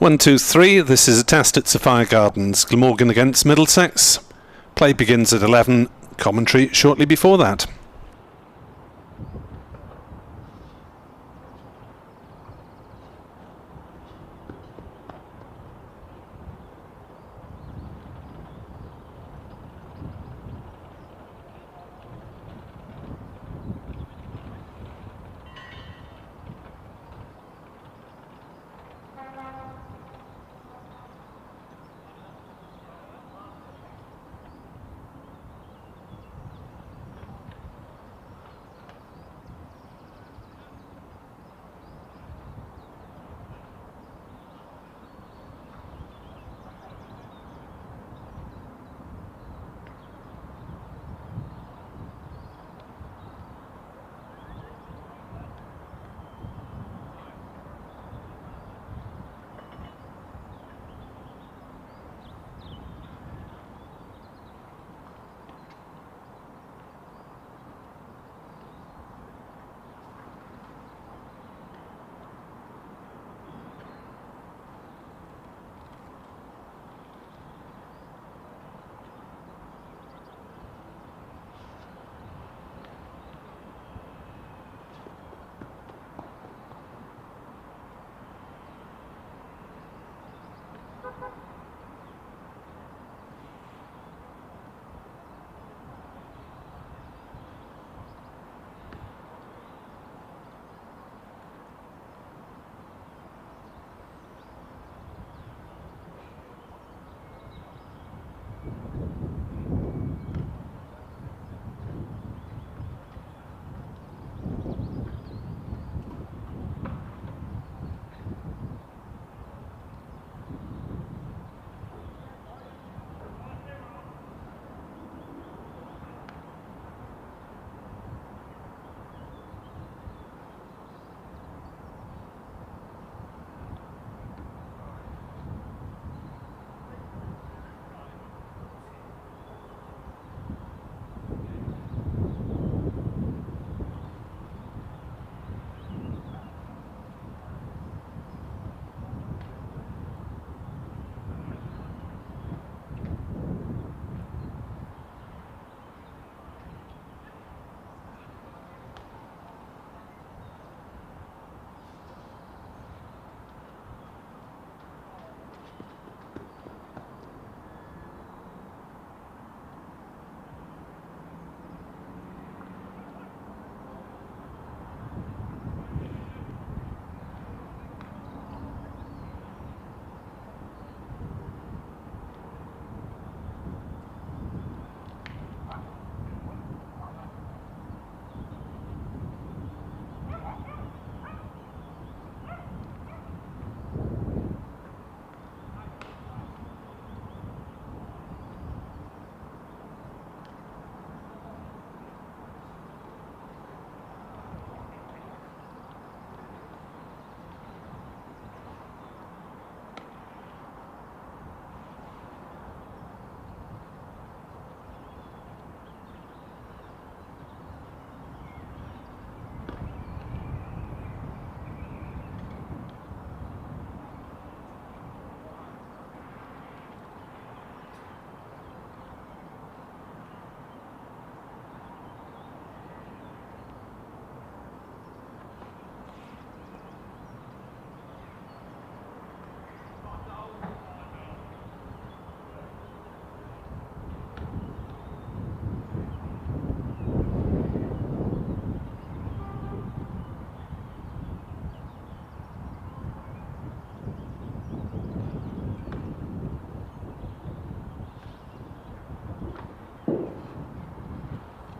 1, 2, 3. This is a test at Sophia Gardens. Glamorgan against Middlesex. Play begins at 11. Commentary shortly before that.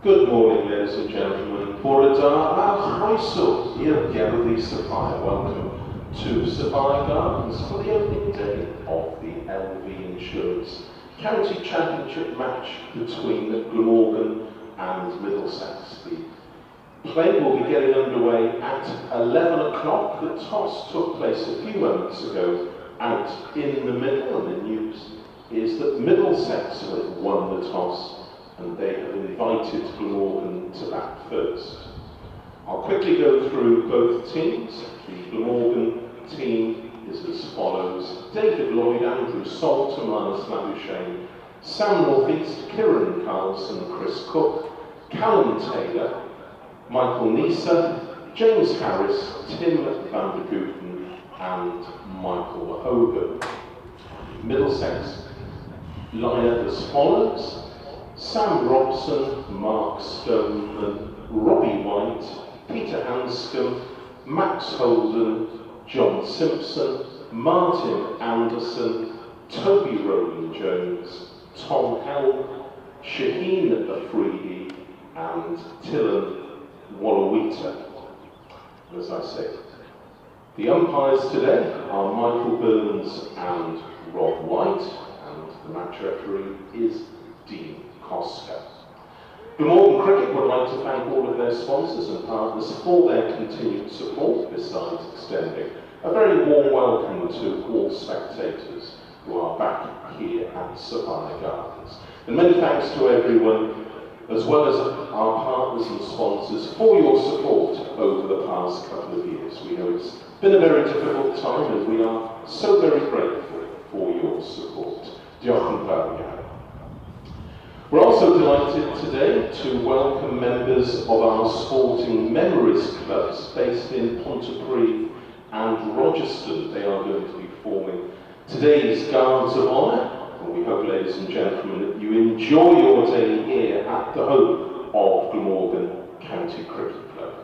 Good morning, ladies and gentlemen. Bore da a chroeso i'r gerddi Sophia. Welcome to Sophia Gardens for the opening day of the LV Insurance County Championship match between Glamorgan and Middlesex. The play will be getting underway at 11 o'clock. The toss took place a few moments ago out in the middle, and the news is that Middlesex have won the toss and they have invited Glamorgan to bat first. I'll quickly go through both teams. The Glamorgan team is as follows: David Lloyd, Andrew Salter, Marnus, Labuschagne, Sam Northeast, Kieran Carlson, Chris Cook, Callum Taylor, Michael Nisa, James Harris, Tim van der Gooten and Michael Hogan. Middlesex lineup as follows: Sam Robson, Mark Stoneman, Robbie White, Peter Hanscom, Max Holden, John Simpson, Martin Anderson, Toby Rowland-Jones, Tom Helm, Shaheen Afridi and Tillan Wallawita. As I say, the umpires today are Michael Burns and Rob White, and the match referee is Dean Cosker. Glamorgan Cricket would like to thank all of their sponsors and partners for their continued support, besides extending a very warm welcome to all spectators who are back here at Sophia Gardens. And many thanks to everyone, as well as our partners and sponsors, for your support over the past couple of years. We know it's been a very difficult time and we are so very grateful for your support. Diolch yn fawr iawn. We're also delighted today to welcome members of our Sporting Memories clubs based in Pontypridd and Rogerstone. They are going to be forming today's Guards of Honour. We hope, ladies and gentlemen, that you enjoy your day here at the home of Glamorgan County Cricket Club.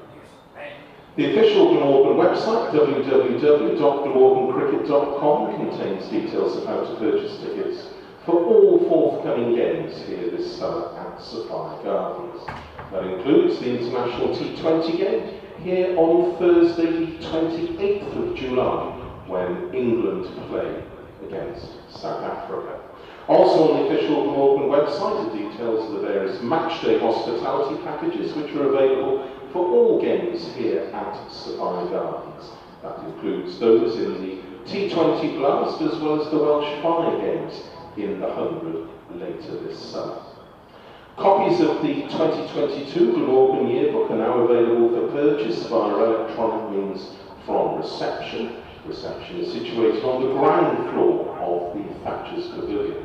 The official Glamorgan website, www.glamorgancricket.com, contains details of how to purchase tickets for all forthcoming games here this summer at Sophia Gardens. That includes the International T20 game here on Thursday, the 28th of July, when England play against South Africa. Also on the official Glamorgan website are details of the various matchday hospitality packages which are available for all games here at Sophia Gardens. That includes those in the T20 Blast as well as the Welsh Fire games in the 100 later this summer. Copies of the 2022 Glamorgan Yearbook are now available for purchase via electronic means from reception. Reception is situated on the ground floor of the Thatcher's Pavilion.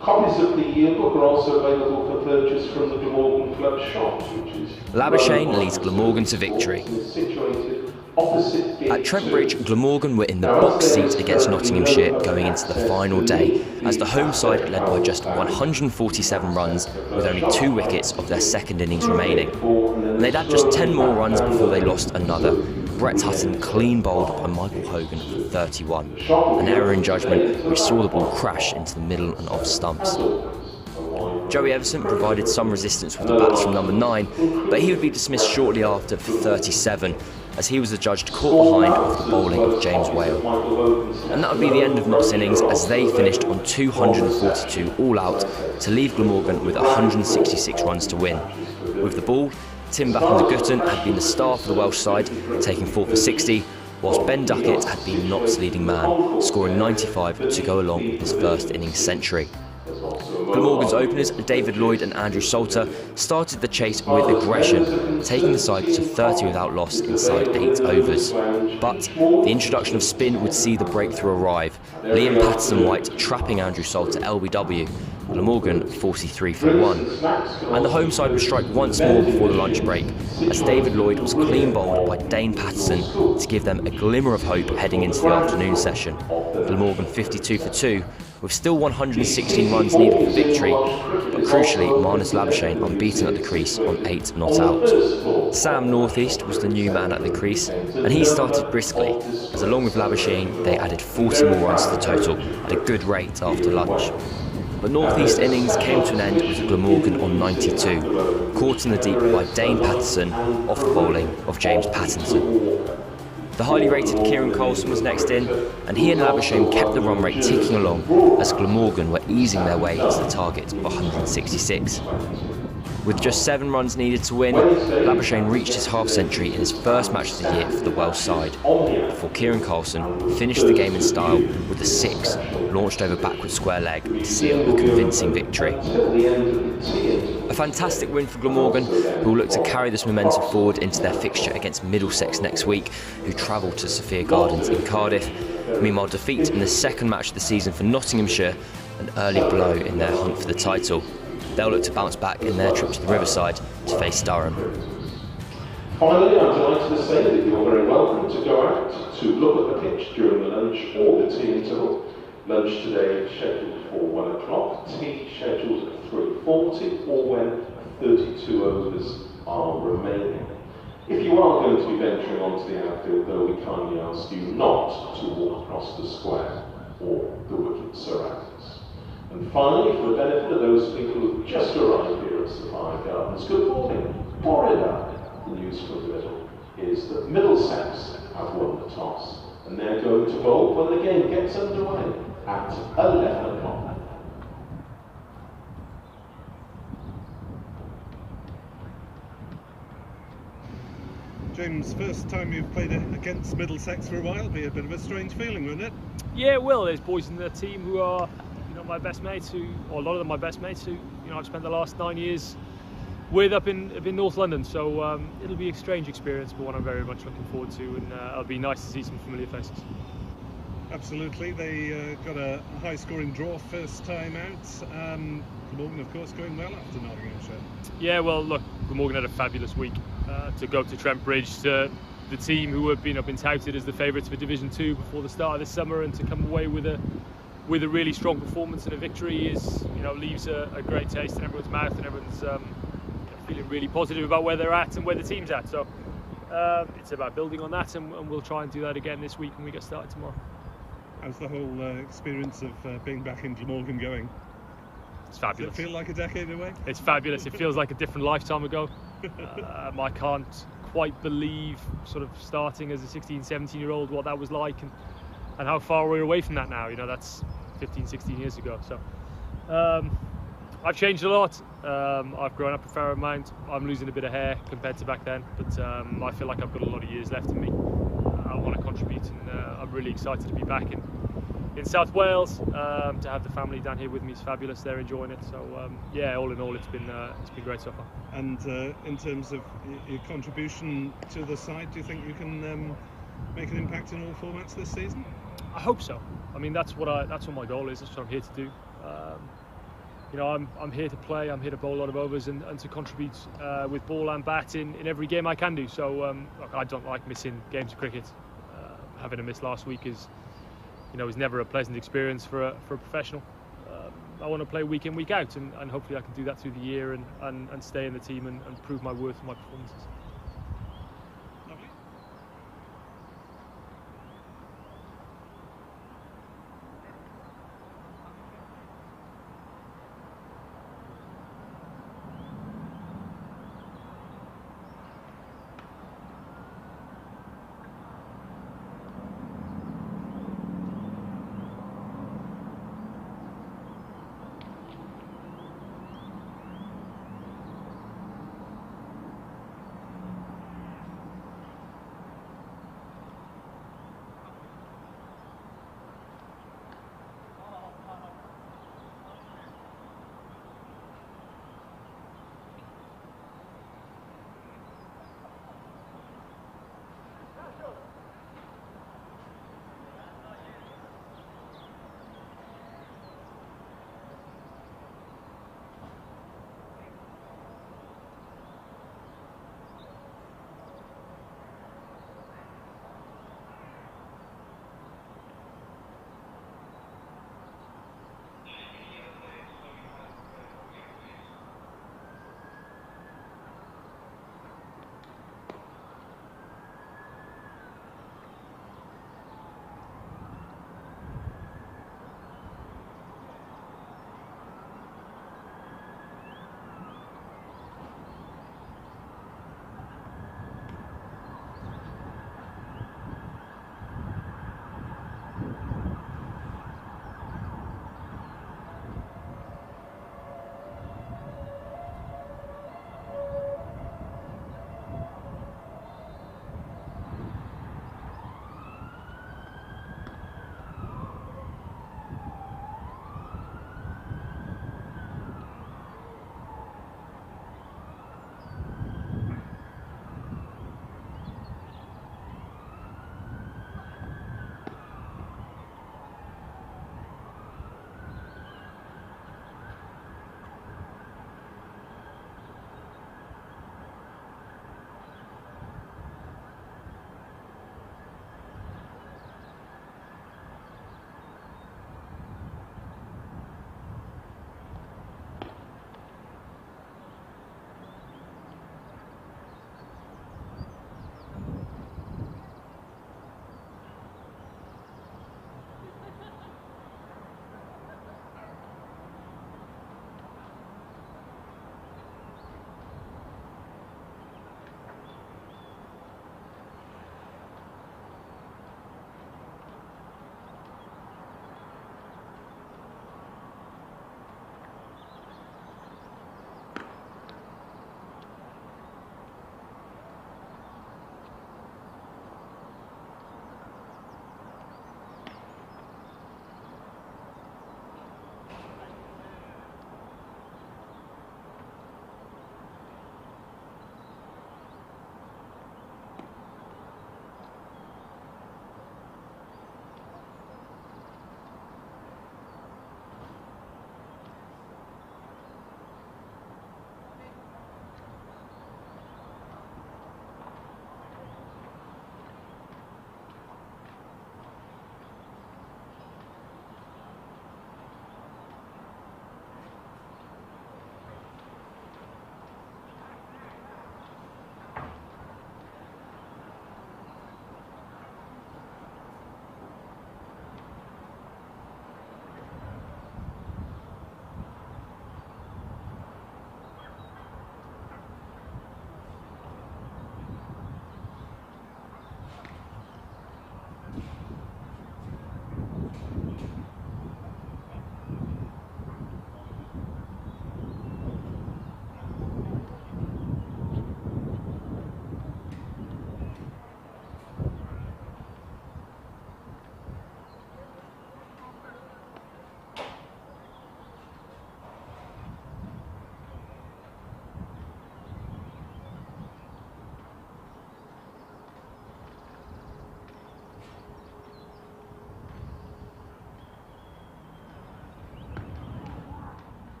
Copies of the yearbook are also available for purchase from the Glamorgan Club shop, which is Labuschagne leads Glamorgan to victory. At Trent Bridge, Glamorgan were in the box seat against Nottinghamshire going into the final day, as the home side led by just 147 runs with only 2 wickets of their second innings remaining. And they'd had just 10 more runs before they lost another. Brett Hutton clean bowled by Michael Hogan for 31, an error in judgment which saw the ball crash into the middle and off stumps. Joey Everson provided some resistance with the bats from number 9, but he would be dismissed shortly after for 37, as he was adjudged caught behind off the bowling of James Whale. And that would be the end of Notts' innings, as they finished on 242 all out to leave Glamorgan with 166 runs to win. With the ball, Tim van der Gooten had been the star for the Welsh side, taking 4 for 60, whilst Ben Duckett had been Notts' leading man, scoring 95 to go along with his first innings century. Glamorgan's openers, David Lloyd and Andrew Salter, started the chase with aggression, taking the side to 30 without loss inside 8 overs. But the introduction of spin would see the breakthrough arrive, Liam Patterson-White trapping Andrew Salter LBW, Glamorgan 43 for 1. And the home side would strike once more before the lunch break, as David Lloyd was clean bowled by Dane Patterson to give them a glimmer of hope heading into the afternoon session. Glamorgan 52 for 2, with still 116 runs needed for victory, but crucially Marnus Labuschagne unbeaten at the crease on 8 not out. Sam Northeast was the new man at the crease, and he started briskly, as along with Labuschagne they added 40 more runs to the total at a good rate after lunch. But Northeast innings came to an end with Glamorgan on 92, caught in the deep by Dane Patterson off the bowling of James Pattinson. The highly rated Kieran Carlson was next in, and he and Labuschagne kept the run rate ticking along as Glamorgan were easing their way to the target of 166. With just 7 runs needed to win, Labuschagne reached his half-century in his first match of the year for the Welsh side, before Kieran Carlson finished the game in style with a 6, launched over backward square leg to seal a convincing victory. A fantastic win for Glamorgan, who will look to carry this momentum forward into their fixture against Middlesex next week, who travel to Sophia Gardens in Cardiff. Meanwhile, defeat in the second match of the season for Nottinghamshire, an early blow in their hunt for the title. They'll look to bounce back in their trip to the Riverside to face Durham. Finally, I'm delighted to say that you're very welcome to go out to look at the pitch during the lunch or the tea interval. Lunch today is scheduled for 1 o'clock, tea scheduled at 3:40, or when 32 overs are remaining. If you are going to be venturing onto the outfield, though, we kindly ask you not to walk across the square or the wicket surroundings. And finally, for the benefit of those people who have just arrived here at Sophia Gardens, good morning. Florida. The news from the middle is that Middlesex have won the toss, and they're going to bowl when the game gets underway at 11 o'clock. James, first time you've played against Middlesex for a while, be a bit of a strange feeling, wouldn't it? Yeah, it will. There's boys in the team who are, my best mates, or a lot of them my best mates who, I've spent the last 9 years with up in North London. So it'll be a strange experience, but one I'm very much looking forward to, and it'll be nice to see some familiar faces. Absolutely. They got a high-scoring draw first time out. Glamorgan, of course, going well after Nottinghamshire. Yeah, well, look, Glamorgan had a fabulous week to go to Trent Bridge, to the team who have been touted as the favourites for Division 2 before the start of this summer, and to come away with a really strong performance and a victory is, leaves a great taste in everyone's mouth, and everyone's feeling really positive about where they're at and where the team's at. So it's about building on that, and we'll try and do that again this week when we get started tomorrow. How's the whole experience of being back in Glamorgan going? It's fabulous. Does it feel like a decade away? It's fabulous. It feels like a different lifetime ago. I can't quite believe sort of starting as a 16, 17-year-old what that was like, and how far we're away from that now. That's 15, 16 years ago. So I've changed a lot. I've grown up a fair amount. I'm losing a bit of hair compared to back then, but I feel like I've got a lot of years left in me. I want to contribute, and I'm really excited to be back in South Wales. To have the family down here with me is fabulous. They're enjoying it. So yeah, all in all, it's been great so far. And in terms of your contribution to the side, do you think you can make an impact in all formats this season? I hope so. I mean, that's what my goal is. That's what I'm here to do. I'm here to play. I'm here to bowl a lot of overs and to contribute with ball and bat in every game I can do. So look, I don't like missing games of cricket. Having a miss last week is never a pleasant experience for a professional. I want to play week in, week out, and hopefully I can do that through the year and stay in the team and prove my worth in my performances.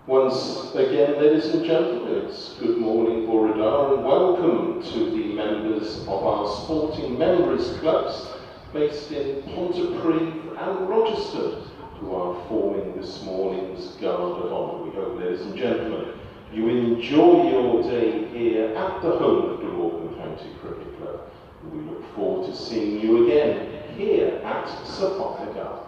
Once again, ladies and gentlemen, it's good morning, Borodar, and welcome to the members of our sporting members clubs based in Pontypridd and Rochester, who are forming this morning's Guard of Honour. We hope, ladies and gentlemen, you enjoy your day here at the home of Glamorgan County Cricket Club. We look forward to seeing you again here at Sophia Gardens.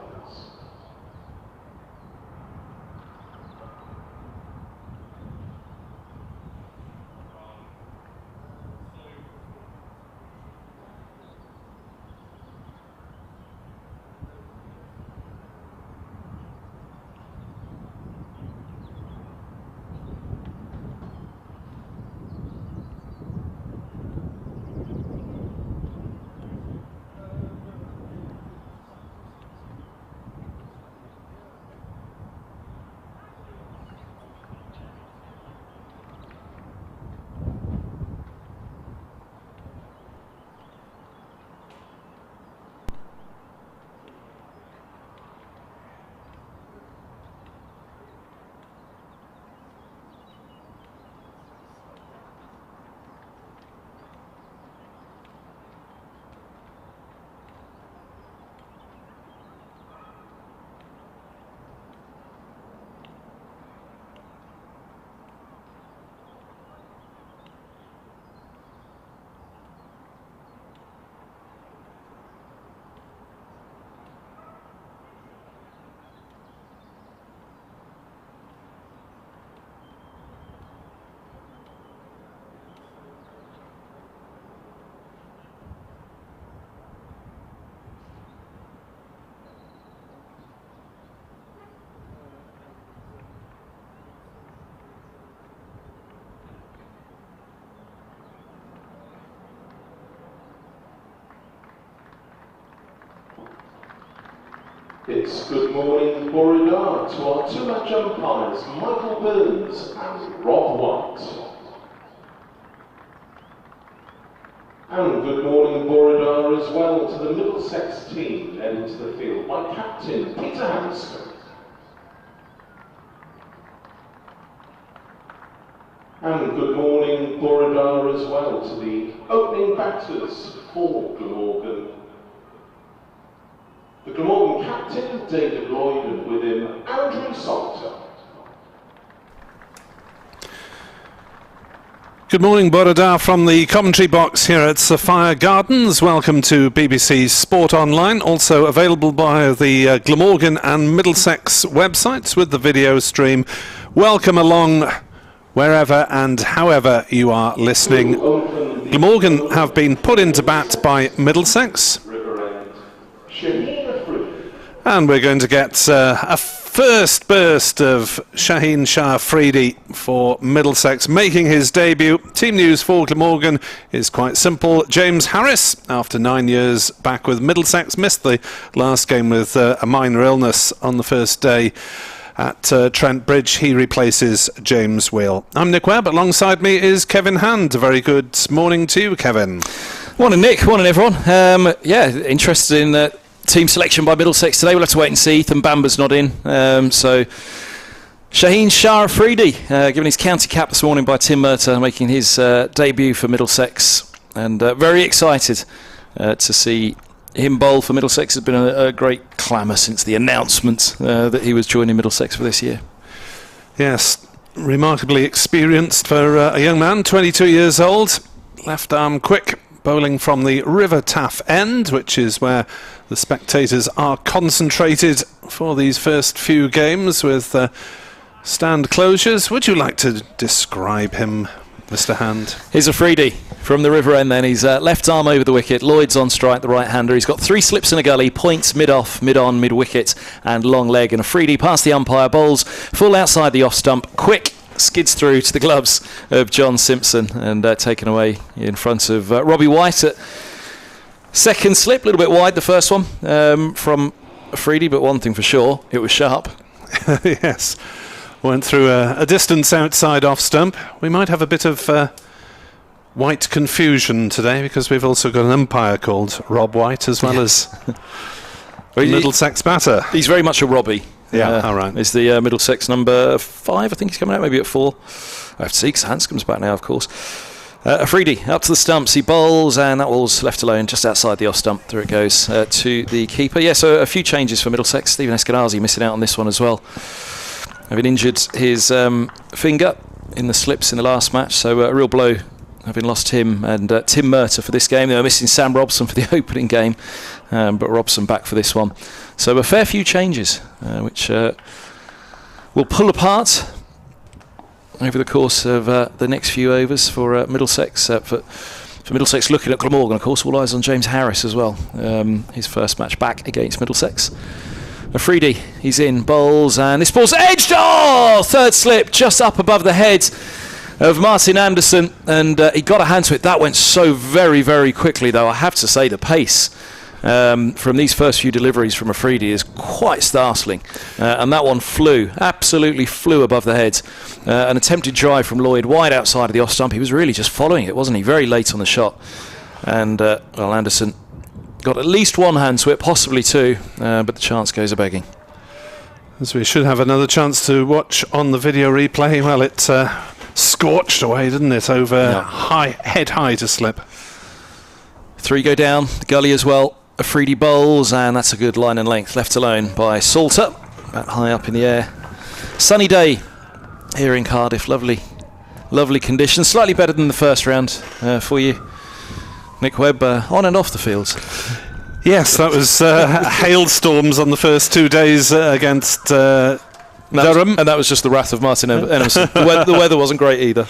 It's good morning, Borodar, to our two match umpires, Michael Burns and Rob White. And good morning, Borodar, as well to the Middlesex team led into the field by Captain Peter Hanscom. And good morning, Borodar, as well to the opening batters for Glamorgan. The Glamorgan captain, David Lloyd, and with him, Andrew Salter. Good morning, Borodar, from the commentary box here at Sophia Gardens. Welcome to BBC's Sport Online, also available via the Glamorgan and Middlesex websites with the video stream. Welcome along wherever and however you are listening. Glamorgan have been put into bat by Middlesex. Shaheen. And we're going to get a first burst of Shaheen Shah Afridi for Middlesex making his debut. Team news for Glamorgan is quite simple. James Harris, after 9 years back with Middlesex, missed the last game with a minor illness on the first day at Trent Bridge. He replaces James Wheel. I'm Nick Webb. Alongside me is Kevin Hand. A very good morning to you, Kevin. Morning, Nick. Morning, everyone. Interested in team selection by Middlesex today. We'll have to wait and see. Ethan Bamber's not in. So Shaheen Shah Afridi, given his county cap this morning by Tim Murtagh, making his debut for Middlesex. And very excited to see him bowl for Middlesex. Has been a great clamour since the announcement that he was joining Middlesex for this year. Yes, remarkably experienced for a young man, 22 years old. Left arm quick, bowling from the River Taff end, which is where the spectators are concentrated for these first few games with stand closures. Would you like to describe him, Mr. Hand? Here's Afridi from the River End then. He's left arm over the wicket, Lloyd's on strike, the right-hander. He's got 3 slips in a gully, points mid-off, mid-on, mid-wicket and long leg. And Afridi past the umpire, bowls full outside the off-stump, quick, skids through to the gloves of John Simpson and taken away in front of Robbie White at second slip. A little bit wide the first one from Afridi, but one thing for sure, it was sharp. Yes, went through a distance outside off stump. We might have a bit of White confusion today because we've also got an umpire called Rob White as well as Middlesex batter. He's very much a Robbie. Yeah, all right. Is the Middlesex number 5, I think he's coming out, maybe at 4. I have to see, because Hanscom's back now, of course. Afridi up to the stumps, he bowls, and that ball's left alone just outside the off stump. There it goes to the keeper. Yeah, so a few changes for Middlesex. Stephen Eskenazi missing out on this one as well, having injured his finger in the slips in the last match, so a real blow having lost him, and Tim Murtagh for this game. They were missing Sam Robson for the opening game, but Robson back for this one. So a fair few changes, which will pull apart over the course of the next few overs for Middlesex. For Middlesex looking at Glamorgan, of course, all eyes on James Harris as well. His first match back against Middlesex. Afridi, he's in, bowls, and this ball's edged. Oh, third slip, just up above the head of Martin Anderson, and he got a hand to it. That went so very, very quickly, though. I have to say the pace from these first few deliveries from Afridi is quite startling, and that one absolutely flew above the head. An attempted drive from Lloyd wide outside of the off stump. He was really just following it, wasn't he? Very late on the shot, and well, Anderson got at least one hand to it, possibly two, but the chance goes a-begging. As we should have another chance to watch on the video replay. Well, it scorched away, didn't it, over head high to slip. 3 go down, the gully as well. Afridi bowls, and that's a good line and length, left alone by Salter, about high up in the air. Sunny day here in Cardiff, lovely conditions, slightly better than the first round for you, Nick Webb, on and off the fields. Yes, that was hailstorms on the first 2 days against Durham. And that was just the wrath of Martin Emerson. The weather wasn't great either.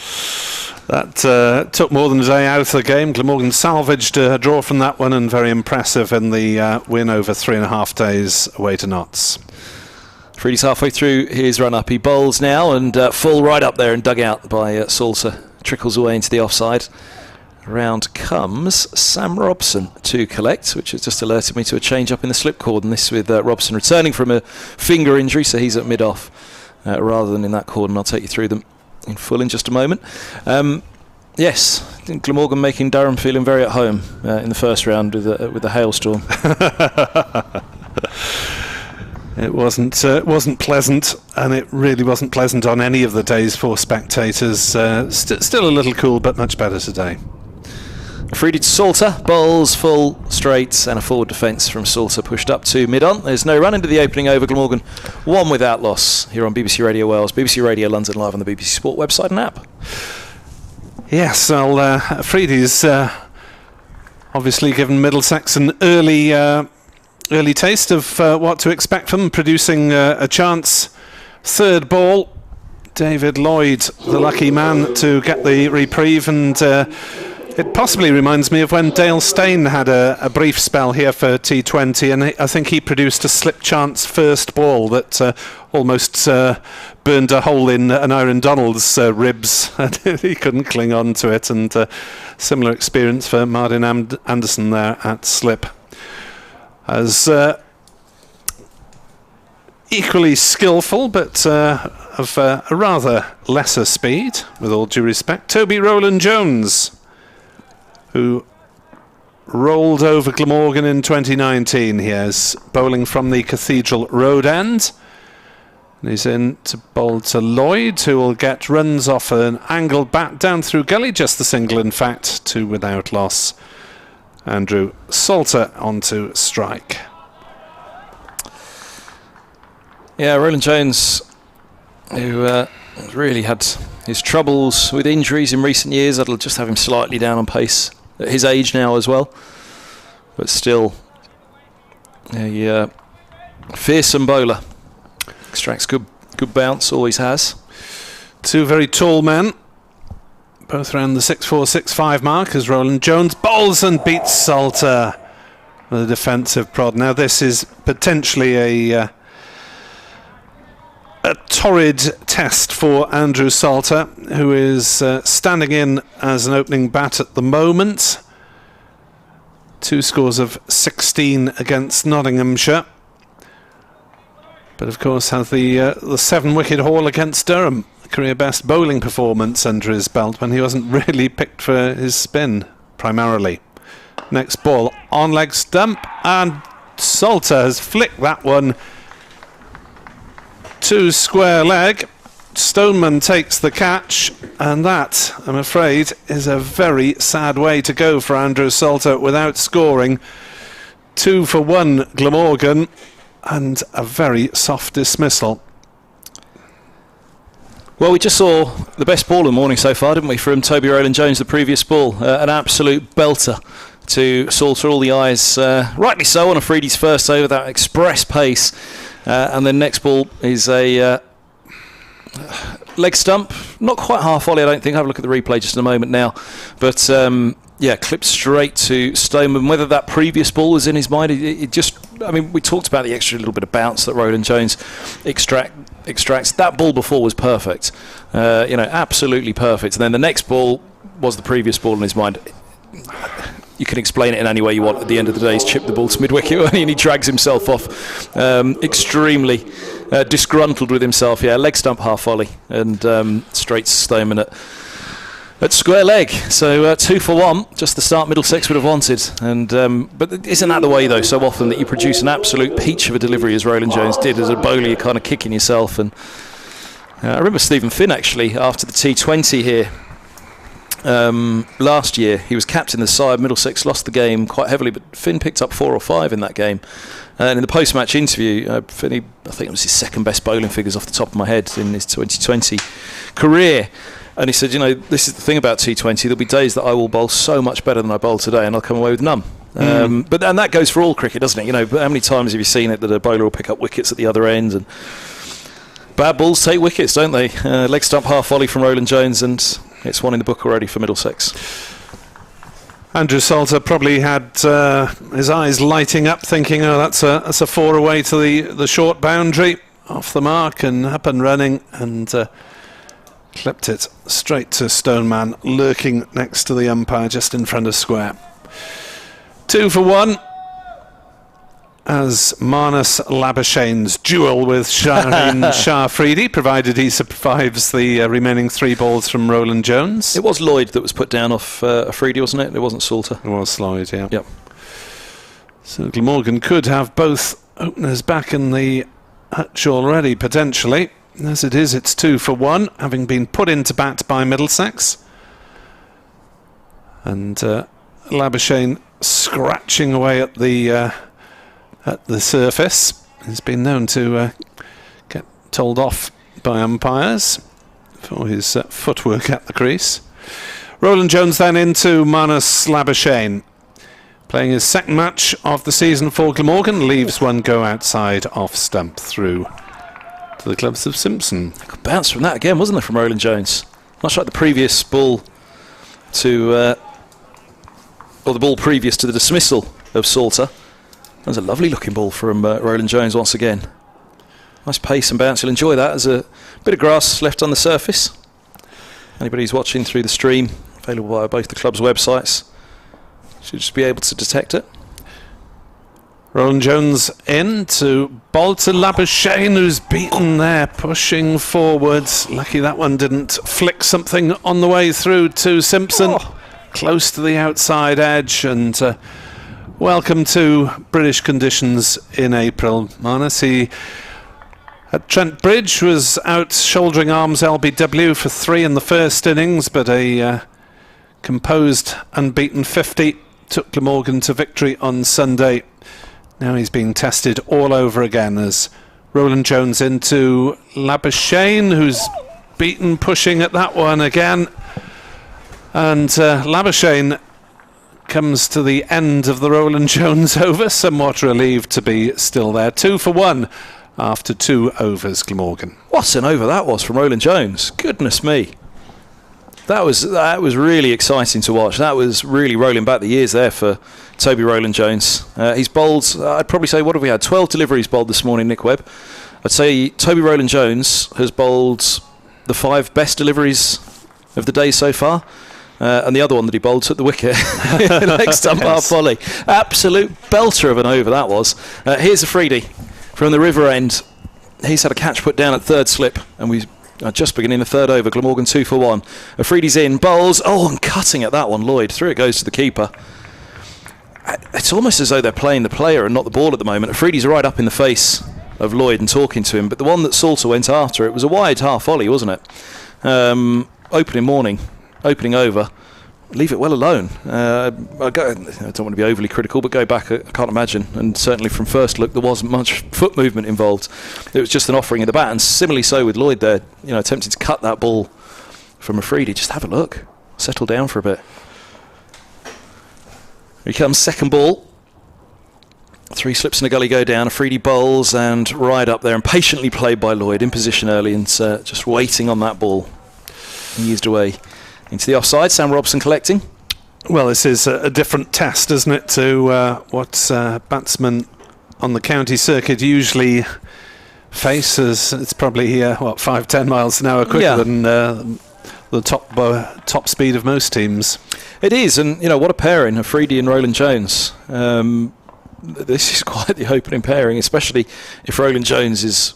That took more than a day out of the game. Glamorgan salvaged a draw from that one, and very impressive in the win over 3.5 days away to Notts. Afridi's halfway through his run-up. He bowls now, and full right up there and dug out by Salter. Trickles away into the offside. Round comes Sam Robson to collect, which has just alerted me to a change up in the slip cordon. This with Robson returning from a finger injury, so he's at mid-off rather than in that cordon. I'll take you through them in full in just a moment. Yes, I think Glamorgan making Durham feeling very at home in the first round with the hailstorm. It wasn't pleasant, and it really wasn't pleasant on any of the days for spectators. Still a little cool, but much better today. Afridi to Salter, bowls full straight, and a forward defence from Salter pushed up to mid-on. There's no run into the opening over. Glamorgan 1 without loss here on BBC Radio Wales, BBC Radio London, live on the BBC Sport website and app. Yes, well, Afridi's obviously given Middlesex an early taste of what to expect from them, producing a chance. Third ball, David Lloyd, the lucky man to get the reprieve, and it possibly reminds me of when Dale Steyn had a brief spell here for T20, and I think he produced a slip chance first ball that almost burned a hole in Aaron Donald's ribs, and he couldn't cling on to it, and similar experience for Martin Anderson there at slip. As equally skillful, but of a rather lesser speed, with all due respect, Toby Rowland-Jones, who rolled over Glamorgan in 2019. He is bowling from the Cathedral Road end. And he's in to bowl to Lloyd, who will get runs off an angled bat down through gully, just the single in fact, 2 without loss. Andrew Salter onto strike. Yeah, Rowland-Jones, who really had his troubles with injuries in recent years. That'll just have him slightly down on pace at his age now as well, but still a fearsome bowler. Extracts good bounce, always has. 2 very tall men, both around the 6'4", 6'5" mark, as Rowland-Jones bowls and beats Salter with a defensive prod. Now this is potentially a torrid test for Andrew Salter, who is standing in as an opening bat at the moment. 2 scores of 16 against Nottinghamshire, but of course has the 7-wicket haul against Durham. Career best bowling performance under his belt when he wasn't really picked for his spin primarily. Next ball on leg stump, and Salter has flicked that one to square leg. Stoneman takes the catch, and that, I'm afraid, is a very sad way to go for Andrew Salter without scoring. 2 for 1 Glamorgan, and a very soft dismissal. Well, we just saw the best ball of the morning so far, didn't we, from Toby Rowland-Jones, the previous ball. An absolute belter to Salter, all the eyes, rightly so, on Afridi's first over, that express pace. And then next ball is a leg stump, not quite half volley, I don't think. Have a look at the replay just in a moment now. But yeah, clipped straight to Stoneman. Whether that previous ball was in his mind, it just, I mean, we talked about the extra little bit of bounce that Rowland-Jones extracts. That ball before was perfect, absolutely perfect. And then the next ball was the previous ball in his mind. You can explain it in any way you want. At the end of the day, he's chipped the ball to mid-wicket and he drags himself off. Extremely disgruntled with himself. Yeah, leg stump half volley and straight to Stoneman at square leg. So 2 for 1, just the start Middlesex would have wanted. And but isn't that the way though? So often that you produce an absolute peach of a delivery, as Rowland-Jones did as a bowler, you're kind of kicking yourself. And I remember Stephen Finn actually after the T20 here. Last year he was captain of the side. Middlesex lost the game quite heavily, but Finn picked up 4 or 5 in that game. And in the post-match interview, Finn, I think it was his second best bowling figures off the top of my head in his 2020 career. And he said, this is the thing about T20, there'll be days that I will bowl so much better than I bowl today and I'll come away with none. And that goes for all cricket, doesn't it? But how many times have you seen it that a bowler will pick up wickets at the other end? And bad balls take wickets, don't they? Leg stump half volley from Rowland-Jones, and it's 1 in the book already for Middlesex. Andrew Salter probably had his eyes lighting up, thinking, that's a 4 away to the short boundary, off the mark and up and running, and clipped it straight to Stoneman, lurking next to the umpire just in front of square. 2 for 1. As Marnus Labuschagne's duel with Shaheen Shah Afridi, provided he survives the remaining 3 balls from Rowland-Jones. It was Lloyd that was put down off Afridi, wasn't it? It wasn't Salter. It was Lloyd, yeah. Yep. So Glamorgan could have both openers back in the hutch already, potentially. As it is, it's 2 for 1, having been put into bat by Middlesex. And Labuschagne scratching away at the surface. He's been known to get told off by umpires for his footwork at the crease. Rowland-Jones then into Marnus Labuschagne, playing his second match of the season for Glamorgan, leaves one go outside off stump through to the clubs of Simpson. Good bounce from that again, wasn't there, from Rowland-Jones? Much like the previous ball to or the ball previous to the dismissal of Salter. That was a lovely looking ball from Rowland-Jones once again. Nice pace and bounce. You'll enjoy that as a bit of grass left on the surface. Anybody who's watching through the stream, available via both the club's websites, should just be able to detect it. Rowland-Jones in to bowl to Labuschagne, who's beaten there, pushing forwards. Lucky that one didn't flick something on the way through to Simpson. Close to the outside edge, and welcome to British conditions in April. Marnus, he at Trent Bridge was out shouldering arms LBW for 3 in the first innings, but a composed unbeaten 50 took Glamorgan to victory on Sunday. Now he's being tested all over again as Rowland-Jones into Labuschagne, who's beaten pushing at that one again. And Labuschagne comes to the end of the Rowland-Jones over, somewhat relieved to be still there. 2 for 1 after 2 overs, Glamorgan. What an over that was from Rowland-Jones. Goodness me. That was really exciting to watch. That was really rolling back the years there for Toby Rowland-Jones. He's bowled, I'd probably say, what have we had? 12 deliveries bowled this morning, Nick Webb. I'd say Toby Rowland-Jones has bowled the 5 best deliveries of the day so far. And the other one that he bowled took the wicket. Leg stump half volley. Absolute belter of an over that was. Here's Afridi from the river end. He's had a catch put down at third slip, and we are just beginning the third over. Glamorgan 2 for 1. Afridi's in, bowls. Oh, and cutting at that one, Lloyd. Through it goes to the keeper. It's almost as though they're playing the player and not the ball at the moment. Afridi's right up in the face of Lloyd and talking to him, but the one that Salter went after, it was a wide half volley, wasn't it? Opening over. Leave it well alone. I don't want to be overly critical, but go back, I can't imagine. And certainly from first look, there wasn't much foot movement involved. It was just an offering of the bat, and similarly so with Lloyd there, attempting to cut that ball from Afridi. Just have a look. Settle down for a bit. Here comes second ball. 3 slips in a gully go down. Afridi bowls and right up there, and patiently played by Lloyd in position early and just waiting on that ball. Eased away into the offside. Sam Robson collecting. Well, this is a different test, isn't it, to what batsmen on the county circuit usually face. As it's probably 5-10 miles an hour quicker than the top speed of most teams. It is, and what a pairing, Afridi and Roland Jones. This is quite the opening pairing, especially if Roland Jones is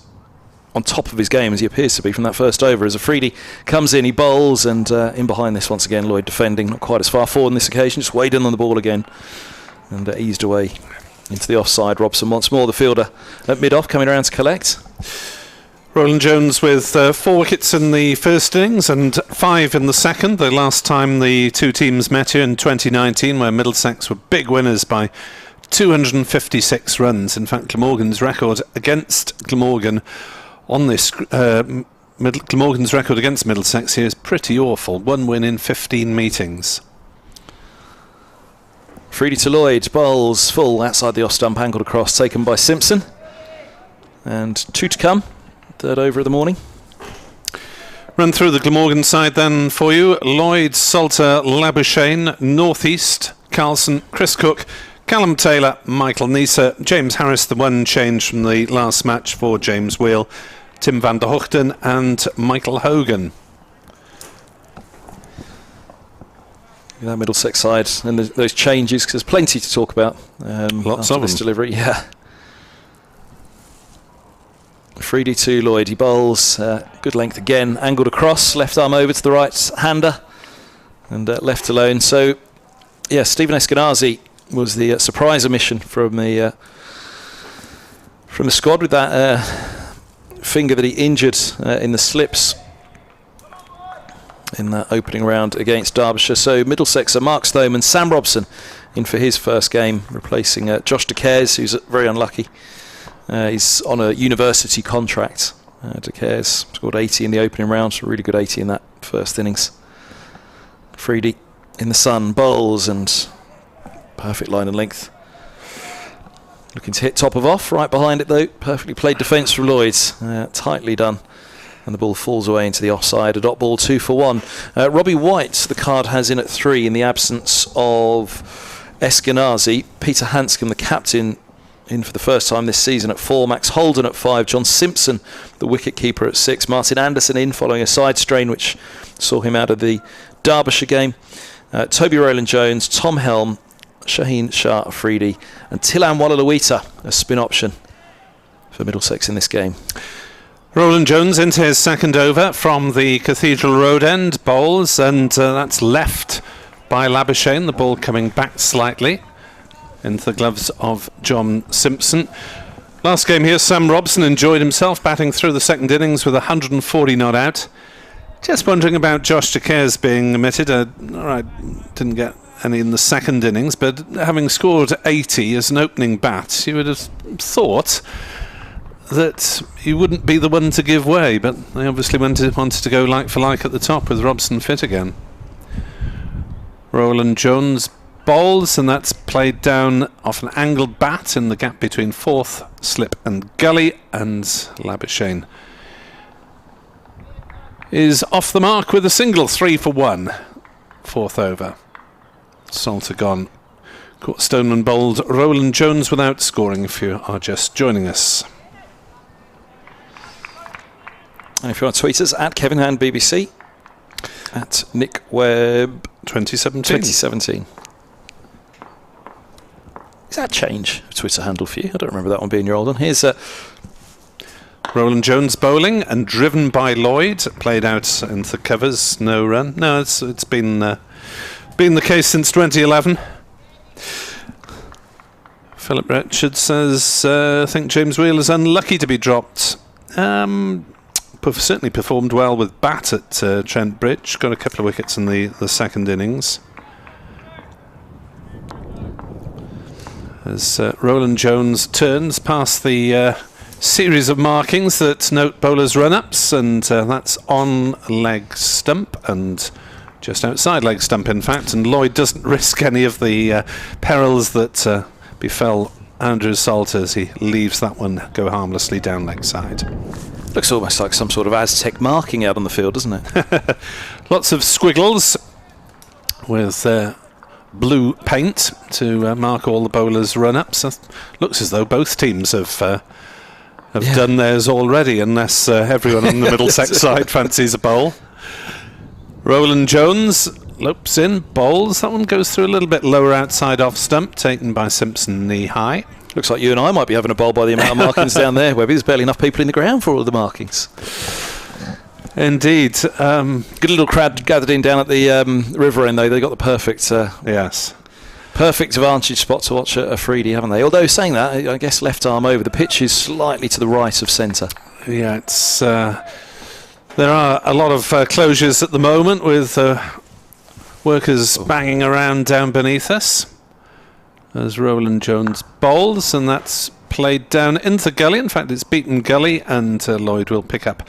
on top of his game, as he appears to be from that first over. As Afridi comes in, he bowls, and in behind this once again, Lloyd defending, not quite as far forward on this occasion, just weighed in on the ball again and eased away into the offside. Robson once more, the fielder at mid-off, coming around to collect. Roland Jones with 4 wickets in the first innings and 5 in the second. The last time the two teams met here in 2019, where Middlesex were big winners by 256 runs. In fact, Glamorgan's record against Glamorgan on this Glamorgan's record against Middlesex here is pretty awful. 1 win in 15 meetings. Afridi to Lloyd, bowls full outside the off stump, angled across, taken by Simpson. And 2 to come, third over of the morning. Run through the Glamorgan side then for you. Lloyd, Salter, Labuschagne, North East, Carlson, Chris Cook, Callum Taylor, Michael Neser, James Harris, the one change from the last match for James Wheel, Tim van der Hoogten and Michael Hogan. That Middlesex side and those changes, because there's plenty to talk about. Lots of this them. Delivery, yeah. Afridi to Lloyd, he bowls, good length again, angled across, left arm over to the right hander and left alone. So, Stephen Eskenazi was the surprise omission from the squad with that finger that he injured in the slips in that opening round against Derbyshire. So Middlesex are Mark Stone and Sam Robson in for his first game, replacing Josh De Cares, who's very unlucky. He's on a university contract. De Cares scored 80 in the opening round, so a really good 80 in that first innings. Afridi in the sun, bowls and perfect line and length. Looking to hit top of off, right behind it though. Perfectly played defence from Lloyd's, tightly done. And the ball falls away into the offside. A dot ball, 2 for 1. Robbie White, the card has in at 3 in the absence of Eskenazi. Peter Hanscom, the captain, in for the first time this season at 4. Max Holden at 5. John Simpson, the wicket-keeper, at 6. Martin Anderson in following a side strain which saw him out of the Derbyshire game. Toby Rowland-Jones, Tom Helm, Shaheen, Shah, Afridi and Tilan Walalawita, a spin option for Middlesex in this game. Roland Jones into his second over from the Cathedral Road end, bowls, and that's left by Labuschagne. The ball coming back slightly into the gloves of John Simpson. Last game here, Sam Robson enjoyed himself batting through the second innings with 140 not out. Just wondering about Josh De Cares being omitted. Didn't get any in the second innings, but having scored 80 as an opening bat, you would have thought that he wouldn't be the one to give way, but they obviously wanted to go like for like at the top with Robson fit again. Roland Jones bowls, and that's played down off an angled bat in the gap between fourth slip and gully, and Labuschagne is off the mark with a single, 3 for 1. Fourth over. Salter gone. Caught Stoneman bowled Roland Jones without scoring, if you are just joining us. And if you want to tweet us, at Kevin Hand BBC, at Nick Webb 2017. Is that change a Twitter handle for you? I don't remember that one being your old one. Here's Roland Jones bowling and driven by Lloyd, played out into the covers, no run. No, it's been the case since 2011. Philip Richards says, I think James Wheeler's unlucky to be dropped. Certainly performed well with bat at Trent Bridge. Got a couple of wickets in the second innings. As Roland Jones turns past the series of markings that note bowlers' run-ups, and that's on leg stump and just outside leg stump, in fact. And Lloyd doesn't risk any of the perils that befell Andrew Salt as he leaves that one go harmlessly down leg side. Looks almost like some sort of Aztec marking out on the field, doesn't it? Lots of squiggles with blue paint to mark all the bowlers' run-ups. Looks as though both teams have done theirs already, unless everyone on the Middlesex side fancies a bowl. Roland Jones lopes in, bowls. That one goes through a little bit lower outside off stump, taken by Simpson knee high. Looks like you and I might be having a bowl by the amount of markings down there, Webby. There's barely enough people in the ground for all of the markings. Indeed. Good little crowd gathered in down at the river end, though. They got the perfect perfect vantage spot to watch Afridi, haven't they? Although, saying that, I guess left arm over. The pitch is slightly to the right of centre. Yeah, it's there are a lot of closures at the moment, with workers banging around down beneath us. As Roland Jones bowls, and that's played down into gully. In fact, it's beaten gully, and Lloyd will pick up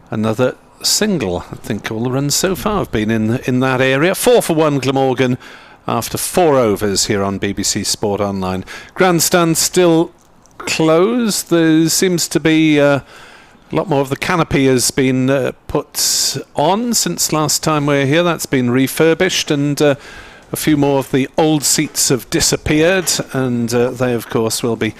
another single. I think all the runs so far have been in that area. 4 for 1 Glamorgan after 4 overs here on BBC Sport Online. Grandstand still closed. There seems to be a lot more of the canopy has been put on since last time we were here. That's been refurbished, and a few more of the old seats have disappeared, and they, of course, will be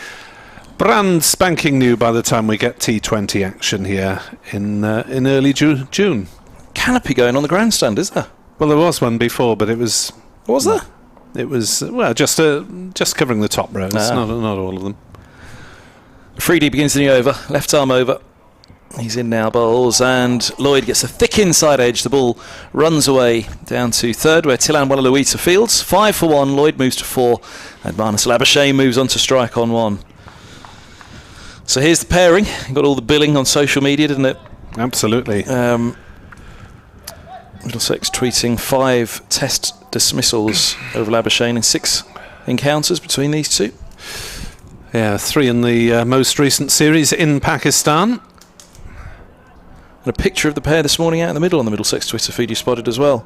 brand spanking new by the time we get T20 action here in early June. Canopy going on the grandstand, is there? Well, there was one before, but it was... What was there? It was, well, just covering the top rows, not all of them. Afridi begins the new over, left arm over. He's in now, bowls, and Lloyd gets a thick inside edge. The ball runs away down to third, where Tilan Wallaluita fields. 5 for 1, Lloyd moves to 4, and Marnus Labuschagne moves on to strike on 1. So here's the pairing. Got all the billing on social media, didn't it? Absolutely. Middlesex tweeting 5 test dismissals over Labuschagne in 6 encounters between these two. Yeah, 3 in the most recent series in Pakistan. And a picture of the pair this morning out in the middle on the Middlesex Twitter feed you spotted as well.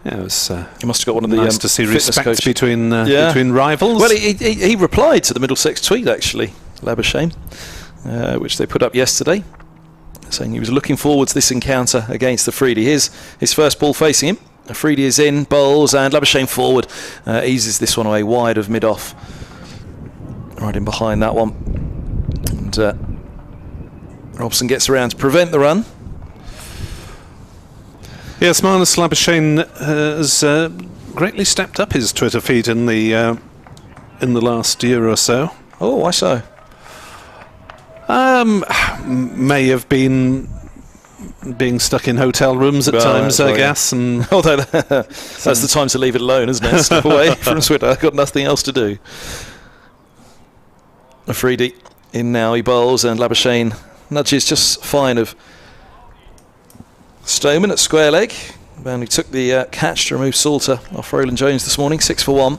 Yeah, it was he must have got one of the nice to see respect coaches between rivals. Well, he replied to the Middlesex tweet, actually, Labuschagne, which they put up yesterday, saying he was looking forward to this encounter against Afridi. Here's his first ball facing him. Afridi is in, bowls, and Labuschagne forward eases this one away wide of mid-off, right in behind that one. And Robson gets around to prevent the run. Yes, Marnus Labuschagne has greatly stepped up his Twitter feed in the last year or so. Oh, why so? May have been being stuck in hotel rooms at times, I guess. And although that's the time to leave it alone, isn't it? Step away from Twitter. I've got nothing else to do. Afridi in now, he bowls, and Labuschagne nudges just fine of Stoneman at square leg. And he took the catch to remove Salter off Roland Jones this morning, 6 for 1.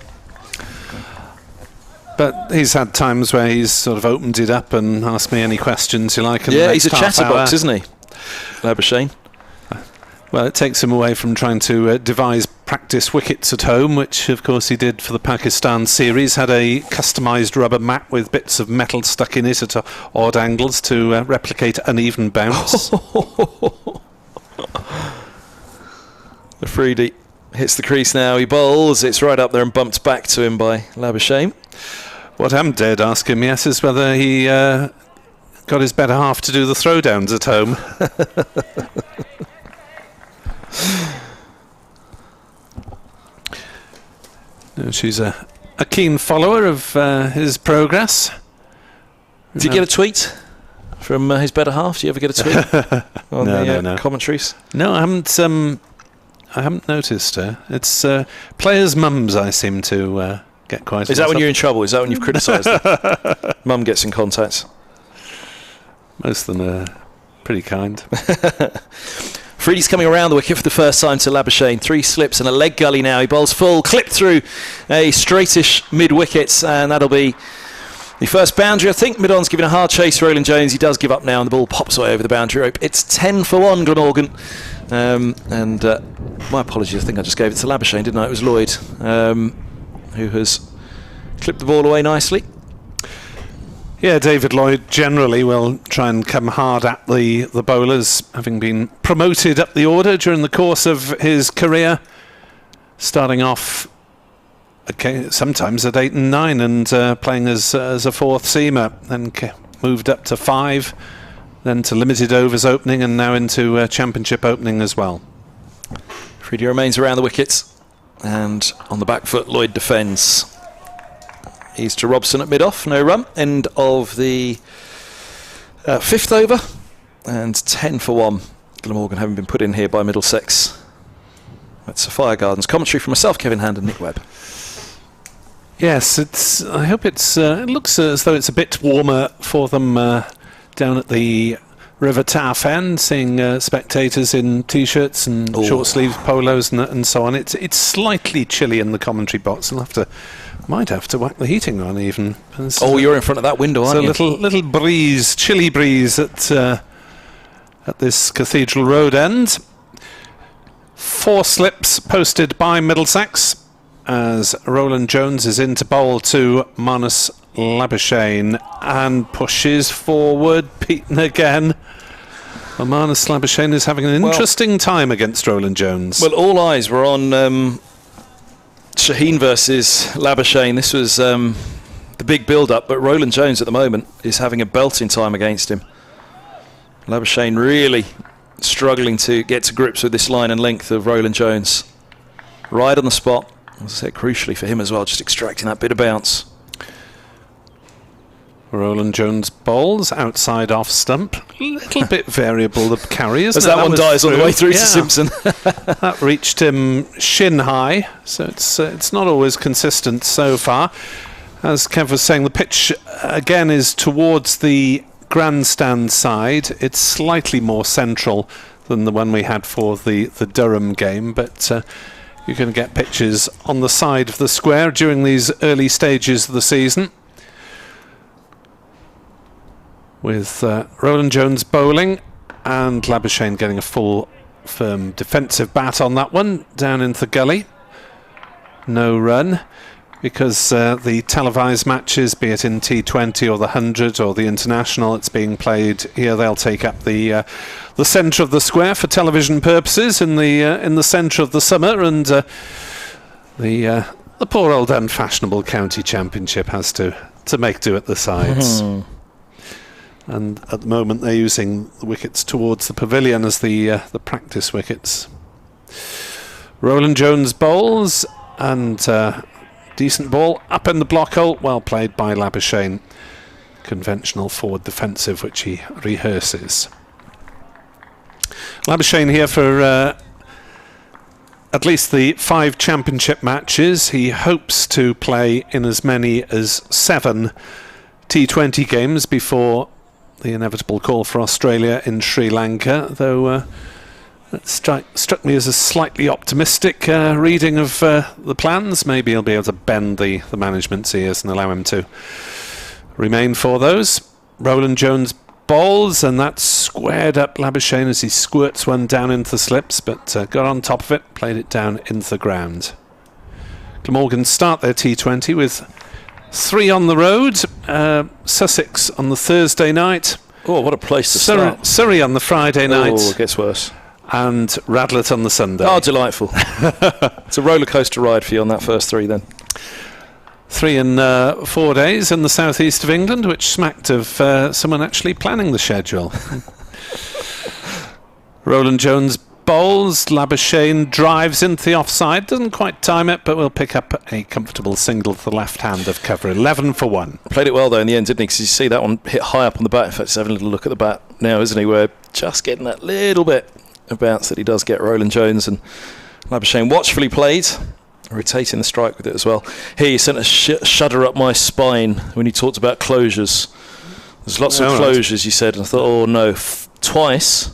But he's had times where he's sort of opened it up and asked me any questions you like. Yeah, he's a chatterbox, isn't he, Labuschagne? Well, it takes him away from trying to devise practice wickets at home, which of course he did for the Pakistan series. Had a customised rubber mat with bits of metal stuck in it at odd angles to replicate uneven bounce. Afridi hits the crease now, he bowls, it's right up there and bumped back to him by Labuschagne. What I haven't dared ask him yet is whether he got his better half to do the throwdowns at home. No, she's a keen follower of his progress. Did you get a tweet from his better half? Do you ever get a tweet on the commentaries? No, I haven't noticed her. It's players' mums I seem to get quiet. Is that when you're in trouble? Is that when you've criticised them? Mum gets in contact. Most of them are pretty kind. Afridi's coming around the wicket for the first time to Labuschagne. 3 slips and a leg gully now. He bowls full, clipped through a straightish mid-wicket, and that'll be the first boundary. I think mid-on's giving a hard chase to Roland Jones. He does give up now, and the ball pops away over the boundary rope. It's 10 for 1, Glamorgan. My apologies, I think I just gave it to Labuschagne, didn't I? It was Lloyd who has clipped the ball away nicely. Yeah, David Lloyd generally will try and come hard at the bowlers, having been promoted up the order during the course of his career, starting off sometimes at 8 and 9 and playing as a fourth seamer, then moved up to 5, then to limited overs opening, and now into championship opening as well. Afridi remains around the wickets, and on the back foot Lloyd defends. He's to Robson at mid-off, no run. End of the 5th over, and 10 for 1. Glamorgan having been put in here by Middlesex. That's Sophia Gardens. Commentary from myself, Kevin Hand and Nick Webb. Yes, I hope it looks as though it's a bit warmer for them down at the River Taff end, seeing spectators in t-shirts and short sleeve polos and so on. It's slightly chilly in the commentary box. Might have to whack the heating on even. You're in front of that window, aren't you? It's a little breeze, chilly breeze at this Cathedral Road end. 4 slips posted by Middlesex as Roland Jones is in to bowl to Marnus Labuschagne and pushes forward, Peaton again. Well, Marnus Labuschagne is having an interesting time against Roland Jones. Well, all eyes were on Shaheen versus Labuschagne. This was the big build-up, but Roland Jones at the moment is having a belting time against him. Labuschagne really struggling to get to grips with this line and length of Roland Jones. Right on the spot. As I said, crucially for him as well, just extracting that bit of bounce. Roland Jones bowls outside off stump. A little bit variable, the carry, isn't as it? that one dies on the way through to Simpson. That reached him shin high, so it's not always consistent so far. As Kev was saying, the pitch again is towards the grandstand side. It's slightly more central than the one we had for the Durham game, but you're going to get pitches on the side of the square during these early stages of the season. With Roland Jones bowling and Labuschagne getting a full, firm defensive bat on that one, down into the gully. No run, because the televised matches, be it in T20 or the 100 or the International, it's being played here. They'll take up the centre of the square for television purposes in the centre of the summer, and the poor old unfashionable county championship has to make do at the sides. And at the moment they're using the wickets towards the pavilion as the practice wickets. Roland Jones bowls, and decent ball up in the block hole, well played by Labuschagne. Conventional forward defensive which he rehearses. Labuschagne here for at least the 5 championship matches. He hopes to play in as many as 7 T20 games before the inevitable call for Australia in Sri Lanka, though it struck me as a slightly optimistic reading of the plans. Maybe he'll be able to bend the management's ears and allow him to remain for those. Roland Jones bowls, and that's squared up Labuschagne as he squirts one down into the slips, but got on top of it, played it down into the ground. Glamorgan start their T20 with 3 on the road. Sussex on the Thursday night. Oh, what a place to start. Surrey on the Friday night. Oh, it gets worse. And Radlett on the Sunday. Oh, delightful. It's a roller coaster ride for you on that first 3 then. 3 in 4 days in the southeast of England, which smacked of someone actually planning the schedule. Roland Jones bowls, Labuschagne drives into the offside, doesn't quite time it, but will pick up a comfortable single to the left hand of cover. 11 for 1. Played it well though in the end, didn't he? Because you see that one hit high up on the bat. In fact, he's having a little look at the bat now, isn't he? We're just getting that little bit of bounce that he does get, Roland Jones. And Labuschagne watchfully played, rotating the strike with it as well. Here, you sent a shudder up my spine when you talked about closures. There's lots of closures, you said, and I thought, oh no, twice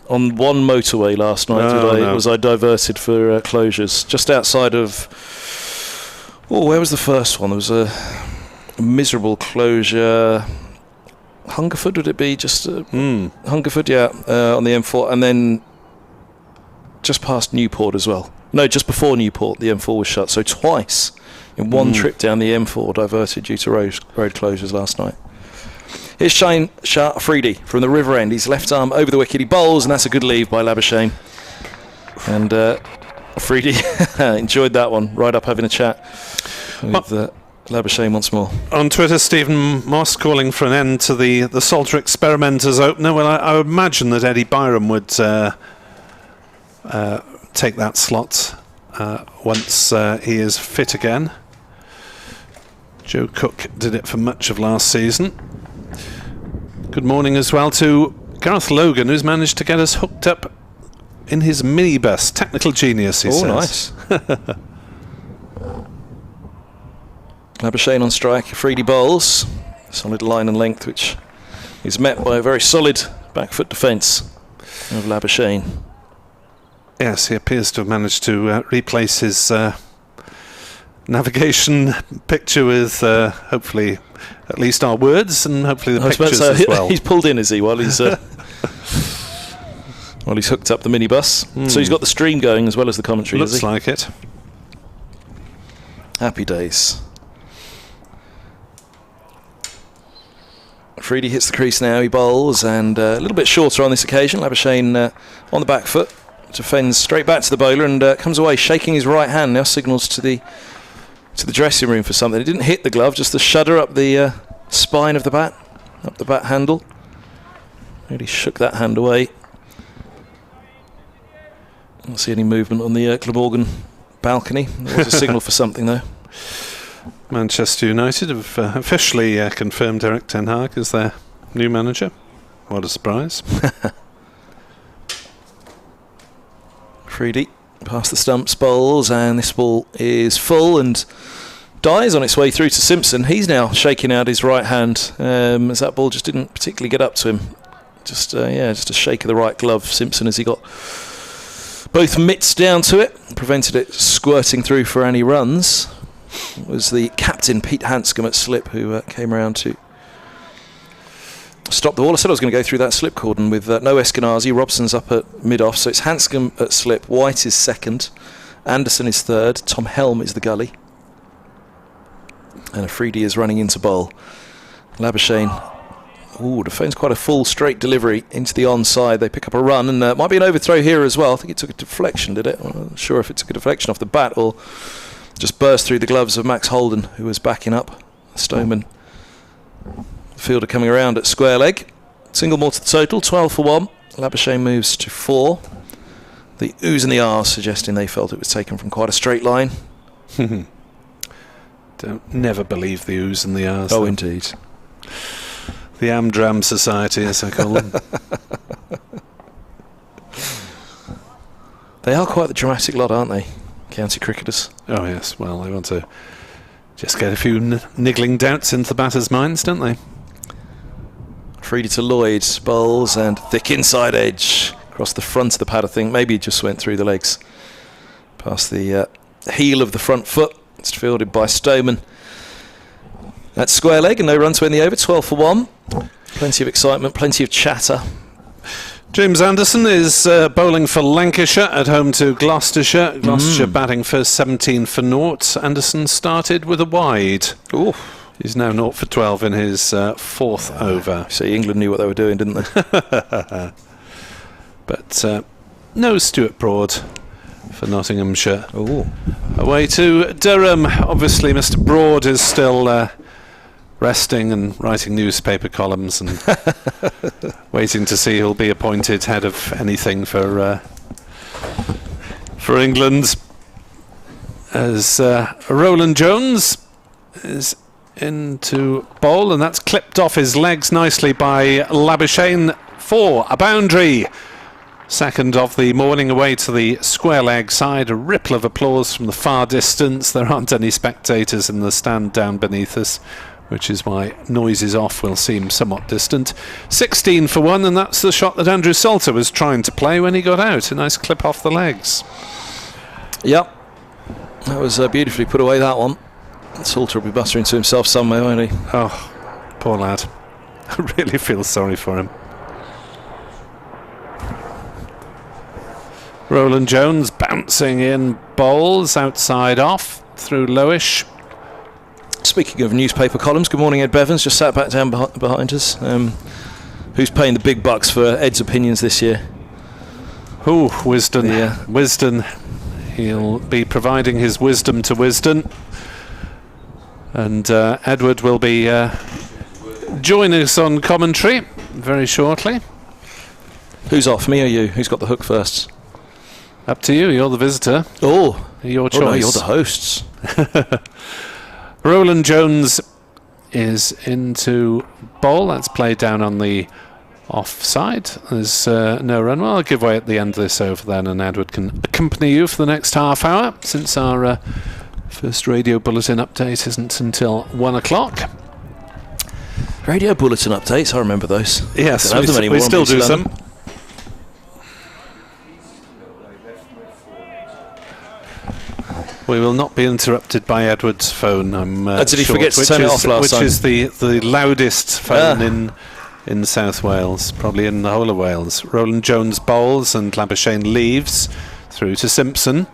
on one motorway last night was I diverted for closures. Just outside of... Oh, where was the first one? There was a miserable closure... Hungerford, would it be? Just Hungerford, yeah, on the M4, and then just past Newport as well. No, just before Newport, the M4 was shut. So twice in one trip down the M4 diverted due to road closures last night. Here's Shah Afridi from the river end. He's left arm over the wicket. He bowls, and that's a good leave by Labuschagne. And Afridi enjoyed that one, right up having a chat with Labuschagne once more. On Twitter, Stephen Moss calling for an end to the Salter Experimenters opener. Well, I would imagine that Eddie Byram would take that slot once he is fit again. Joe Cook did it for much of last season. Good morning as well to Gareth Logan, who's managed to get us hooked up in his minibus. Technical genius, he says. Nice. Labuschagne on strike, Afridi bowls. Solid line and length, which is met by a very solid back foot defence of Labuschagne. Yes, he appears to have managed to replace his navigation picture with hopefully at least our words and hopefully the pictures as well. He's pulled in, is he, while he's while he's hooked up the minibus. So he's got the stream going as well as the commentary. Looks like it. Happy days. Afridi hits the crease now, he bowls, and a little bit shorter on this occasion. Labuschagne on the back foot, defends straight back to the bowler and comes away shaking his right hand, now signals to the dressing room for something. He didn't hit the glove, just the shudder up the spine of the bat, up the bat handle. Really shook that hand away. Don't see any movement on the Glamorgan balcony. There was a signal for something though. Manchester United have officially confirmed Erik ten Hag as their new manager. What a surprise. Afridi past the stumps, bowls, and this ball is full and dies on its way through to Simpson. He's now shaking out his right hand as that ball just didn't particularly get up to him. Just a shake of the right glove. Simpson, as he got both mitts down to it, prevented it squirting through for any runs. It was the captain, Pete Hanscom at slip, who came around to stop the ball. I said I was going to go through that slip cordon with no Eskenazi. Robson's up at mid-off, so it's Hanscom at slip. White is second. Anderson is third. Tom Helm is the gully. And Afridi is running into bowl. Labuschagne, defends quite a full straight delivery into the onside. They pick up a run, and might be an overthrow here as well. I think it took a deflection, did it? I'm not sure if it took a deflection off the bat or just burst through the gloves of Max Holden, who was backing up. Stoneman, the fielder coming around at square leg. Single more to the total, 12 for 1. Labuschagne moves to 4. The oohs and the ahs suggesting they felt it was taken from quite a straight line. Don't never believe the oohs and the ahs. Oh, indeed. The Amdram Society, as I call them. They are quite the dramatic lot, aren't they? County cricketers. Oh yes, well they want to just get a few niggling doubts into the batters' minds, don't they? Afridi to Lloyd, bowls and thick inside edge across the front of the pad. I think maybe it just went through the legs past the heel of the front foot. It's fielded by Stoneman. That's square leg and no run to end the over. 12 for 1. Plenty of excitement, plenty of chatter. James Anderson is bowling for Lancashire at home to Gloucestershire. Gloucestershire batting first 17 for 0. Anderson started with a wide. Ooh. He's now 0 for 12 in his fourth over. See, England knew what they were doing, didn't they? But no Stuart Broad for Nottinghamshire. Ooh. Away to Durham. Obviously, Mr. Broad is still resting and writing newspaper columns and waiting to see who'll be appointed head of anything for England. As Roland Jones is into bowl, and that's clipped off his legs nicely by Labuschagne for a boundary. Second of the morning away to the square leg side. A ripple of applause from the far distance. There aren't any spectators in the stand down beneath us, which is why noises off will seem somewhat distant. 16 for 1, and that's the shot that Andrew Salter was trying to play when he got out. A nice clip off the legs. Yep. That was beautifully put away, that one. Salter will be muttering to himself somewhere, won't he? Oh, poor lad. I really feel sorry for him. Roland Jones bouncing in bowls, outside off, through lowish. Speaking of newspaper columns, good morning, Ed Bevans, just sat back down behind us. Who's paying the big bucks for Ed's opinions this year? Oh, Wisden. Wisden. He'll be providing his wisdom to Wisden. And Edward will be joining us on commentary very shortly. Who's off, me or you? Who's got the hook first? Up to you, you're the visitor. Oh, your choice. No, you're the hosts. Roland Jones is into bowl. That's played down on the offside. There's no run. Well, I'll give way at the end of this over then, and Edward can accompany you for the next half hour, since our first radio bulletin update isn't until 1 o'clock. Radio bulletin updates, I remember those. Yes, we still do some. We will not be interrupted by Edward's phone. Did he forget to turn it off last time? Which is the loudest phone in South Wales, probably in the whole of Wales. Roland Jones bowls and Labuschagne leaves through to Simpson.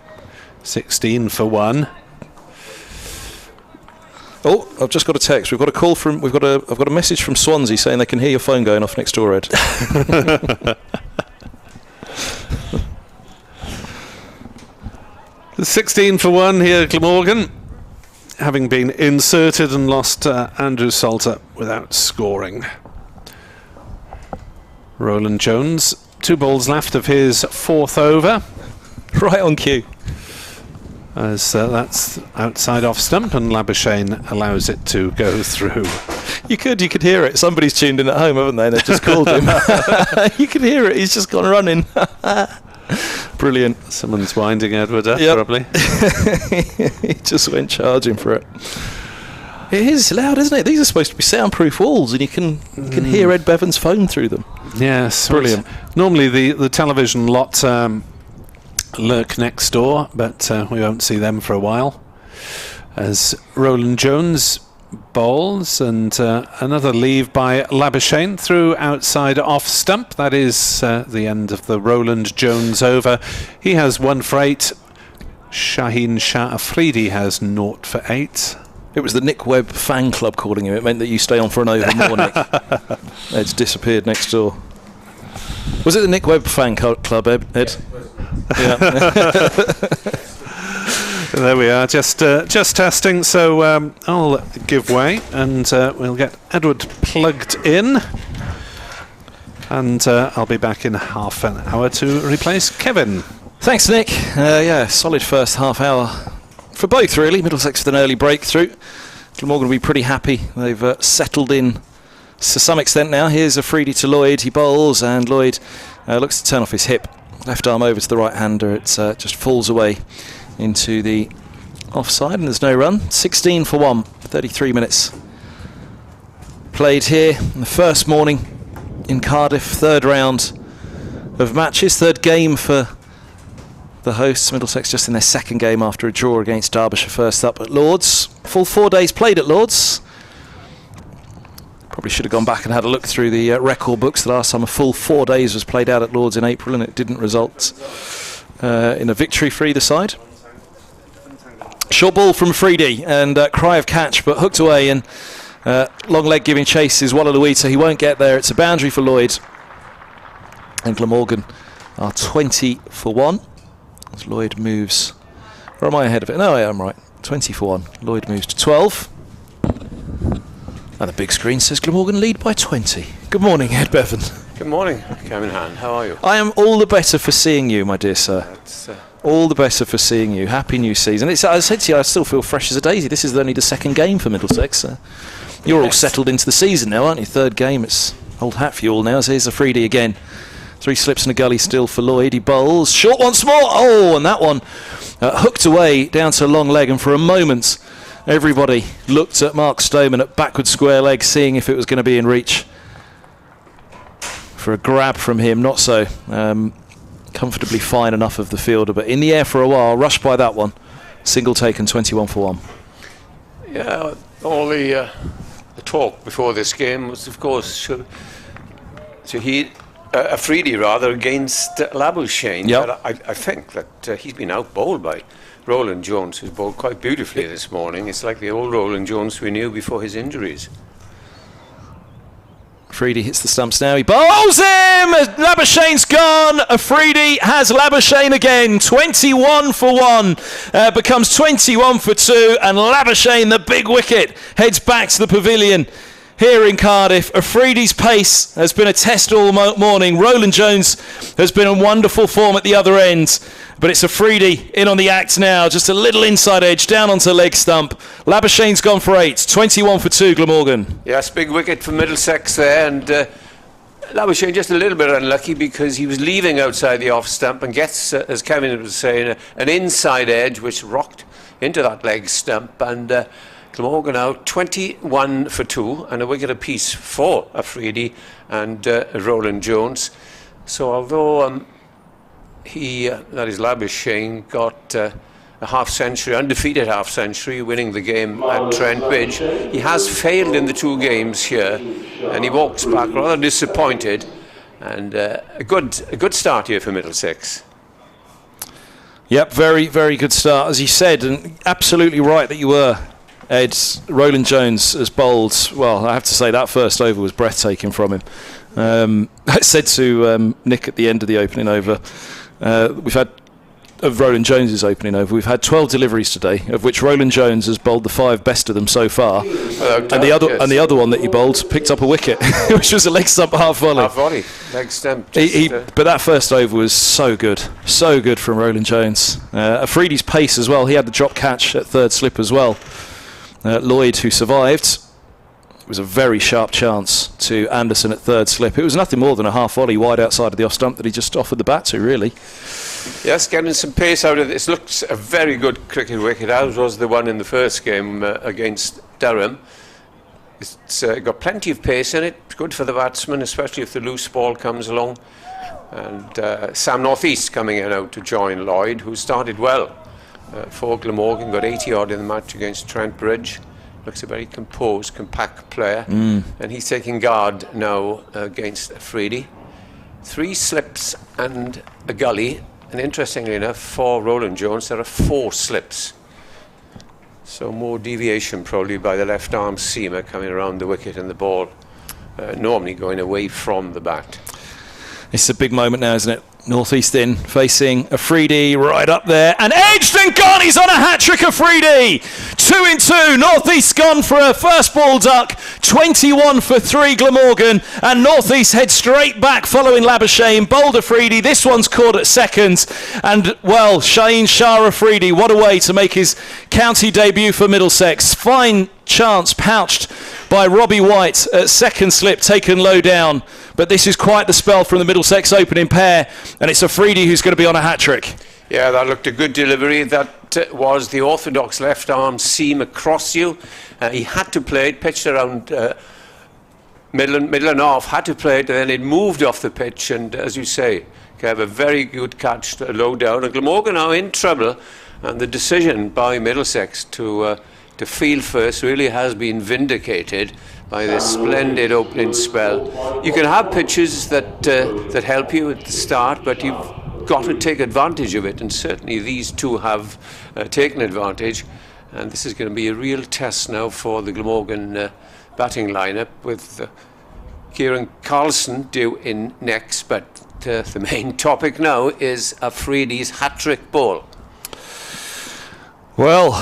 16 for 1. Oh, I've just got a text. I've got a message from Swansea saying they can hear your phone going off next door, Ed. The 16 for 1 here, Glamorgan, having been inserted and lost Andrew Salter without scoring. Roland Jones, 2 balls left of his 4th over. Right on cue. As that's outside off stump, and Labuschagne allows it to go through. You could hear it. Somebody's tuned in at home, haven't they? They've just called him. You could hear it. He's just gone running. Brilliant. Someone's winding Edward up, probably. He just went charging for it. It is loud, isn't it? These are supposed to be soundproof walls, and you can hear Ed Bevan's phone through them. Yes, brilliant. Normally the television lot lurk next door, but we won't see them for a while. As Roland Jones bowls, and another leave by Labuschagne through outside off stump. That is the end of the Roland Jones over. He has 1 for 8. Shaheen Shah Afridi has 0 for 8. It was the Nick Webb fan club calling him. It meant that you stay on for an over more, Nick. Ed's disappeared next door. Was it the Nick Webb fan club, Ed? Yeah. There we are, just testing. So I'll give way, and we'll get Edward plugged in, and I'll be back in half an hour to replace Kevin. Thanks, Nick. Solid first half hour for both, really. Middlesex with an early breakthrough. Glamorgan will be pretty happy. They've settled in to some extent now. Here's Afridi to Lloyd. He bowls, and Lloyd looks to turn off his hip. Left arm over to the right-hander. It just falls away into the offside, and there's no run. 16 for 1. 33 minutes played here in the first morning in Cardiff. 3rd round of matches. 3rd game for the hosts. Middlesex just in their 2nd game after a draw against Derbyshire. First up at Lord's. Full 4 days played at Lord's. Probably should have gone back and had a look through the record books. The last time a full 4 days was played out at Lord's in April, and it didn't result in a victory for either side. Short ball from Afridi, and cry of catch, but hooked away, and long leg giving chase is Wallaluita. He won't get there. It's a boundary for Lloyd, and Glamorgan are 20 for 1 as Lloyd moves. Or am I ahead of it? No, I am right. 20 for 1. Lloyd moves to 12. And the big screen says Glamorgan lead by 20. Good morning, Ed Bevan. Good morning, Kevin Hand. How are you? I am all the better for seeing you, my dear sir. All the better for seeing you. Happy new season. As I said to you, I still feel fresh as a daisy. This is only the 2nd game for Middlesex. You're all settled into the season now, aren't you? 3rd game. It's old hat for you all now. So here's Afridi again. 3 slips and a gully still for Lloyd. He bowls. Short once more. Oh, and that one hooked away down to long leg. And for a moment, everybody looked at Mark Stoneman at backward square leg, seeing if it was going to be in reach for a grab from him. Not so. Comfortably fine enough of the fielder, but in the air for a while, rushed by that one. Single taken, 21 for 1. Yeah, all the talk before this game was, of course, Shaheen, Afridi rather, against Labuschagne. Yep. I think that he's been out-bowled by Roland Jones, who's bowled quite beautifully this morning. It's like the old Roland Jones we knew before his injuries. Afridi hits the stumps now. He bowls him! Labuschagne's gone. Afridi has Labuschagne again. 21 for 1. Becomes 21 for 2. And Labuschagne, the big wicket, heads back to the pavilion here in Cardiff. Afridi's pace has been a test all morning. Roland Jones has been in wonderful form at the other end. But it's Afridi in on the act now. Just a little inside edge down onto leg stump. Labuschagne's gone for 8. 21 for 2, Glamorgan. Yes, big wicket for Middlesex there. And Labuschagne just a little bit unlucky because he was leaving outside the off stump and gets, as Kevin was saying, an inside edge which rocked into that leg stump. And Glamorgan out 21 for 2 and a wicket apiece for Afridi and Roland Jones. So although that is Labuschagne, got a half-century, undefeated half-century, winning the game at Trent Bridge. He has failed in the 2 games here, and he walks back rather disappointed. And a good start here for Middlesex. Yep, very, very good start, as you said, and absolutely right that you were, Ed. Roland Jones has bowled, well, I have to say that first over was breathtaking from him. I said to Nick at the end of the opening over, we've had, of Roland Jones's opening over, we've had 12 deliveries today, of which Roland Jones has bowled the 5 best of them so far. And the other one that he bowled picked up a wicket, which was a leg stump half volley. Half volley, leg stump. But that first over was so good from Roland Jones. Afridi's pace as well. He had the drop catch at third slip as well. Lloyd, who survived, it was a very sharp chance to Anderson at third slip. It was nothing more than a half volley wide outside of the off stump that he just offered the bat to, really. Yes, getting some pace out of this. Looks a very good cricket wicket, as was the one in the first game against Durham. It's got plenty of pace in it. It's good for the batsman, especially if the loose ball comes along. And Sam Northeast coming in out to join Lloyd, who started well for Glamorgan, got 80 odd in the match against Trent Bridge. Looks a very composed, compact player. And he's taking guard now against Afridi. 3 slips and a gully. And interestingly enough, for Roland Jones, there are 4 slips. So more deviation probably by the left arm seamer coming around the wicket and the ball normally going away from the bat. It's a big moment now, isn't it? Northeast in, facing Afridi right up there, and edged and gone. He's on a hat-trick, Afridi. 2 in 2. Northeast gone for a first ball duck. 21 for 3, Glamorgan, and Northeast heads straight back following Labuschagne. Bowled Afridi. This one's caught at second, and well, Shaheen Shah Afridi, what a way to make his county debut for Middlesex. Fine chance pouched by Robbie White at second slip, taken low down. But this is quite the spell from the Middlesex opening pair, and it's Afridi who's going to be on a hat-trick. Yeah, that looked a good delivery. That was the orthodox left arm seam across you. He had to play it, pitched around middle and off, had to play it, and then it moved off the pitch. And as you say, Kev, a very good catch low down. And Glamorgan now in trouble, and the decision by Middlesex to field first really has been vindicated by this splendid opening spell. You can have pitches that help you at the start, but you've got to take advantage of it, and certainly these two have taken advantage. And this is going to be a real test now for the Glamorgan batting lineup, with Kieran Carlson due in next. But the main topic now is Afridi's hat-trick ball. Well,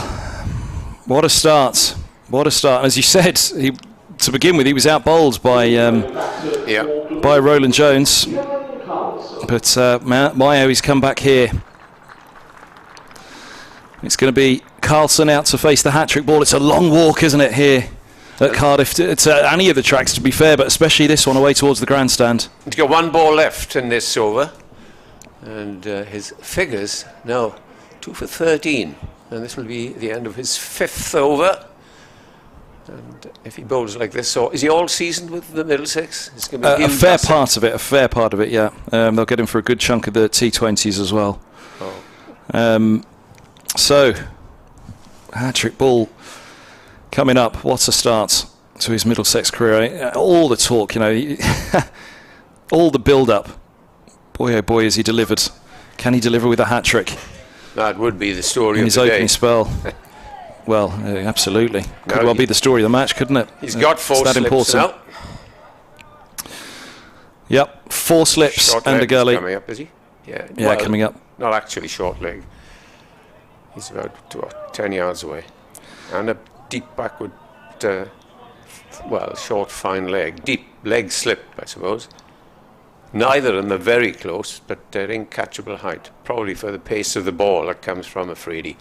what a start. What a start. As you said, to begin with, he was out-bowled by Roland Jones. But Mayo, he's come back here. It's going to be Carlson out to face the hat-trick ball. It's a long walk, isn't it, here at Cardiff, to any of the tracks, to be fair, but especially this one away towards the grandstand. He's got one ball left in this over, and his figures now 2 for 13, and this will be the end of his 5th over. And if he bowls like this, so is he all seasoned with the Middlesex? It's going to be a fair part of it, yeah. They'll get him for a good chunk of the T20s as well. So, hat-trick ball coming up. What a start to his Middlesex career. All the talk, all the build-up. Boy, oh boy, has he delivered. Can he deliver with a hat-trick? That would be the story in of his the opening day. Spell. Well, absolutely. Could No, well be the story of the match, couldn't it? He's got 4 that slips important. now. Yep, 4 slips Short and a leg gully. coming up, is he? Yeah, Yeah, coming up. Not actually short leg. He's about 10 yards away. And a deep backward, short fine leg. Deep leg slip, I suppose. Neither of them are very close, but they're in catchable height. Probably for the pace of the ball that comes from Afridi.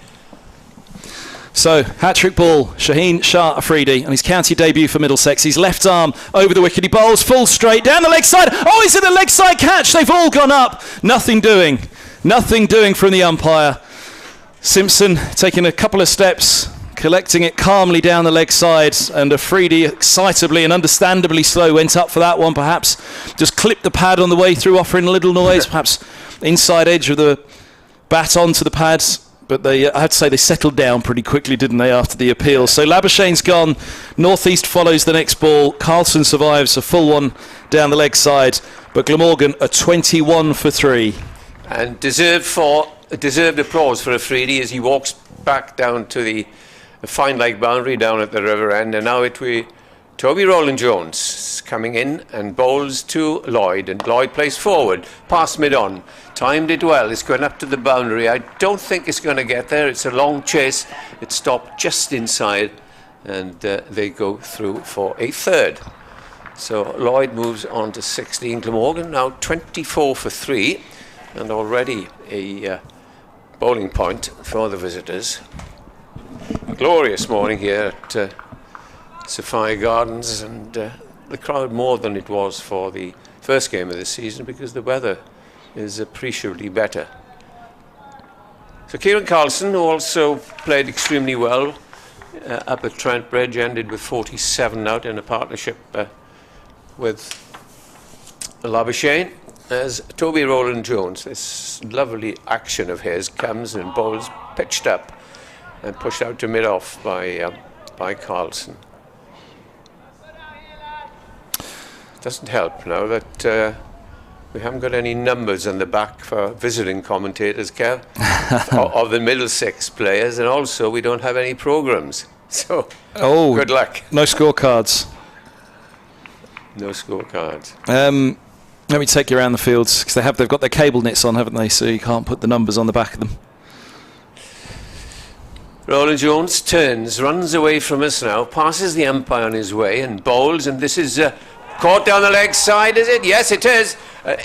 So, hat-trick ball, Shaheen, Shah, Afridi, and his county debut for Middlesex. His left arm over the wicket. He bowls full straight down the leg side. Oh, is it a leg side catch? They've all gone up. Nothing doing from the umpire. Simpson taking a couple of steps, collecting it calmly down the leg side, and Afridi, excitably and understandably slow, went up for that one. Perhaps just clipped the pad on the way through, offering a little noise. Perhaps inside edge of the bat onto the pads. But I had to say they settled down pretty quickly, didn't they, after the appeal? So Labuschagne's gone. Northeast follows the next ball. Carlson survives a full one down the leg side. But Glamorgan a 21 for 3. And deserved applause for Afridi as he walks back down to the fine leg boundary down at the river end. And now Toby Rowland-Jones coming in and bowls to Lloyd. And Lloyd plays forward, past mid-on. Timed it well. It's going up to the boundary. I don't think it's going to get there. It's a long chase. It stopped just inside, and they go through for a 3rd. So Lloyd moves on to 16. Glamorgan now 24 for 3, and already a bowling point for the visitors. A glorious morning here at Sophia Gardens, and the crowd more than it was for the first game of the season because the weather is appreciably better. So Kieran Carlson, who also played extremely well up at Trent Bridge, ended with 47 out in a partnership with Labuschagne, as Toby Rowland-Jones. This lovely action of his comes and bowls pitched up and pushed out to mid-off by Carlson. Doesn't help now that we haven't got any numbers on the back for visiting commentators, Kev, of the Middlesex players, and also we don't have any programmes. So, good luck. No scorecards. No scorecards. Let me take you around the fields, because they've got their cable nets on, haven't they? So you can't put the numbers on the back of them. Rowland-Jones turns, runs away from us now, passes the umpire on his way and bowls, and this is caught down the leg side, is it? Yes, it is.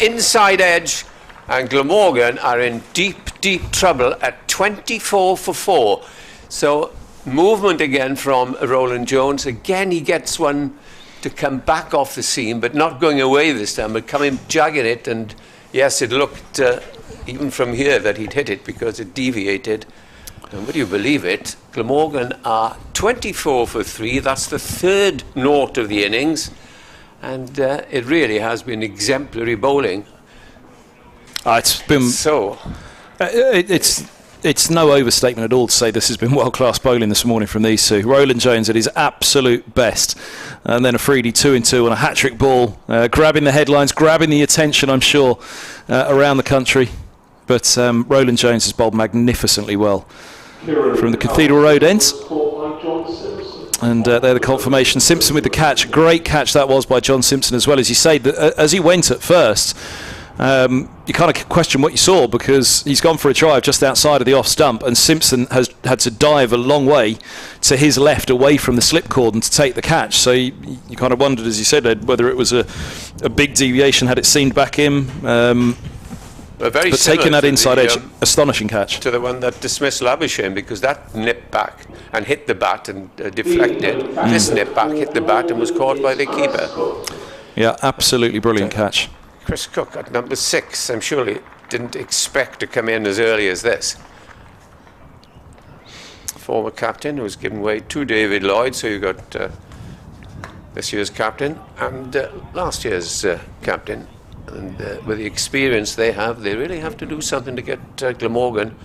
Inside edge, and Glamorgan are in deep trouble at 24 for 4. So movement again from Rowland-Jones. Again, he gets one to come back off the seam, but not going away this time, but coming jagging it. And yes, it looked even from here that he'd hit it because it deviated. And would you believe it? Glamorgan are 24 for 3. That's the 3rd nought of the innings. And it really has been exemplary bowling. It's been so. It's no overstatement at all to say this has been world-class bowling this morning from these two. Rowland-Jones at his absolute best, and then Afridi 2-2 on a hat-trick ball, grabbing the headlines, grabbing the attention, I'm sure, around the country. But Rowland-Jones has bowled magnificently well from the Cathedral Road end. And they're the confirmation. Simpson with the catch. Great catch that was by John Simpson as well. As you say, as he went at first, you kind of question what you saw, because he's gone for a drive just outside of the off stump, and Simpson has had to dive a long way to his left away from the slip cordon to take the catch. So you kind of wondered, as you said, Ed, whether it was a big deviation had it seamed back in. Very but similar taking that to inside the, edge, astonishing catch. to the one that dismissed Labuschagne, because that nipped back and hit the bat and deflected. This nipped back, hit the bat and was caught by the keeper. Yeah, absolutely brilliant catch. Chris Cook at number 6, I'm sure he didn't expect to come in as early as this. Former captain who was given way to David Lloyd, so you got this year's captain and last year's captain. And with the experience they have, they really have to do something to get Glamorgan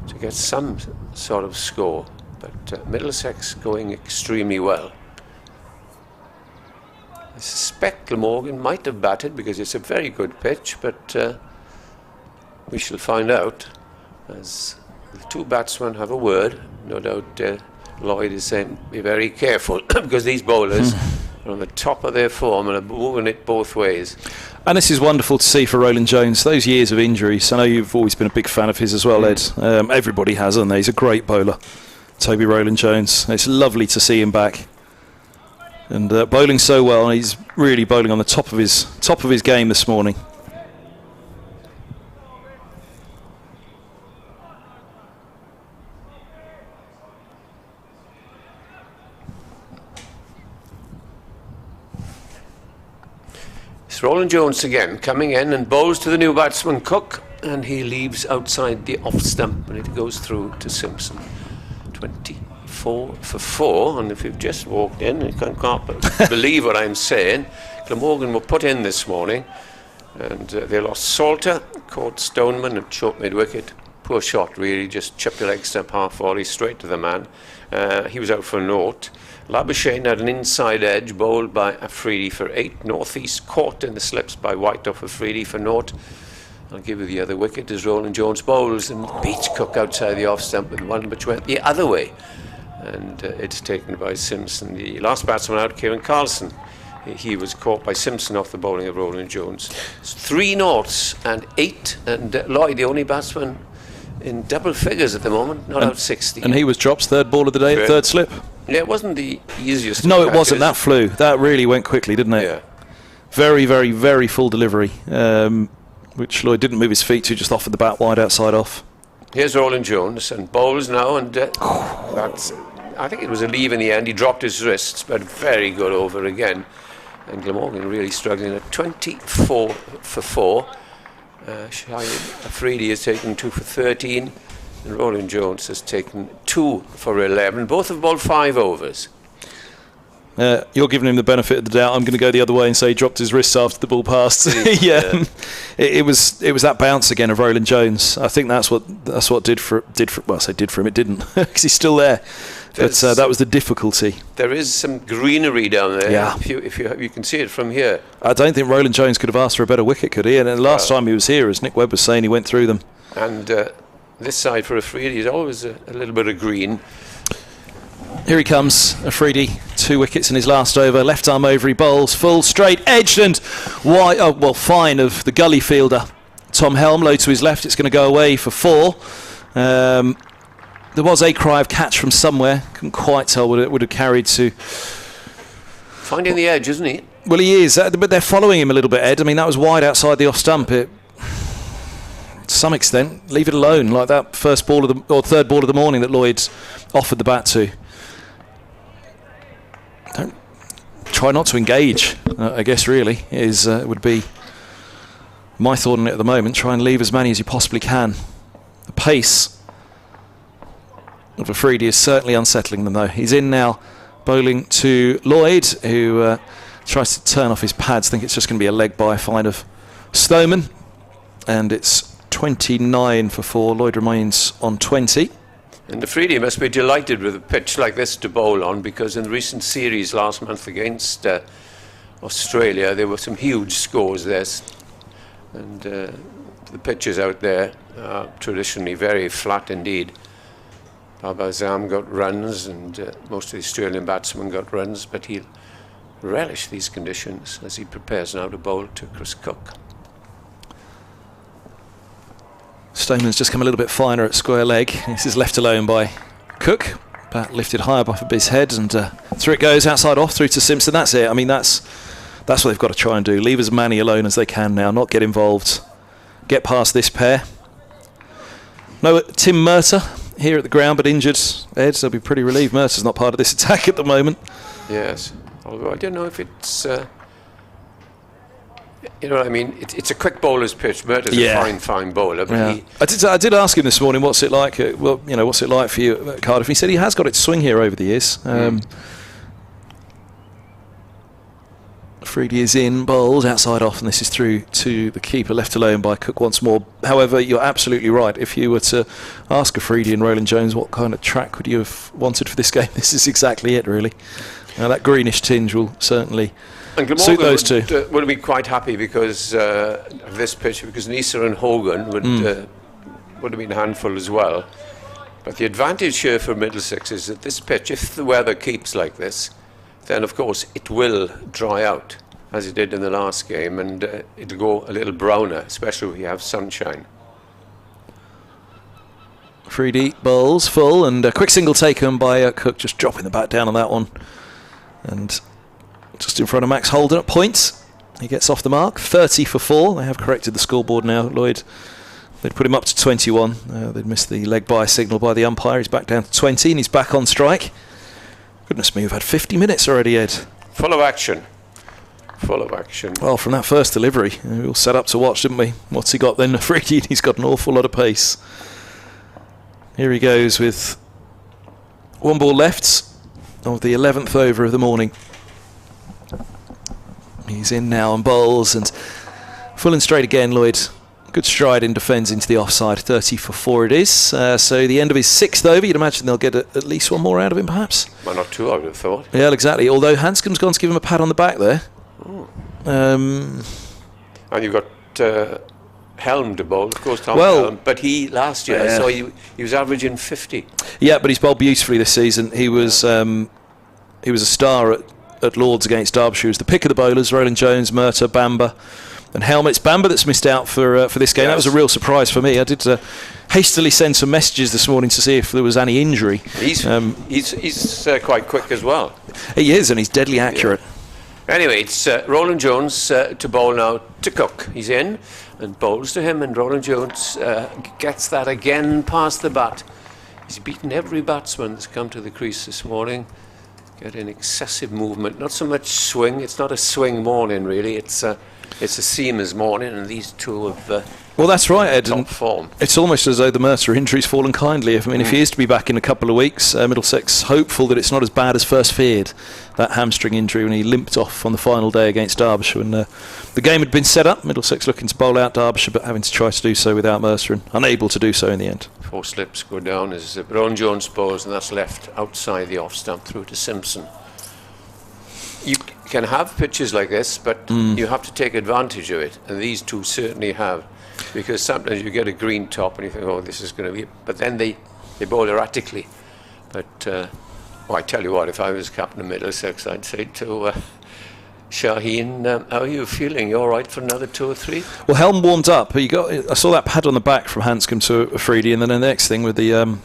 to get some sort of score. But Middlesex going extremely well. I suspect Glamorgan might have batted because it's a very good pitch, but we shall find out as the two batsmen have a word. No doubt Lloyd is saying be very careful because these bowlers are on the top of their form and are moving it both ways. And this is wonderful to see for Roland Jones. Those years of injuries, I know you've always been a big fan of his as well, Ed. Everybody has, hasn't they? He's a great bowler, Toby Roland Jones. It's lovely to see him back. And bowling so well, and he's really bowling on the top of his game this morning. It's Roland Jones again, coming in and bowls to the new batsman Cook, and he leaves outside the off stump, and it goes through to Simpson. 24 for 4, and if you've just walked in, you can't believe what I'm saying. Glamorgan were put in this morning, and they lost Salter, caught Stoneman and short mid-wicket. Poor shot, really, just chipped the leg stump half volley straight to the man. He was out for naught. Labuschagne had an inside edge bowled by Afridi for 8. Northeast caught in the slips by White off Afridi for naught. I'll give you the other wicket as Roland Jones bowls and beats Cook outside the off stump with one which went the other way. And it's taken by Simpson. The last batsman out, Kieran Carlson. He was caught by Simpson off the bowling of Roland Jones. It's 3 noughts and 8, and Lloyd, the only batsman in double figures at the moment, not out 60. And he was Drop's third ball of the day, third slip. Yeah, it wasn't the easiest. No, it wasn't. That flew. That really went quickly, didn't it? Yeah. Very, very, very full delivery, which Lloyd didn't move his feet to, just offered the bat wide outside off. Here's Roland Jones and bowls now, and that's. I think it was a leave in the end. He dropped his wrists, but very good over again. And Glamorgan really struggling at 24 for 4. Shaheen Afridi has taken 2 for 13, and Roland Jones has taken 2 for 11. Both have bowled 5 overs. You're giving him the benefit of the doubt. I'm going to go the other way and say he dropped his wrists after the ball passed. Yeah, it was that bounce again of Roland Jones. I think that's what did for well, I say did for him. It didn't because he's still there. But that was the difficulty. There is some greenery down there. Yeah. If you can see it from here. I don't think Roland Jones could have asked for a better wicket, could he? And the last time he was here, as Nick Webb was saying, he went through them. And this side for Afridi is always a little bit of green. Here he comes, Afridi, 2 wickets in his last over. Left arm over, he bowls full, straight, edged and wide. Oh, well, fine of the gully fielder. Tom Helm, low to his left. It's going to go away for 4. There was a cry of catch from somewhere. Couldn't quite tell what it would have carried to. Finding the edge, isn't he? Well, he is, but they're following him a little bit, Ed. I mean, that was wide outside the off stump. To some extent, leave it alone, like that third ball of the morning that Lloyd offered the bat to. Don't try not to engage. I guess really would be my thought on it at the moment. Try and leave as many as you possibly can. The pace of Afridi is certainly unsettling them, though. He's in now, bowling to Lloyd, who tries to turn off his pads. I think it's just going to be a leg by fine of Stoneman, and it's 29 for 4. Lloyd remains on 20. And Afridi must be delighted with a pitch like this to bowl on, because in the recent series last month against Australia, there were some huge scores there, and the pitches out there are traditionally very flat indeed. Babazam got runs, and most of the Australian batsmen got runs, but he'll relish these conditions as he prepares now to bowl to Chris Cook. Stoneman's just come a little bit finer at square leg. This is left alone by Cook. Bat lifted high above his head, and through it goes, outside off, through to Simpson. That's it. I mean, that's what they've got to try and do. Leave as many alone as they can now, not get involved get past this pair. No, Tim Murtagh here at the ground, but injured. Ed, they'll be pretty relieved Murtagh's not part of this attack at the moment. Yes, although I don't know if it's... you know what I mean? It's a quick bowler's pitch. Murtagh's a fine bowler. But I did ask him this morning, what's it like? What's it like for you at Cardiff? He said he has got its swing here over the years. Afridi is in, bowls outside off, and this is through to the keeper, left alone by Cook once more. However, you're absolutely right. If you were to ask Afridi and Roland Jones what kind of track would you have wanted for this game, this is exactly it, really. Now, that greenish tinge will certainly suit those two. Would be quite happy because of this pitch, because Nisa and Hogan would have been a handful as well. But the advantage here for Middlesex is that this pitch, if the weather keeps like this, then of course it will dry out, as it did in the last game, and it'll go a little browner, especially if you have sunshine. Afridi bowls full, and a quick single taken by Cook, just dropping the bat down on that one. And just in front of Max Holden at points. He gets off the mark, 30 for 4. They have corrected the scoreboard now, Lloyd. They'd put him up to 21. They'd missed the leg by signal by the umpire. He's back down to 20, and he's back on strike. Goodness me, we've had 50 minutes already, Ed. Full of action. Full of action. Well, from that first delivery, we all set up to watch, didn't we? What's he got then? Afridi, he's got an awful lot of pace. Here he goes with one ball left of the 11th over of the morning. He's in now and bowls, and full and straight again, Lloyd. Good stride in defence into the offside. 30 for 4 it is. So the end of his 6th over, you'd imagine they'll get at least one more out of him, perhaps. Well, not two, I would have thought. Yeah, exactly. Although Hanscom's gone to give him a pat on the back there. And you've got Helm to bowl, of course, Tom Helm. But last year, I saw he was averaging 50. Yeah, but he's bowled beautifully this season. He was a star at Lords against Derbyshire. He was the pick of the bowlers, Roland Jones, Murtagh, Bamber. And Helmet's Bamber that's missed out for this game. Yes. That was a real surprise for me. I did hastily send some messages this morning to see if there was any injury. He's quite quick as well. He is, and he's deadly accurate. Yeah. Anyway, it's Roland Jones to bowl now to Cook. He's in and bowls to him, and Roland Jones gets that again past the bat. He's beaten every batsman that's come to the crease this morning. Getting excessive movement, not so much swing. It's not a swing morning, really. It's a seamers morning, and these two have well, that's right, Ed. Top form. It's almost as though the Murtagh injury's fallen kindly. If he is to be back in a couple of weeks, Middlesex hopeful that it's not as bad as first feared, that hamstring injury when he limped off on the final day against Derbyshire. And the game had been set up, Middlesex looking to bowl out Derbyshire, but having to try to do so without Mercer, and unable to do so in the end. 4 slips go down as Roland Jones bowls, and that's left outside the off stump through to Simpson. You can have pitches like this, but you have to take advantage of it, and these two certainly have, because sometimes you get a green top and you think, oh, this is going to be, but then they bowl erratically. But I tell you what, if I was captain of Middlesex, I'd say to Shaheen, how are you feeling? You all right for another 2 or 3? Well, Helm warmed up. I saw that pad on the back from Hanscom to Afridi, and then the next thing with the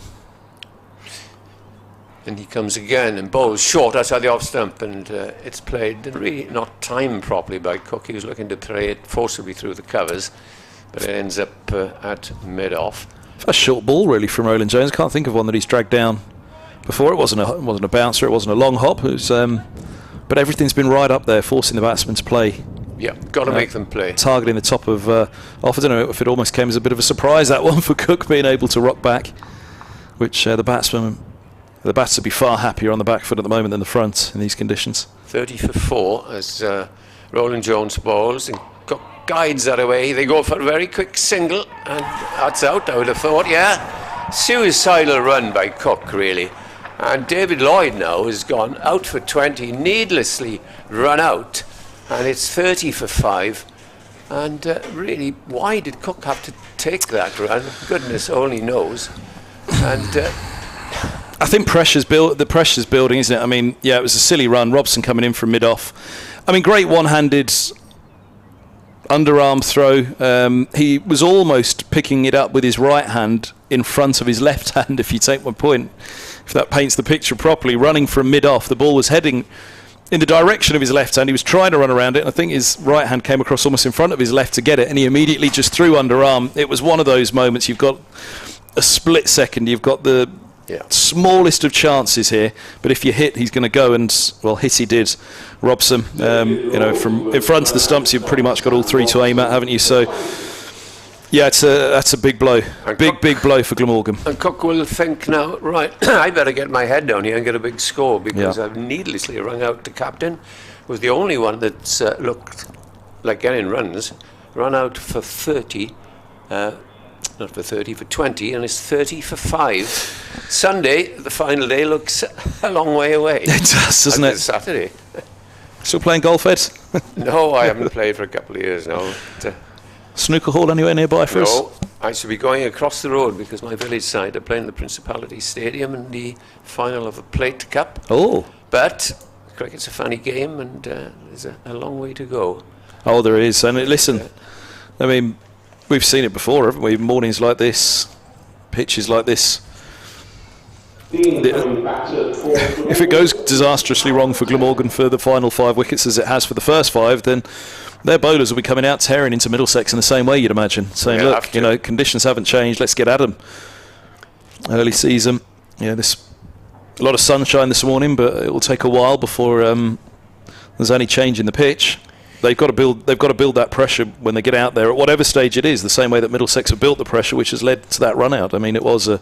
and he comes again and bowls short outside the off stump, and it's played really not timed properly by Cook. He was looking to play it forcibly through the covers, but it ends up at mid-off. A short ball really from Roland Jones. Can't think of one that he's dragged down before. It wasn't a bouncer, it wasn't a long hop. It was, but everything's been right up there, forcing the batsmen to play. Yeah, got to make them play. Targeting the top of off. I don't know if it almost came as a bit of a surprise, that one, for Cook being able to rock back, which the batsmen. The bats would be far happier on the back foot at the moment than the front in these conditions. 30 for 4 as Roland Jones bowls, and Cook guides that away. They go for a very quick single, and that's out, I would have thought. Yeah, suicidal run by Cook, really. And David Lloyd now has gone out for 20, needlessly run out, and it's 30 for 5. And really, why did Cook have to take that run? Goodness only knows. And I think the pressure's building, isn't it? I mean, yeah, it was a silly run. Robson coming in from mid-off. I mean, great one-handed underarm throw. He was almost picking it up with his right hand in front of his left hand, if you take my point. If that paints the picture properly. Running from mid-off, the ball was heading in the direction of his left hand. He was trying to run around it, and I think his right hand came across almost in front of his left to get it, and he immediately just threw underarm. It was one of those moments, you've got a split second, you've got the smallest of chances here, but if you hit, he's going to go, and well, hit he did. Robson, from in front of the stumps, you've pretty much got all three to aim at, haven't you? So yeah, that's a big blow, big blow for Glamorgan. And Cook will think now, right, I better get my head down here and get a big score, because I've needlessly rung out the captain, was the only one that's looked like getting runs, run out for 30, not for 30, for 20, and it's 30 for 5. Sunday, the final day, looks a long way away. It does, doesn't it? Saturday. Still playing golf, Ed? No, I haven't played for a couple of years now. Snooker hall anywhere nearby for us? No, I should be going across the road, because my village side are playing the Principality Stadium in the final of a Plate Cup. Oh. But cricket's a funny game, and there's a long way to go. Oh, there is. And listen, I mean, we've seen it before, haven't we? Mornings like this, pitches like this. If it goes disastrously wrong for Glamorgan for the final 5 wickets, as it has for the first 5, then their bowlers will be coming out tearing into Middlesex in the same way, you'd imagine, saying, look, conditions haven't changed, let's get at them. Early season, there's a lot of sunshine this morning, but it will take a while before there's any change in the pitch. They've got to build that pressure when they get out there at whatever stage it is, the same way that Middlesex have built the pressure, which has led to that run out. I mean, it was a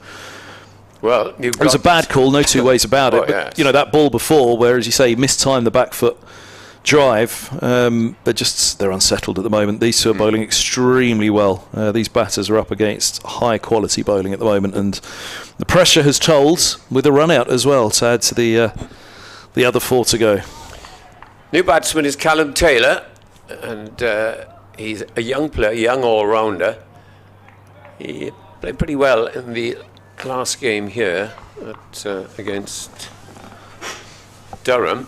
bad call, no two ways about it. But that ball before, where, as you say, he mistimed the back foot drive, they're unsettled at the moment. These two are bowling extremely well. These batters are up against high quality bowling at the moment, and the pressure has told with a run out as well to add to the other 4 to go. New batsman is Callum Taylor, and he's a young player, young all-rounder. He played pretty well in the last game here against Durham.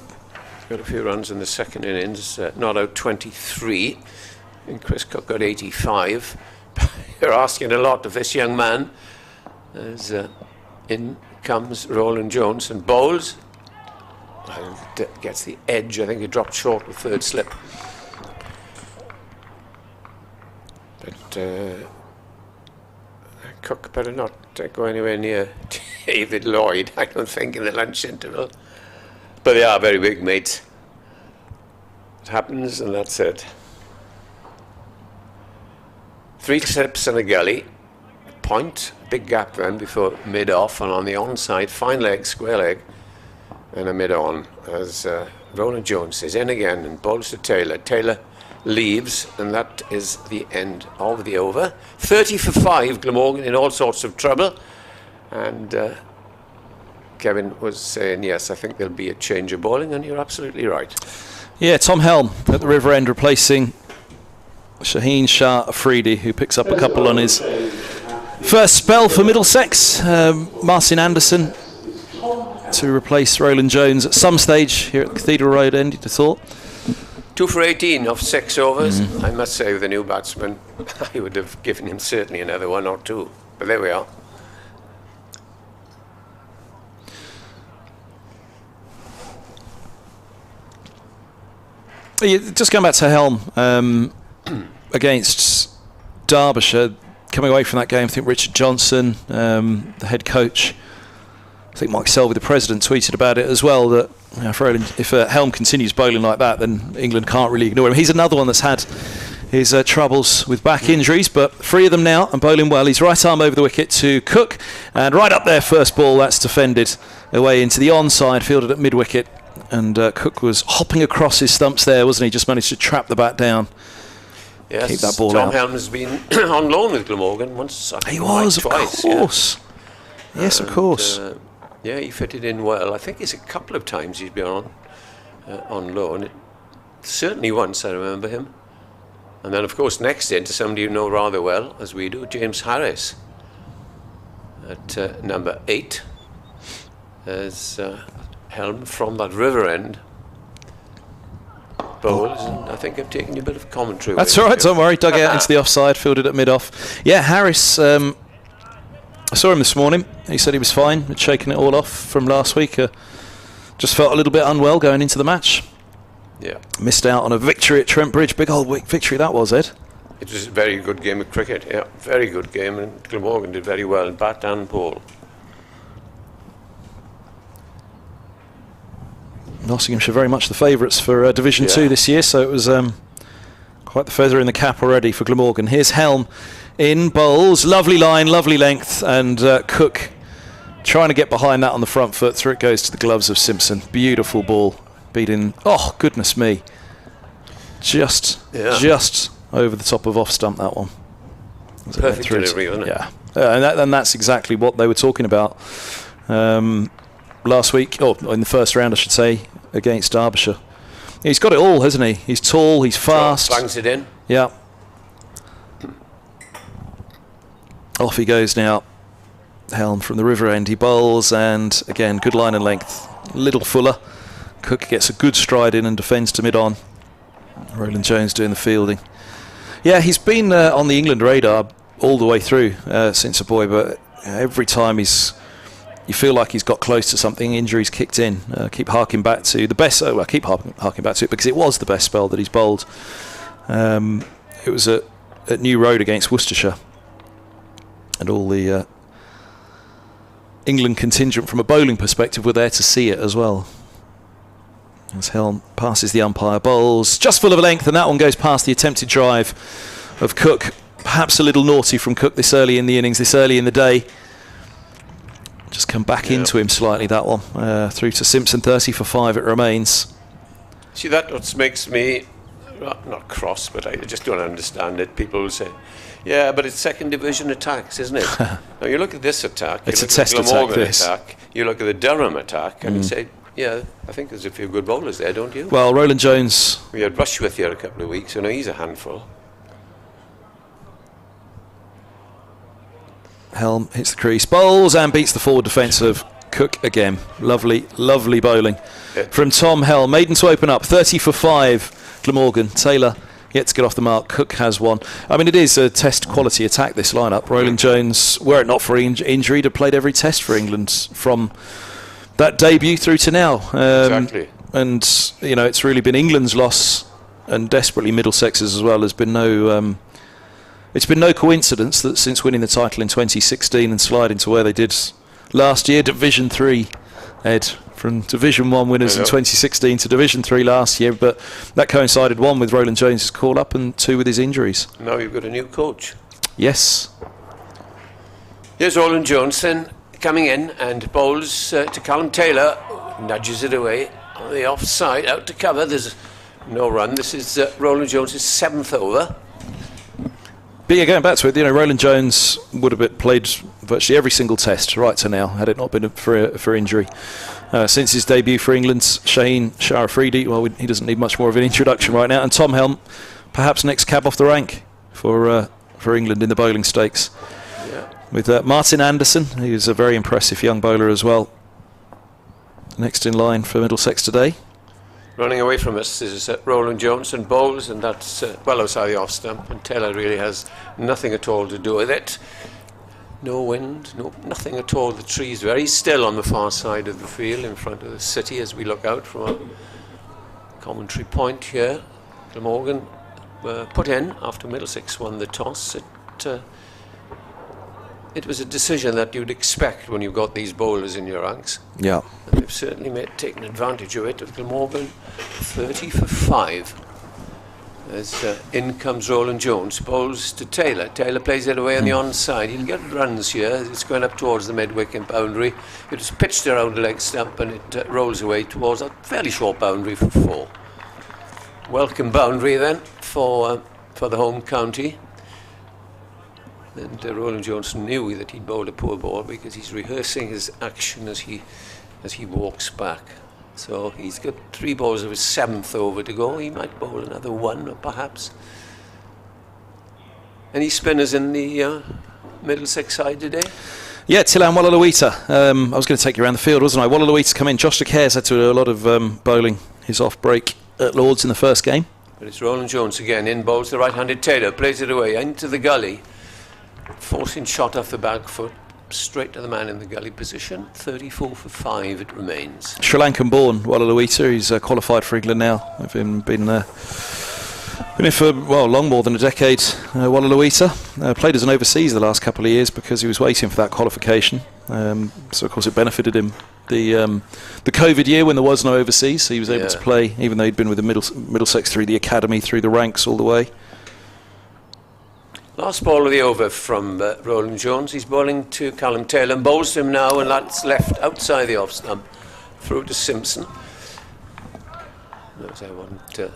Got a few runs in the second innings, not out 23, and Chris Cook got 85. You're asking a lot of this young man, as in comes Roland Jones and bowls, and gets the edge. I think he dropped short with third slip, but Cook better not go anywhere near David Lloyd, I don't think, in the lunch interval. But they are very big mates. It happens, and that's it. 3 slips and a gully. Point, big gap then before mid-off, and on the onside, fine leg, square leg, and a mid-on, as Roland Jones is in again and bowls to Taylor. Taylor leaves, and that is the end of the over. 30 for 5, Glamorgan in all sorts of trouble, and Kevin was saying, yes, I think there'll be a change of bowling, and you're absolutely right. Yeah, Tom Helm at the river end replacing Shaheen, Shah, Afridi, who picks up a couple on his first spell for Middlesex. Martin Anderson to replace Roland Jones at some stage here at the Cathedral Road end, you'd have thought. 2 for 18 off 6 overs. I must say, with the new batsman, I would have given him certainly another 1 or 2. But there we are. Just going back to Helm against Derbyshire, coming away from that game, I think Richard Johnson, the head coach, I think Mike Selby, the president, tweeted about it as well, that if Helm continues bowling like that, then England can't really ignore him. He's another one that's had his troubles with back injuries, but 3 of them now and bowling well. He's right arm over the wicket to Cook, and right up there, first ball, that's defended away into the onside, fielded at mid-wicket, and Cook was hopping across his stumps there, wasn't he? Just managed to trap the bat down. Yes, keep that ball Tom out. Helm has been on loan with Glamorgan once. He was, twice, of course. Yeah. Yes, of course. Yeah, he fitted in well. I think it's a couple of times he's been on loan. Certainly once, I remember him. And then, of course, next in to somebody you know rather well, as we do, James Harris at number 8, as Helm from that river end bowls, and I think I've taken you a bit of commentary. That's all right, don't worry. Dug out into the offside, fielded at mid-off. Yeah, Harris, I saw him this morning. He said he was fine, had shaken it all off from last week. Just felt a little bit unwell going into the match. Yeah. Missed out on a victory at Trent Bridge. Big old victory that was, Ed. It was a very good game of cricket, yeah. Very good game, and Glamorgan did very well in bat and ball. Nottinghamshire very much the favourites for Division 2 this year, so it was quite the feather in the cap already for Glamorgan. Here's Helm in bowls. Lovely line, lovely length, and Cook trying to get behind that on the front foot. Through it goes to the gloves of Simpson. Beautiful ball. Beating, oh, goodness me. Just over the top of off stump, that one. Perfect delivery, wasn't it? Yeah. And that's exactly what they were talking about last week, or in the first round, I should say, against Derbyshire. He's got it all, hasn't he? He's tall, he's fast. Bangs it in. Yeah. Off he goes now. Helm from the river end. He bowls, and again, good line and length. Little fuller. Cook gets a good stride in and defends to mid-on. Roland Jones doing the fielding. Yeah, he's been on the England radar all the way through since a boy, but every time you feel like he's got close to something, injuries kicked in. Keep harking back to the best. I keep harking back to it because it was the best spell that he's bowled. It was at New Road against Worcestershire, and all the England contingent from a bowling perspective were there to see it as well. As Helm passes the umpire, bowls just full of length, and that one goes past the attempted drive of Cook. Perhaps a little naughty from Cook this early in the innings, this early in the day. Just come back into him slightly, that one. Through to Simpson, 30 for 5 it remains. See, that what makes me, not cross, but I just don't understand it. People will say, yeah, but it's second division attacks, isn't it? Now you look at this attack, it's you a look test at the Glamorgan attack, you look at the Durham attack, and you say, yeah, I think there's a few good bowlers there, don't you? Well, Roland Jones. We had Rushworth here a couple of weeks, and he's a handful. Helm hits the crease, bowls, and beats the forward defence of Cook again. Lovely, lovely bowling from Tom Helm. Maiden to open up, 30 for 5. Glamorgan. Taylor yet to get off the mark. Cook has one. I mean, it is a test quality attack, this lineup. Roland Jones, were it not for injury, would have played every test for England from that debut through to now. Exactly. And, you know, it's really been England's loss, and desperately Middlesex's as well. There's been no... it's been no coincidence that since winning the title in 2016 and sliding to where they did last year, Division 3, Ed, from Division 1 winners in 2016 to Division 3 last year, but that coincided, 1 with Roland Jones' call-up and 2 with his injuries. Now you've got a new coach. Yes. Here's Roland Jones then coming in and bowls to Callum Taylor, nudges it away on the offside, out to cover. There's no run. This is Roland Jones' 7th over. But yeah, going back to it, you know, Roland Jones would have played virtually every single test right to now, had it not been for injury. Since his debut for England, Shaheen, Shah, Afridi, well, he doesn't need much more of an introduction right now. And Tom Helm, perhaps next cab off the rank for England in the bowling stakes. Yeah. With Martin Anderson, who's a very impressive young bowler as well. Next in line for Middlesex today. Running away from us is Roland Jones and bowls, and that's well outside the off stump, and Taylor really has nothing at all to do with it. No wind, nothing at all. The trees very still on the far side of the field in front of the city as we look out from a commentary point here. Glamorgan put in after Middlesex won the toss. It was a decision that you'd expect when you've got these bowlers in your ranks. Yeah. And they've certainly taken advantage of it. With Glamorgan 30 for 5. As in comes Roland Jones, bowls to Taylor. Taylor plays it away on the onside. He'll get runs here. It's going up towards the mid-wicket boundary. It was pitched around the leg stump, and it rolls away towards a fairly short boundary for 4. Welcome boundary then for the home county. And Roland Jones knew that he'd bowled a poor ball because he's rehearsing his action as he walks back. So he's got 3 balls of his 7th over to go. He might bowl another 1, perhaps. Any spinners in the Middlesex side today? Yeah, Tilan Wallaluita. I was going to take you around the field, wasn't I? Wallaluita come in. Josh de Cares had to do a lot of bowling his off break at Lords in the first game. But it's Roland Jones again. In bowls the right-handed Taylor. Plays it away into the gully. Forcing shot off the back foot straight to the man in the gully position. 34 for 5 it remains. Sri Lankan born Wallaluita. He's qualified for England now. I've been here for, well, long more than a decade. Wallaluita played as an overseas the last couple of years because he was waiting for that qualification. So of course it benefited him. The COVID year when there was no overseas, so he was able to play even though he'd been with the Middlesex through the academy, through the ranks all the way. Last ball of the over from Roland Jones. He's bowling to Callum Taylor and bowls to him now, and that's left outside the off stump through to Simpson. That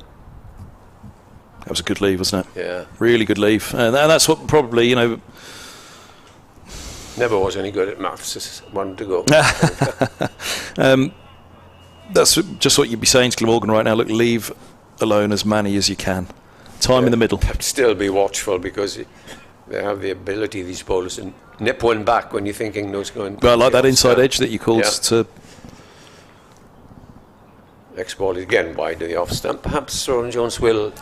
was a good leave, wasn't it? Yeah. Really good leave. And that's what probably, never was any good at maths, just wanted to go. That's just what you'd be saying to Glamorgan right now. Look, leave alone as many as you can. Time in the middle. But still be watchful because they have the ability, these bowlers, to nip one back when you're thinking no, it's going. Well, like that inside edge that you called to. Next ball is again wide to the off stump. Perhaps Roland Jones will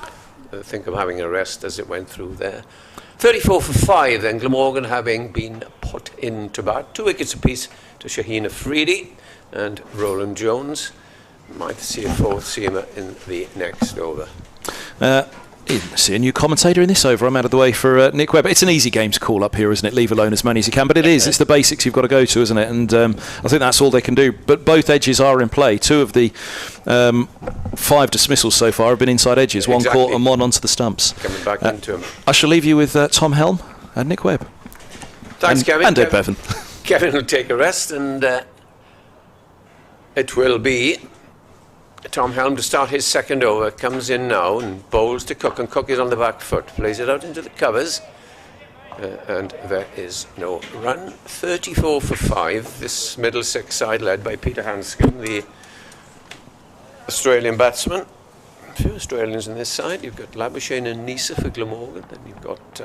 think of having a rest as it went through there. 34 for 5 then, Glamorgan having been put into bat. 2 wickets apiece to Shaheen Afridi and Roland Jones. Might see a fourth seamer in the next over. See a new commentator in this over. I'm out of the way for Nick Webb. It's an easy game to call up here, isn't it? Leave alone as many as you can. But it is. It's the basics you've got to go to, isn't it? And I think that's all they can do. But both edges are in play. 2 of the 5 dismissals so far have been inside edges. One caught and one onto the stumps. Coming back into him. I shall leave you with Tom Helm and Nick Webb. Thanks, Kevin. And Dave Bevan. Kevin will take a rest, and it will be Tom Helm to start his second over. Comes in now and bowls to Cook, and Cook is on the back foot. Plays it out into the covers, and there is no run. 34 for 5. This Middlesex side led by Peter Hanscom, the Australian batsman. A few Australians on this side. You've got Labuschagne and Nisa for Glamorgan. Then you've got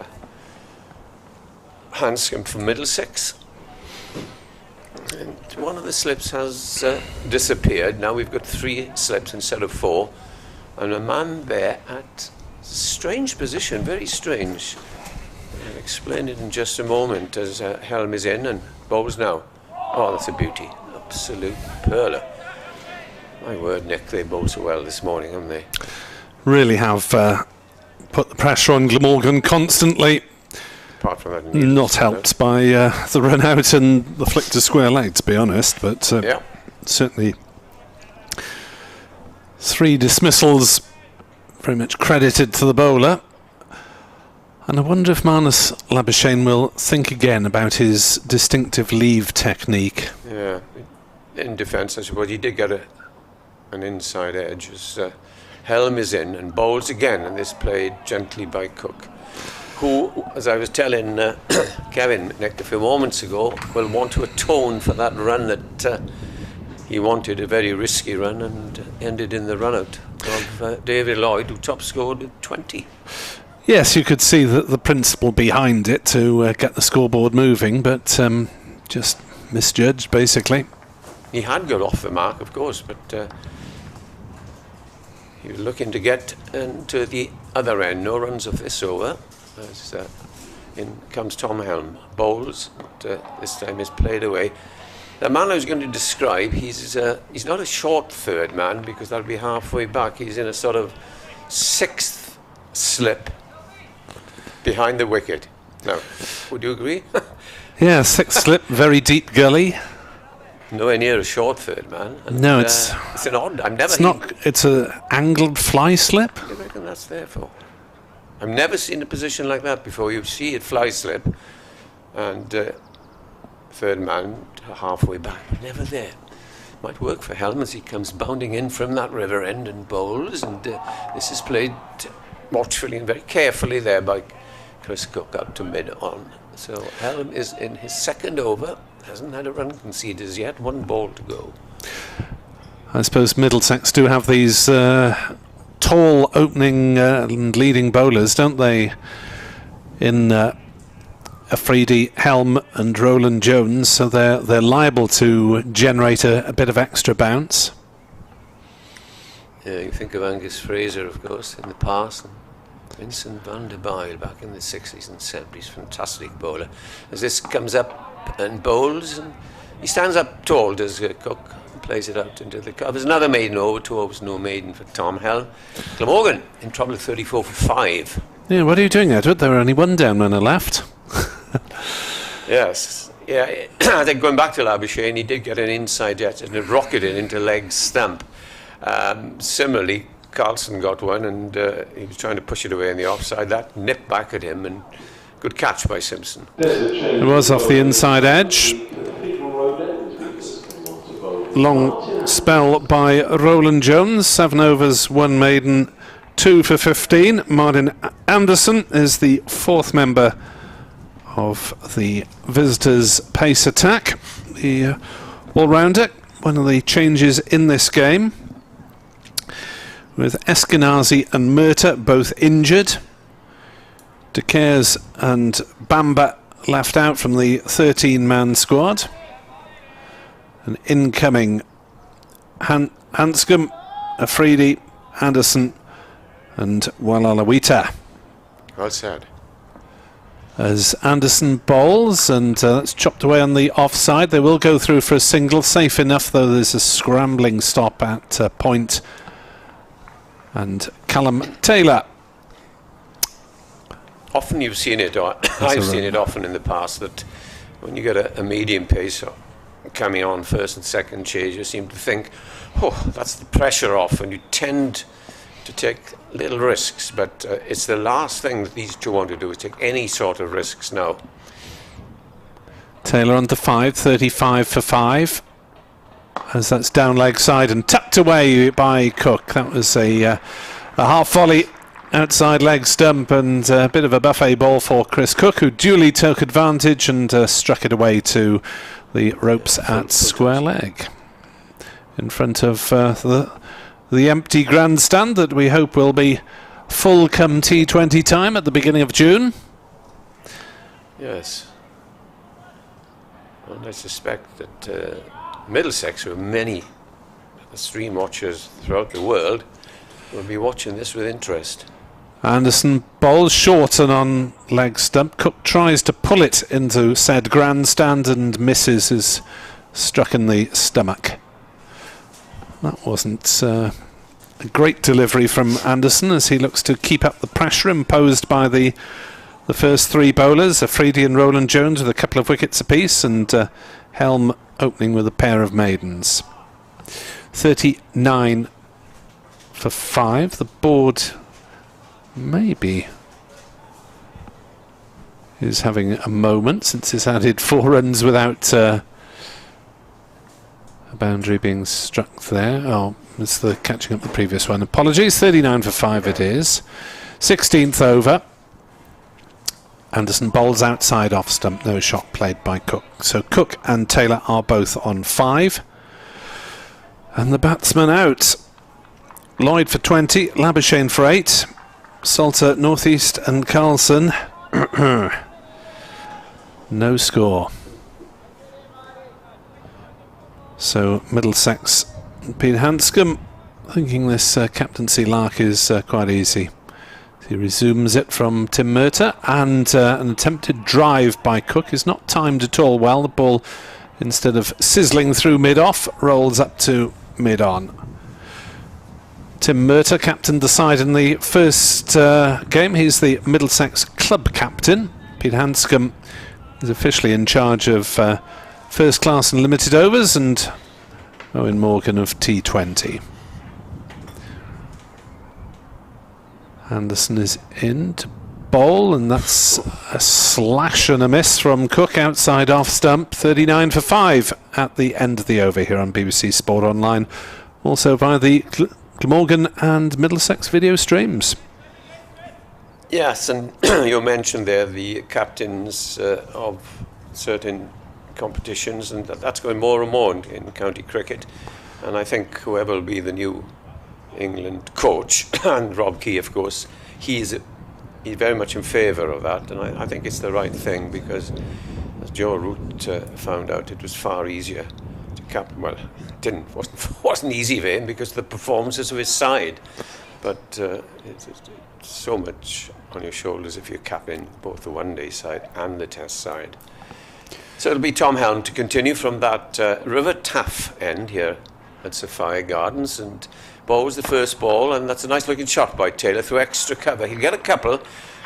Hanscom for Middlesex. And one of the slips has disappeared. Now we've got 3 slips instead of 4. And a man there at a strange position, very strange. I'll explain it in just a moment as Helm is in and bowls now. Oh, that's a beauty. Absolute perler. My word, Nick, they bowl so well this morning, haven't they? Really have put the pressure on Glamorgan constantly. Apart from that, not helped by the run out and the flick to square leg, to be honest, but certainly 3 dismissals very much credited to the bowler. And I wonder if Marnus Labuschagne will think again about his distinctive leave technique. Yeah, in defence, I suppose he did get an inside edge as Helm is in and bowls again, and this played gently by Cook, who, as I was telling Kevin Nick a few moments ago, will want to atone for that run that he wanted, a very risky run, and ended in the run-out of David Lloyd, who top scored with 20. Yes, you could see the principle behind it to get the scoreboard moving, but just misjudged, basically. He had got off the mark, of course, but he was looking to get into the other end. No runs of this over. As in comes Tom Helm, bowls, this time is played away. The man I was going to describe, he's not a short third man because that'll be halfway back. He's in a sort of 6th slip behind the wicket. Now, would you agree? Yeah, 6th slip, very deep gully. Nowhere near a short third man. And, no, it's an odd. I've never. It's a angled fly slip. What do you reckon that's there for? I've never seen a position like that before. You see it fly slip, and third man halfway back, but never there. Might work for Helm as he comes bounding in from that river end and bowls, and this is played watchfully and very carefully there by Chris Cook out to mid-on. So Helm is in his second over, hasn't had a run conceded as yet, 1 ball to go. I suppose Middlesex do have these tall opening and leading bowlers, don't they? In Afridi, Helm and Roland Jones, so they're liable to generate a bit of extra bounce. Yeah, you think of Angus Fraser, of course, in the past, and Vincent van der Bijl back in the 60s and 70s, fantastic bowler. As this comes up up and bowls. And he stands up tall, does Cook, and plays it out into the cover. There's another maiden over, 2 overs, no maiden for Tom Helm. Glamorgan in trouble at 34 for 5. Yeah, what are you doing, Edward? There were only one down runner left. Yes. Yeah, I think going back to Labuschagne, he did get an inside jet and it rocketed into leg stump. Similarly, Carlson got one and he was trying to push it away in the offside. That nipped back at him and good catch by Simpson. It was off the inside edge. Long spell by Roland Jones. 7 overs, 1 maiden, 2 for 15. Martin Anderson is the 4th member of the visitors' pace attack. The all-rounder, one of the changes in this game, with Eskenazi and Murta both injured. De Caires and Bamba left out from the 13-man squad. And incoming Hanscom, Afridi, Anderson and Walalawita. Well said. As Anderson bowls, and that's chopped away on the offside. They will go through for a single, safe enough, though there's a scrambling stop at point. And Callum Taylor. Often you've seen it, or I've seen it often in the past, that when you get a medium pace coming on first and second change, you seem to think, oh, that's the pressure off, and you tend to take little risks, but it's the last thing that these two want to do, is take any sort of risks now. Taylor on to 5, 35 for 5, as that's down leg side and tucked away by Cook. That was a half volley outside leg stump, and a bit of a buffet ball for Chris Cook, who duly took advantage and struck it away to the ropes at square leg in front of the empty grandstand that we hope will be full come T20 time at the beginning of June. Yes. And I suspect that Middlesex, who are many stream watchers throughout the world, will be watching this with interest. Anderson bowls short and on leg stump. Cook tries to pull it into said grandstand and misses, is struck in the stomach. That wasn't a great delivery from Anderson, as he looks to keep up the pressure imposed by the first 3 bowlers, Afridi and Roland Jones with a couple of wickets apiece, and Helm opening with a pair of maidens. 39 for 5. The board maybe is having a moment, since it's added 4 runs without a boundary being struck there. Oh, it's the catching up the previous one. Apologies. 39 for 5 it is. 16th over. Anderson bowls outside off stump. No shot played by Cook. So Cook and Taylor are both on 5. And the batsman out. Lloyd for 20. Labuschagne for 8. Salter, Northeast and Carlson. No score. So Middlesex, Pete Hanscom, thinking this captaincy lark is quite easy. He resumes it from Tim Murta, and an attempted drive by Cook is not timed at all well. The ball, instead of sizzling through mid-off, rolls up to mid-on. Tim Murta captained the side in the first game. He's the Middlesex club captain. Pete Hanscom is officially in charge of first class and limited overs, and Owen Morgan of T20. Anderson is in to bowl, and that's a slash and a miss from Cook outside off stump. 39 for 5 at the end of the over here on BBC Sport Online, also via the Glamorgan and Middlesex video streams. Yes, and you mentioned there the captains of certain competitions, and that's going more and more in county cricket. And I think whoever will be the new England coach, and Rob Key, of course, he's very much in favour of that, and I think it's the right thing, because as Joe Root found out, it was far easier to captain. Well, it wasn't easy for him because of the performances of his side, but it's so much on your shoulders if you're captain both the one-day side and the test side. So it'll be Tom Helm to continue from that River Taff end here at Sophia Gardens, and bowls the first ball, and that's a nice looking shot by Taylor through extra cover. He'll get a couple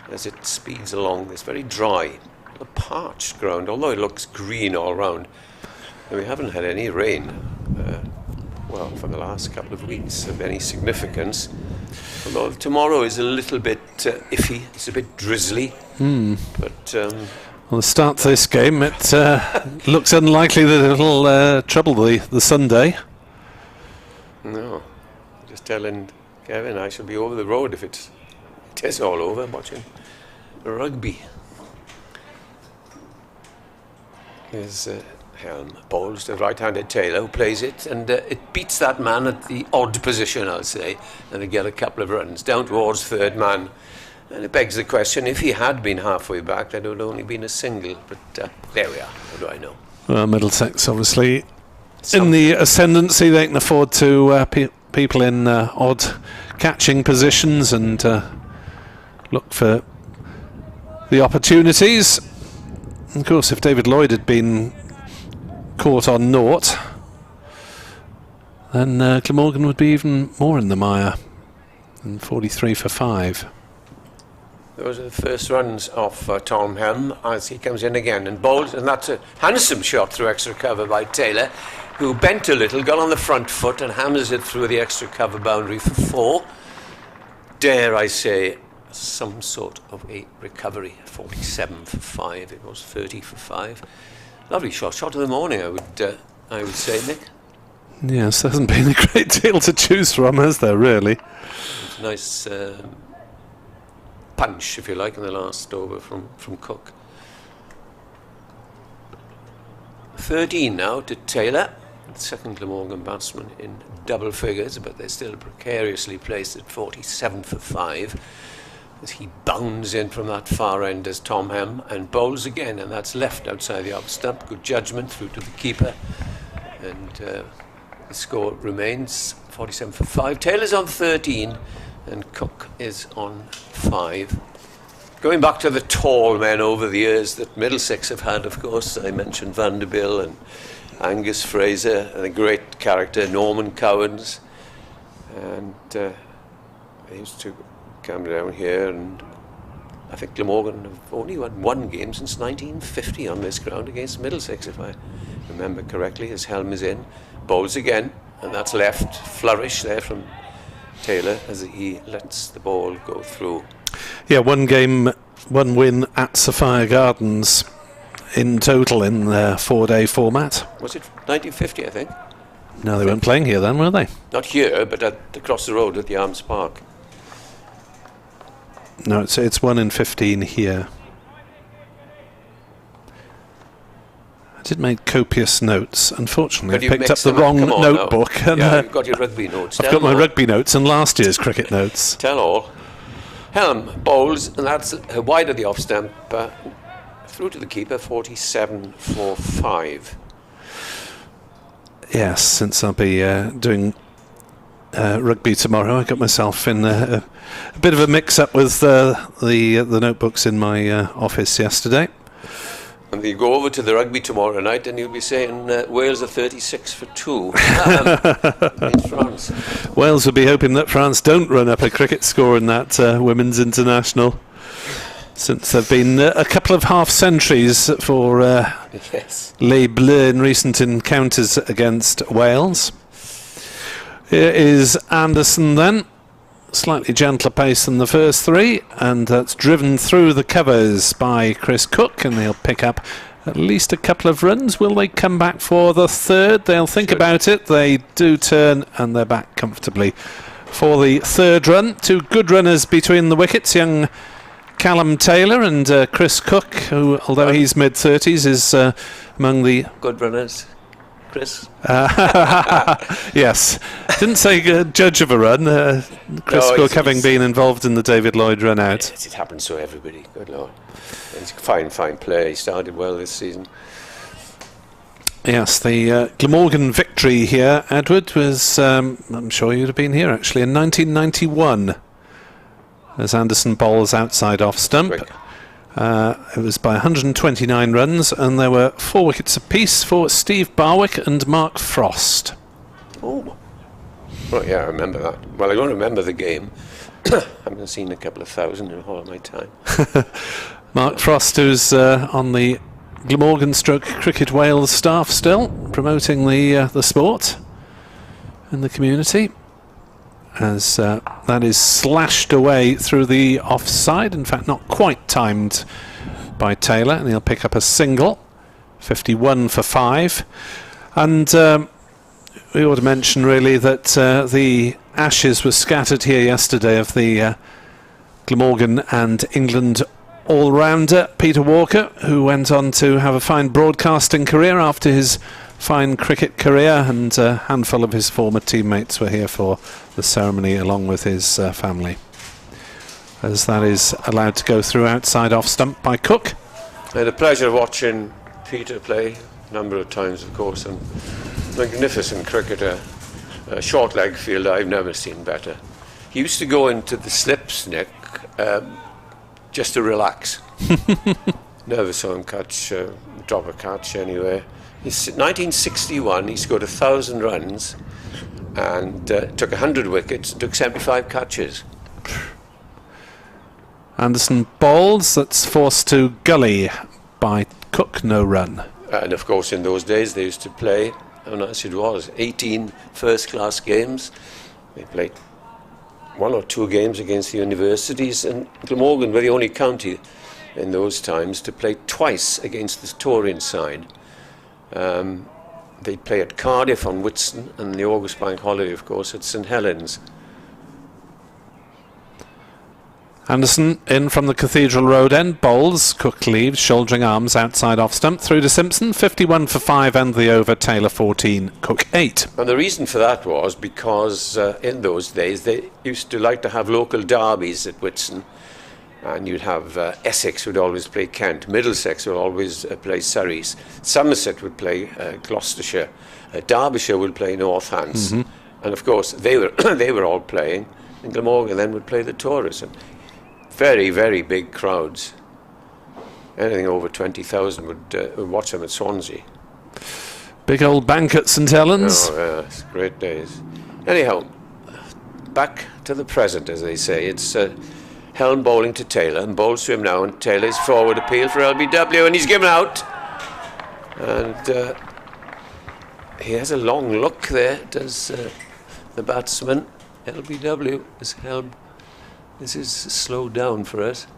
as it speeds along this very dry, a parched ground, although it looks green all round. And we haven't had any rain, well, for the last couple of weeks of any significance. Although tomorrow is a little bit iffy, it's a bit drizzly. But Well, to start this game, it looks unlikely that it'll trouble the Sunday. no, just telling Kevin I shall be over the road if it is all over, watching rugby. Here's Helm, bowls to right-handed Taylor, who plays it, and it beats that man at the odd position, I'll say, and they get a couple of runs down towards third man. And it begs the question, if he had been halfway back, that would only been a single. But there we are. What do I know? Well, Middlesex obviously in the ascendancy. They can afford to people in odd catching positions and look for the opportunities. Of course, if David Lloyd had been caught on naught, then Glamorgan would be even more in the mire, and 43 for 5. Those are the first runs of Tom Helm as he comes in again and bowls, and that's a handsome shot through extra cover by Taylor, who bent a little, got on the front foot and hammers it through the extra cover boundary for 4. Dare I say, some sort of a recovery. 47 for 5. It was 30 for 5. Lovely shot of the morning, I would say, Nick. Yes, there hasn't been a great deal to choose from, has there, really? It's a nice punch, if you like, in the last over from Cook. 13 now to Taylor, second Glamorgan batsman in double figures, but they're still precariously placed at 47 for 5 as he bounds in from that far end as Tom Helm and bowls again, and that's left outside the off stump. Good judgment through to the keeper, and the score remains 47 for 5. Taylor's on 13 and Cook is on 5. Going back to the tall men over the years that Middlesex have had, of course, I mentioned Vanderbilt and Angus Fraser and a great character Norman Cowans, and they used to come down here, and I think Glamorgan have only won one game since 1950 on this ground against Middlesex, if I remember correctly, as Helm is in, bowls again, and that's left. Flourish there from Taylor as he lets the ball go through. Yeah, one game, one win at Sophia Gardens in total in their 4-day format. Was it 1950, I think? No, they weren't playing here then, were they? Not here, but across the road at the Arms Park. No, it's 1 in 15 here. I did make copious notes. Unfortunately, I picked up the wrong notebook. And, yeah, you've got your rugby notes. I've got my rugby notes and last year's cricket notes. Tell all. Helm bowls, and that's wide of the off stump, through to the keeper, 47 for 5. Yes, since I'll be doing rugby tomorrow, I got myself in a bit of a mix-up with the notebooks in my office yesterday. And you go over to the rugby tomorrow night and you'll be saying Wales are 36 for 2 against France. Wales will be hoping that France don't run up a cricket score in that women's international, since there have been a couple of half-centuries for Les Bleus in recent encounters against Wales. Here is Anderson then. Slightly gentler pace than the first 3, and that's driven through the covers by Chris Cook, and they'll pick up at least a couple of runs. Will they come back for the third? They'll think about it. They do turn, and they're back comfortably for the third run. 2 good runners between the wickets, young Callum Taylor and Chris Cook, who, although he's mid-30s, is among the good runners. Chris? Yes. Didn't say judge of a run. Chris Cook having been involved in the David Lloyd run out. It happens to everybody. Good Lord. He's a fine player. He started well this season. Yes, the Glamorgan victory here, Edward, was, I'm sure you'd have been here actually, in 1991. As Anderson bowls outside off stump. Quick. It was by 129 runs, and there were 4 wickets apiece for Steve Barwick and Mark Frost. Oh. Well, yeah, I remember that. Well, I don't remember the game. I haven't seen a couple of thousand in all of my time. Mark Frost, who's on the Glamorgan stroke Cricket Wales staff still, promoting the sport in the community, as that is slashed away through the offside, in fact not quite timed by Taylor, and he'll pick up a single. 51 for 5. And we ought to mention really that the ashes were scattered here yesterday of the Glamorgan and England all-rounder Peter Walker, who went on to have a fine broadcasting career after his fine cricket career, and a handful of his former teammates were here for the ceremony along with his family, as that is allowed to go through outside off stump by Cook. I had the pleasure of watching Peter play a number of times, of course, and magnificent cricketer, a short leg fielder I've never seen better. He used to go into the slips, Nick, just to relax. Never saw him drop a catch anywhere. In 1961, he scored 1,000 runs and took 100 wickets and took 75 catches. Anderson bowls, that's forced to gully by Cook, no run. And of course, in those days, they used to play, how nice it was, 18 first-class games. They played 1 or 2 games against the universities, and Glamorgan were the only county in those times to play twice against the Taurian side. They'd play at Cardiff on Whitsun, and the August bank holiday, of course, at St Helens. Anderson in from the Cathedral Road end, bowls, Cook leaves, shouldering arms outside off stump, through to Simpson, 51 for 5 and the over, Taylor 14, Cook 8. And the reason for that was because in those days they used to like to have local derbies at Whitsun, and you'd have Essex would always play Kent, Middlesex would always play Surreys, Somerset would play Gloucestershire, Derbyshire would play Northants, and of course they were all playing, and Glamorgan then would play the Taurus. And very, very big crowds. Anything over 20,000 would watch them at Swansea. Big old bank at St Helens. Oh, yeah, it's great days. Anyhow, back to the present, as they say. It's Helm bowling to Taylor, and bowls to him now, and Taylor's forward appeal for LBW, and he's given out. And he has a long look there, does the batsman. LBW is Helm. This is slowed down for us.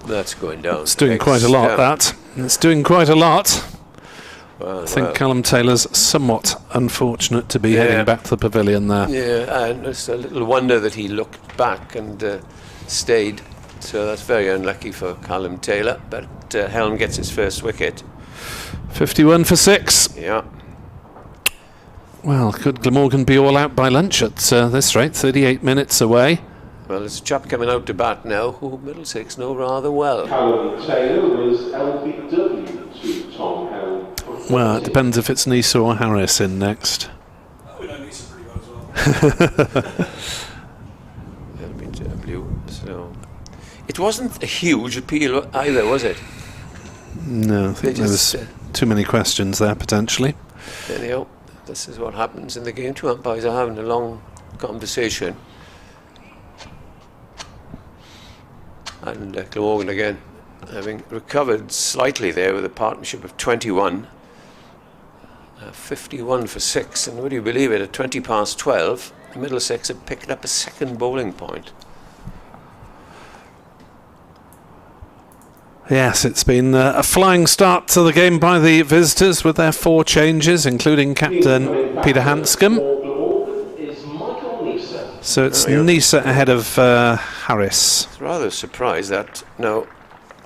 That's going down. It's doing quite a lot, that. It's doing quite a lot. Well, I think Callum Taylor's somewhat unfortunate to be heading back to the pavilion there. Yeah, and it's a little wonder that he looked back and stayed. So that's very unlucky for Callum Taylor. But Helm gets his first wicket. 51 for 6. Yeah. Well, could Glamorgan be all out by lunch at this rate? 38 minutes away. Well, there's a chap coming out to bat now who Middlesex know rather well. Callum Taylor was LBW to Tom Helm. Well, it depends if it's Nisa or Harris in next. We know Nisa pretty well as well. LBW, so... It wasn't a huge appeal either, was it? No, I think there was too many questions there, potentially. Anyhow, this is what happens in the game. 2 umpires are having a long conversation. And Glamorgan again, having recovered slightly there with a partnership of 21. 51 for 6, and would you believe it, at 20 past 12, Middlesex had picked up a second bowling point. Yes, it's been a flying start to the game by the visitors with their 4 changes, including captain Peter Hanscom. So it's Nisa ahead of Harris. I was rather surprised that, now,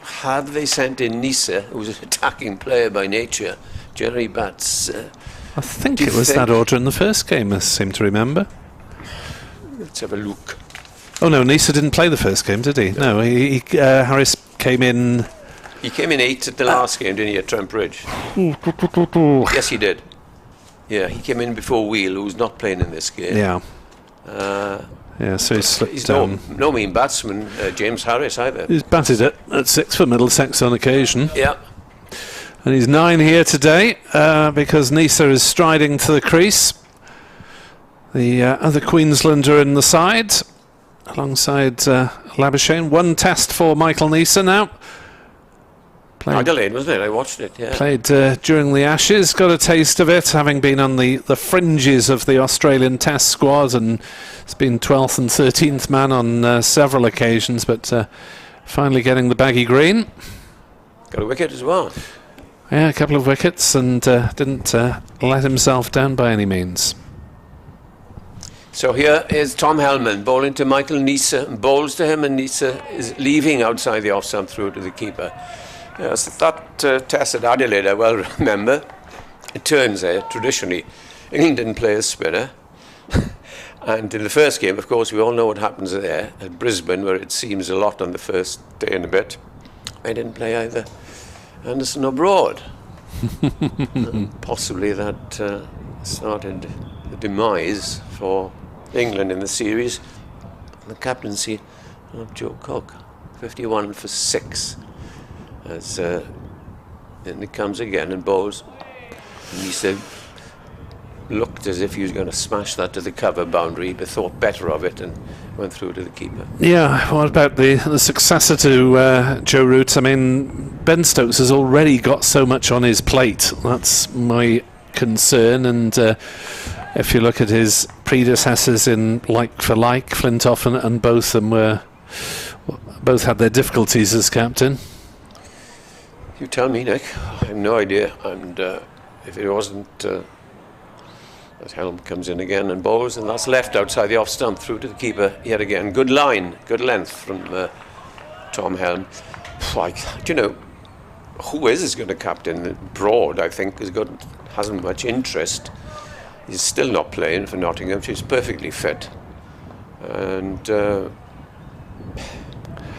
had they sent in Nisa, who's an attacking player by nature, generally bats... I think it was that order in the first game, I seem to remember. Let's have a look. Oh no, Nisa didn't play the first game, did he? No, Harris came in... He came in 8th at the last game, didn't he, at Trent Bridge? Yes, he did. Yeah, he came in before Wheel, who's not playing in this game. Yeah. Yeah, so he slipped He's down. no mean batsman, James Harris, either. He's batted it at 6 for Middlesex on occasion. Yeah. And he's 9 here today because Nisa is striding to the crease. The other Queenslander in the side, alongside Labuschagne. 1 test for Michael Nisa now. Adelaide, wasn't it? I watched it, yeah. Played during the Ashes, got a taste of it, having been on the fringes of the Australian Test squad, and has been 12th and 13th man on several occasions, but finally getting the baggy green. Got a wicket as well. Yeah, a couple of wickets, and didn't let himself down by any means. So here is Tom Hellman bowling to Michael Nisa, and bowls to him, and Nisa is leaving outside the off-stump through to the keeper. Yes, that test at Adelaide I well remember. It turns out, traditionally, England didn't play a spinner. And in the first game, of course, we all know what happens there at Brisbane, where it seems a lot on the first day and a bit. They didn't play either Anderson or Broad. Possibly that started the demise for England in the series. The captaincy of Joe Cook, 51 for 6. As and it comes again and bowls. And he said, looked as if he was going to smash that to the cover boundary, but thought better of it and went through to the keeper. Yeah, what about the successor to Joe Root? I mean, Ben Stokes has already got so much on his plate. That's my concern. And if you look at his predecessors in like for like, Flintoff and both of them both had their difficulties as captain. You tell me, Nick. I have no idea. And if it wasn't that Helm comes in again and bowls, and that's left outside the off stump through to the keeper yet again. Good line, good length from Tom Helm. Do you know who is going to captain? Broad, I think, hasn't much interest. He's still not playing for Nottinghamshire. He's perfectly fit, and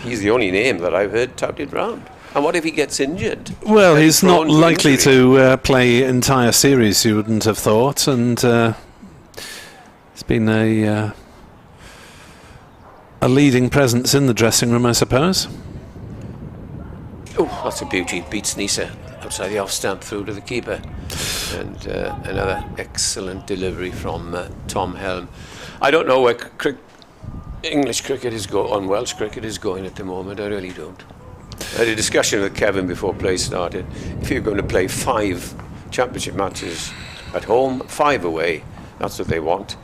he's the only name that I've heard touted round. And what if he gets injured? Well, he's not likely to play entire series, you wouldn't have thought, and it's been a leading presence in the dressing room, I suppose. Oh, that's a beauty. Beats Nisa outside the off stump through to the keeper. And another excellent delivery from Tom Helm. I don't know where English cricket is going, Welsh cricket is going at the moment. I really don't. I had a discussion with Kevin before play started. If you're going to play 5 championship matches at home, 5 away, that's what they want.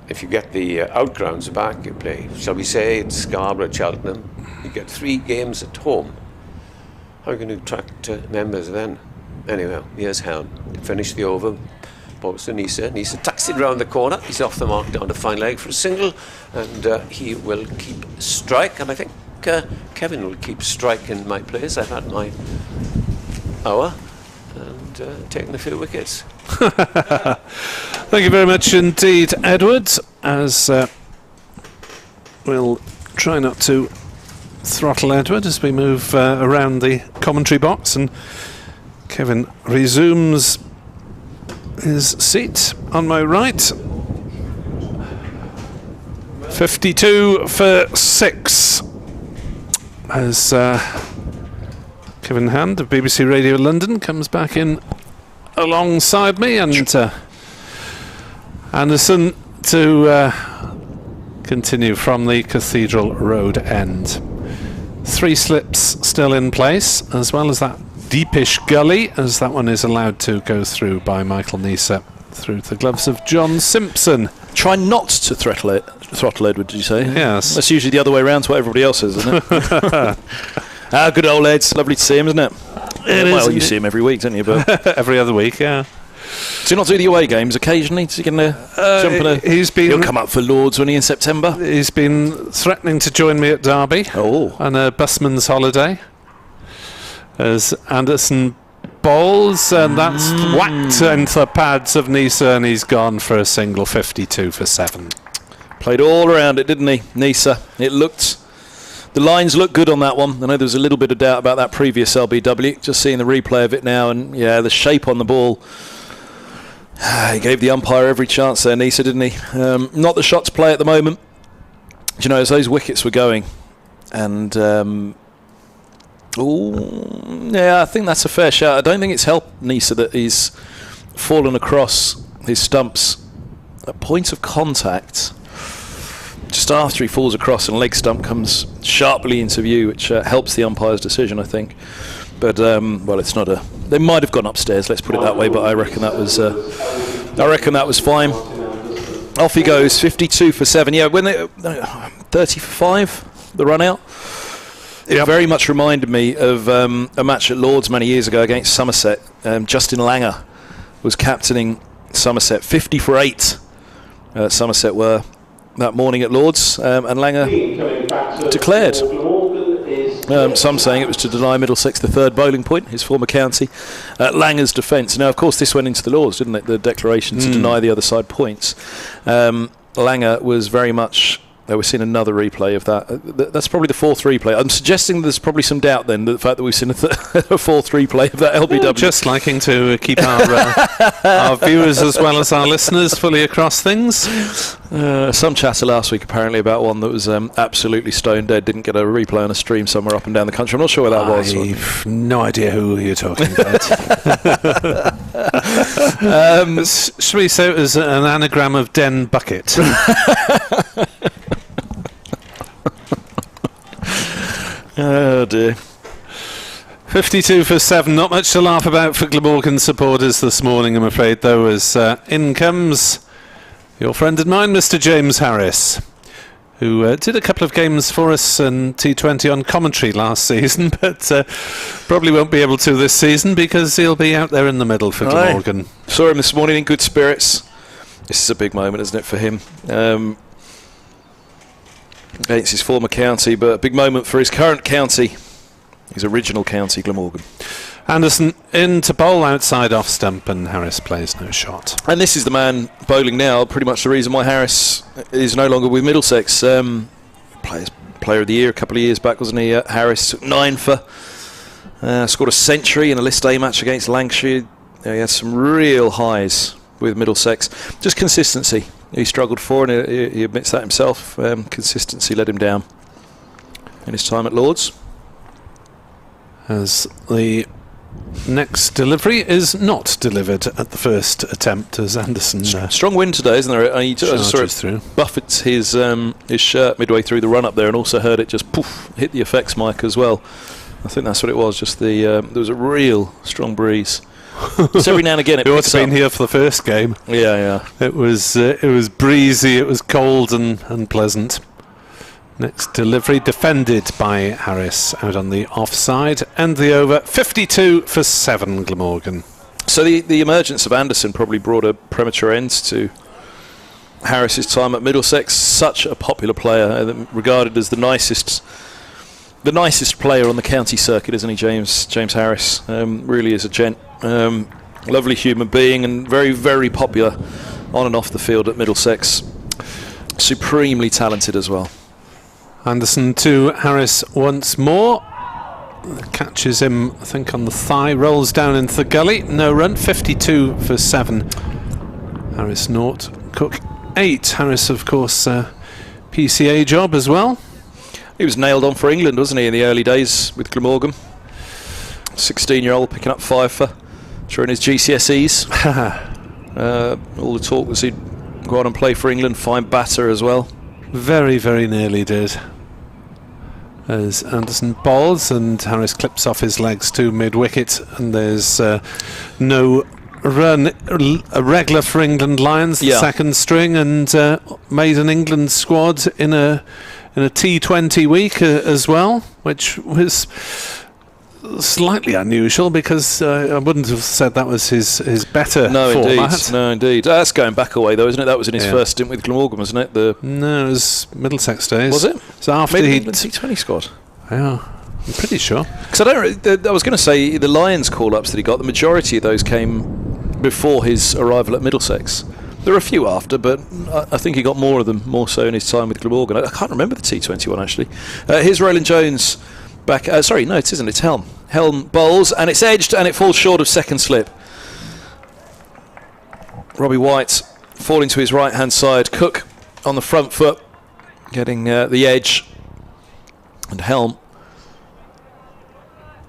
If you get the outgrounds back, you play, shall we say, it's Scarborough, Cheltenham, you get 3 games at home. How are you going to attract members then? Anyway, here's Helm. Finish the over. Balls to Nisa. Nisa tucks it round the corner. He's off the mark down to fine leg for a single, and he will keep strike. And I think Kevin will keep strike in my place. I've had my hour and taken a few wickets. Thank you very much indeed, Edward. As we'll try not to throttle Edward as we move around the commentary box, and Kevin resumes his seat on my right. 52 for 6 as Kevin Hand of BBC Radio London comes back in alongside me, and Anderson to continue from the Cathedral Road end. 3 slips still in place, as well as that deepish gully, as that one is allowed to go through by Michael Nisa through the gloves of John Simpson. Try not to throttle Edward, did you say? Yes. That's usually the other way around to what everybody else is, isn't it? Good old Ed's. Lovely to see him, isn't it? Well, you see him every week, don't you? But every other week, yeah. Does he not do the away games occasionally? Does he get jump in a... He'll come up for Lords when he in September. He's been threatening to join me at Derby on a busman's holiday. As Anderson bowls, and that's whacked into the pads of Nisa, and he's gone for a single. 52 for 7. Played all around it, didn't he, Nisa? The lines look good on that one. I know there was a little bit of doubt about that previous LBW. Just seeing the replay of it now, and yeah, the shape on the ball. He gave the umpire every chance there, Nisa, didn't he? Not the shot to play at the moment. Do you know, as those wickets were going, and I think that's a fair shout. I don't think it's helped Nisa that he's fallen across his stumps at point of contact just after he falls across, and leg stump comes sharply into view, which helps the umpire's decision, I think. But it's not a. They might have gone upstairs. Let's put it that way. But I reckon that was. Fine. Off he goes. 52 for 7. Yeah, when they 30 for 5. The run out. It very much reminded me of a match at Lords many years ago against Somerset. Justin Langer was captaining Somerset. 50 for 8. Somerset were that morning at Lords, and Langer declared. Some saying it was to deny Middlesex the third bowling point, his former county. Langer's defence. Now, of course, this went into the Lords, didn't it? The declaration to deny the other side points. Langer was very much. We're seeing another replay of that. That's probably the fourth replay. I'm suggesting there's probably some doubt then, the fact that we've seen a fourth replay of that LBW. Just liking to keep our viewers as well as our listeners fully across things. Some chatter last week apparently about one that was absolutely stone dead, didn't get a replay on a stream somewhere up and down the country. I'm not sure where that was. I've no idea who you're talking about. Should we say it was an anagram of Den Bucket? Oh dear. 52 for 7. Not much to laugh about for Glamorgan supporters this morning, I'm afraid, though, as in comes your friend and mine, Mr. James Harris, who did a couple of games for us in T20 on commentary last season, but probably won't be able to this season because he'll be out there in the middle for Glamorgan. Saw him this morning in good spirits. This is a big moment, isn't it, for him? Against his former county, but a big moment for his current county, his original county, Glamorgan. Anderson in to bowl outside off stump, and Harris plays no shot. And this is the man bowling now, pretty much the reason why Harris is no longer with Middlesex. Player of the year a couple of years back, wasn't he? Harris took 9 for, scored a century in a List A match against Lancashire. He had some real highs with Middlesex. Just consistency he struggled for, and he admits that himself. Consistency let him down in his time at Lords. As the next delivery is not delivered at the first attempt, as Anderson strong wind today, isn't there? He through. Buffets his shirt midway through the run up there, and also heard it just poof hit the effects mic as well. I think that's what it was. Just there was a real strong breeze. So every now and again it ought to have been here for the first game. Yeah. It was breezy, it was cold and pleasant. Next delivery defended by Harris out on the offside, and the over. 52 for 7 Glamorgan. So the emergence of Anderson probably brought a premature end to Harris's time at Middlesex. Such a popular player, regarded as the nicest player on the county circuit, isn't he, James Harris? Really is a gent. Lovely human being, and very, very popular on and off the field at Middlesex. Supremely talented as well. Anderson to Harris once more. Catches him, I think, on the thigh, rolls down into the gully. No run. 52 for 7. Harris 0, Cook 8. Harris, of course, PCA job as well. He was nailed on for England, wasn't he, in the early days with Glamorgan? 16-year-old picking up 5 for during his GCSEs. All the talk was he'd go on and play for England, fine batter as well. Very, very nearly did. As Anderson bowls and Harris clips off his legs to mid-wicket, and there's no run. A regular for England Lions, the second string, and made an England squad in a T20 week as well, which was slightly unusual because I wouldn't have said that was his better format. No, indeed. That's going back a way, though, isn't it? That was in his first stint with Glamorgan, wasn't it? No, it was Middlesex days. Was it? So after England T20 squad. Yeah, I'm pretty sure. Because I was going to say the Lions call-ups that he got, the majority of those came before his arrival at Middlesex. There were a few after, but I think he got more of them, more so in his time with Glamorgan. I can't remember the T20 one, actually. Here's Roland Jones back. Sorry, no, it isn't. It's Helm. Helm bowls, and it's edged, and it falls short of second slip. Robbie White falling to his right-hand side. Cook on the front foot, getting the edge. And Helm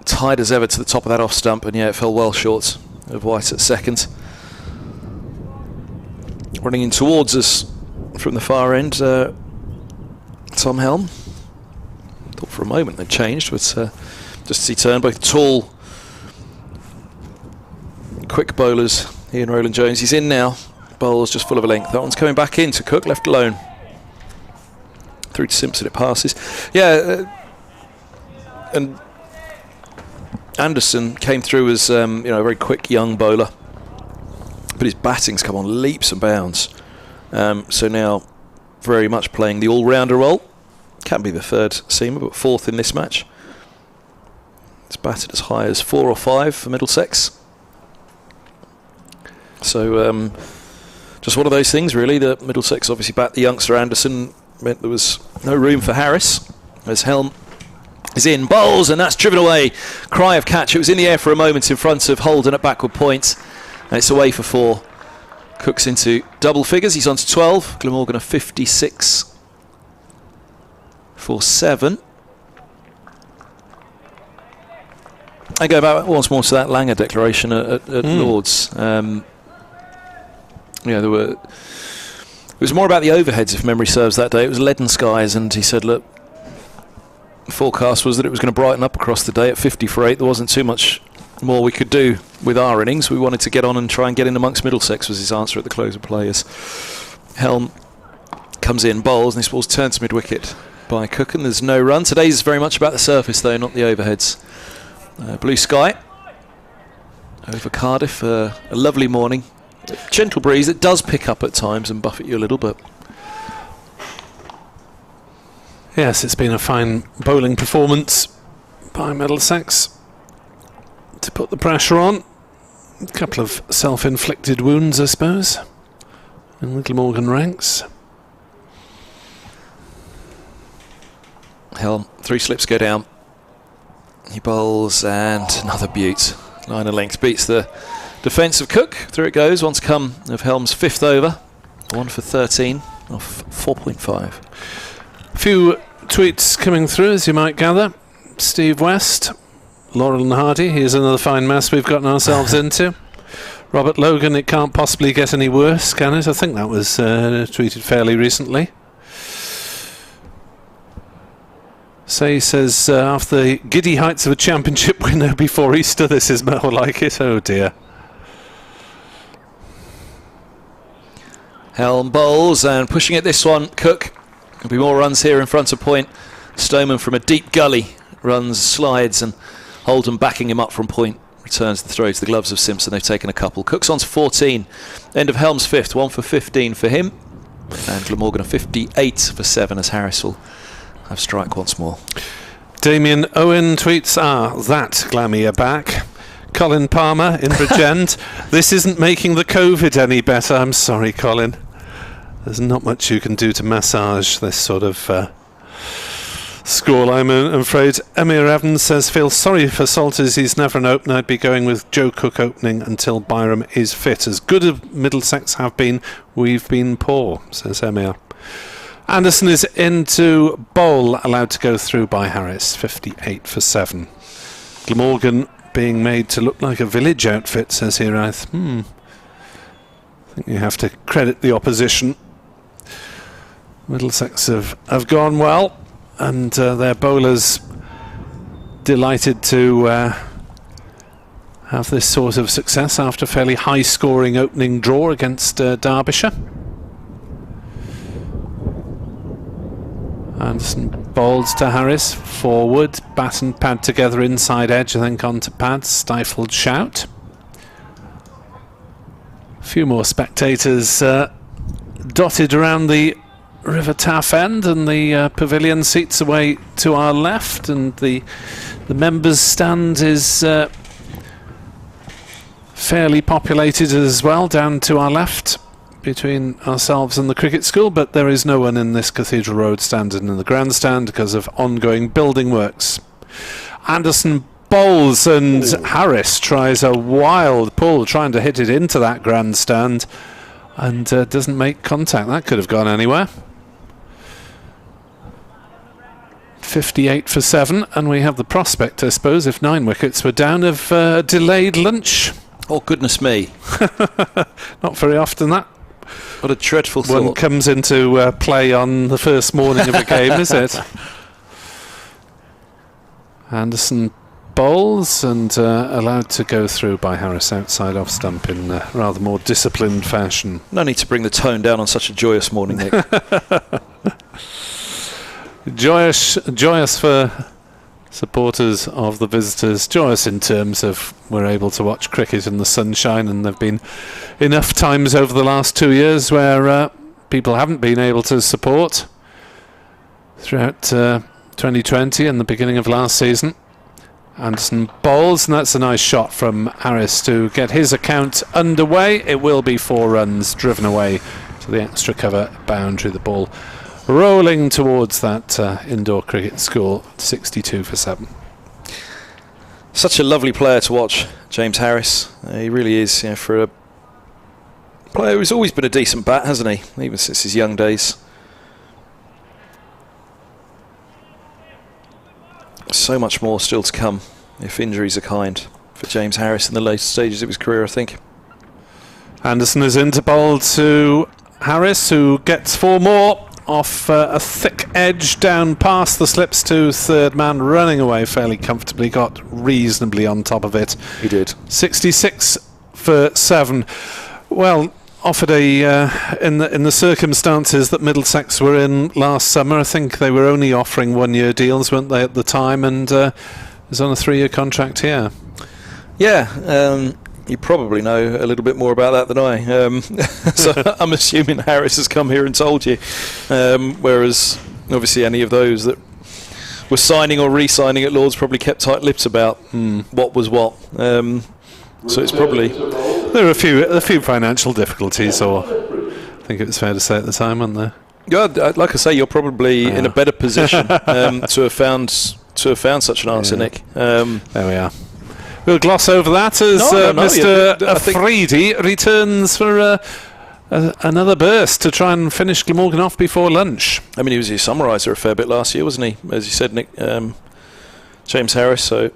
tied as ever to the top of that off stump, and it fell well short of White at second. Running in towards us from the far end, Tom Helm. Thought for a moment they'd changed, but just as he turned, both tall, quick bowlers, he and Roland Jones. He's in now. Bowls just full of a length. That one's coming back in to Cook, left alone. Through to Simpson, it passes. And Anderson came through as a very quick young bowler, but his batting's come on leaps and bounds. So now very much playing the all-rounder role. Can be the third seamer, but fourth in this match. It's batted as high as 4 or 5 for Middlesex. So just one of those things, really. That Middlesex obviously backed the youngster Anderson, meant there was no room for Harris. As Helm is in, bowls, and that's driven away. Cry of catch. It was in the air for a moment in front of Holden at backward point, and it's away for 4. Cook's into double figures. He's on to 12. Glamorgan a 56 for 7. I go back once more to that Langer declaration at Lord's. There were. It was more about the overheads, if memory serves, that day. It was leaden skies, and he said, look, the forecast was that it was going to brighten up across the day at 50 for 8. There wasn't too much more we could do with our innings. We wanted to get on and try and get in amongst Middlesex, was his answer at the close of players. Helm comes in, bowls, and this ball's turned to mid-wicket by Cook, and there's no run. Today's very much about the surface, though, not the overheads. Blue sky over Cardiff, a lovely morning. Gentle breeze. It does pick up at times and buffet you a little, but yes, it's been a fine bowling performance by Middlesex to put the pressure on. A couple of self-inflicted wounds, I suppose, in the Glamorgan ranks. Helm, 3 slips go down. He bowls, and another beaut. Line of length beats the defence of Cook. Through it goes. One's come of Helm's 5th over. 1 for 13 off 4.5. Few tweets coming through, as you might gather. Steve West, Laurel and Hardy. Here's another fine mess we've gotten ourselves into. Robert Logan, it can't possibly get any worse, can it? I think that was tweeted fairly recently. Say says, after the giddy heights of a championship winner before Easter, this is more like it. Oh dear. Helm bowls, and pushing it this one, Cook. There'll be more runs here in front of point. Stoneman from a deep gully runs, slides, and Holden backing him up from point. Returns the throw to the gloves of Simpson. They've taken a couple. Cook's on to 14. End of Helm's 5th. 1 for 15 for him. And Glamorgan a 58 for 7 as Harris will have strike once more. Damien Owen tweets, that Glammy are back. Colin Palmer in Bridgend. This isn't making the COVID any better. I'm sorry, Colin. There's not much you can do to massage this sort of score, I'm afraid. Emir Evans says, feel sorry for Salters. He's never an opener. I'd be going with Joe Cook opening until Byram is fit. As good as Middlesex have been, we've been poor, says Emir. Anderson is into bowl, allowed to go through by Harris, 58 for 7. Glamorgan being made to look like a village outfit, says Hiraeth. I think you have to credit the opposition. Middlesex have gone well, and their bowlers delighted to have this sort of success after a fairly high-scoring opening draw against Derbyshire. Anderson bowls to Harris, forward, bat and pad together inside edge, and then gone to pad, stifled shout. A few more spectators dotted around the River Taff end, and the pavilion seats away to our left, and the members' stand is fairly populated as well, down to our left, between ourselves and the cricket school, but there is no one in this Cathedral Road stand and in the grandstand because of ongoing building works. Anderson bowls, and Harris tries a wild pull trying to hit it into that grandstand, and doesn't make contact. That could have gone anywhere. 58 for 7, and we have the prospect, I suppose, if 9 wickets were down, of delayed lunch. Oh, goodness me. Not very often that What a dreadful one thought. comes into play on the first morning of a game, is it? Anderson bowls and allowed to go through by Harris outside off stump in rather more disciplined fashion. No need to bring the tone down on such a joyous morning, Nick. Joyous for supporters of the visitors, joyous in terms of we're able to watch cricket in the sunshine, and there have been enough times over the last 2 years where people haven't been able to support throughout 2020 and the beginning of last season. Anderson bowls, and that's a nice shot from Harris to get his account underway. It will be 4 runs driven away to the extra cover boundary. The ball rolling towards that indoor cricket school, 62 for 7. Such a lovely player to watch, James Harris. He really is, for a player who's always been a decent bat, hasn't he? Even since his young days. So much more still to come, if injuries are kind, for James Harris in the later stages of his career, I think. Anderson is in to bowl to Harris, who gets 4 more. Off a thick edge down past the slips to third man, running away fairly comfortably, got reasonably on top of it. He did. 66 for 7. Well, offered in the circumstances that Middlesex were in last summer, I think they were only offering 1-year deals, weren't they, at the time, and is on a 3-year contract here. Yeah, you probably know a little bit more about that than I. So I'm assuming Harris has come here and told you. Whereas, obviously, any of those that were signing or re-signing at Lord's probably kept tight-lipped about what was what. So it's probably... There are a few financial difficulties, or I think it was fair to say at the time, weren't there? Yeah, like I say, you're probably in a better position to have found such an answer, Nick. There we are. We'll gloss over that as Mr. Afridi returns for another burst to try and finish Glamorgan off before lunch. I mean, he was your summariser a fair bit last year, wasn't he? As you said, Nick, James Harris. So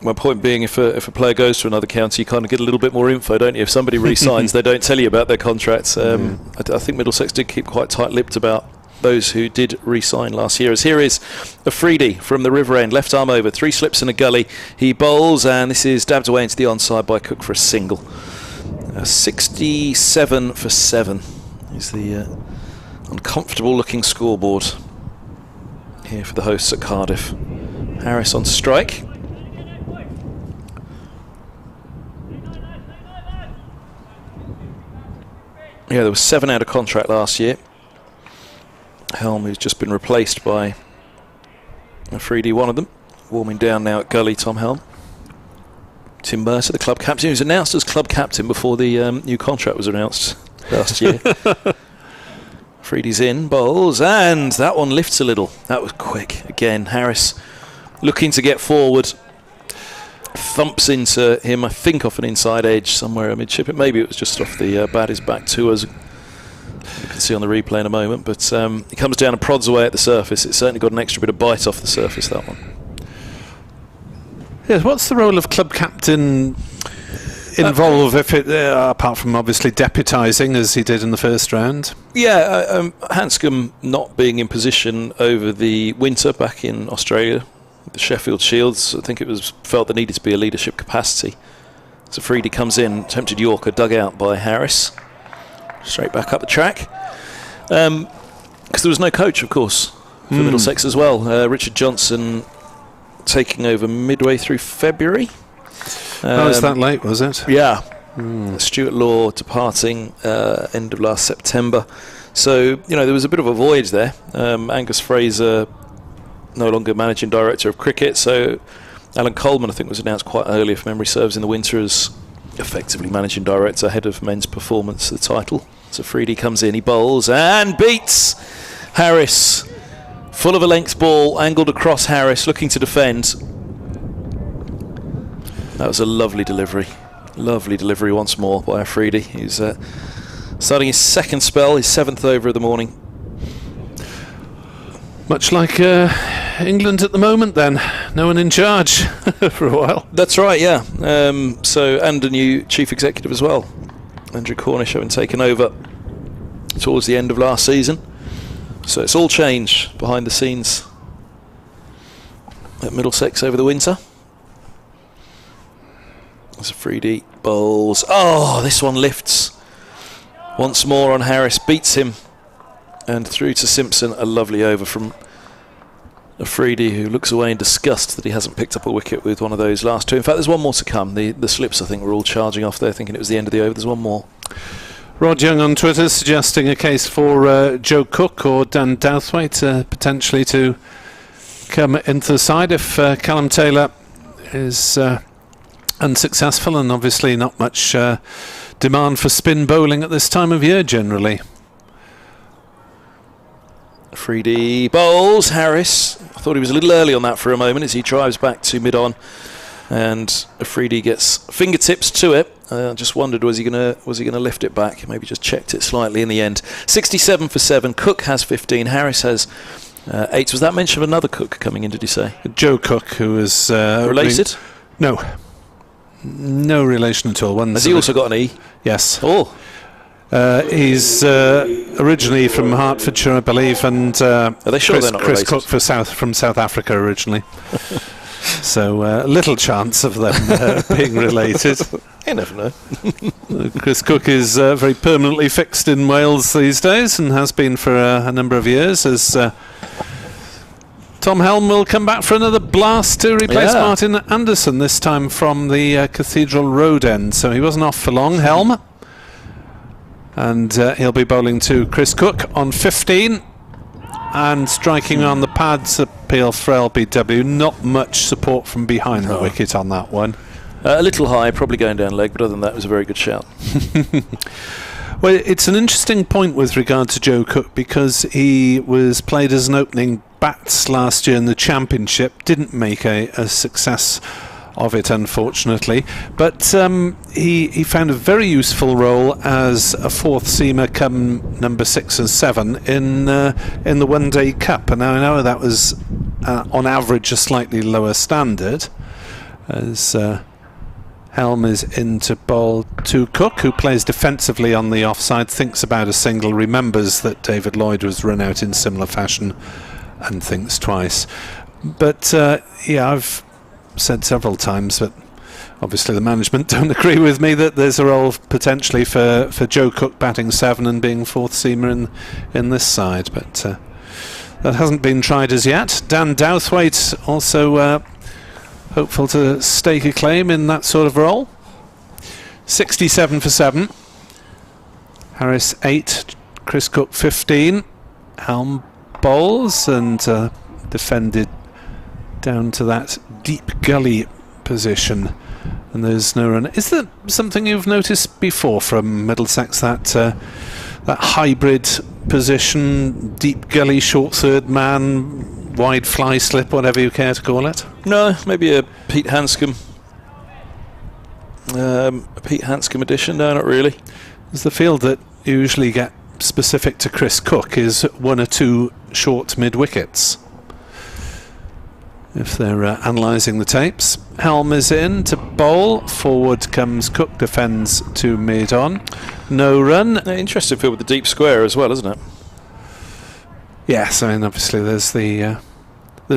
my point being, if a player goes to another county, you kind of get a little bit more info, don't you? If somebody re-signs, they don't tell you about their contracts. I think Middlesex did keep quite tight-lipped about those who did re-sign last year. As here is Afridi from the River End, left arm over, 3 slips in a gully. He bowls, and this is dabbed away into the onside by Cook for a single. 67 for 7 is the uncomfortable looking scoreboard here for the hosts at Cardiff. Harris on strike. Yeah, there was 7 out of contract last year. Helm, who's just been replaced by Afridi, one of them. Warming down now at Gully, Tom Helm. Tim Mercer, the club captain, who was announced as club captain before the new contract was announced last year. Afridi's in, bowls, and that one lifts a little. That was quick. Again, Harris looking to get forward. Thumps into him, I think, off an inside edge somewhere amidship. Maybe it was just off the batter's back to us. You can see on the replay in a moment, but he comes down and prods away at the surface. It's certainly got an extra bit of bite off the surface, that one. Yes, what's the role of club captain involve, if it, apart from obviously deputising as he did in the first round? Yeah, Hanscom not being in position over the winter back in Australia, the Sheffield Shields, I think it was felt there needed to be a leadership capacity. So Afridi comes in, attempted Yorker, dug out by Harris. Straight back up the track. Because there was no coach, of course, for Middlesex as well. Richard Johnson taking over midway through February. Oh, it's that late, was it? Yeah. Stuart Law departing end of last September. So, there was a bit of a void there. Angus Fraser no longer managing director of cricket. So Alan Coleman, I think, was announced quite early, if memory serves, in the winter as effectively managing director ahead of men's performance, the title. So Afridi comes in, he bowls and beats Harris. Full of a length ball, angled across Harris, looking to defend. That was a lovely delivery. Lovely delivery once more by Afridi. He's starting his second spell, his 7th over of the morning. Much like England at the moment then, no one in charge for a while. That's right, yeah. And a new chief executive as well. Andrew Cornish having taken over towards the end of last season. So it's all changed behind the scenes at Middlesex over the winter. There's Afridi bowls. Oh, this one lifts once more on Harris, beats him, and through to Simpson. A lovely over from Afridi, who looks away in disgust that he hasn't picked up a wicket with one of those last two. In fact, there's one more to come. The slips, I think, were all charging off there, thinking it was the end of the over. There's one more. Rod Young on Twitter suggesting a case for Joe Cook or Dan Douthwaite potentially to come into the side if Callum Taylor is unsuccessful, and obviously not much demand for spin bowling at this time of year generally. Afridi bowls. Harris, I thought he was a little early on that for a moment as he drives back to mid-on, and Afridi gets fingertips to it. I just wondered, was he going to lift it back? Maybe just checked it slightly in the end. 67 for 7. Cook has 15. Harris has 8. Was that mention of another Cook coming in, did you say? Joe Cook, who is related? No relation at all. Has he also got an E? Yes. Oh. He's originally from Hertfordshire, I believe, and are they sure they're not Chris related? Cook from South Africa originally. So little chance of them being related. You never know. Chris Cook is very permanently fixed in Wales these days and has been for a number of years, as Tom Helm will come back for another blast to replace Martin Anderson, this time from the Cathedral Road end. So he wasn't off for long, Helm. And he'll be bowling to Chris Cook on 15. And striking on the pads, appeal for LBW. Not much support from behind the wicket on that one. A little high, probably going down leg, but other than that, it was a very good shout. Well, it's an interesting point with regard to Joe Cook, because he was played as an opening bats last year in the Championship. Didn't make a success of it, unfortunately, but he found a very useful role as a fourth seamer come number 6 and 7 in the One Day Cup. And now I know that was on average a slightly lower standard, as Helm is in to bowl to Cook, who plays defensively on the offside, thinks about a single, remembers that David Lloyd was run out in similar fashion, and thinks twice. But I've said several times that obviously the management don't agree with me that there's a role potentially for Joe Cook batting 7 and being fourth seamer in this side, but that hasn't been tried as yet. Dan Douthwaite also hopeful to stake a claim in that sort of role. 67 for 7. Harris 8, Chris Cook 15. Helm bowls and defended down to that deep gully position, and there's no run. Is that something you've noticed before from Middlesex, that hybrid position, deep gully, short third man, wide fly slip, whatever you care to call it? No, maybe a Pete Hanscom edition. No, not really. It's the field that you usually get specific to Chris Cook is 1 or 2 short mid-wickets, if they're analysing the tapes. Helm is in to bowl. Forward comes Cook, defends to mid-on. No run. Interesting field with the deep square as well, isn't it? Yes, I mean, obviously there's the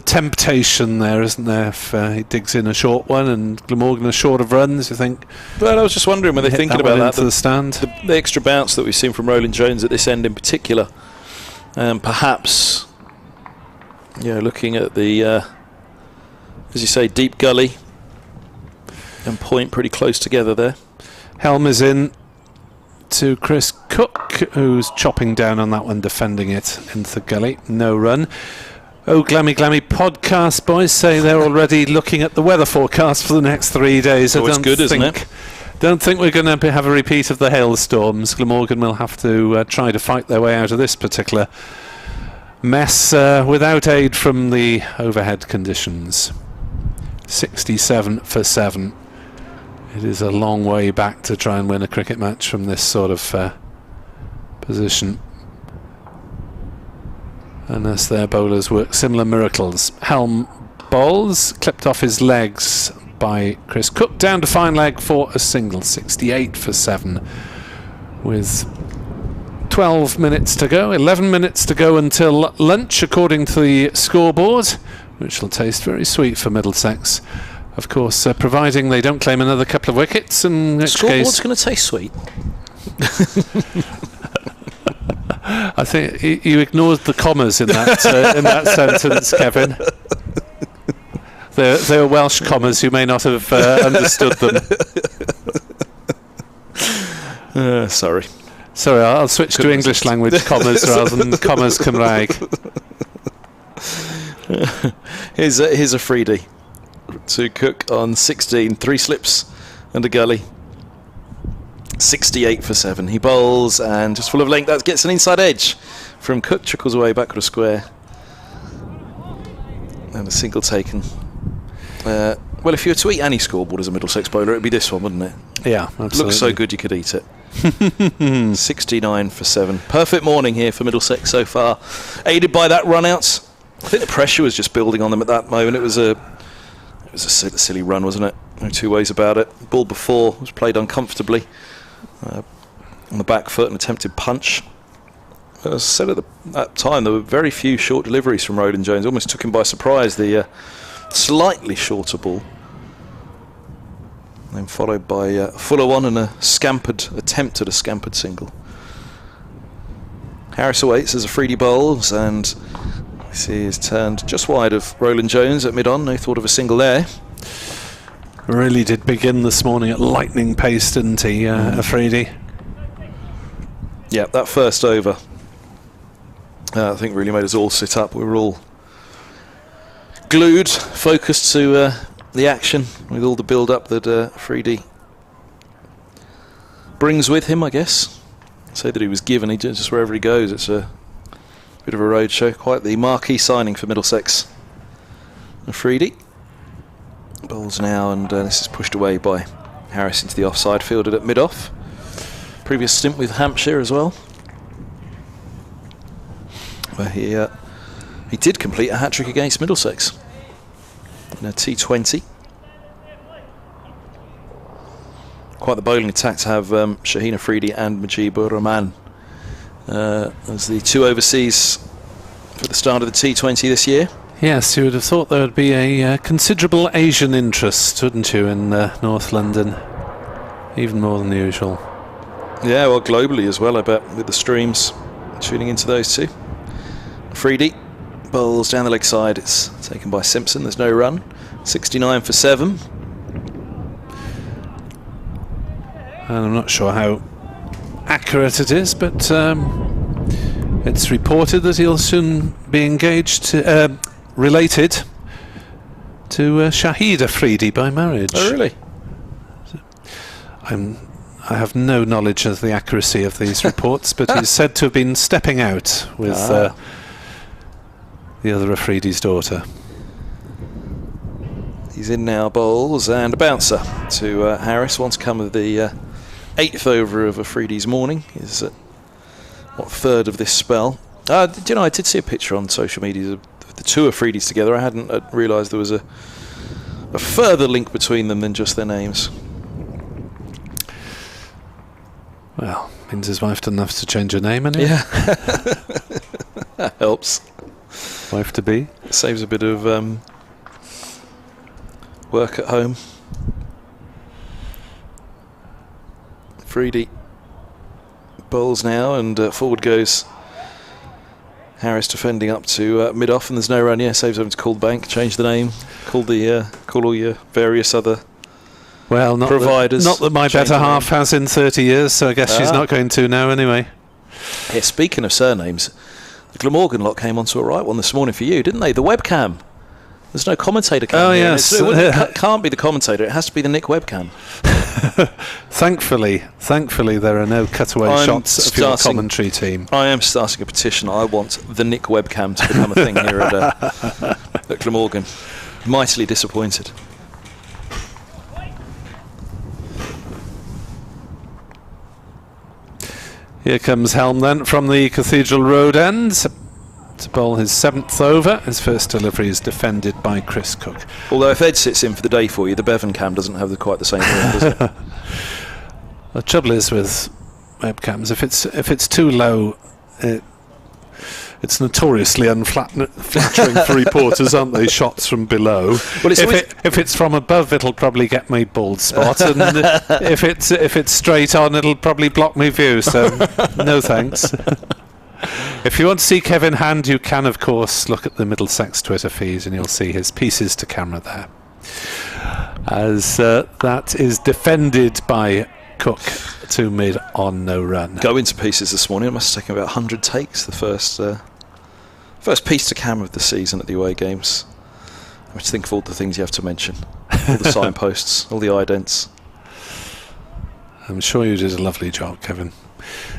temptation there, isn't there, if he digs in a short one and Glamorgan is short of runs, you think. Well, I was just wondering, were they thinking about that? Into the stand. The extra bounce that we've seen from Roland Jones at this end in particular. Perhaps, looking at the, as you say, deep gully and point pretty close together there. Helm is in to Chris Cook, who's chopping down on that one, defending it into the gully. No run. Oh, Glammy podcast boys say they're already looking at the weather forecast for the next 3 days. It's good, isn't it? Don't think we're going to have a repeat of the hailstorms. Glamorgan will have to try to fight their way out of this particular mess without aid from the overhead conditions. 67 for 7 It is a long way back to try and win a cricket match from this sort of position. Unless their bowlers work similar miracles. Helm bowls, clipped off his legs by Chris Cook, down to fine leg for a single, 68 for 7. With 12 minutes to go, 11 minutes to go until lunch, according to the scoreboard, which will taste very sweet for Middlesex. Of course, providing they don't claim another couple of wickets, in which Scoreboard's case... going to taste sweet. I think you ignored the commas in that in that sentence, Kevin. They're Welsh commas. You may not have understood them. Sorry, I'll switch to English language commas rather than commas Cymraeg. Here's Afridi to Cook on 16, 3 slips and a gully. 68 for 7. He bowls and just full of length. That gets an inside edge from Cook. Trickles away backward a square. And a single taken. Well, if you were to eat any scoreboard as a Middlesex bowler, it would be this one, wouldn't it? Yeah, absolutely. Looks so good you could eat it. 69 for 7. Perfect morning here for Middlesex so far. Aided by that run out. I think the pressure was just building on them at that moment. It was a silly run, wasn't it? No two ways about it. Ball before was played uncomfortably on the back foot, an attempted punch. As I said at that time, there were very few short deliveries from Roland Jones. Almost took him by surprise, the slightly shorter ball. Then followed by a fuller one and a attempt at a scampered single. Harris awaits as Afridi bowls, and I see he's turned just wide of Roland Jones at mid-on. No thought of a single there. Really did begin this morning at lightning pace, didn't he, Afridi? Yeah, that first over, I think really made us all sit up. We were all glued, focused to the action with all the build-up that Afridi brings with him, I guess. I'd say that he was given, he just wherever he goes, it's a bit of a roadshow. Quite the marquee signing for Middlesex. Afridi bowls now, and this is pushed away by Harris into the offside, fielded at mid-off. Previous stint with Hampshire as well, where he did complete a hat-trick against Middlesex in a T20. Quite the bowling attack to have Shaheen Afridi and Mujibur Rahman as the two overseas for the start of the T20 this year. Yes, you would have thought there would be a considerable Asian interest, wouldn't you, in North London? Even more than usual. Yeah, well, globally as well, I bet, with the streams tuning into those two. Afridi bowls down the leg side. It's taken by Simpson. There's no run. 69 for 7. And I'm not sure how accurate it is, but it's reported that he'll soon be engaged, related to Shahid Afridi by marriage. Oh, really? I have no knowledge of the accuracy of these reports, but he's said to have been stepping out with the other Afridi's daughter. He's in now, bowls, and a bouncer to Harris. Wants to come with the 8th over of Afridi's morning. He's at, third of this spell. You know, I did see a picture on social media of the two Afridis together. I hadn't realised there was a further link between them than just their names. Well, means his wife doesn't have to change her name anyway. Yeah. That helps. Wife to be. Saves a bit of work at home. Afridi bowls now, and forward goes Harris, defending up to mid-off, and there's no run. Yeah, saves having to call the bank, change the name, call all your various other providers. Not that my better half has in 30 years, so I guess she's not going to now anyway. Yeah, speaking of surnames, the Glamorgan lot came onto a right one this morning for you, didn't they? The webcam. There's no commentator cam. Oh, yes. It can't be the commentator. It has to be the Nick webcam. Thankfully, there are no cutaway shots of your commentary team. I am starting a petition. I want the Nick webcam to become a thing here at Glamorgan. Mightily disappointed. Here comes Helm then from the Cathedral Road end to bowl his 7th over. His first delivery is defended by Chris Cook. Although if Ed sits in for the day for you, the Bevan cam doesn't have quite the same room, does it? The trouble is with webcams, if it's too low, it's notoriously unflattering for reporters, aren't they? Shots from below. Well, if it's from above, it'll probably get me bald spot, and if it's straight on, it'll probably block me view. So no thanks. If you want to see Kevin Hand, you can, of course, look at the Middlesex Twitter feed, and you'll see his pieces to camera there. As that is defended by Cook to mid on no run. Go into pieces this morning. It must have taken about 100 takes. The first piece to camera of the season at the away games. I have to think of all the things you have to mention. All the signposts, all the idents. I'm sure you did a lovely job, Kevin.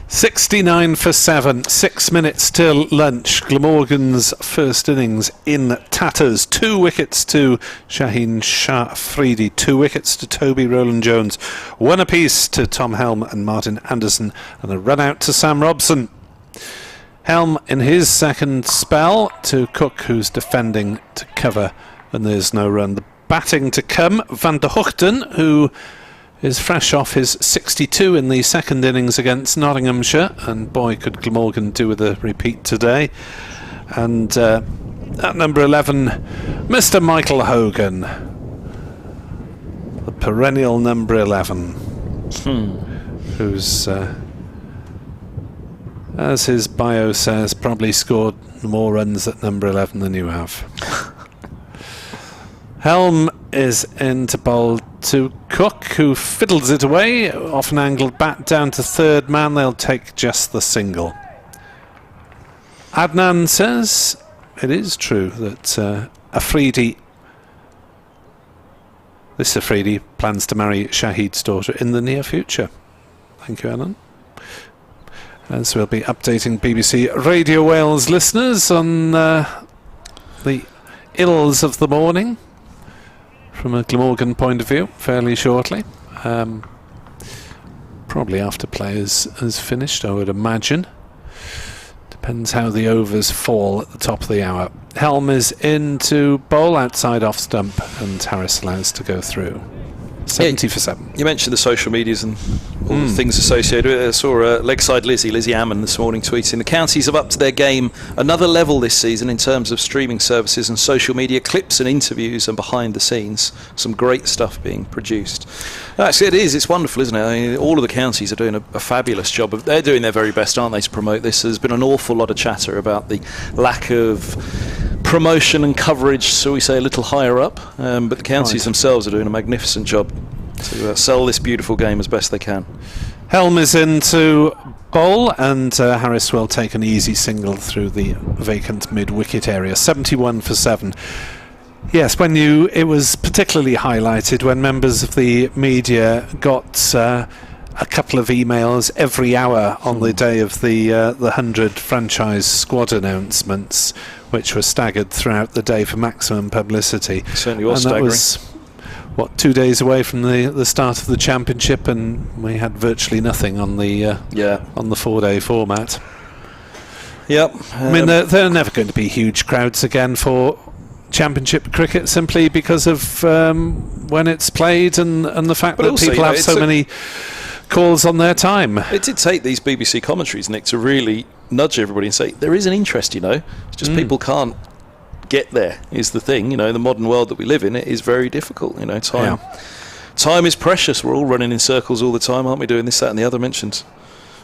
69 for 7, 6 minutes till lunch. Glamorgan's first innings in tatters. 2 wickets to Shaheen, Shah, Afridi. 2 wickets to Toby Rowland-Jones. 1 apiece to Tom Helm and Martin Anderson, and a run out to Sam Robson. Helm in his second spell to Cook, who's defending to cover, and there's no run. The batting to come, Van der Hoogten, who is fresh off his 62 in the second innings against Nottinghamshire, and boy could Glamorgan do with a repeat today. And at number 11, Mr. Michael Hogan, the perennial number 11, who's as his bio says, probably scored more runs at number 11 than you have. Helm is in to bowl to Cook, who fiddles it away, off an angled bat down to third man. They'll take just the single. Adnan says it is true that Afridi plans to marry Shahid's daughter in the near future. Thank you, Alan. As we'll be updating BBC Radio Wales listeners on the ills of the morning from a Glamorgan point of view fairly shortly. Probably after play has finished, I would imagine. Depends how the overs fall at the top of the hour. Helm is in to bowl outside off stump, and Harris allows to go through. 70 for 7. You mentioned the social medias and all the things associated with it. I saw Legside Lizzie Ammon this morning tweeting, the counties have upped their game another level this season in terms of streaming services and social media clips and interviews and behind the scenes. Some great stuff being produced. Actually, it's wonderful, isn't it? I mean, all of the counties are doing a fabulous job. They're doing their very best, aren't they, to promote this. There's been an awful lot of chatter about the lack of promotion and coverage, so we say a little higher up, but the counties themselves are doing a magnificent job to sell this beautiful game as best they can. Helm is in to bowl, and Harris will take an easy single through the vacant mid-wicket area. 71 for 7. Yes, it was particularly highlighted when members of the media got a couple of emails every hour on the day of the 100 franchise squad announcements, which were staggered throughout the day for maximum publicity. Certainly was and staggering. That was 2 days away from the start of the championship, and we had virtually nothing on the 4-day format. Yep. I mean, there are never going to be huge crowds again for championship cricket, simply because of when it's played and the fact that people have so many calls on their time. It did take these BBC commentaries, Nick, to really nudge everybody and say there is an interest, it's just people can't get there is the thing. The modern world that we live in, it is very difficult. Time is precious. We're all running in circles all the time, aren't we, doing this, that and the other. Mentioned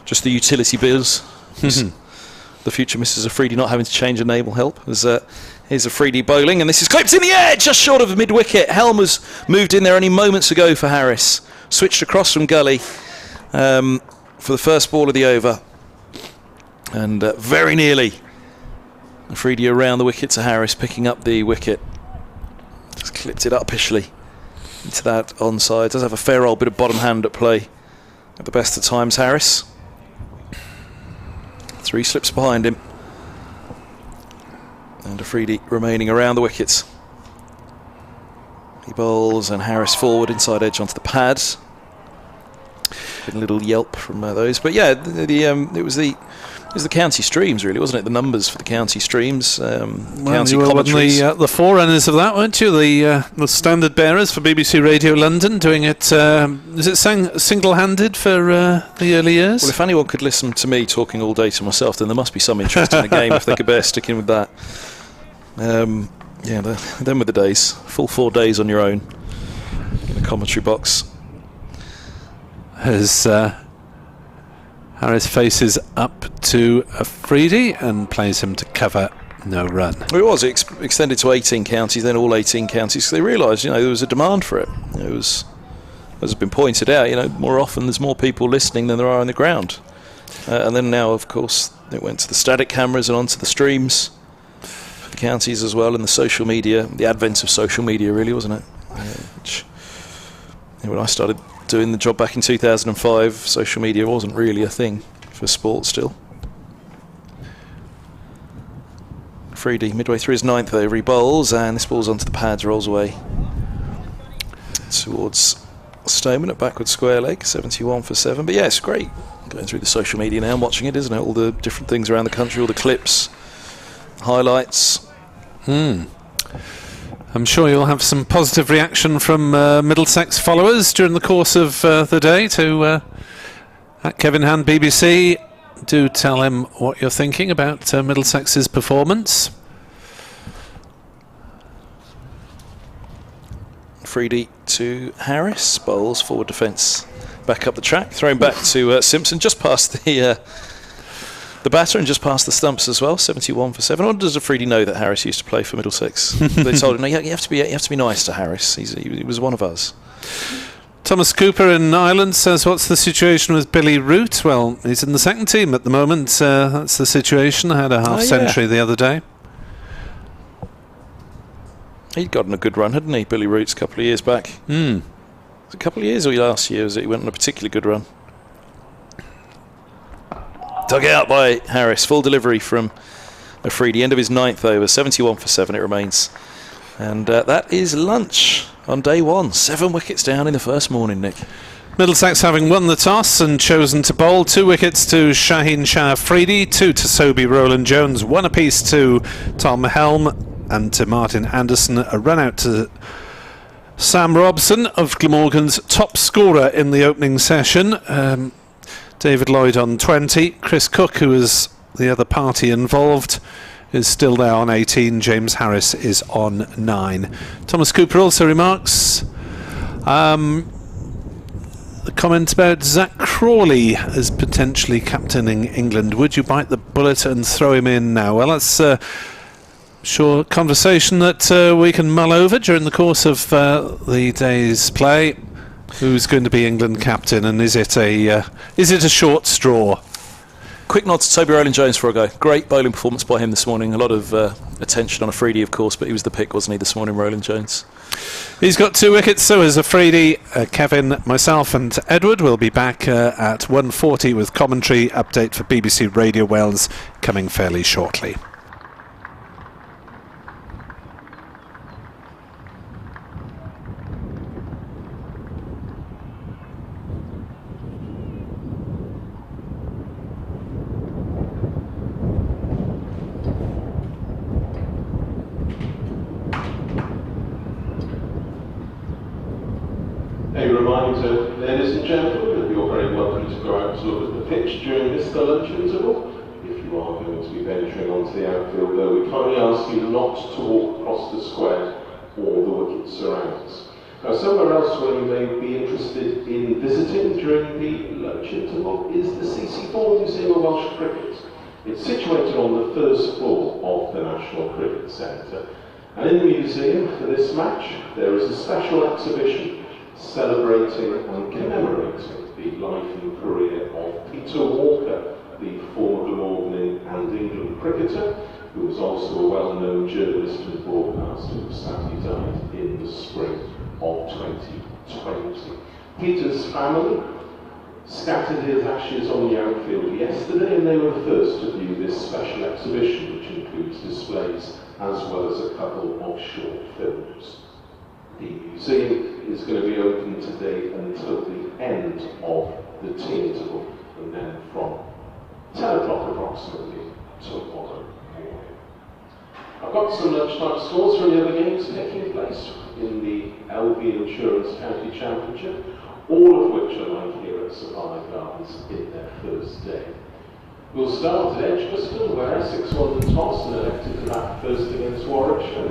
just the utility bills. The future Mrs. Afridi not having to change her name will help. Here's Afridi bowling, and this is clipped in the air just short of mid-wicket. Helm was moved in there only moments ago for Harris. Switched across from gully for the first ball of the over, and very nearly Afridi around the wicket to Harris, picking up the wicket. Just clipped it up upishly into that onside. Does have a fair old bit of bottom hand at play at the best of times, Harris. 3 slips behind him, and Afridi remaining around the wickets. He bowls, and Harris forward inside edge onto the pads. A little yelp from those. But yeah, it was the county streams, really, wasn't it? The numbers for the county streams, county you were commentaries. the forerunners of that, weren't you? The standard bearers for BBC Radio London, doing it. Is it single-handed for the early years? Well, if anyone could listen to me talking all day to myself, then there must be some interest in the game if they could bear sticking with that. Then with the days, full 4 days on your own in the commentary box. As Harris faces up to Afridi and plays him to cover no run. Well, it was extended to 18 counties, then all 18 counties. They realised, there was a demand for it. It was, as has been pointed out, more often there's more people listening than there are on the ground. And then now, of course, it went to the static cameras and onto the streams for the counties as well, and the social media, the advent of social media, really, wasn't it? Which, when I started doing the job back in 2005, social media wasn't really a thing for sport still. Afridi, midway through his 9th over, he bowls, and this ball's onto the pads, rolls away towards Stoneman at backward square leg, 71 for 7. But yeah, it's great going through the social media now and watching it, isn't it? All the different things around the country, all the clips, highlights. I'm sure you'll have some positive reaction from Middlesex followers during the course of the day to at Kevin Hand BBC. Do tell him what you're thinking about Middlesex's performance. Afridi to Harris, bowls, forward defence, back up the track, thrown back to Simpson, just past the batter and just past the stumps as well, 71 for 7. Or does Afridi know that Harris used to play for Middlesex? They told him, no, you have to be nice to Harris. He was one of us. Thomas Cooper in Ireland says, what's the situation with Billy Root? Well, he's in the second team at the moment. That's the situation. I had a half-century the other day. He'd gotten a good run, hadn't he, Billy Root's a couple of years back? Was it a couple of years or last year? Was it he went on a particularly good run? Dug out by Harris, full delivery from Afridi, end of his 9th over, 71 for 7 it remains. And that is lunch on day 1. 7 wickets down in the first morning, Nick. Middlesex having won the toss and chosen to bowl. 2 wickets to Shaheen Shah Afridi, 2 to Sobey Roland Jones, 1 apiece to Tom Helm and to Martin Anderson. A run out to Sam Robson of Glamorgan's top scorer in the opening session. David Lloyd on 20. Chris Cook, who is the other party involved, is still there on 18. James Harris is on 9. Thomas Cooper also remarks the comment about Zach Crawley as potentially captaining England. Would you bite the bullet and throw him in now? Well, that's sure conversation that we can mull over during the course of the day's play. Who's going to be England captain, and is it a short straw? Quick nod to Toby Rowland-Jones for a go. Great bowling performance by him this morning. A lot of attention on Afridi, of course, but he was the pick, wasn't he, this morning, Rowland-Jones? He's got 2 wickets, so is Afridi. Kevin, myself and Edward will be back at 1:40 with commentary. Update for BBC Radio Wales coming fairly shortly. Ladies and gentlemen, that you're very welcome to go out to look at the pitch during this lunch interval. If you are going to be venturing onto the outfield, though, we kindly ask you not to walk across the square or the wicket surrounds. Now, somewhere else where you may be interested in visiting during the lunch interval is the CC4 Museum of Welsh Cricket. It's situated on the first floor of the National Cricket Centre. And in the museum for this match, there is a special exhibition celebrating and commemorating the life and career of Peter Walker, the former Glamorgan and England cricketer, who was also a well-known journalist and broadcaster who sadly died in the spring of 2020. Peter's family scattered his ashes on the outfield yesterday, and they were the first to view this special exhibition, which includes displays as well as a couple of short films. The museum is going to be open today until the end of the tea interval, and then from 10 o'clock approximately tomorrow morning. I've got some lunchtime scores from the other games taking place in the LV Insurance County Championship, all of which are like here at Sophia Gardens in their first day. We'll start at Edgbaston, where Essex won the toss and elected to bat first against Warwickshire.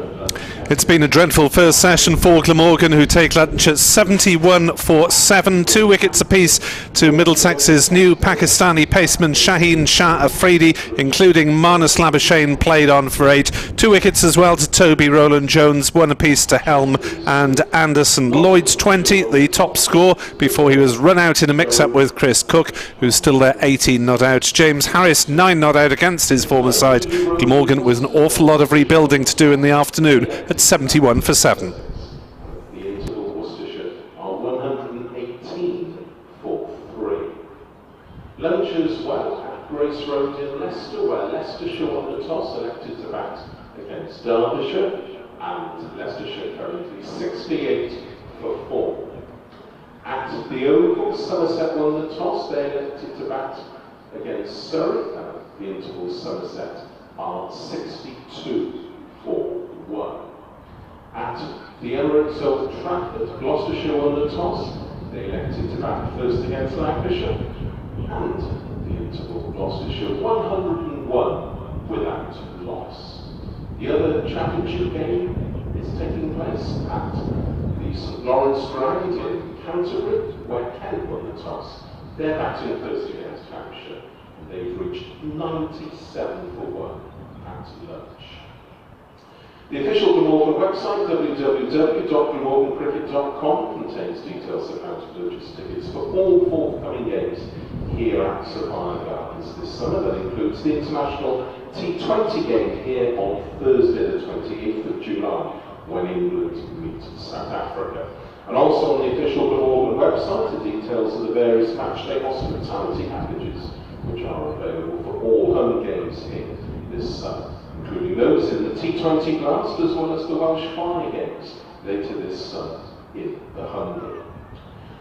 It's been a dreadful first session for Glamorgan, who take lunch at 71 for 7, 2 wickets apiece to Middlesex's new Pakistani paceman Shaheen, Shah, Afridi, including Marnus, Labuschagne played on for 8, 2 wickets as well to Toby, Roland Jones, 1 apiece to Helm and Anderson. Lloyd's 20, the top score, before he was run out in a mix-up with Chris Cook, who's still there 18 not out. James Harris 9 not out against his former side. Glamorgan with an awful lot of rebuilding to do in the afternoon at 71 for 7. The interval Worcestershire are 118 for 3. Lunch as well at Grace Road in Leicester, where Leicestershire won the toss, elected to bat against Derbyshire, and Leicestershire currently 68 for 4. At the Oval, Somerset won the toss, they elected to bat against Surrey, and the interval Somerset are 62 for 1. At the Emirates Old Trafford, Gloucestershire won the toss, they elected to bat first against Lancashire, and the interval Gloucestershire 101 without loss. The other championship game is taking place at the St Lawrence Ground in Canterbury, where Kent won the toss. They're batting first against Hampshire, and they've reached 97 for 1 at lunch. The official Glamorgan website, www.glamorgancricket.com, contains details of how to purchase tickets for all forthcoming games here at Sophia Gardens this summer. That includes the international T20 game here on Thursday the 28th of July, when England meet South Africa. And also on the official Glamorgan website are details of the various matchday hospitality packages which are available for all home games here this summer, including those in the T20 Blast as well as the Welsh Fly games later this summer in the Hundred.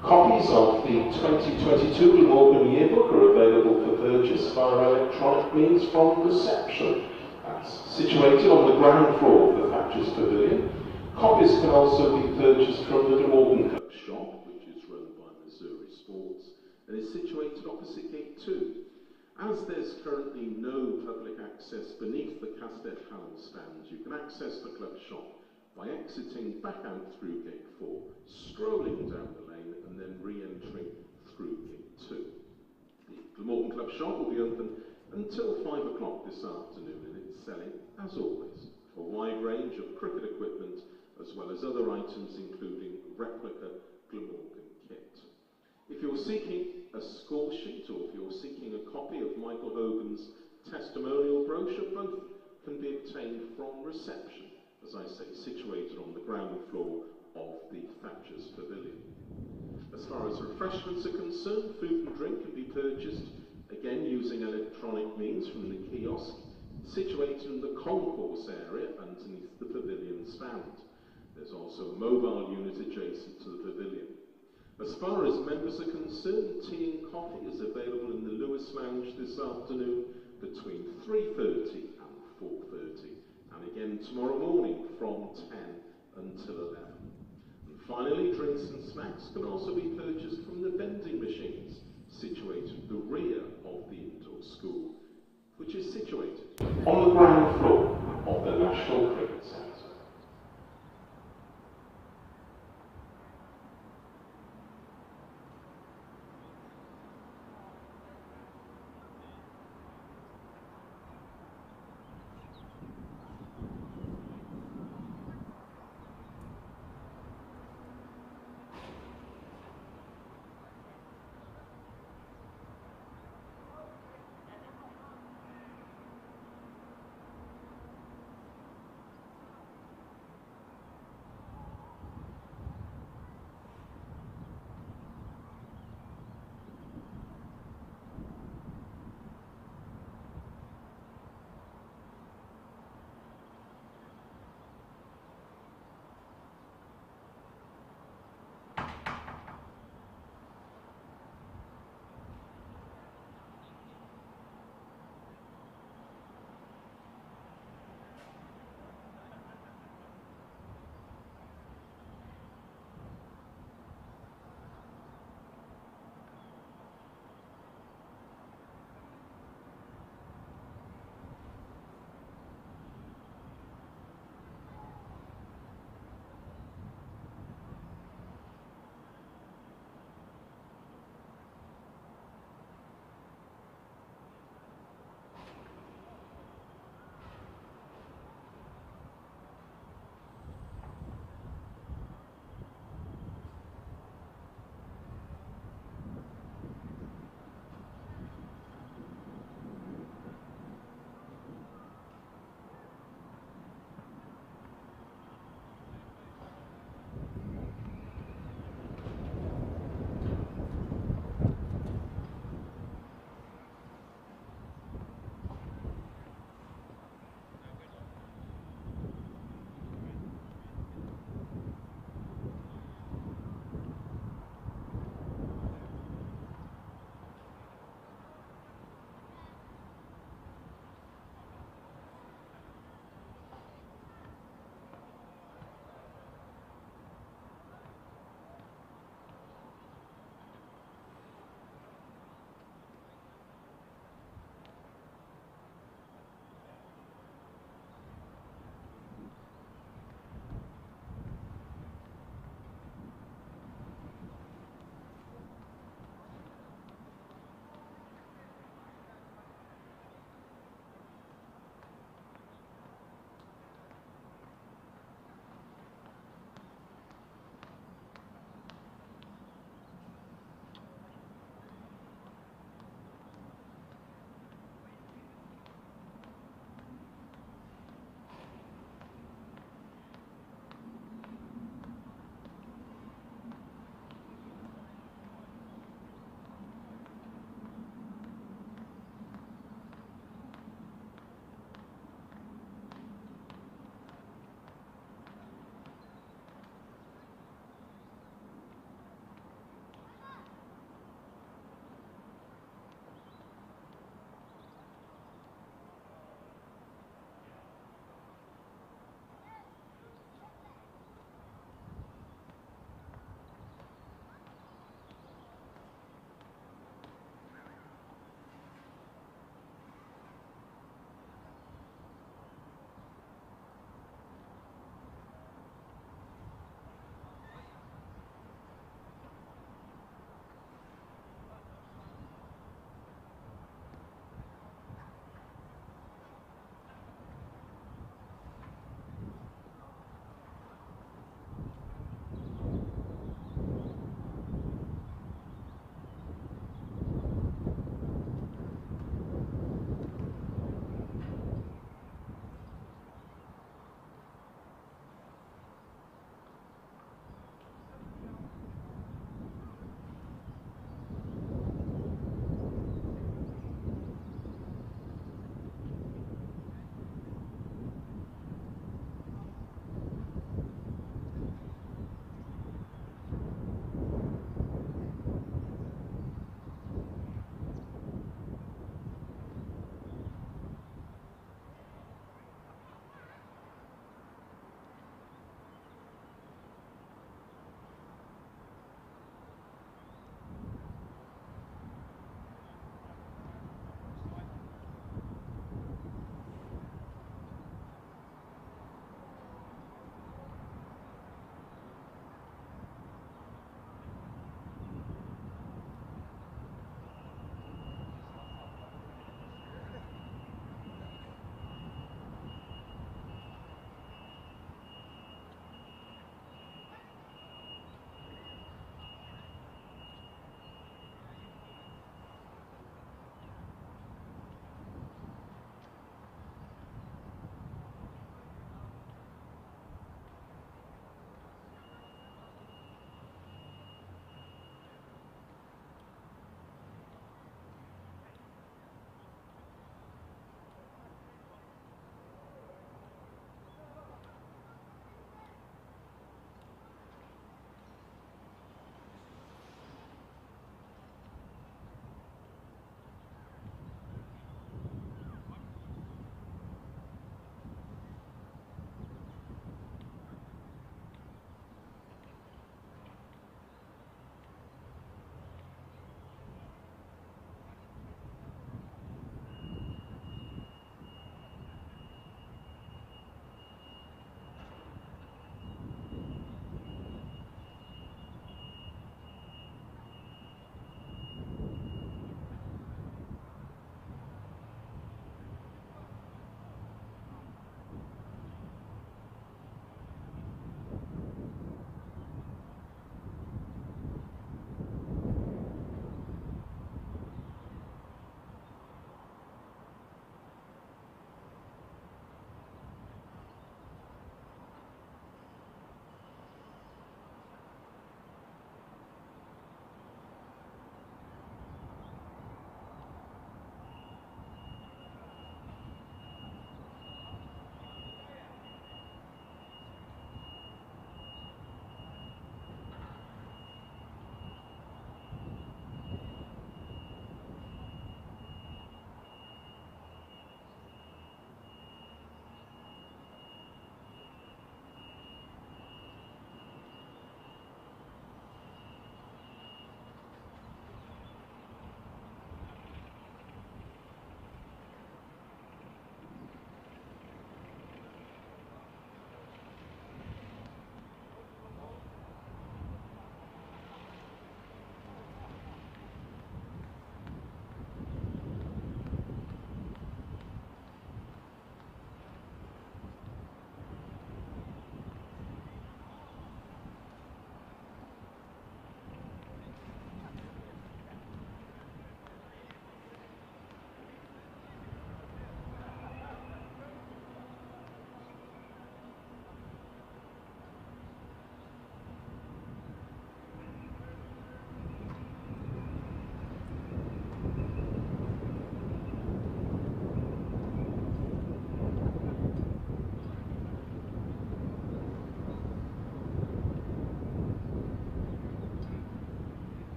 Copies of the 2022 Glamorgan yearbook are available for purchase via electronic means from reception. That's situated on the ground floor of the Thatcher's Pavilion. Copies can also be purchased from the Glamorgan Club shop, which is run by Missouri Sports and is situated opposite Gate 2. As there's currently no public access beneath the Castell Hallam stand, you can access the club shop by exiting back out through Gate 4, strolling down the lane and then re-entering through Gate 2. The Glamorgan Club shop will be open until 5 o'clock this afternoon, and it's selling, as always, a wide range of cricket equipment as well as other items including replica Glamorgan kit. If you're seeking a score sheet or if you're seeking a copy of Michael Hogan's testimonial brochure, both can be obtained from reception, as I say, situated on the ground floor of the Thatcher's Pavilion. As far as refreshments are concerned, food and drink can be purchased, again using electronic means from the kiosk, situated in the concourse area underneath the pavilion stand. There's also a mobile unit adjacent to the pavilion. As far as members are concerned, tea and coffee is available in the Lewis Lounge this afternoon between 3:30 and 4:30, and again tomorrow morning from 10 until 11. And finally, drinks and snacks can also be purchased from the vending machines situated at the rear of the indoor school, which is situated on the ground floor of the National Cricket Centre.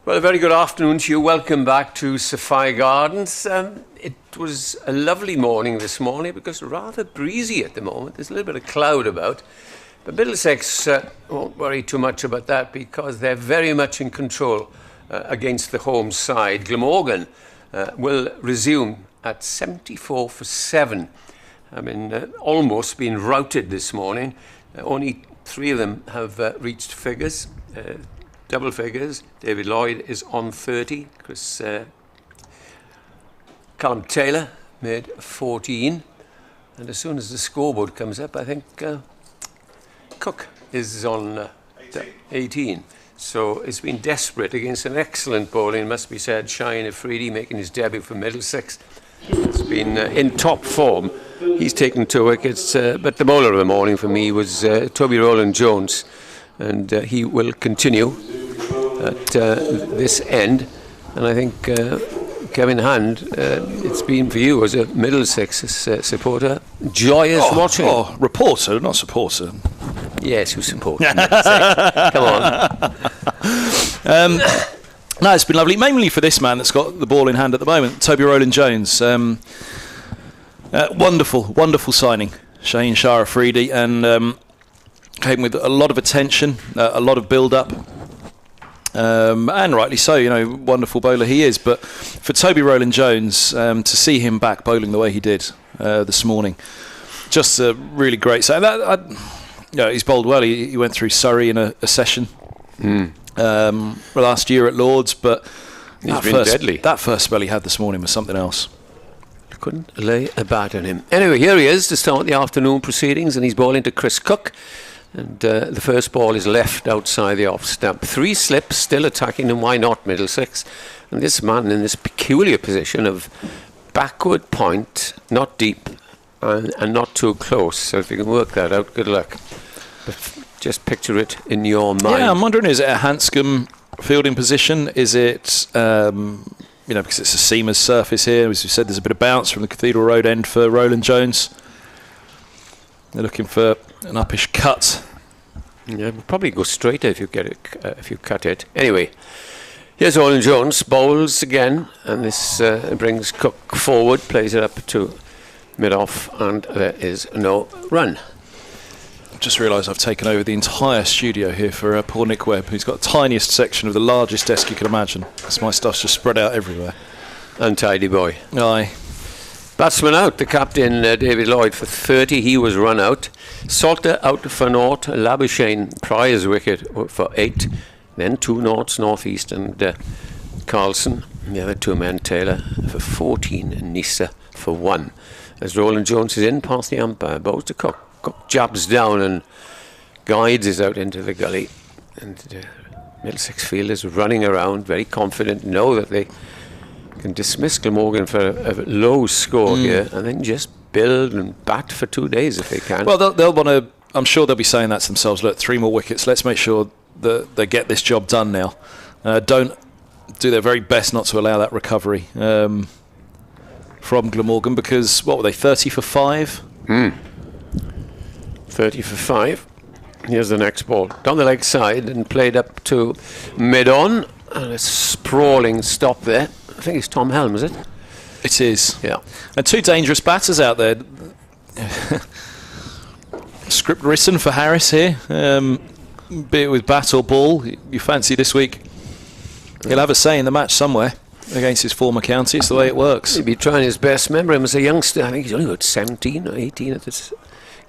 Well, a very good afternoon to you. Welcome back to Sophia Gardens. It was a lovely morning this morning because rather breezy at the moment. There's a little bit of cloud about. But Middlesex won't worry too much about that because they're very much in control against the home side. Glamorgan will resume at 74 for 7. I mean, almost been routed this morning. Only 3 of them have reached figures, double figures. David Lloyd is on 30. Callum Taylor made 14. And as soon as the scoreboard comes up, I think Cook is on 18. So it's been desperate against an excellent bowling, must be said. Shaheen Afridi making his debut for Middlesex. It's been in top form. He's taken 2 wickets, but the bowler of the morning for me was Toby Rowland-Jones, and he will continue at this end. And I think Kevin Hand, it's been for you as a Middlesex supporter, joyous watching. Oh, reporter, not supporter. Yes, who supports Middlesex? Come on. No, it's been lovely, mainly for this man that's got the ball in hand at the moment, Toby Rowland-Jones. Wonderful signing, Shaheen Shah Afridi, and came with a lot of attention, a lot of build-up, and rightly so. You know, wonderful bowler he is. But for Toby Rowland-Jones, to see him back bowling the way he did this morning, just really great. So he's bowled well. He went through Surrey in a session. Last year at Lords, but he's been deadly. That first spell he had this morning was something else. Couldn't lay a bat on him. Anyway, here he is to start the afternoon proceedings, and he's bowling to Chris Cook, and the first ball is left outside the off stump. 3 slips, still attacking, and why not Middlesex? And this man in this peculiar position of backward point, not deep and not too close. So if you can work that out, good luck. But just picture it in your mind. Yeah, I'm wondering, is it a Hanscom fielding position? Is it, because it's a seamer's surface here, as you said, there's a bit of bounce from the Cathedral Road end for Rowland-Jones. They're looking for an uppish cut. Yeah, we'll probably go straighter if you get it, if you cut it. Anyway, here's Rowland-Jones, bowls again, and this brings Cook forward, plays it up to mid-off, and there is no run. Just realised I've taken over the entire studio here for poor Nick Webb, who's got the tiniest section of the largest desk you can imagine, because my stuff's just spread out everywhere. Untidy boy. Aye. Batsman out, the captain David Lloyd for 30, he was run out. Salter out for naught, Labuschagne Pryor's wicket for 8, then 2 noughts, northeast, and Carlson, the other 2 men, Taylor for 14, and Nisa for 1. As Rowland-Jones is in past the umpire, bowls to Cook. Cook jabs down and guides us out into the gully, and Middlesex fielders running around, very confident, know that they can dismiss Glamorgan for a low score here, and then just build and bat for 2 days if they can. Well, they'll want to. I'm sure they'll be saying that to themselves. Look, 3 more wickets. Let's make sure that they get this job done now. Don't do their very best not to allow that recovery from Glamorgan, because what were they, 30 for 5? 30 for 5. Here's the next ball. Down the leg side and played up to mid-on. And a sprawling stop there. I think it's Tom Helm, is it? It is. Yeah. And 2 dangerous batters out there. Script written for Harris here. Be it with bat or ball, you fancy this week. He'll have a say in the match somewhere against his former county. It's the way it works. He'll be trying his best. Remember him as a youngster. I think he's only got 17 or 18 at this.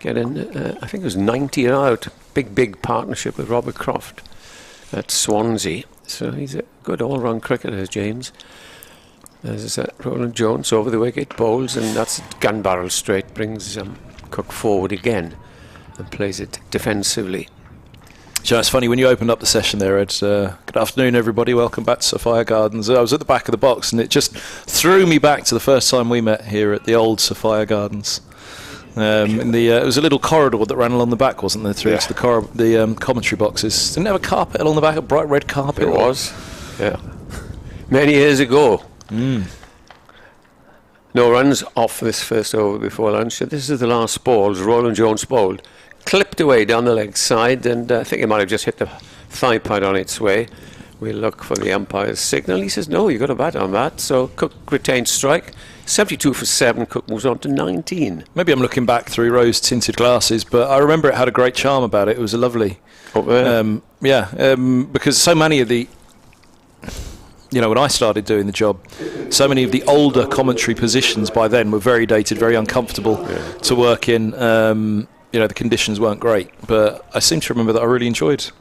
I think it was 90 out. Big partnership with Robert Croft at Swansea. So he's a good all-round cricketer, James. There's Rowland-Jones over the wicket, bowls, and that's gun barrel straight. Brings Cook forward again and plays it defensively. So it's funny, when you opened up the session there, Ed, good afternoon everybody, welcome back to Sophia Gardens. I was at the back of the box and it just threw me back to the first time we met here at the old Sophia Gardens. It was a little corridor that ran along the back, wasn't there, through to the commentary boxes. Didn't it have a carpet along the back, a bright red carpet? It was, yeah. Many years ago. No runs off this first over before lunch. This is the last balls. Rowland-Jones bowled. Clipped away down the leg side, and I think it might have just hit the thigh pad on its way. We'll look for the umpire's signal. He says, no, you've got a bat on that. So Cook retains strike. 72 for 7. Cook moves on to 19. Maybe I'm looking back through rose-tinted glasses, but I remember it had a great charm about it. It was a lovely... because so many of the... when I started doing the job, so many of the older commentary positions by then were very dated, very uncomfortable to work in. The conditions weren't great, but I seem to remember that I really enjoyed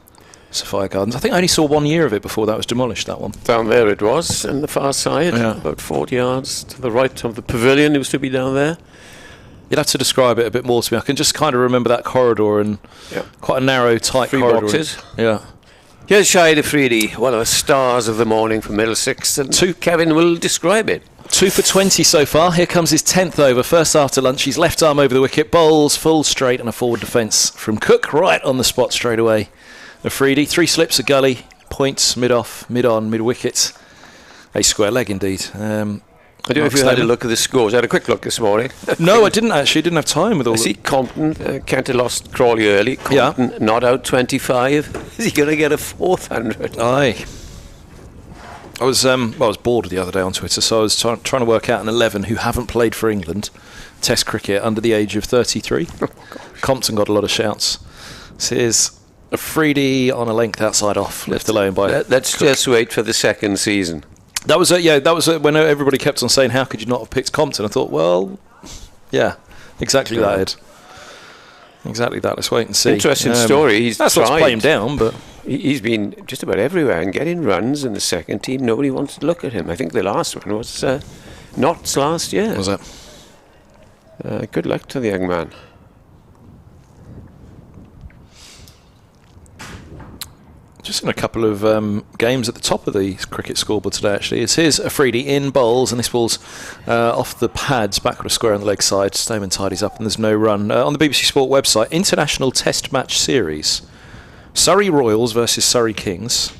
Sophia Gardens. I think I only saw 1 year of it before that was demolished, that one. Down there it was, on the far side, about 40 yards to the right of the pavilion. It was to be down there. You'd have to describe it a bit more to me. I can just kind of remember that corridor and quite a narrow, tight corridor. Boxes. Yeah. Here's Shaheen Afridi, one of the stars of the morning for Middlesex, and Kevin will describe it. 2 for 20 so far. Here comes his 10th over. First after lunch, he's left arm over the wicket, bowls full straight and a forward defence from Cook right on the spot straight away. Afridi, 3 slips, a gully, points, mid-off, mid-on, mid-wicket. A square leg indeed. I don't know if you had a look at the scores. I had a quick look this morning. No, I didn't actually. Didn't have time with all. I see Compton, Kent had lost Crawley early. Compton not out 25. Is he going to get a 400? Aye. I was bored the other day on Twitter, so I was trying to work out an 11 who haven't played for England Test cricket under the age of 33. Compton got a lot of shouts. So here's Afridi on a length outside off, left alone by. Let's just wait for the second season. That was when everybody kept on saying, how could you not have picked Compton? I thought, well, yeah, exactly that, Ed. Exactly that. Let's wait and see. Interesting story. That's what's play him down, but he's been just about everywhere and getting runs in the second team. Nobody wants to look at him. I think the last one was Notts last year. Was it? Good luck to the young man. Just in a couple of games at the top of the cricket scoreboard today, actually. Here's Afridi in bowls, and this ball's off the pads, backward a square on the leg side. Stamen tidies up, and there's no run. On the BBC Sport website, International Test Match Series. Surrey Royals versus Surrey Kings,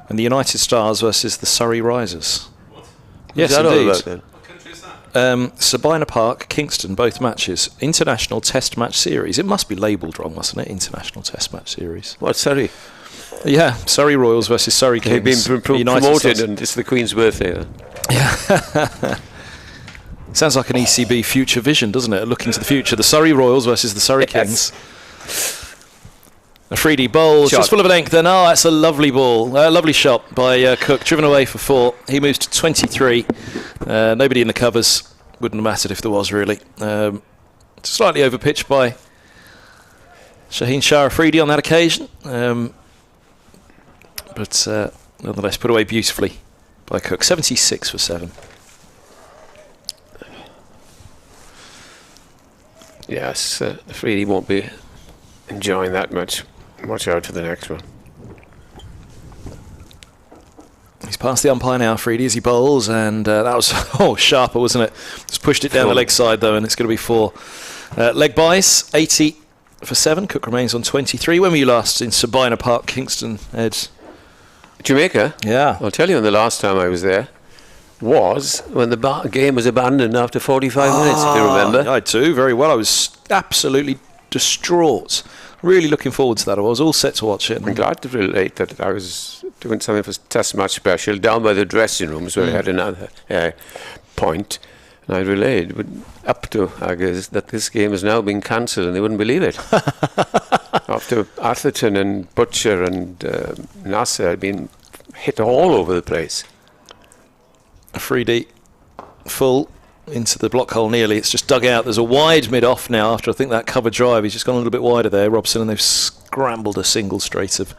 and the United Stars versus the Surrey Risers. What? Yes, is that indeed. all about, then? What country is that? Sabina Park, Kingston, both matches. International Test Match Series. It must be labelled wrong, mustn't it? International Test Match Series. What, Surrey? Yeah, Surrey Royals versus Surrey Kings. They've been promoted, and it's the Queen's birthday. Then. Yeah. Sounds like an ECB future vision, doesn't it? A look into the future. The Surrey Royals versus the Surrey Kings. Afridi bowls, just full of length. Then, that's a lovely ball. Lovely shot by Cook, driven away for 4. He moves to 23. Nobody in the covers. Wouldn't have mattered if there was, really. Slightly overpitched by Shaheen Shah Afridi on that occasion. But nonetheless, put away beautifully by Cook. 76 for 7. Yes, Afridi won't be enjoying that much. Watch out for the next one. He's past the umpire now, Afridi, as he bowls, and that was sharper, wasn't it? Just pushed it down the leg side, though, and it's going to be 4. Leg buys, 80 for 7. Cook remains on 23. When were you last in Sabina Park, Kingston, Ed? Jamaica? Yeah. I'll tell you, the last time I was there was when the game was abandoned after 45 minutes, if you remember. I do, very well. I was absolutely distraught. Really looking forward to that. I was all set to watch it. I'm glad to relate that I was doing something for Test Match Special down by the dressing rooms where I had another point. And I relayed up to Aggers that this game has now been cancelled, and they wouldn't believe it. After Atherton and Butcher and Nasser had been hit all over the place. Afridi full into the block hole nearly. It's just dug out. There's a wide mid-off now after I think that cover drive. He's just gone a little bit wider there, Robson, and they've scrambled a single straight of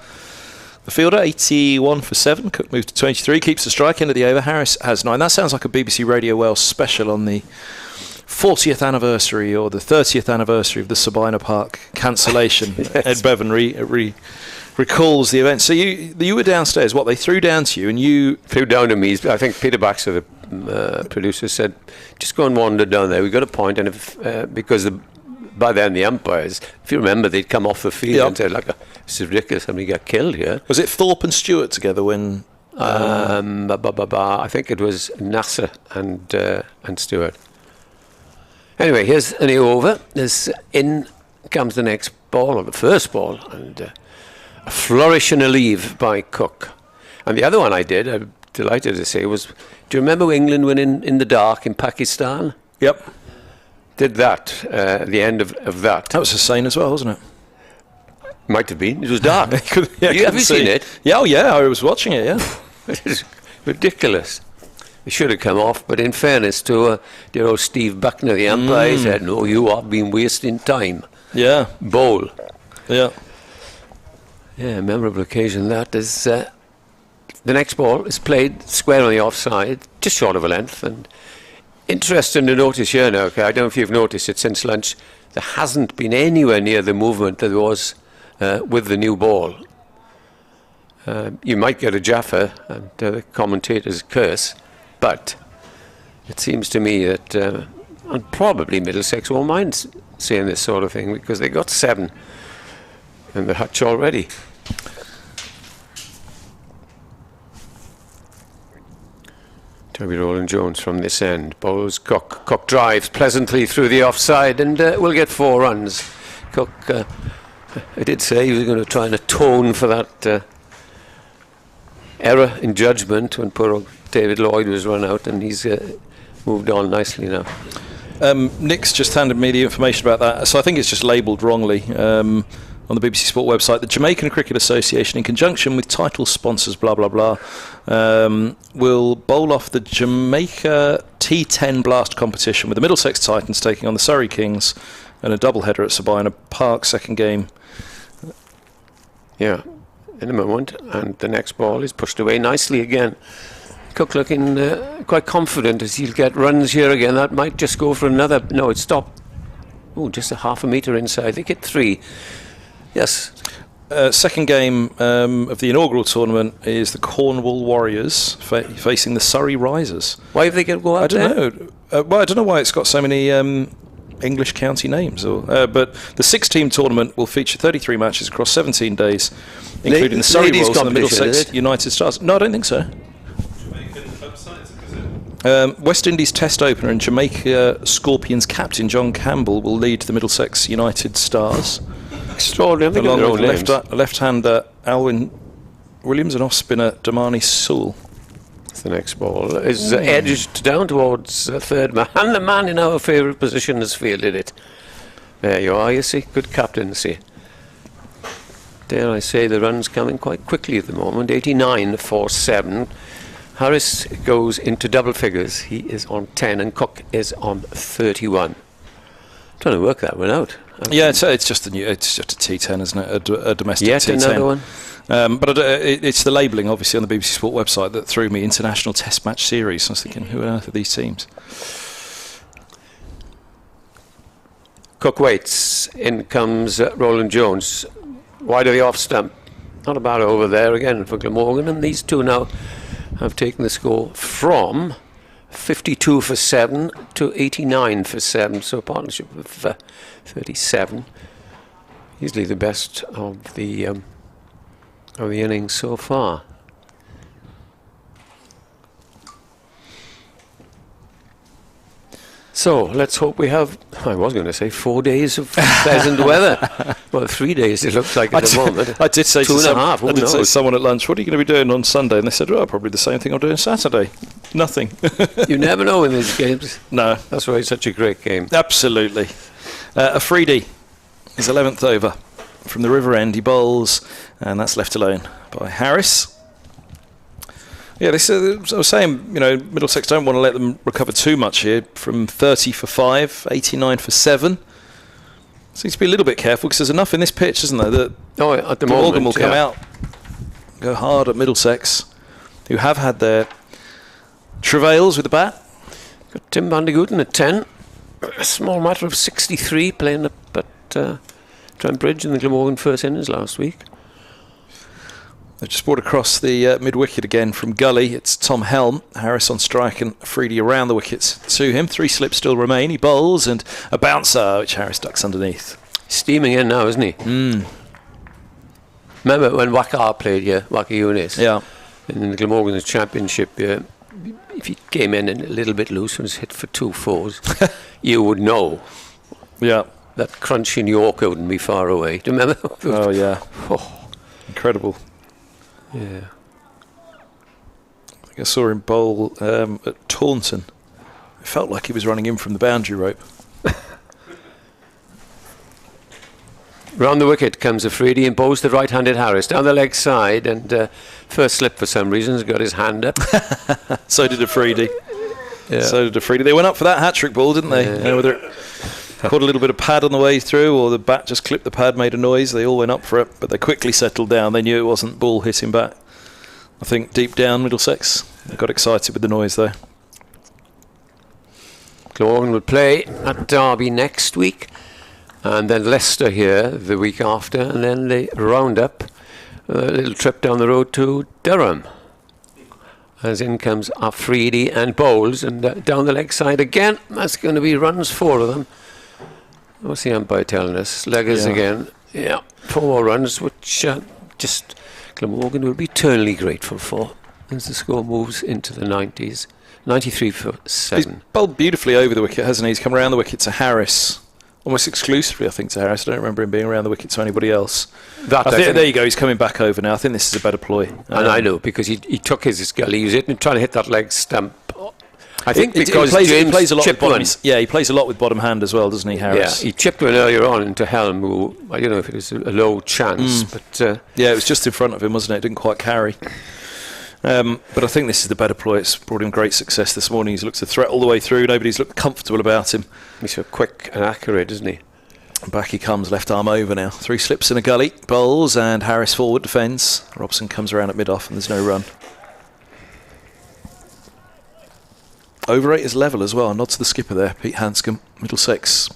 the fielder. 81 for 7. Cook moves to 23. Keeps the strike end of the over. Harris has 9. That sounds like a BBC Radio Welsh special on the 40th anniversary or the 30th anniversary of the Sabina Park cancellation. Yes. Ed Bevan recalls the event. So you were downstairs. What, they threw down to you and you... Threw down to me. I think Peter Baxter, the producer, said, just go and wander down there. We've got a point. And if because by then the umpires, if you remember, they'd come off the field and said, this is ridiculous, somebody got killed here. Was it Thorpe and Stewart together when... I think it was Nasser and Stewart. Anyway, here's a new over. In comes the next ball, or the first ball, and a flourish and a leave by Cook. And the other one I did, I'm delighted to say, was, do you remember England winning in the dark in Pakistan? Yep. Did that at the end of that. That was Hussein as well, wasn't it? Might have been. It was dark. Yeah, have you seen it? Yeah, oh yeah, I was watching it, yeah. It is ridiculous. It should have come off, but in fairness to dear old Steve Buckner, the umpire, he said, no, you have been wasting time. Yeah. Bowl. Yeah. Yeah, memorable occasion that is. The next ball is played square on the offside, just short of a length. And interesting to notice here now, okay, I don't know if you've noticed it since lunch, there hasn't been anywhere near the movement that there was with the new ball. You might get a Jaffa and the commentators curse, but it seems to me that, and probably Middlesex won't mind saying this sort of thing, because they got 7 in the hutch already. Toby Rowland-Jones from this end. Bowls Cook drives pleasantly through the offside, and we'll get 4 runs. Cook, I did say he was going to try and atone for that error in judgment when poor old David Lloyd was run out, and he's moved on nicely now. Nick's just handed me the information about that, so I think it's just labelled wrongly on the BBC Sport website. The Jamaican Cricket Association, in conjunction with title sponsors, blah blah blah, will bowl off the Jamaica T10 Blast competition, with the Middlesex Titans taking on the Surrey Kings, and a doubleheader at Sabina Park, second game. Yeah, in a moment, and the next ball is pushed away nicely again. Cook looking quite confident as he'll get runs here again. That might just go for another. No, it stopped. Oh, just a half a metre inside. They get 3. Yes. Second game of the inaugural tournament is the Cornwall Warriors facing the Surrey Risers. Why have they got to go out there? I don't know. Well, I don't know why it's got so many English county names. But the 6-team tournament will feature 33 matches across 17 days, including the Surrey Wolves and the Middlesex United Stars. No, I don't think so. West Indies Test opener and Jamaica Scorpions captain John Campbell will lead the Middlesex United Stars. Extraordinary. Along with left-hander Alwyn Williams and off-spinner Damani Sewell. The next ball is edged down towards third man, and the man in our favourite position has fielded it. There you are, you see, good captaincy. Dare I say the run's coming quite quickly at the moment, 89 for 7. Harris goes into double figures, he is on 10 and Cook is on 31. Trying to work that one out. Yeah, it's just a T10, isn't it? A domestic Yet T10. another one. But it's the labelling, obviously, on the BBC Sport website that threw me. International Test Match Series. I was thinking, who on earth are these teams? Cook waits. In comes Rowland-Jones. Wide of the off stump. Not a bad over there again for Glamorgan. And these two now have taken the score from 52 for 7 to 89 for 7. So a partnership of 37. Easily the best of the innings so far. So let's hope we have, I was going to say 4 days of pleasant weather. Well, 3 days it looks like at the moment. I did say Two and a half, I did say to someone at lunch, what are you going to be doing on Sunday? And they said, well, probably the same thing I'm doing Saturday. Nothing. You never know in these games. No. That's why it's such a great game. Absolutely. Afridi is 11th over from the River End. He bowls, and that's left alone by Harris. Yeah, I was saying, Middlesex don't want to let them recover too much here. From 30 for 5, 89 for 7. Seems to be a little bit careful because there's enough in this pitch, isn't there? That at the moment, Morgan will come out, go hard at Middlesex, who have had their travails with the bat. Got Tim van der Gooten at 10. A small matter of 63 playing up at Trent Bridge in the Glamorgan first innings last week. They've just brought across the mid-wicket again from Gully. It's Tom Helm, Harris on strike and Afridi around the wickets to him. 3 slips still remain. He bowls and a bouncer, which Harris ducks underneath. Steaming in now, isn't he? Remember when Wakar played here, Wakar Yunis? Yeah. In the Glamorgan Championship, if he came in a little bit loose and was hit for 2 fours, you would know. Yeah. That crunch in Yorker wouldn't be far away. Do you remember? Oh, yeah. Oh. Incredible. Yeah. I saw him bowl at Taunton. It felt like he was running in from the boundary rope. Round the wicket comes Afridi and bowls the right-handed Harris down the leg side, and first slip for some reason has got his hand up. So did Afridi. Yeah. So did Afridi. They went up for that hat-trick ball, didn't they? Yeah. Whether it caught a little bit of pad on the way through or the bat just clipped the pad, made a noise, they all went up for it, but they quickly settled down. They knew it wasn't ball hitting back. I think deep down Middlesex, they got excited with the noise though. Glamorgan will play at Derby next week, and then Leicester here the week after, and then they round up a little trip down the road to Durham. As in comes Afridi and bowls, and down the leg side again. That's going to be runs, 4 of them. What's the umpire telling us? Leggers again. Yeah, 4 more runs, which just Glamorgan will be eternally grateful for as the score moves into the 90s. 93 for 7. He's bowled beautifully over the wicket, hasn't he? He's come around the wicket to Harris. Almost exclusively, I think, to Harris. I don't remember him being around the wicket to anybody else. There you go, he's coming back over now. I think this is a better ploy. And I know, because he took his gully, he was trying to hit that leg stump. I think because he plays a lot chipped with bottom, one. Yeah, he plays a lot with bottom hand as well, doesn't he, Harris? Yeah, he chipped one earlier on into Helm, who, I don't know if it was a low chance, but... yeah, it was just in front of him, wasn't it? It didn't quite carry. But I think this is the better ploy. It's brought him great success this morning. He's looked a threat all the way through. Nobody's looked comfortable about him. He's so quick and accurate, isn't he? Back he comes, left arm over now. 3 slips in a gully, bowls, and Harris forward defends. Robson comes around at mid-off, and there's no run. Over 8 is level as well. Nod to the skipper there, Pete Hanscom. Middlesex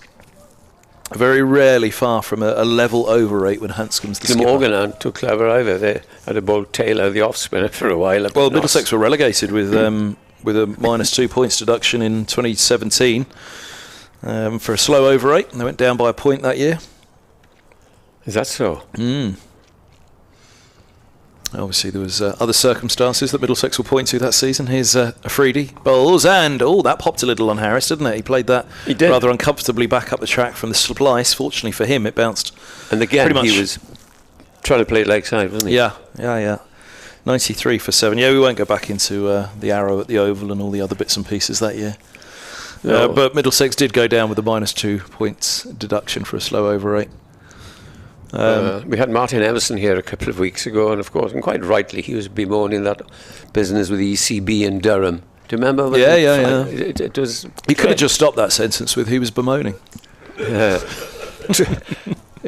very rarely far from a level over 8 when Hanscom's the skipper. Glamorgan aren't too clever either. They had a bowled Taylor, the off-spinner, for a while. Well, Middlesex were relegated with a -2 points deduction in 2017 for a slow over 8. They went down by a point that year. Is that so? Obviously, there was other circumstances that Middlesex will point to that season. Here's Afridi, bowls, and that popped a little on Harris, didn't it? He played that rather uncomfortably back up the track from the splice. Fortunately for him, it bounced. And again, he was trying to play it leg side, wasn't he? Yeah. 93 for 7. Yeah, we won't go back into the arrow at the Oval and all the other bits and pieces that year. No. But Middlesex did go down with the -2 points deduction for a slow over 8. We had Martin Emerson here a couple of weeks ago, and of course, and quite rightly, he was bemoaning that business with the ECB in Durham. Do you remember? Yeah. It was. He could have just stopped that sentence with "he was bemoaning." It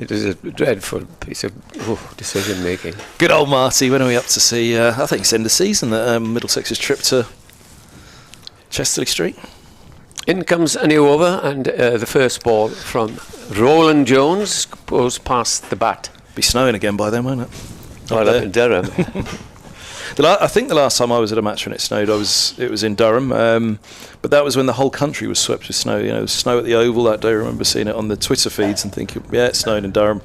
was a dreadful piece of decision making. Good old Marty. When are we up to see? I think it's end of season that Middlesex's trip to Chesterley Street. In comes a new over, and the first ball from Roland Jones goes past the bat. Be snowing again by then, won't it? Right up in Durham. I think the last time I was at a match when it snowed, it was in Durham, but that was when the whole country was swept with snow. You know, snow at the Oval that day. I remember seeing it on the Twitter feeds and thinking, yeah, it snowed in Durham.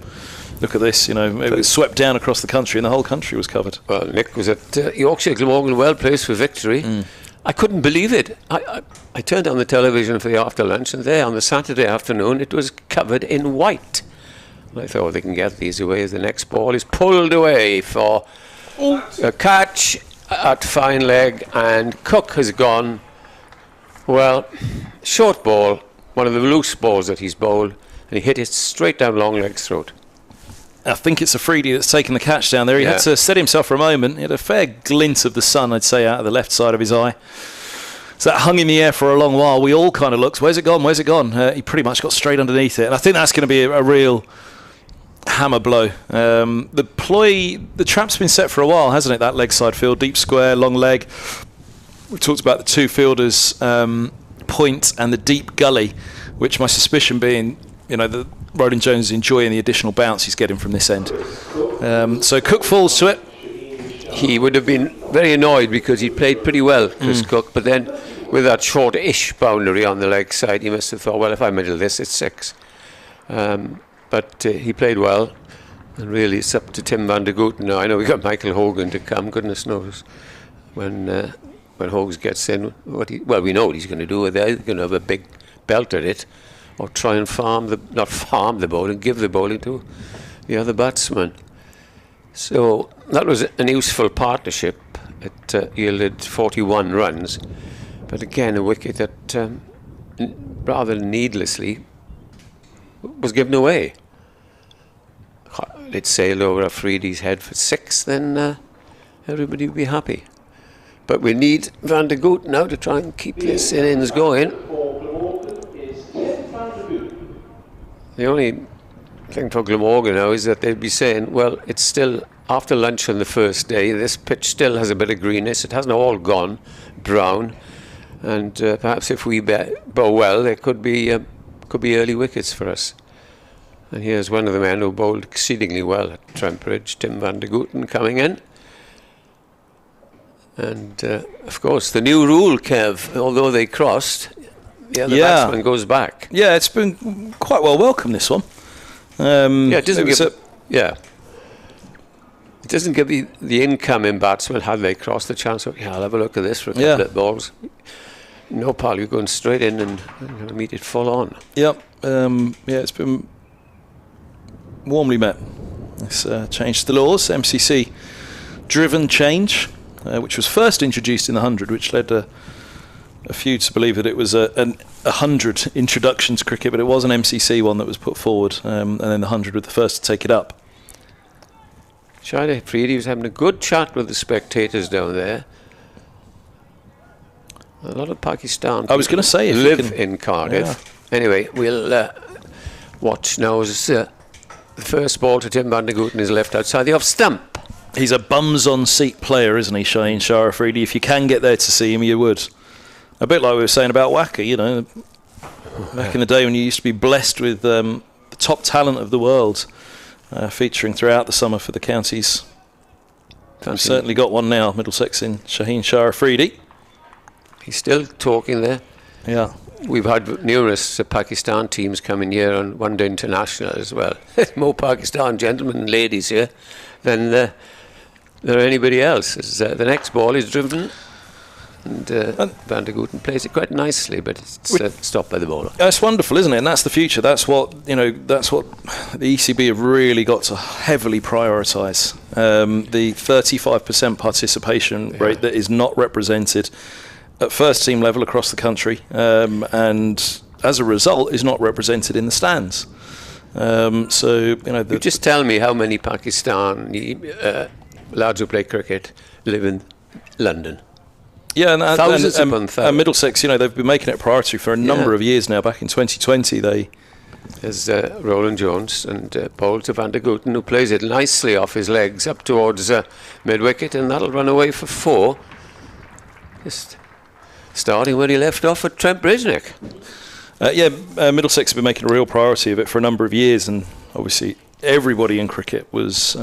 Look at this, you know, it was swept down across the country and the whole country was covered. Well, Nick was at Yorkshire Glamorgan, well placed for victory. I couldn't believe it. I turned on the television for the after lunch, and there on the Saturday afternoon it was covered in white. And I thought, they can get these away as the next ball is pulled away for a catch at fine leg, and Cook has gone. Well, short ball, one of the loose balls that he's bowled, and he hit it straight down long leg's throat. I think it's Afridi that's taken the catch down there. He had to set himself for a moment. He had a fair glint of the sun, I'd say, out of the left side of his eye. So that hung in the air for a long while. We all kind of looked, where's it gone? He pretty much got straight underneath it. And I think that's going to be a real hammer blow. The trap's been set for a while, hasn't it? That leg side field, deep square, long leg. We've talked about the 2 fielders, point and the deep gully, which my suspicion being, you know, the Roland Jones is enjoying the additional bounce he's getting from this end. So Cook falls to it. He would have been very annoyed because he played pretty well, Chris Cook, but then with that short-ish boundary on the leg side, he must have thought, well, if I middle this, it's 6. But he played well, and really it's up to Tim van der Gooten now. I know we got Michael Hogan to come, goodness knows, when Hogs gets in, we know what he's going to do. They're going to have a big belt at it, or try and not farm the bowling, give the bowling to the other batsman. So that was an useful partnership. It yielded 41 runs. But again, a wicket that rather needlessly was given away. It sailed over Afridi's head for 6, then everybody would be happy. But we need Van der Goot now to try and keep this innings going. The only thing for Glamorgan now is that they'd be saying, well, it's still after lunch on the first day, this pitch still has a bit of greenness, it hasn't all gone brown, and perhaps if we bowl well, there could be early wickets for us. And here's one of the men who bowled exceedingly well at Trent Bridge, Tim van der Gooten, coming in. And of course, the new rule, Kev, although they crossed, the other batsman goes back. Yeah, it's been quite well welcomed, this one. It doesn't give the incoming batsman, had they crossed, the chance of, I'll have a look at this for a couple of balls. No, pal, you're going straight in and meet it full on. Yep. It's been warmly met. It's changed the laws, MCC driven change, which was first introduced in the 100, which led a few to believe that it was a 100 introduction to cricket, but it was an MCC one that was put forward, and then the 100 were the first to take it up. Shah Afridi was having a good chat with the spectators down there. A lot of Pakistan I was going to say, live in Cardiff. Yeah. Anyway, we'll watch now as the first ball to Tim van der Gooten is left outside the off stump. He's a bums-on-seat player, isn't he, Shaheen Shah Afridi? If you can get there to see him, you would. A bit like we were saying about Wacker, back in the day when you used to be blessed with the top talent of the world featuring throughout the summer for the counties. We've certainly got one now, Middlesex in Shaheen Shah Afridi. He's still talking there. Yeah. We've had numerous Pakistan teams coming here on One Day International as well. There's more Pakistan gentlemen and ladies here than there are anybody else. The next ball is driven, and Van der Gooten plays it quite nicely, but it's stopped by the bowler. That's wonderful, isn't it? And that's the future. That's what the ECB have really got to heavily prioritise. The 35% participation rate that is not represented at first team level across the country, and as a result is not represented in the stands. You just tell me how many Pakistani lads who play cricket live in London. Yeah, and thousands upon thousands. Middlesex, they've been making it a priority for a number of years now. Back in 2020, there's Roland Jones and bowled to Van der Gooten, who plays it nicely off his legs up towards mid-wicket, and that'll run away for 4. Just starting where he left off at Trent Bridge, Nick. Middlesex have been making a real priority of it for a number of years, and obviously everybody in cricket was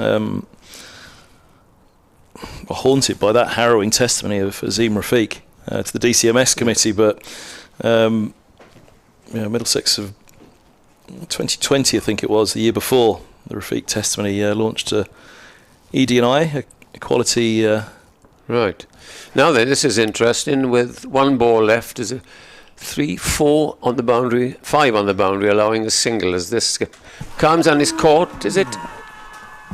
haunted by that harrowing testimony of Azim Rafiq to the DCMS committee. But Middlesex have 2020, I think it was, the year before the Rafiq testimony, launched ED&I, equality. Right. Now then, this is interesting. With one ball left, is a 3, 4 on the boundary, 5 on the boundary, allowing a single as this comes and is caught. Is it?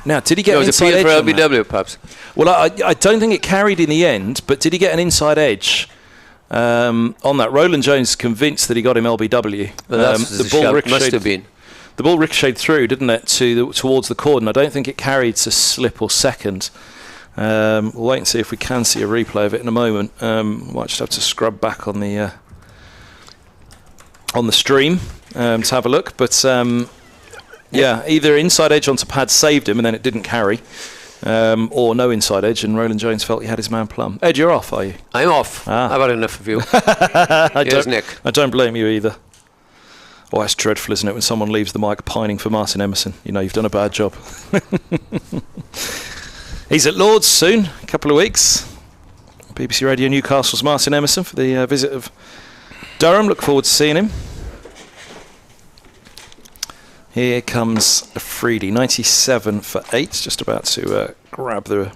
Now, did he get an inside edge for LBW, perhaps? Well, I don't think it carried in the end, but did he get an inside edge on that? Roland Jones convinced that he got him LBW. Well, the ball must have been. The ball ricocheted through, didn't it, towards the cordon. I don't think it carried to slip or second. We'll wait and see if we can see a replay of it in a moment. Might just have to scrub back on the stream to have a look. But either inside edge onto pad saved him and then it didn't carry, or no inside edge and Roland Jones felt he had his man plumb. Ed, you're off, are you? I'm off. I've had enough of you. Here's Nick. I don't blame you either. Oh, that's dreadful, isn't it, when someone leaves the mic pining for Martin Emerson? You've done a bad job. He's at Lord's soon, a couple of weeks. BBC Radio Newcastle's Martin Emerson for the visit of Durham. Look forward to seeing him. Here comes Afridi, 97 for 8. Just about to grab the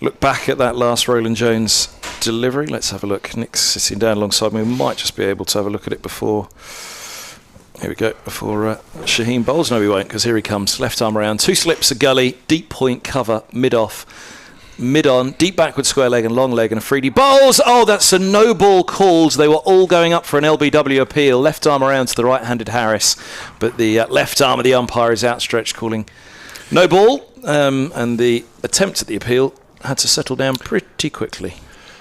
look back at that last Roland Jones delivery. Let's have a look. Nick's sitting down alongside me. We might just be able to have a look at it before. Here we go, before Shaheen bowls. No, we won't, because here he comes. Left arm around, 2 slips, a gully, deep point cover, mid-off. mid-on, deep backward square leg and long leg, and Afridi bowls. Oh, that's a no ball called. They were all going up for an LBW appeal. Left arm around to the right-handed Harris, but the left arm of the umpire is outstretched, calling no ball, and the attempt at the appeal had to settle down pretty quickly.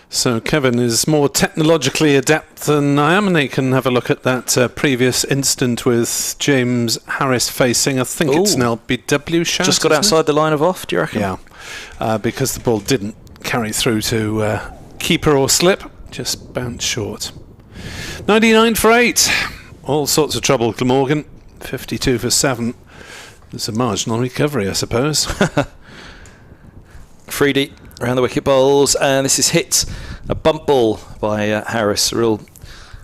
So Kevin is more technologically adept than I am, and he can have a look at that previous instant with James Harris facing. I think it's an LBW shot. Just got outside the line of off, do you reckon? Yeah, because the ball didn't carry through to keeper or slip, just bounced short. 99 for 8. All sorts of trouble, Glamorgan. 52 for 7. There's a marginal recovery, I suppose. Afridi around the wicket bowls, and this is hit, a bump ball by Harris. A real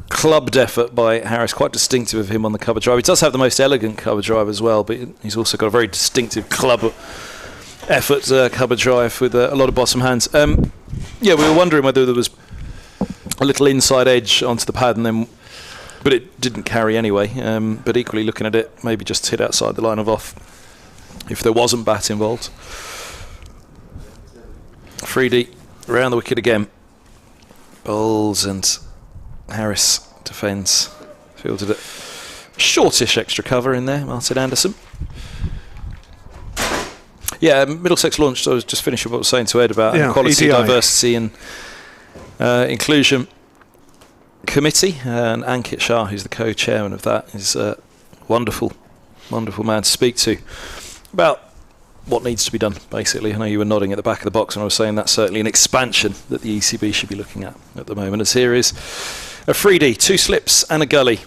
clubbed effort by Harris, quite distinctive of him on the cover drive. He does have the most elegant cover drive as well, but he's also got a very distinctive club effort cover drive with a lot of bottom hands. We were wondering whether there was a little inside edge onto the pad, but it didn't carry anyway. But equally, looking at it, maybe just hit outside the line of off if there wasn't bat involved. Afridi around the wicket again. Bowls, and Harris defends. Fielded it. Shortish extra cover in there, Martin Anderson. Yeah, Middlesex launched, I was just finishing what I was saying to Ed about Equality, EDI. Diversity and Inclusion Committee. And Ankit Shah, who's the co-chairman of that, is a wonderful, wonderful man to speak to about what needs to be done, basically. I know you were nodding at the back of the box, and I was saying that's certainly an expansion that the ECB should be looking at the moment. As here is Afridi, 2 slips and a gully.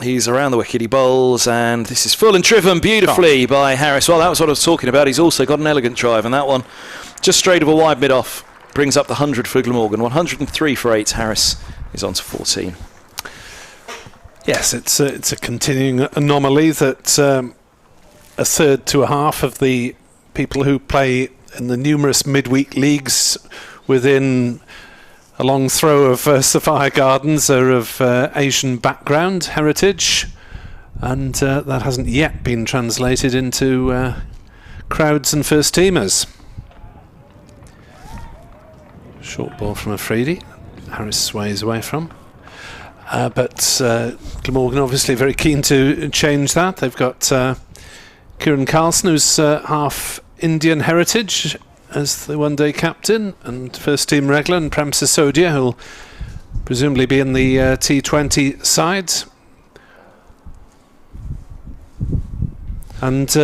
He's around the wicket, he bowls, and this is full and driven beautifully by Harris. Well, that was what I was talking about. He's also got an elegant drive, and that one just straight of a wide mid-off brings up the 100 for Glamorgan. 103 for 8. Harris is on to 14. Yes, it's a continuing anomaly that a third to a half of the people who play in the numerous midweek leagues within a long throw of Sophia Gardens are of Asian background, heritage, and that hasn't yet been translated into crowds and first teamers. Short ball from Afridi. Harris sways away from. But Glamorgan obviously very keen to change that. They've got Kieran Carlson, who's half Indian heritage, as the one-day captain and first-team regular, and Prem Sisodia, who'll presumably be in the T20 side. And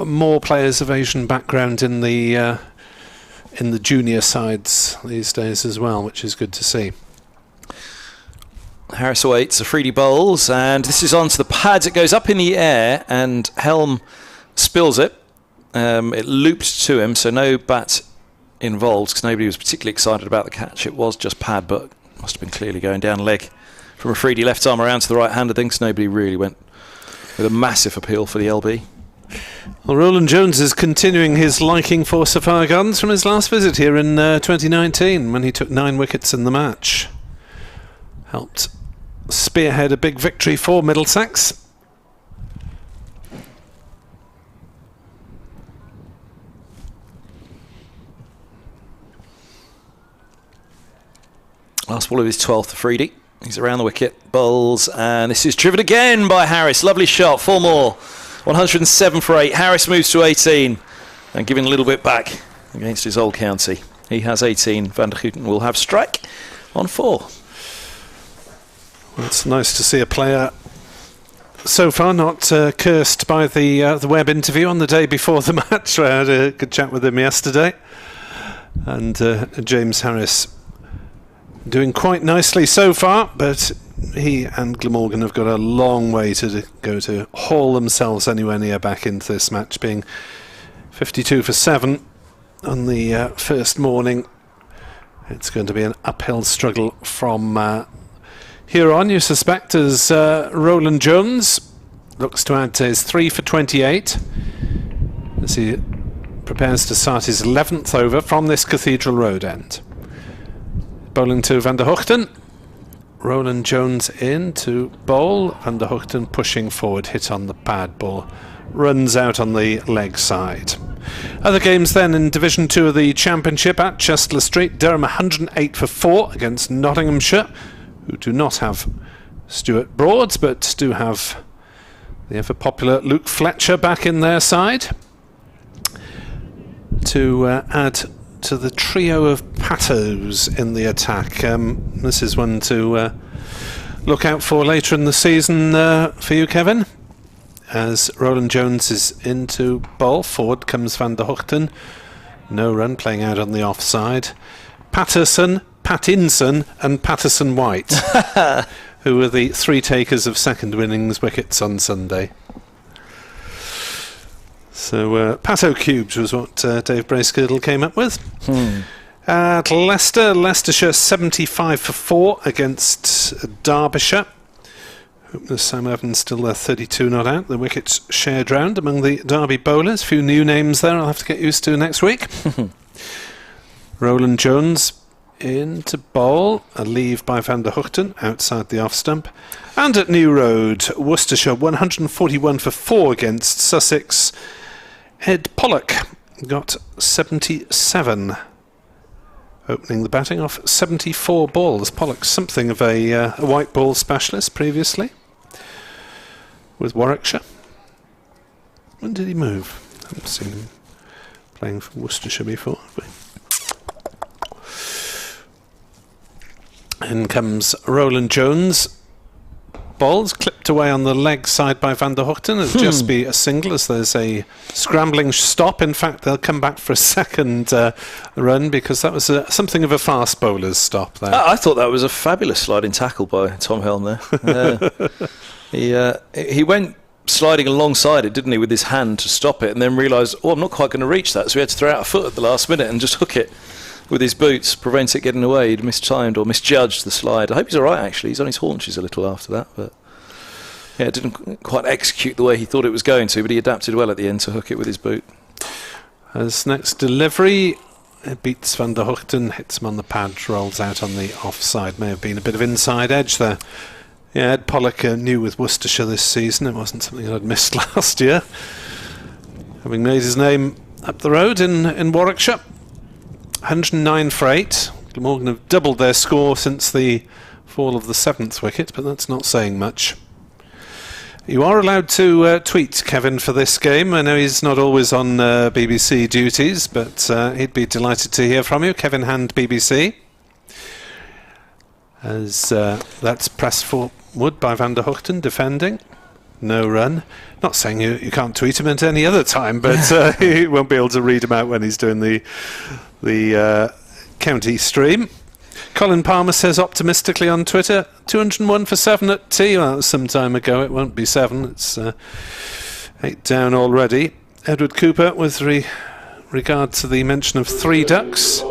more players of Asian background in the junior sides these days as well, which is good to see. Harris awaits, Afridi bowls, and this is onto the pads. It goes up in the air, and Helm spills it. It looped to him, so no bat involved, because nobody was particularly excited about the catch. It was just pad, but must have been clearly going down leg from Afridi. Left arm around to the right hand of things. Nobody really went with a massive appeal for the LB. Well, Roland Jones is continuing his liking for Sophia Gardens from his last visit here in 2019, when he took 9 wickets in the match. Helped spearhead a big victory for Middlesex. Last ball of his 12th, Afridi. He's around the wicket, bowls, and this is driven again by Harris. Lovely shot, 4 more. 107 for 8. Harris moves to 18 and giving a little bit back against his old county. He has 18. Van der Gooten will have strike on 4. Well, it's nice to see a player so far not cursed by the web interview on the day before the match. I had a good chat with him yesterday. And James Harris doing quite nicely so far, but he and Glamorgan have got a long way to go to haul themselves anywhere near back into this match, being 52 for 7 on the first morning. It's going to be an uphill struggle from here on, you suspect, as Roland Jones looks to add to his 3 for 28 as he prepares to start his 11th over from this Cathedral Road end. Bowling to Van der Gooten. Roland Jones in to bowl. Van der Gooten pushing forward, hit on the pad. Ball runs out on the leg side. Other games then in Division 2 of the Championship at Chester Street. Durham 108 for 4 against Nottinghamshire, who do not have Stuart Broads but do have the ever popular Luke Fletcher back in their side to add to the trio of patos in the attack. This is one to look out for later in the season for you, Kevin, as Roland Jones is into bowl. Forward comes Van der Hoogten, no run, playing out on the offside. Pattinson and Patterson White, who were the 3 takers of second innings wickets on Sunday. So Pato Cubes was what Dave Bracegirdle came up with. At Leicestershire 75 for 4 against Derbyshire. Sam Evans still there, 32 not out. The wickets shared round among the Derby bowlers. A few new names there I'll have to get used to next week. Roland Jones in to bowl. A leave by Van der Hoogten outside the off stump. And at New Road, Worcestershire 141 for 4 against Sussex. Ed Pollock got 77. Opening the batting off 74 balls. Pollock's something of a white ball specialist previously with Warwickshire. When did he move? I haven't seen him playing for Worcestershire before, have we? In comes Roland Jones. Balls clipped away on the leg side by Van der Hoogten. It'll just be a single as there's a scrambling stop. In fact, they'll come back for a second run because that was something of a fast bowler's stop there. I thought that was a fabulous sliding tackle by Tom Helm there. He went sliding alongside it, didn't he, with his hand to stop it, and then realised, I'm not quite going to reach that, so he had to throw out a foot at the last minute and just hook it with his boots, prevent it getting away. He'd mistimed or misjudged the slide. I hope he's all right, actually. He's on his haunches a little after that, but yeah, it didn't quite execute the way he thought it was going to, but he adapted well at the end to hook it with his boot. As next delivery, it beats Van der Hoogten, hits him on the pad, rolls out on the offside. May have been a bit of inside edge there. Yeah, Ed Pollock new with Worcestershire this season. It wasn't something I'd missed last year, having made his name up the road in Warwickshire. 109 for 8. Glamorgan have doubled their score since the fall of the 7th wicket, but that's not saying much. You are allowed to tweet Kevin for this game. I know he's not always on BBC duties, but he'd be delighted to hear from you. Kevin Hand, BBC. As that's pressed forward by Van der Hoogten, defending. No run. Not saying you can't tweet him at any other time, but he won't be able to read him out when he's doing the county stream. Colin Palmer says optimistically on Twitter, 201 for 7 at tea. Well, that was some time ago. It won't be 7. It's 8 down already. Edward Cooper with regard to the mention of 3 ducks.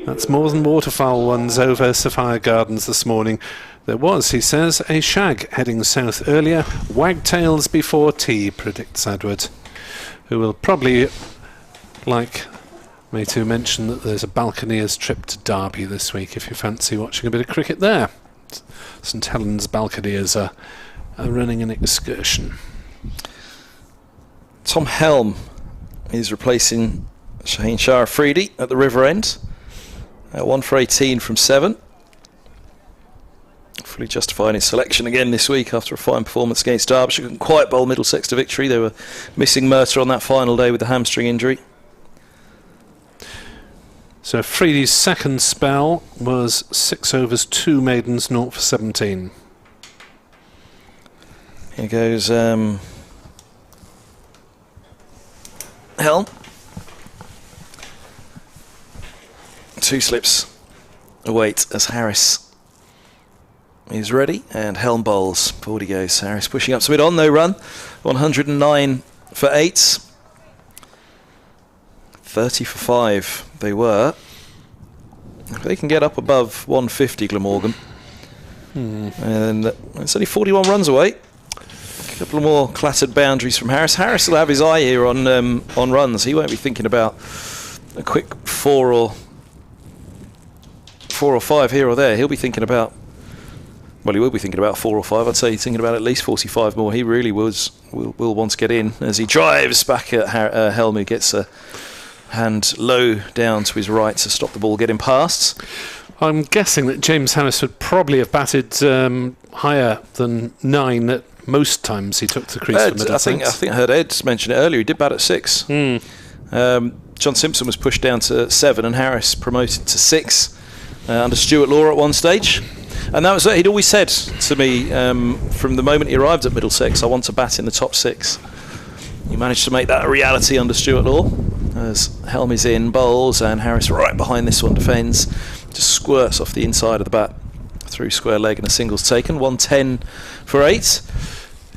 That's more than waterfowl ones over Sophia Gardens this morning. There was, he says, a shag heading south earlier. Wagtails before tea, predicts Edward, who will probably like me to mention that there's a Balconeers trip to Derby this week if you fancy watching a bit of cricket there. St Helens Balconeers are running an excursion. Tom Helm is replacing Shaheen Shah Afridi at the River End. 1 for 18 from 7. Fully justifying his selection again this week after a fine performance against Derbyshire. Couldn't quite bowl Middlesex to victory. They were missing Mercer on that final day with the hamstring injury. So Afridi's second spell was 6 overs, 2 maidens, 0 for 17. Here goes Helm. 2 slips await as Harris is ready, and Helm bowls. Forward he goes. Harris pushing up to mid on, no run. 109 for 8. 30 for 5 they were. If they can get up above 150, Glamorgan, and it's only 41 runs away. A couple of more clattered boundaries from Harris. Harris will have his eye here on runs. He won't be thinking about a quick 4 or 5 here or there. He'll be thinking about Well, he will be thinking about 4 or 5. I'd say he's thinking about at least 45 more. He really will want to get in as he drives back at Helm, who gets a hand low down to his right to stop the ball getting past. I'm guessing that James Harris would probably have batted higher than 9 at most times he took the crease for Middlesex. I think I heard Ed mention it earlier. He did bat at 6. John Simpson was pushed down to 7 and Harris promoted to 6 under Stuart Law at one stage. And that was it. He'd always said to me from the moment he arrived at Middlesex, I want to bat in the top 6. He managed to make that a reality under Stuart Law as Helm is in, bowls, and Harris right behind this one defends. Just squirts off the inside of the bat through square leg and a single's taken. 110 for 8.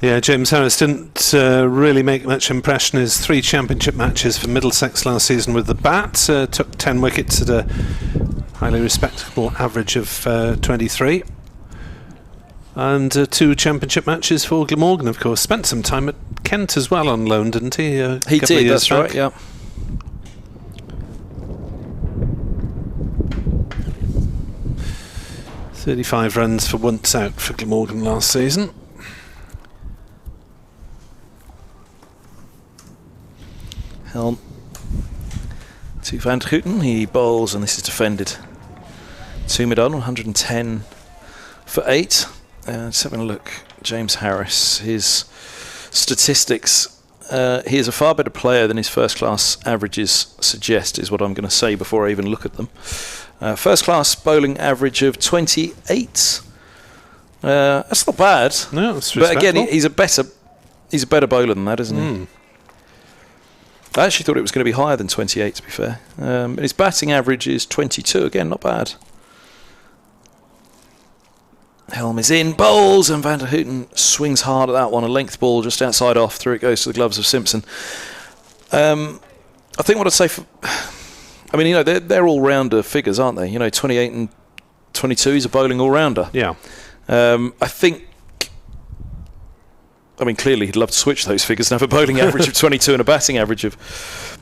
Yeah, James Harris didn't really make much impression. His 3 championship matches for Middlesex last season with the bat took 10 wickets at a highly respectable average of 23. And 2 championship matches for Glamorgan, of course. Spent some time at Kent as well on loan, didn't he? He did, that's right, yeah. .35 runs for once out for Glamorgan last season. Helm to Van der Houten. He bowls and this is defended. 2 mid-on, 110 for 8. Let's have a look. James Harris, his statistics. He is a far better player than his first-class averages suggest, is what I'm going to say before I even look at them. First-class bowling average of 28. That's not bad. No, it's but again, respectable. he's a better bowler than that, isn't he? I actually thought it was going to be higher than 28, to be fair. And his batting average is 22. Again, not bad. Helm is in, bowls, and Van der Houten swings hard at that one. A length ball just outside off. Through it goes to the gloves of Simpson. I think what I'd say for... I mean, you know, they're all-rounder figures, aren't they? You know, 28 and 22 is a bowling all-rounder. Yeah. I think... I mean, clearly he'd love to switch those figures and have a bowling average of 22 and a batting average of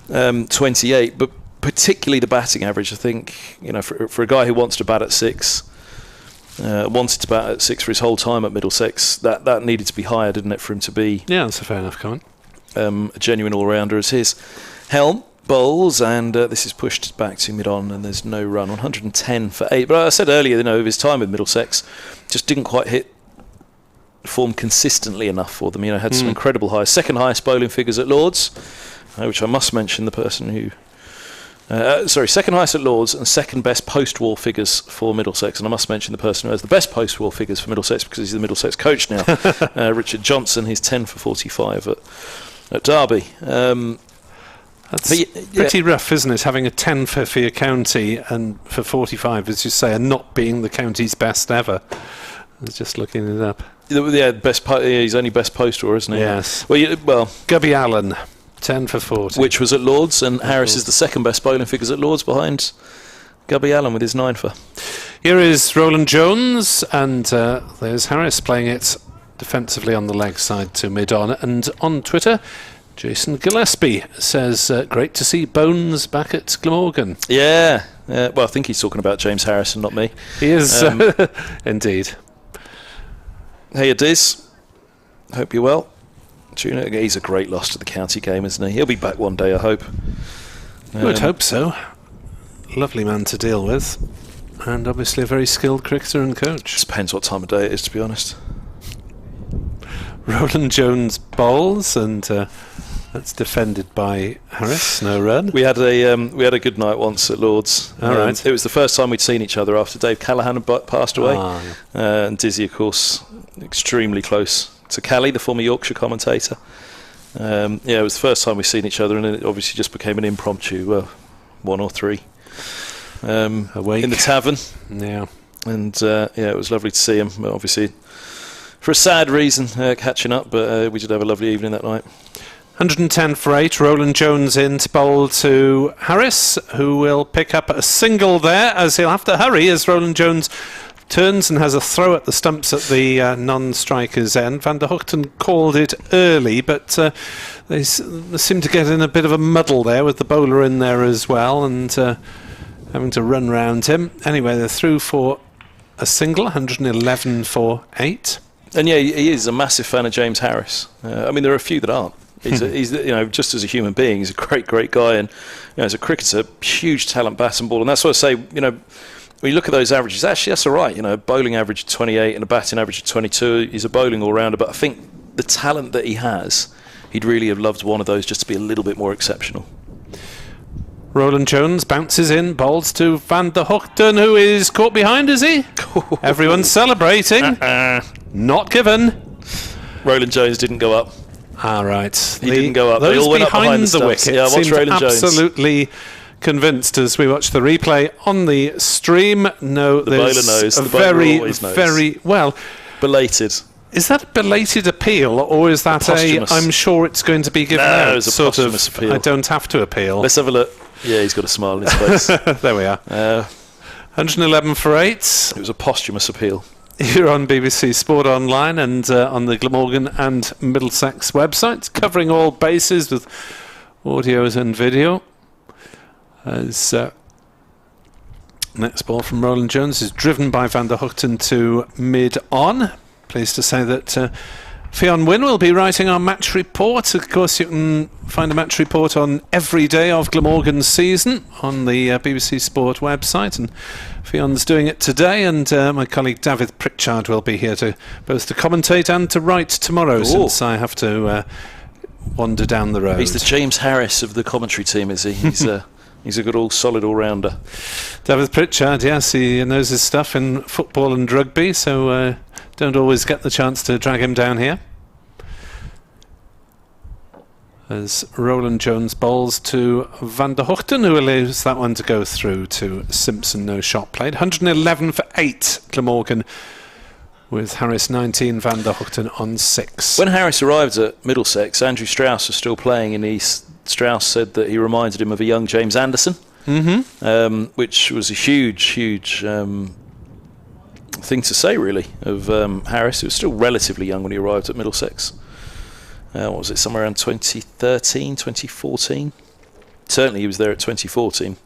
28. But particularly the batting average, I think, you know, for a guy who wants to bat at 6... wanted to bat at 6 for his whole time at Middlesex. That needed to be higher, didn't it, for him to be... Yeah, that's a fair enough comment. A genuine all-rounder as his. Helm bowls, and this is pushed back to mid-on, and there's no run. 110 for 8. But I said earlier, you know, of his time with Middlesex, just didn't quite hit form consistently enough for them. You know, had some incredible highs. Second highest bowling figures at Lords, which I must mention the person who... second highest at Lords and second best post-war figures for Middlesex. And I must mention the person who has the best post-war figures for Middlesex because he's the Middlesex coach now, Richard Johnson. He's 10 for 45 at Derby. That's pretty rough, isn't it? Having a 10 for your county and for 45, as you say, and not being the county's best ever. I was just looking it up. Yeah, he's only best post-war, isn't he? Yes. Well, Gubby Allen. 10 for 40. Which was at Lords, and Harris is the second best bowling figures at Lords behind Gubby Allen with his 9 for. Here is Roland Jones, and there's Harris playing it defensively on the leg side to mid-on. And on Twitter, Jason Gillespie says, great to see Bones back at Glamorgan. Yeah. Well, I think he's talking about James Harris and not me. He is, indeed. Hey, Adiz. Hope you're well. He's a great loss to the county game, isn't he? He'll be back one day, I hope. I would hope so. Lovely man to deal with. And obviously a very skilled cricketer and coach. Just depends what time of day it is, to be honest. Roland Jones bowls, and that's defended by Harris. No run. We had a good night once at Lords. All right. It was the first time we'd seen each other after Dave Callaghan had passed away. Yeah. And Dizzy, of course, extremely close to Callie, the former Yorkshire commentator. It was the first time we've seen each other, and it obviously just became an impromptu 1 or 3 in the tavern. Yeah. And it was lovely to see him. Obviously, for a sad reason, catching up, but we did have a lovely evening that night. 110 for 8. Roland Jones in to bowl to Harris, who will pick up a single there, as he'll have to hurry as Roland Jones turns and has a throw at the stumps at the non-striker's end. Van der Houten called it early, but they seem to get in a bit of a muddle there with the bowler in there as well, and having to run round him. Anyway, they're through for a single, 111 for 8. And yeah, he is a massive fan of James Harris. I mean, there are a few that aren't. He's just as a human being, he's a great guy, and as a cricketer, huge talent, bat and ball. And that's what I say. When you look at those averages, actually that's all right. Bowling average of 28 and a batting average of 22. He's a bowling all rounder, but I think the talent that he has, he'd really have loved one of those just to be a little bit more exceptional. Roland Jones bounces in, bowls to Van der Hoogten, who is caught behind, is he? Everyone's celebrating. Not given. Roland Jones didn't go up. All right. He didn't go up. Those they all went behind up behind the wicket seemed Roland absolutely convinced as we watch the replay on the stream. No, the bowler knows. The bowler always knows. Very well. Belated. Is that a belated appeal, or is that I'm sure it's going to be given out? It's a posthumous appeal. I don't have to appeal. Let's have a look. Yeah, he's got a smile on his face. There we are. 111 for 8. It was a posthumous appeal. You're on BBC Sport Online and on the Glamorgan and Middlesex websites, covering all bases with audios and video. As next ball from Roland Jones is driven by Van der Hoogten to mid-on. Pleased to say that Fionn Wynne will be writing our match report. Of course, you can find a match report on every day of Glamorgan's season on the BBC Sport website, and Fionn's doing it today, and my colleague David Pritchard will be here to both to commentate and to write tomorrow. Since I have to wander down the road. He's the James Harris of the commentary team, is he? He's a good solid all-rounder. David Pritchard, yes, he knows his stuff in football and rugby, so don't always get the chance to drag him down here. As Roland Jones bowls to Van der Hoogten, who allows that one to go through to Simpson, no shot played. 111 for 8, Glamorgan, with Harris 19, Van der Hoogten on 6. When Harris arrived at Middlesex, Andrew Strauss was still playing, and Strauss said that he reminded him of a young James Anderson, which was a huge thing to say, really, of Harris. He was still relatively young when he arrived at Middlesex. What was it, somewhere around 2013, 2014? Certainly he was there at 2014,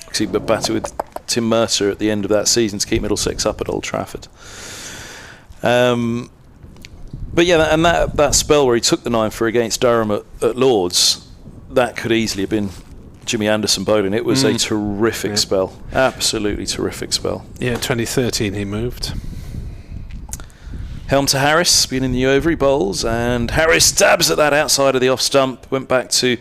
because he batted with Tim Mercer at the end of that season to keep Middlesex up at Old Trafford. But yeah, and that spell where he took the 9 for against Durham at Lords, that could easily have been Jimmy Anderson bowling. It was a terrific spell, absolutely terrific spell. Yeah, 2013 he moved. Helm to Harris, being in the over, he bowls, and Harris dabs at that outside of the off stump, went back to...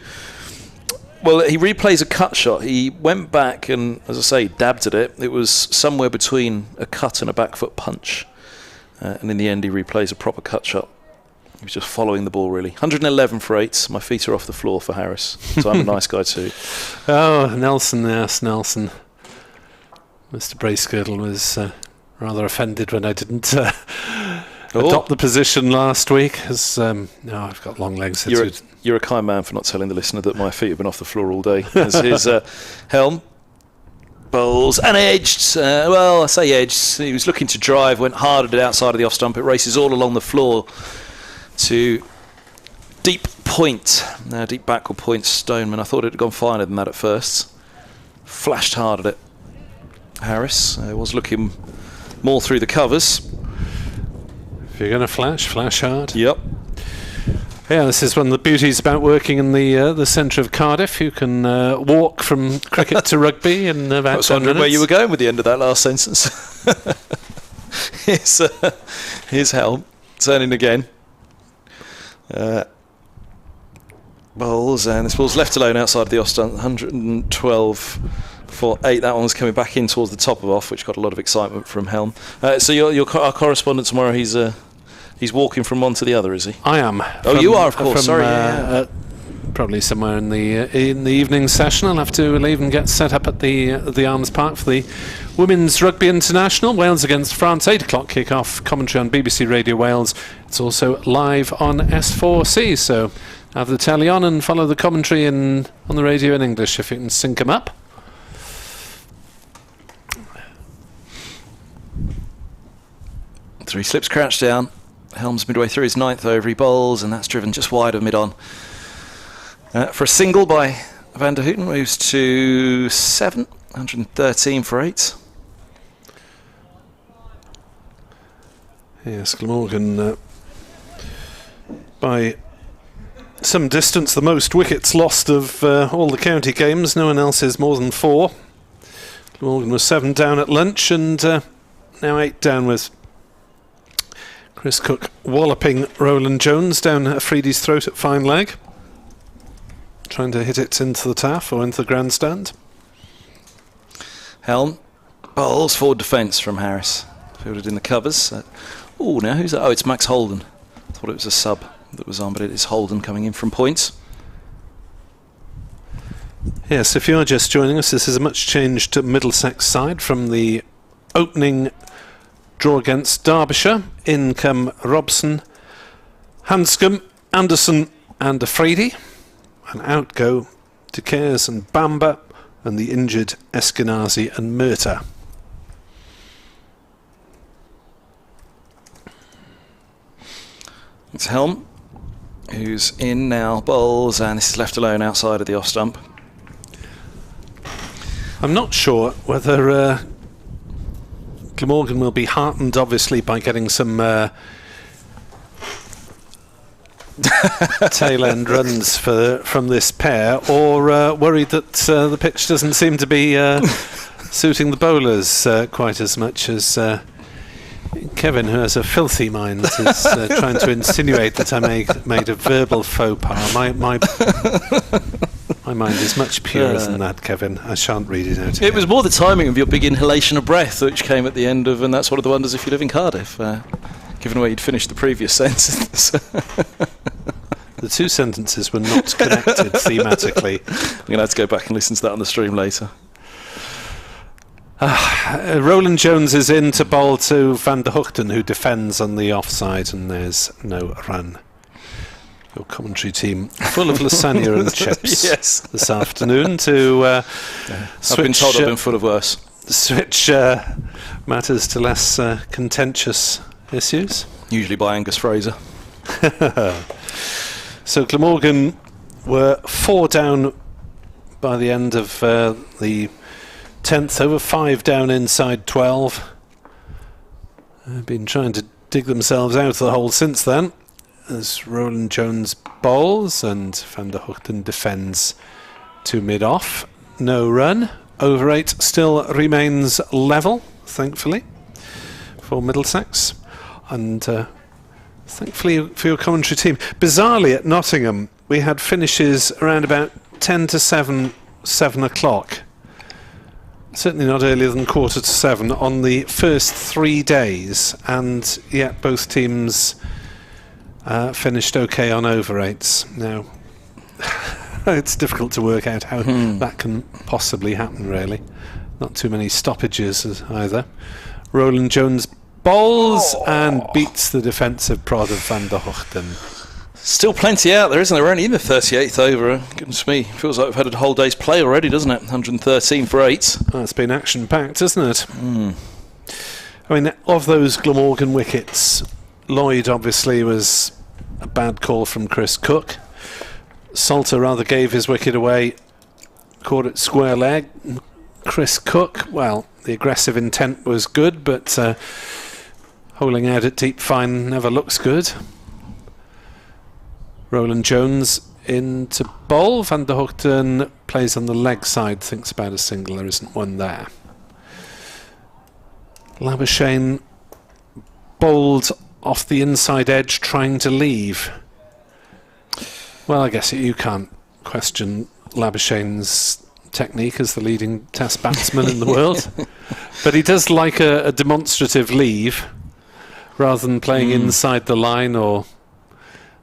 Well, he replays a cut shot. He went back and, as I say, dabbed at it. It was somewhere between a cut and a back foot punch. And in the end, he replays a proper cut shot. He was just following the ball, really. 111 for 8. My feet are off the floor for Harris. So I'm a nice guy too. Oh, Nelson, yes, Nelson. Mr. Bracegirdle was rather offended when I didn't adopt the position last week. As I've got long legs. You're a kind man for not telling the listener that my feet have been off the floor all day. As his Helm bowls and edged. I say edged. He was looking to drive, went hard at it outside of the off stump. It races all along the floor to deep point. Deep backward point, Stoneman. I thought it had gone finer than that at first. Flashed hard at it. Harris was looking more through the covers. If you're going to flash hard. Yep. Yeah, this is one of the beauties about working in the centre of Cardiff. You can walk from cricket to rugby in about 10 minutes. I was wondering where you were going with the end of that last sentence. Here's Helm, turning again. Bowls, and this ball's left alone outside the off stump. 112 for 8. That one's coming back in towards the top of off, which got a lot of excitement from Helm. So our correspondent tomorrow, he's walking from one to the other, is he? I am. You are, of course. Sorry. Probably somewhere in the evening session. I'll have to leave and get set up at the Arms Park for the Women's Rugby International. Wales against France, 8 o'clock kick-off. Commentary on BBC Radio Wales. It's also live on S4C, so have the telly on and follow the commentary on the radio in English if you can sync them up. Three slips crouched down. Helm's midway through his 9th over. He bowls, and that's driven just wide of mid-on. For a single by Van der Hoogten, moves to 7. 113 for 8. Yes, Glamorgan by some distance the most wickets lost of all the county games. No one else is more than 4. Glamorgan was 7 down at lunch, and now 8 down with Chris Cook walloping Roland Jones down Afridi's throat at fine leg, trying to hit it into the taff or into the grandstand. Helm bowls forward defence from Harris, fielded in the covers. Now who's that? Oh, it's Max Holden. Thought it was a sub that was on, but it is Holden coming in from points. Yes, if you're just joining us, this is a much changed Middlesex side from the opening draw against Derbyshire. In come Robson, Hanscom, Anderson and Afridi, and out go De Cares and Bamba and the injured Eskenazi and Murta. It's Helm, who's in now, bowls, and this is left alone outside of the off stump. I'm not sure whether Glamorgan will be heartened, obviously, by getting some tail end runs from this pair, or worried that the pitch doesn't seem to be suiting the bowlers quite as much as Kevin, who has a filthy mind, is trying to insinuate that I made a verbal faux pas. My mind is much purer than that, Kevin. I shan't read it out. It was more the timing of your big inhalation of breath, which came at the end of, and that's one of the wonders if you live in Cardiff, given where you'd finished the previous sentence. The two sentences were not connected thematically. I'm going to have to go back and listen to that on the stream later. Roland Jones is in to bowl to Van der Hoogten, who defends on the offside, and there's no run. Your commentary team full of lasagna and chips this afternoon to switch. I've been told I've been full of worse. Switch matters to less contentious issues. Usually by Angus Fraser. So Glamorgan were 4 down by the end of the 10th over, 5 down inside 12. They've been trying to dig themselves out of the hole since then, as Roland Jones bowls and Van der Hoogten defends to mid-off. No run. Over 8 still remains level, thankfully, for Middlesex. And thankfully for your commentary team. Bizarrely at Nottingham, we had finishes around about 10 to 7, 7 o'clock. Certainly not earlier than 6:45 on the first 3 days, and yet both teams finished okay on over 8s. Now, it's difficult to work out how that can possibly happen, really. Not too many stoppages either. Roland Jones bowls and beats the defensive prod of Van der Hoogten. Still plenty out there, isn't there? We're only in the 38th over. Goodness me, feels like we've had a whole day's play already, doesn't it? 113 for 8. Oh, it's been action-packed, hasn't it? I mean, of those Glamorgan wickets, Lloyd obviously was a bad call from Chris Cook. Salter rather gave his wicket away, caught it square leg. Chris Cook, well, the aggressive intent was good, but holing out at deep fine never looks good. Roland Jones in to bowl. Van der Hoogten plays on the leg side, thinks about a single. There isn't one there. Labuschagne bowled off the inside edge, trying to leave. Well, I guess you can't question Labuschagne's technique as the leading Test batsman in the world, but he does like a demonstrative leave rather than playing inside the line, or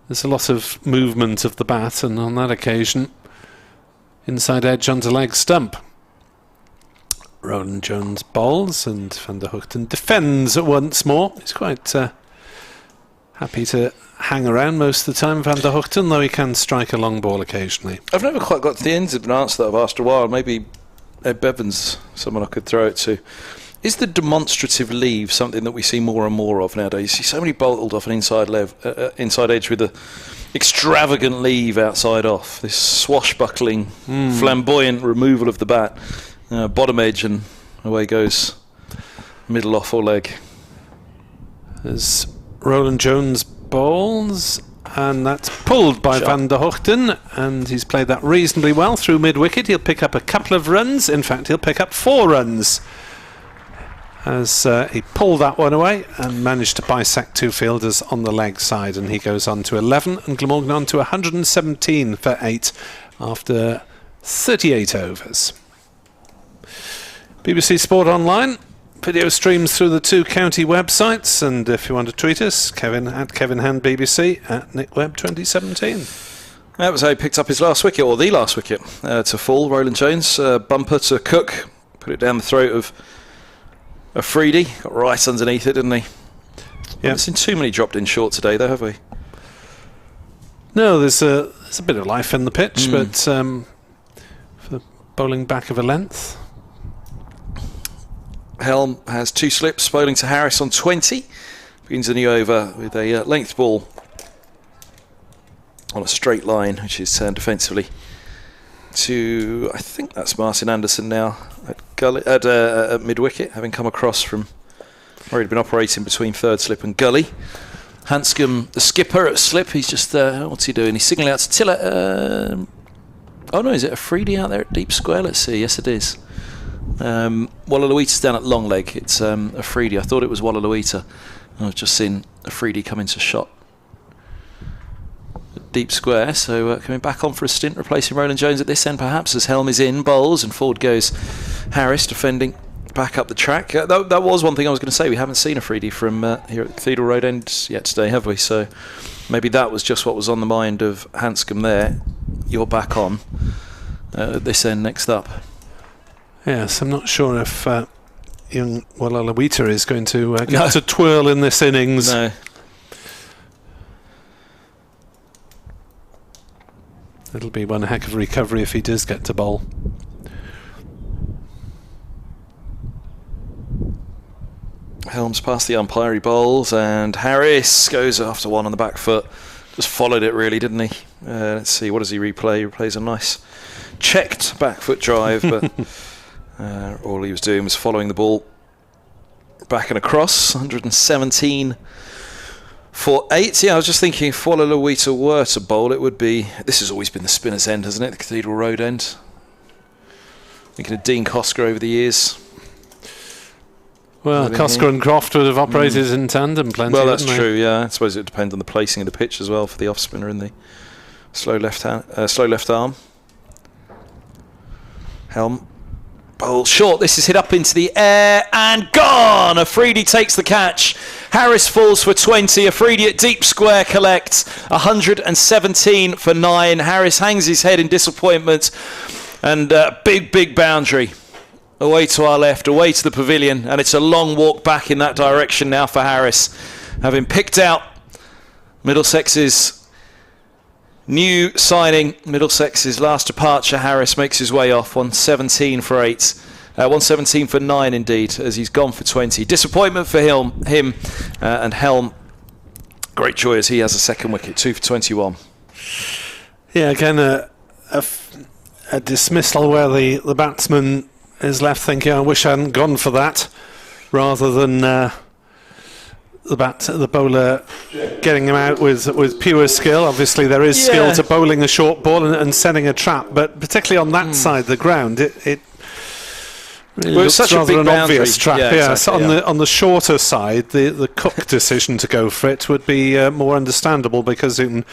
there's a lot of movement of the bat, and on that occasion inside edge onto leg stump. Roland Jones bowls and Van der Hoogten defends once more. He's quite happy to hang around most of the time, Van der Hoogten, though he can strike a long ball occasionally. I've never quite got to the ends of an answer that I've asked a while. Maybe Ed Bevans, someone I could throw it to. Is the demonstrative leave something that we see more and more of nowadays? You see so many bowled off an inside edge with a extravagant leave outside off. This swashbuckling, flamboyant removal of the bat, bottom edge, and away goes middle off or leg. As Roland Jones bowls, and that's pulled by Shah. Van der Hoogten, and he's played that reasonably well through mid-wicket. He'll pick up a couple of runs. In fact, he'll pick up 4 runs as he pulled that one away and managed to bisect 2 fielders on the leg side, and he goes on to 11 and Glamorgan on to 117 for 8 after 38 overs. BBC Sport Online video streams through the 2 county websites, and if you want to tweet us, Kevin at Kevin Hand BBC, at NickWeb 2017. That was how he picked up his last wicket, or the last wicket, to fall. Roland Jones, bumper to Cook, put it down the throat of Afridi, got right underneath it, didn't he? Yeah. Haven't seen too many dropped in short today, though, have we? No, there's a bit of life in the pitch, but for bowling back of a length. Helm has 2 slips, bowling to Harris on 20. Begins a new over with a length ball on a straight line, which is turned defensively to, I think that's Martin Anderson now at mid-wicket, having come across from where he'd been operating between third slip and gully. Hanscom, the skipper at slip, he's just, what's he doing? He's signalling out to Tiller. Oh no, is it Afridi out there at deep square? Let's see, yes it is. Wallaluita's down at long leg. It's Afridi. I thought it was Wallaluita. I've just seen Afridi come into shot at deep square. So coming back on for a stint, replacing Roland Jones at this end perhaps, as Helm is in, bowls, and forward goes Harris defending back up the track. That was one thing I was going to say. We haven't seen Afridi from here at Cathedral Road End yet today, have we? So maybe that was just what was on the mind of Hanscom there. You're back on at this end next up. Yes, I'm not sure if young Wallaluita is going to get to twirl in this innings. No. It'll be one heck of a recovery if he does get to bowl. Helms past the umpire, he bowls, and Harris goes after one on the back foot. Just followed it really, didn't he? Let's see, what does he replay? He replays a nice checked back foot drive, but all he was doing was following the ball back and across. 117 for 8. Yeah, I was just thinking if Wallaluita were to bowl, it would be... This has always been the spinner's end, hasn't it? The Cathedral Road end. Thinking of Dean Kosker over the years. Well, Kosker and Croft would have operated in tandem plenty. Well, that's wouldn't true, yeah. I suppose it would depend on the placing of the pitch as well for the off-spinner and the slow left arm. Helm. Bowl short. This is hit up into the air and gone. Afridi takes the catch. Harris falls for 20. Afridi at deep square collects 117 for 9. Harris hangs his head in disappointment, and big boundary away to our left, away to the pavilion, and it's a long walk back in that direction now for Harris, having picked out Middlesex's new signing, Middlesex's last departure. Harris makes his way off, 117 for 8. 117 for 9 indeed, as he's gone for 20. Disappointment for him and Helm. Great joy as he has a second wicket, 2 for 21. Yeah, again, a dismissal where the batsman is left thinking, I wish I hadn't gone for that, rather than the bowler getting him out with pure skill. Obviously there is skill to bowling a short ball and setting a trap, but particularly on that side of the ground, it really looks such rather a big an boundary. obvious trap. Yeah, exactly, on the shorter side, the Cook decision to go for it would be more understandable, because you can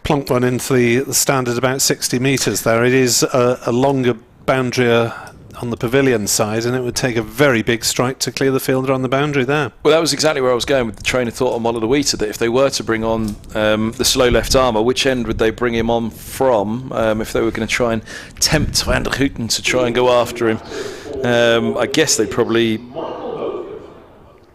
plonk one into the stand at about 60 metres there. It is a longer boundary on the pavilion side, and it would take a very big strike to clear the fielder on the boundary there. Well, that was exactly where I was going with the train of thought on Wallaluita, that if they were to bring on the slow left armour, which end would they bring him on from if they were going to try and tempt Van der Hoogten to try and go after him? I guess they probably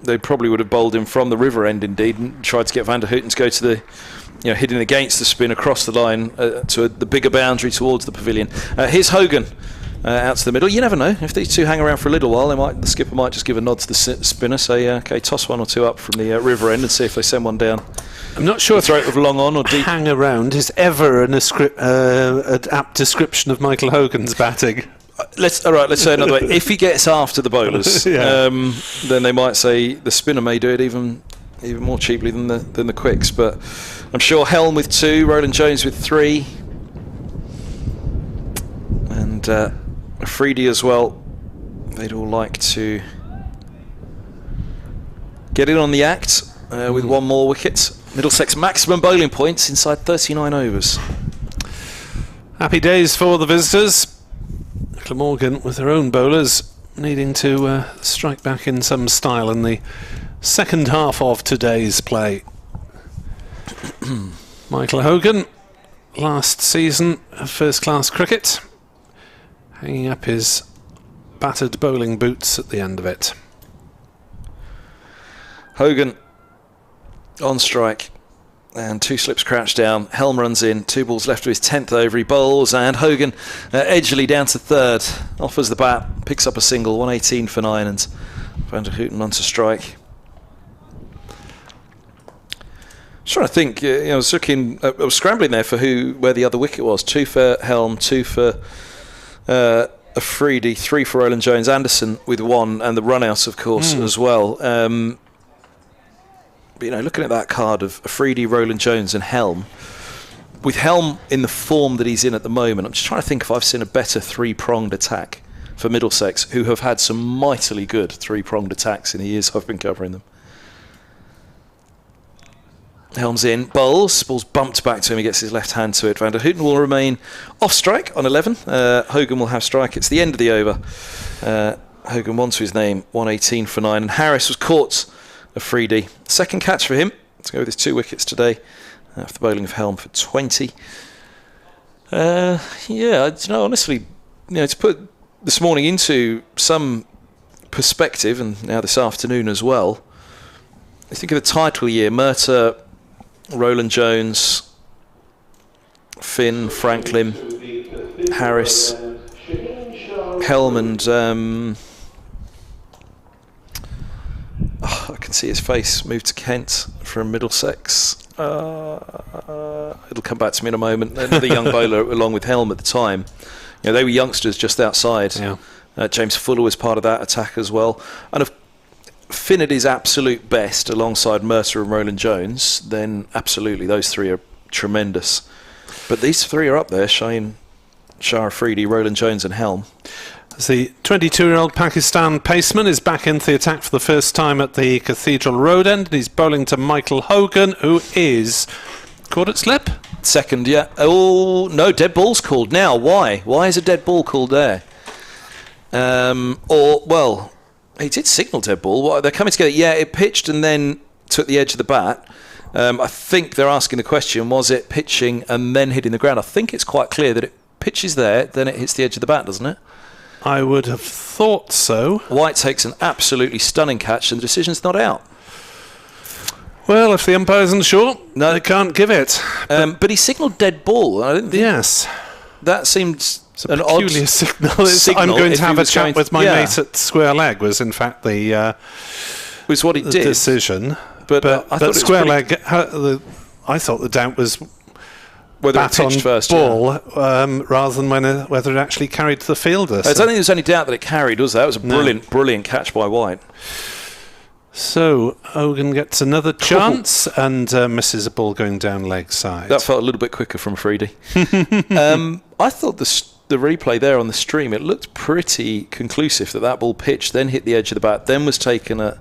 would have bowled him from the river end indeed, and tried to get Van der Hoogten to go to the, hitting against the spin across the line to the bigger boundary towards the pavilion. Here's Hogan out to the middle. You never know, if these two hang around for a little while, the skipper might just give a nod to the spinner, say okay, toss one or two up from the river end and see if they send one down. I'm not sure if throat of long on or deep. Hang around is ever an apt description of Michael Hogan's batting. Let's say another way. If he gets after the bowlers, then they might say the spinner may do it even even more cheaply than the quicks. But I'm sure Helm with 2, Roland Jones with 3, and Afridi as well. They'd all like to get in on the act with 1 more wicket. Middlesex maximum bowling points inside 39 overs. Happy days for the visitors. Glamorgan with their own bowlers needing to strike back in some style in the second half of today's play. Michael Hogan, last season of first-class cricket, hanging up his battered bowling boots at the end of it. Hogan on strike, and 2 slips crouched down. Helm runs in, 2 balls left of his 10th over. He bowls, and Hogan edgily down to 3rd, offers the bat, picks up a single, 118 for 9, and Van der Houten on to strike. I was trying to think, I was looking, I was scrambling there for where the other wicket was. 2 for Helm, 2 for Afridi, 3 for Roland Jones, Anderson with 1, and the run out, of course, as well. But, looking at that card of Afridi, Roland Jones and Helm, with Helm in the form that he's in at the moment, I'm just trying to think if I've seen a better 3-pronged attack for Middlesex, who have had some mightily good 3-pronged attacks in the years I've been covering them. Helm's in, bowls bumped back to him, he gets his left hand to it. Van der Houten will remain off strike on 11. Hogan will have strike. It's the end of the over. Hogan won to his name, 118 for 9, and Harris was caught. Afridi, second catch for him to go with his 2 wickets today after bowling of Helm for 20. Honestly, to put this morning into some perspective, and now this afternoon as well, I think of the title year: Murtagh, Roland Jones, Finn, Franklin, Harris, Helm, and I can see his face move to Kent from Middlesex. It'll come back to me in a moment. Another young bowler along with Helm at the time. They were youngsters just outside. Yeah. James Fuller was part of that attack as well. And if Finn at his absolute best alongside Murtagh and Roland Jones, then absolutely those 3 are tremendous. But these 3 are up there: Shaheen, Shah, Afridi, Roland Jones and Helm. As the 22-year-old Pakistan paceman is back into the attack for the first time at the Cathedral Road end, and he's bowling to Michael Hogan, who is caught at slip. Second, yeah. Oh, no, dead ball's called now. Why? Why is a dead ball called there? He did signal dead ball. They're coming together. Yeah, it pitched and then took the edge of the bat. I think they're asking the question, was it pitching and then hitting the ground? I think it's quite clear that it pitches there, then it hits the edge of the bat, doesn't it? I would have thought so. White takes an absolutely stunning catch and the decision's not out. Well, if the umpire isn't sure, no, they can't give it. But he signalled dead ball. I didn't think yes. That seemed an peculiar signal. I'm going to have a chat with my mate at Square Leg was in fact the was what he did decision. But I thought Square Leg, I thought the doubt was whether bat it pitched on first, ball rather than whether it actually carried to the fielder. I don't think there's any doubt that it carried, was there? That was a brilliant catch by White. So Hogan gets another chance and misses a ball going down leg side. That felt a little bit quicker from Afridi. I thought the replay there on the stream, it looked pretty conclusive that ball pitched, then hit the edge of the bat, then was taken at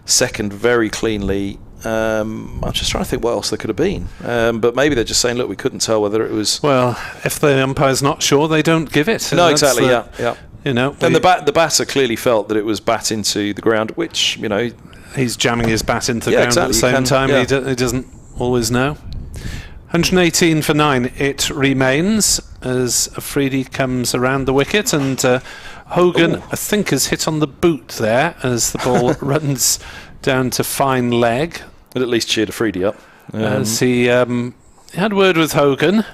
second very cleanly. I'm just trying to think what else there could have been. But maybe they're just saying, look, we couldn't tell whether it was... Well, if the umpire's not sure, they don't give it. No, exactly, yeah. You know, and the batter clearly felt that it was bat into the ground, which, you know... He's jamming his bat into the ground at the same time. Yeah. He doesn't always know. 118 for 9 it remains as Afridi comes around the wicket, and Hogan, I think, has hit on the boot there as the ball runs down to fine leg. It at least cheered Afridi up. As he had word with Hogan.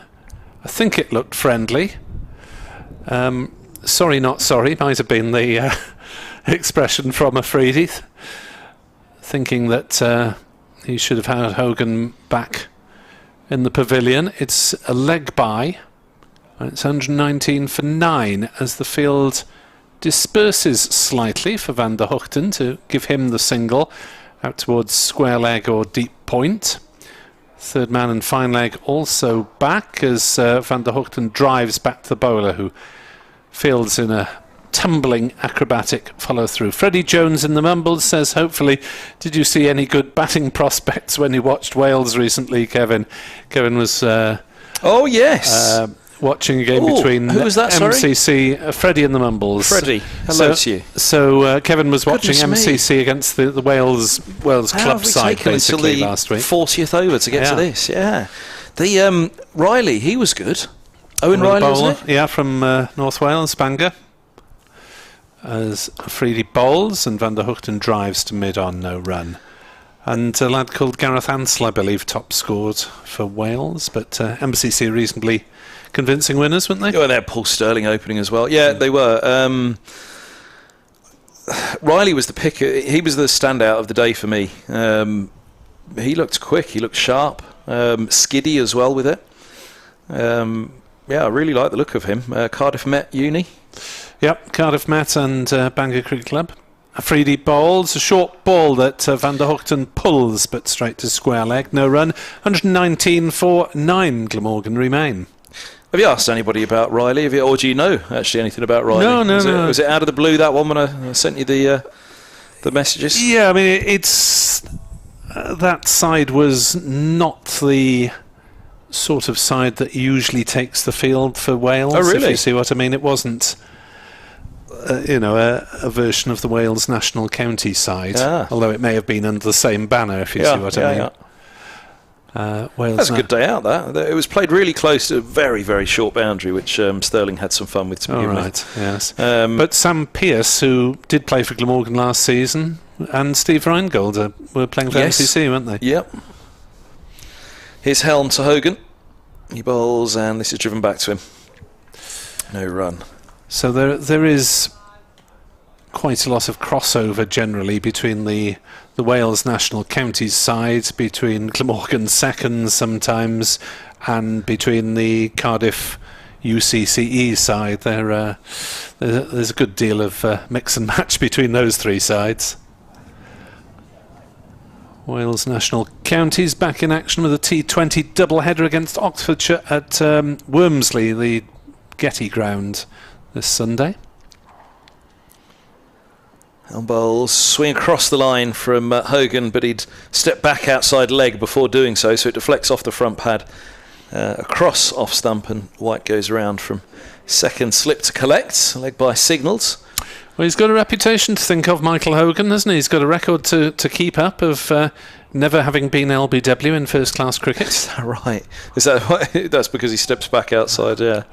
I think it looked friendly. Sorry, not sorry, might have been the expression from Afridi, thinking that he should have had Hogan back in the pavilion. It's a leg by, and it's 119 for 9 as the field disperses slightly for Van der Houten to give him the single, out towards square leg or deep point. Third man and fine leg also back as Van der Hoogten drives back to the bowler, who fields in a tumbling acrobatic follow through. Freddie Jones in the Mumbles says, hopefully, did you see any good batting prospects when you watched Wales recently, Kevin? Kevin was oh yes, watching a game between who was that, MCC, Freddie and the Mumbles. Freddie, hello to you. So Kevin was watching Goodness MCC against the Wales club side basically last week. 40th over to get to this, The Riley, he was good. Owen Riley, wasn't it? Yeah, from North Wales, Bangor. As Afridi bowls and Van der Hoogten drives to mid-on, no run. And a lad called Gareth Ansell, I believe, top scored for Wales, but MCC reasonably convincing winners, weren't they? Well, they had Paul Sterling opening as well. Yeah, they were. Riley was the picker. He was the standout of the day for me. He looked quick. He looked sharp. Skiddy as well with it. I really like the look of him. Cardiff Met Uni. Yep, Cardiff Met and Bangor Cricket Club. Afridi bowls, a short ball that Van der Hoogten pulls, but straight to square leg. No run. 119 for 9 Glamorgan remain. Have you asked anybody about Riley? Or do you know actually anything about Riley? No. Was it out of the blue, that one, when I sent you the messages? Yeah, I mean, it's that side was not the sort of side that usually takes the field for Wales. Oh, really? If you see what I mean. It wasn't a version of the Wales national county side, although it may have been under the same banner, if you see what I mean. Wales. That's a good day out, that. It was played really close to a very, very short boundary, which Sterling had some fun with, to begin with. Yes. But Sam Pearce, who did play for Glamorgan last season, and Steve Reingold were playing for MCC, weren't they? Yep. Here's Helm to Hogan. He bowls, and this is driven back to him. No run. So there is quite a lot of crossover generally between the Wales national counties side, between Glamorgan seconds sometimes, and between the Cardiff UCCE side. There's a good deal of mix and match between those three sides. Wales national counties back in action with a T20 doubleheader against Oxfordshire at Wormsley, the Getty ground, this Sunday. And bowls swing across the line from Hogan, but he'd step back outside leg before doing so it deflects off the front pad, across off stump, and White goes around from second slip to collect, leg by Signals. Well, he's got a reputation to think of, Michael Hogan, hasn't he? He's got a record to keep up of never having been LBW in first-class cricket. Is that right? Is that that's because he steps back outside, yeah.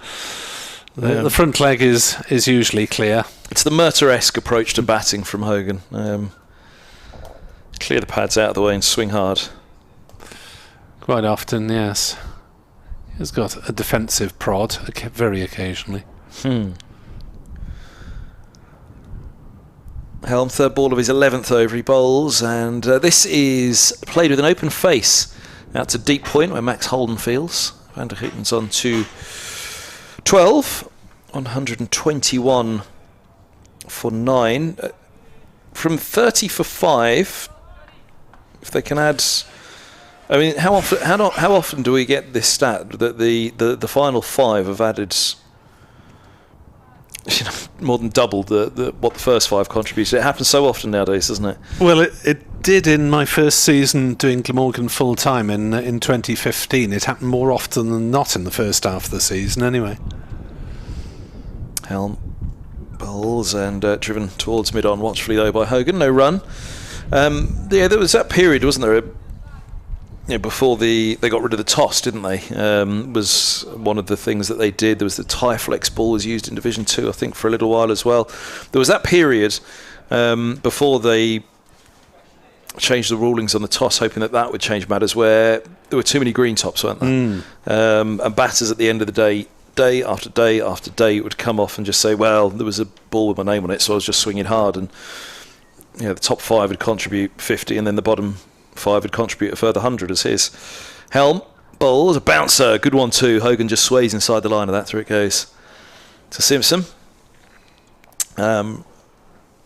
The front leg is usually clear. It's the Murter-esque approach to batting from Hogan. Clear the pads out of the way and swing hard. Quite often, yes. He's got a defensive prod, very occasionally. Helm, third ball of his 11th over, he bowls, and this is played with an open face out to deep point where Max Holden fields. Van der Hoogten's on to 12, 121 for 9. From 30 for 5, if they can add... I mean, how often do we get this stat that the final 5 have added... more than double what the first 5 contributed? It happens so often nowadays, doesn't it? Well, it did in my first season doing Glamorgan full time in 2015. It happened more often than not in the first half of the season, anyway. Helm bowls and driven towards mid-on watchfully though by Hogan. No run. There was that period, wasn't there? Before they got rid of the toss, didn't they? Was one of the things that they did. There was the Tyflex ball was used in Division 2, I think, for a little while as well. There was that period before they changed the rulings on the toss, hoping that would change matters, where there were too many green tops, weren't there? And batters at the end of the day after day after day would come off and just say, well, there was a ball with my name on it, so I was just swinging hard, and the top 5 would contribute 50, and then the bottom 5 would contribute a further 100 as his. Helm bowls a bouncer, good one too. Hogan just sways inside the line of that, through it goes to Simpson.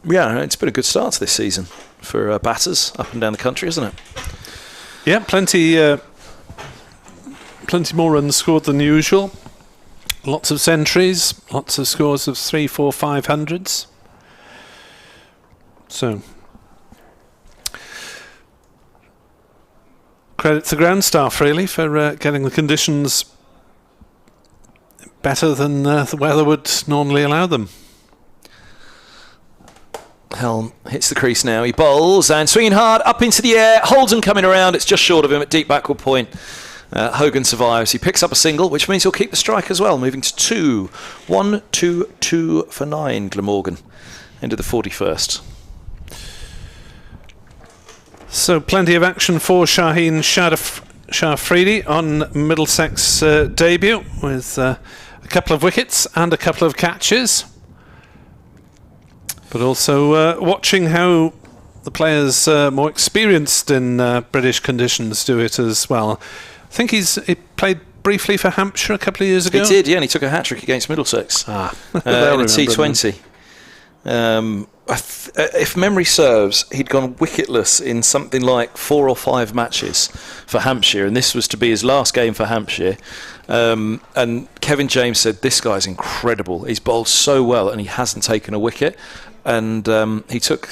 Yeah, it's been a good start to this season for batters up and down the country, isn't it? Yeah, plenty more runs scored than usual. Lots of centuries, lots of scores of 3, 4, 500s. So, credit to the ground staff really for getting the conditions better than the weather would normally allow them. Helm hits the crease now. He bowls and swinging hard up into the air. Holden coming around. It's just short of him at deep backward point. Hogan survives. He picks up a single, which means he'll keep the strike as well, moving to 2. 1, 2, 2 for 9. Glamorgan into the 41st. So plenty of action for Shaheen Shah Afridi on Middlesex debut with a couple of wickets and a couple of catches. But also watching how the players more experienced in British conditions do it as well. I think he played briefly for Hampshire a couple of years ago. He did, yeah, and he took a hat-trick against Middlesex in a T20. If memory serves, he'd gone wicketless in something like 4 or 5 matches for Hampshire, and this was to be his last game for Hampshire. And Kevin James said, this guy's incredible. He's bowled so well, and he hasn't taken a wicket. And he took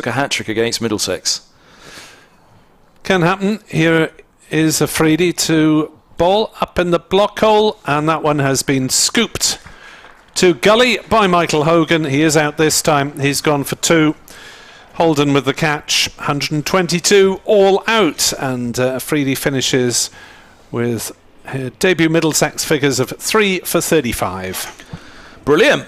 a hat-trick against Middlesex. Can happen. Here is Afridi to bowl up in the block hole, and that one has been scooped to gully by Michael Hogan. He is out this time. He's gone for 2. Holden with the catch. 122 all out, and Afridi finishes with her debut Middlesex figures of 3 for 35. Brilliant.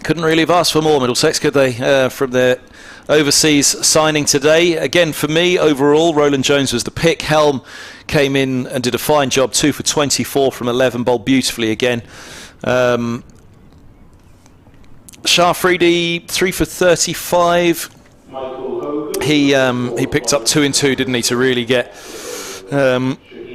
Couldn't really have asked for more, Middlesex, could they, from their overseas signing today. Again, for me, overall, Roland Jones was the pick. Helm came in and did a fine job, 2 for 24 from 11, bowled beautifully again. Shah Afridi, 3 for 35. He picked up 2 and 2, didn't he, to really get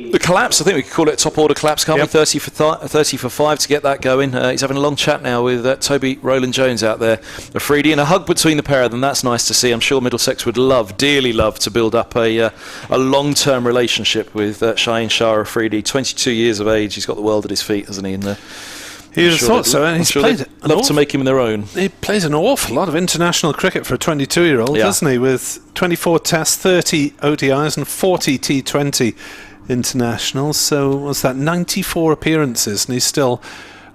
the collapse. I think we could call it a top order collapse, can't we? 30 for 5 to get that going. He's having a long chat now with Toby Roland Jones out there. Afridi, and a hug between the pair of them. That's nice to see. I'm sure Middlesex would dearly love to build up a long-term relationship with Shaheen Shah Afridi. 22 years of age. He's got the world at his feet, hasn't he? And You'd have thought so. And he's played love to make him their own. He plays an awful lot of international cricket for a 22-year-old, doesn't he? With 24 Tests, 30 ODIs, and 40 T20 internationals. So what's that? 94 appearances, and he's still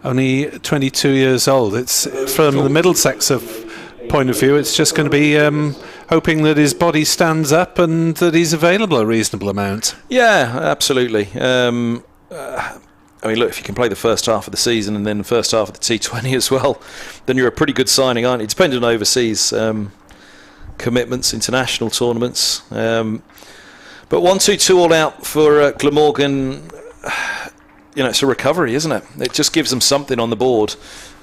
only 22 years old. It's from the Middlesex point of view. It's just going to be hoping that his body stands up and that he's available a reasonable amount. Yeah, absolutely. I mean, look, if you can play the first half of the season and then the first half of the T20 as well, then you're a pretty good signing, aren't you? Depending on overseas commitments, international tournaments. But 1-2-2 all out for Glamorgan. You know, it's a recovery, isn't it? It just gives them something on the board.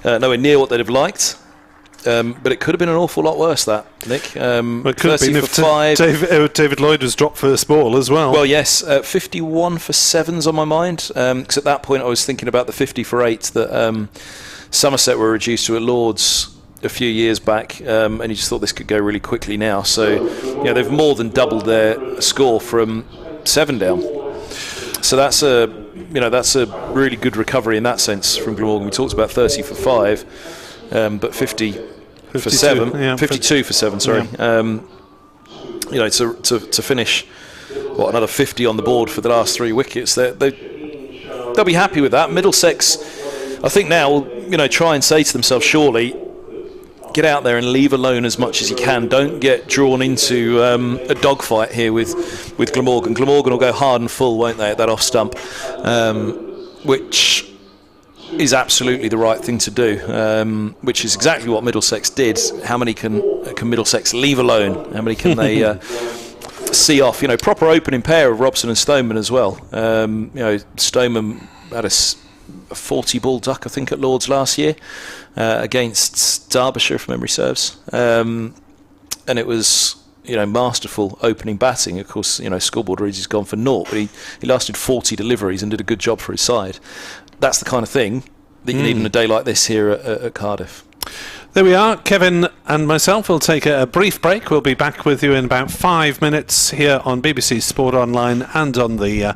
Nowhere near what they'd have liked. But it could have been an awful lot worse, that, Nick. It could have been if David Lloyd was dropped first ball as well. Well, yes, 51 for 7's on my mind. Because at that point I was thinking about the 50 for 8 that Somerset were reduced to at Lord's a few years back, and you just thought this could go really quickly now. So, they've more than doubled their score from 7 down. So that's a really good recovery in that sense from Glamorgan. We talked about 30 for 5, but 50 for 7, 52 for 7. Sorry. Yeah. To finish another 50 on the board for the last 3 wickets. They'll be happy with that. Middlesex, I think now, will try and say to themselves, surely, get out there and leave alone as much as you can. Don't get drawn into a dogfight here with Glamorgan. Glamorgan will go hard and full, won't they, at that off stump, which is absolutely the right thing to do, which is exactly what Middlesex did. How many can Middlesex leave alone? How many can they see off? Proper opening pair of Robson and Stoneman as well. Stoneman had a 40-ball duck, I think, at Lord's last year against Derbyshire, if memory serves, and it was masterful opening batting. Of course, scoreboard reads he's gone for 0, but he lasted 40 deliveries and did a good job for his side. That's the kind of thing that you need on a day like this here at Cardiff. There we are. Kevin and myself will take a brief break. We'll be back with you in about 5 minutes here on BBC Sport Online and on the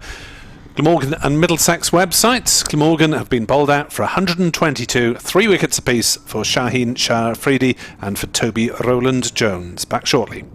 Glamorgan and Middlesex websites. Glamorgan have been bowled out for 122, 3 wickets apiece for Shaheen, Shah, Afridi and for Toby Rowland-Jones. Back shortly.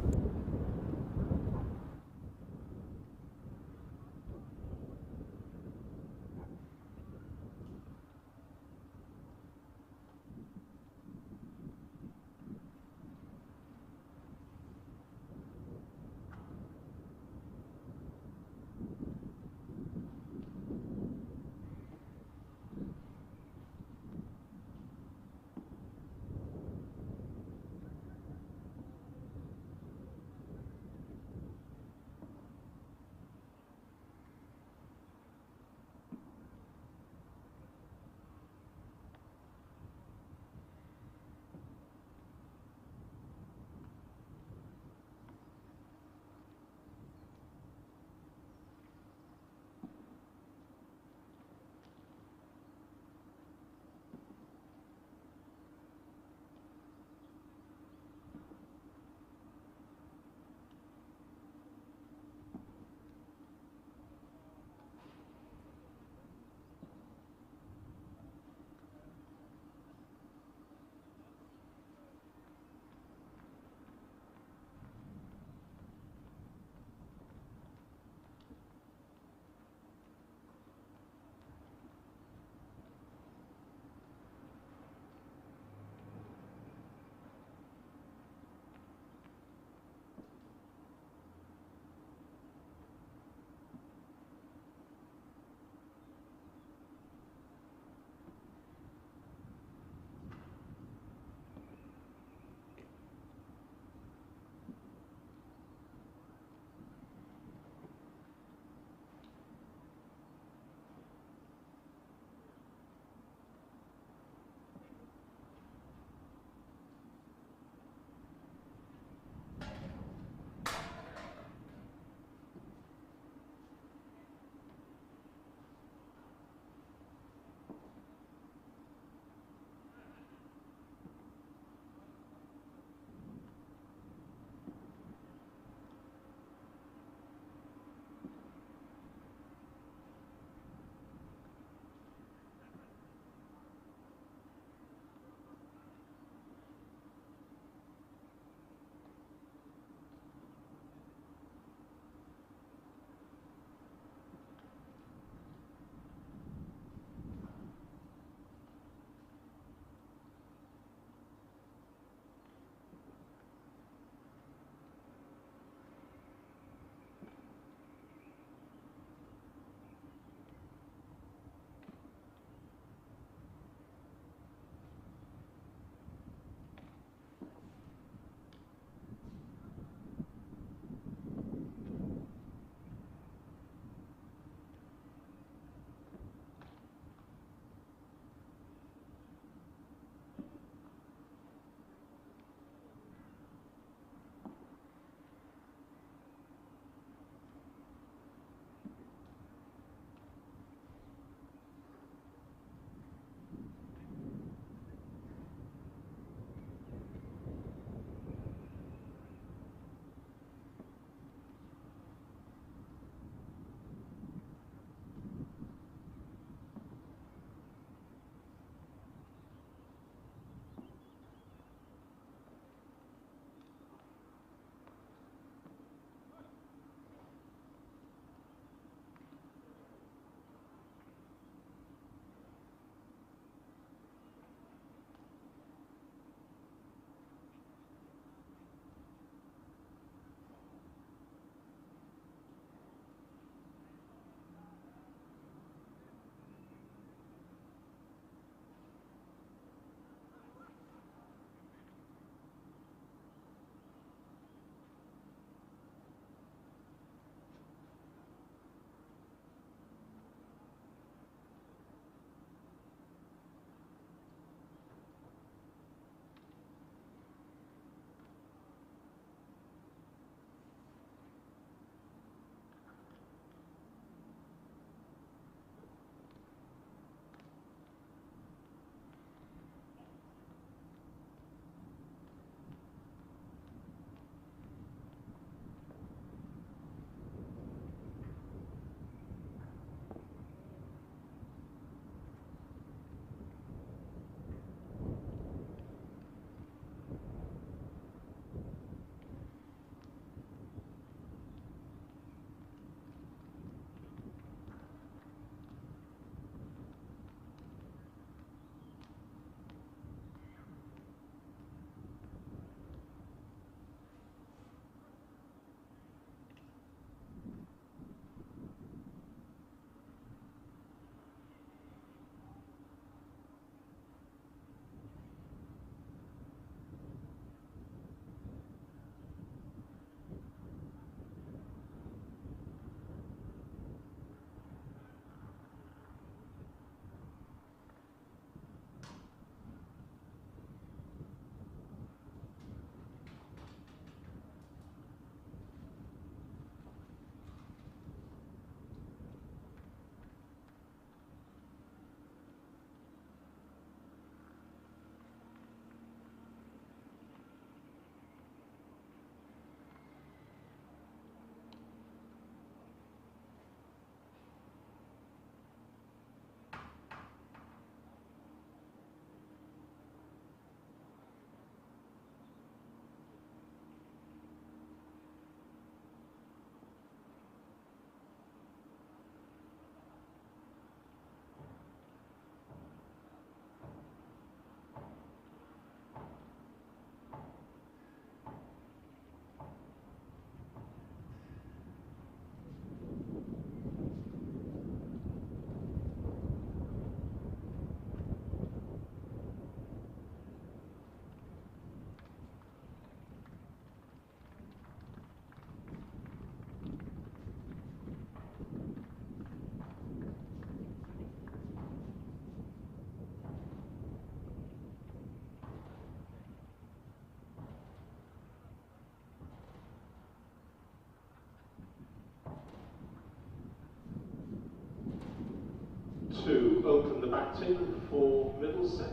batting for Middlesex.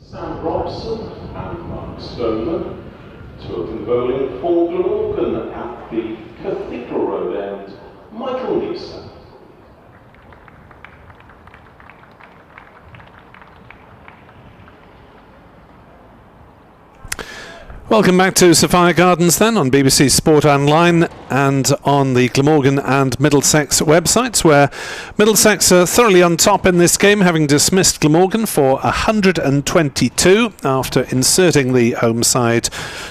Sam Robson and Mark Stoneman. Two of them bowling for Glamorgan at the Cathedral Road end, Michael Nisa. Welcome back to Sophia Gardens then on BBC Sport Online and on the Glamorgan and Middlesex websites, where Middlesex are thoroughly on top in this game, having dismissed Glamorgan for 122 after inserting the home side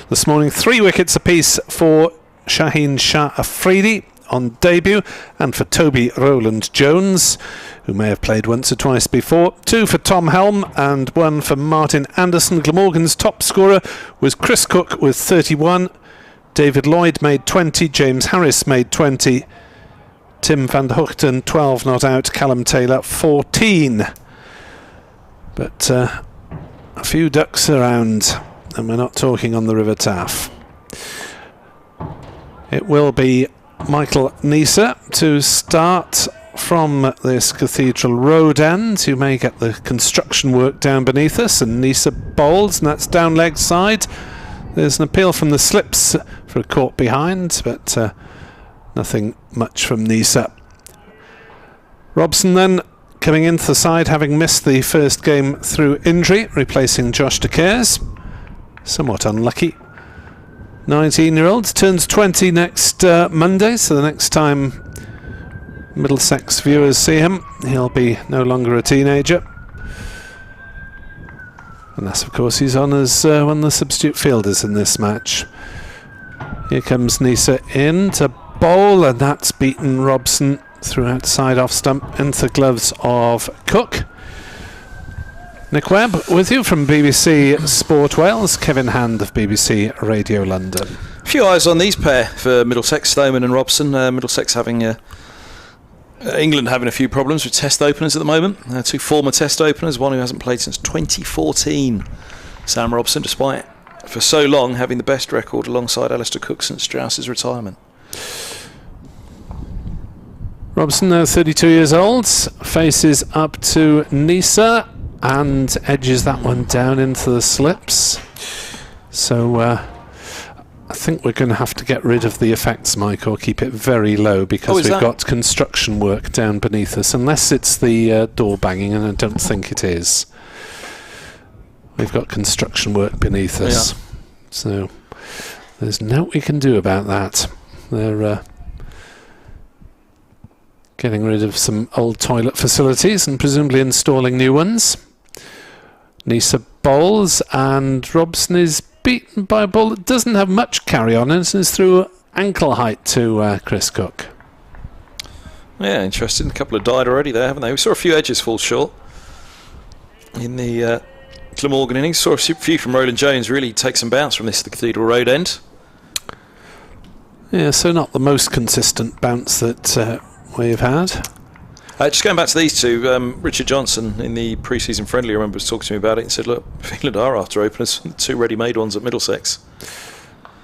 this morning. 3 wickets apiece for Shaheen Shah Afridi on debut, and for Toby Rowland Jones, who may have played once or twice before. 2 for Tom Helm and 1 for Martin Anderson. Glamorgan's top scorer was Chris Cook with 31. David Lloyd made 20. James Harris made 20. Tim van der Hoogten 12 not out. Callum Taylor 14. But a few ducks around, and we're not talking on the River Taff. It will be Michael Nisa to start from this Cathedral Road end. You may get the construction work down beneath us, and Nisa bowls, and that's down leg side. There's an appeal from the slips for a caught behind, but nothing much from Nisa. Robson then coming into the side, having missed the first game through injury, replacing Josh de Caires. Somewhat unlucky. 19-year-old, turns 20 next Monday, so the next time Middlesex viewers see him, he'll be no longer a teenager. Unless, of course, he's on as one of the substitute fielders in this match. Here comes Nisa in to bowl, and that's beaten Robson through outside off stump into the gloves of Cook. Nick Webb with you from BBC Sport Wales, Kevin Hand of BBC Radio London. A few eyes on these pair for Middlesex, Stoneman and Robson. Middlesex having England having a few problems with test openers at the moment. 2 former test openers, one who hasn't played since 2014. Sam Robson, despite for so long having the best record alongside Alistair Cook since Strauss's retirement. Robson, now 32 years old, faces up to Nisa and edges that one down into the slips. So I think we're going to have to get rid of the effects mic, or keep it very low, because we've got construction work down beneath us, unless it's the door banging, and I don't think it is. We've got construction work beneath us, so there's no we can do about that. They're getting rid of some old toilet facilities and presumably installing new ones. Nisa bowls, and Robson is beaten by a ball that doesn't have much carry on, and is through ankle height to Chris Cook. Yeah, interesting. A couple have died already there, haven't they? We saw a few edges fall short in the Glamorgan innings. Saw a few from Rowland Jones really take some bounce from this, the Cathedral Road end. Yeah, so not the most consistent bounce that we've had. Just going back to these two, Richard Johnson in the pre-season friendly, I remember, was talking to me about it and said, look, England are after openers, 2 ready-made ones at Middlesex.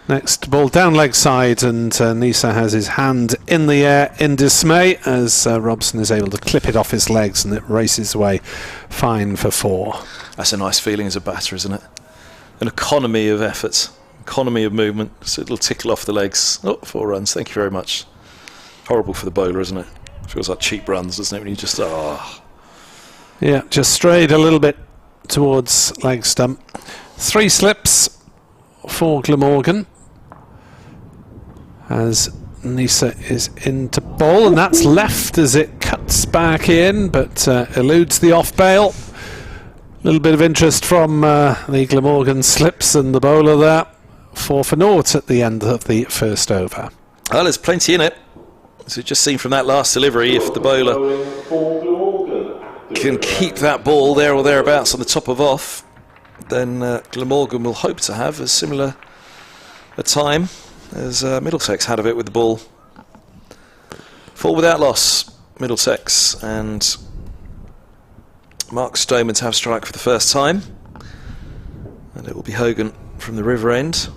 Next ball down leg side, and Nisa has his hand in the air in dismay as Robson is able to clip it off his legs, and it races away fine for 4. That's a nice feeling as a batter, isn't it? An economy of effort, economy of movement, so it'll tickle off the legs. 4 runs, thank you very much. Horrible for the bowler, isn't it? Feels like cheap runs, doesn't it, when you just Yeah, just strayed a little bit towards leg stump. 3 slips for Glamorgan as Nisa is into bowl, and that's left as it cuts back in, but eludes the off bail. A little bit of interest from the Glamorgan slips and the bowler there. 4 for naught at the end of the first over. Well, there's plenty in it. As we've just seen from that last delivery, if the bowler can keep that ball there or thereabouts on the top of off, then Glamorgan will hope to have as similar a time as Middlesex had of it with the ball. 4 without loss, Middlesex, and Mark Stoneman to have strike for the first time, and it will be Hogan from the river end.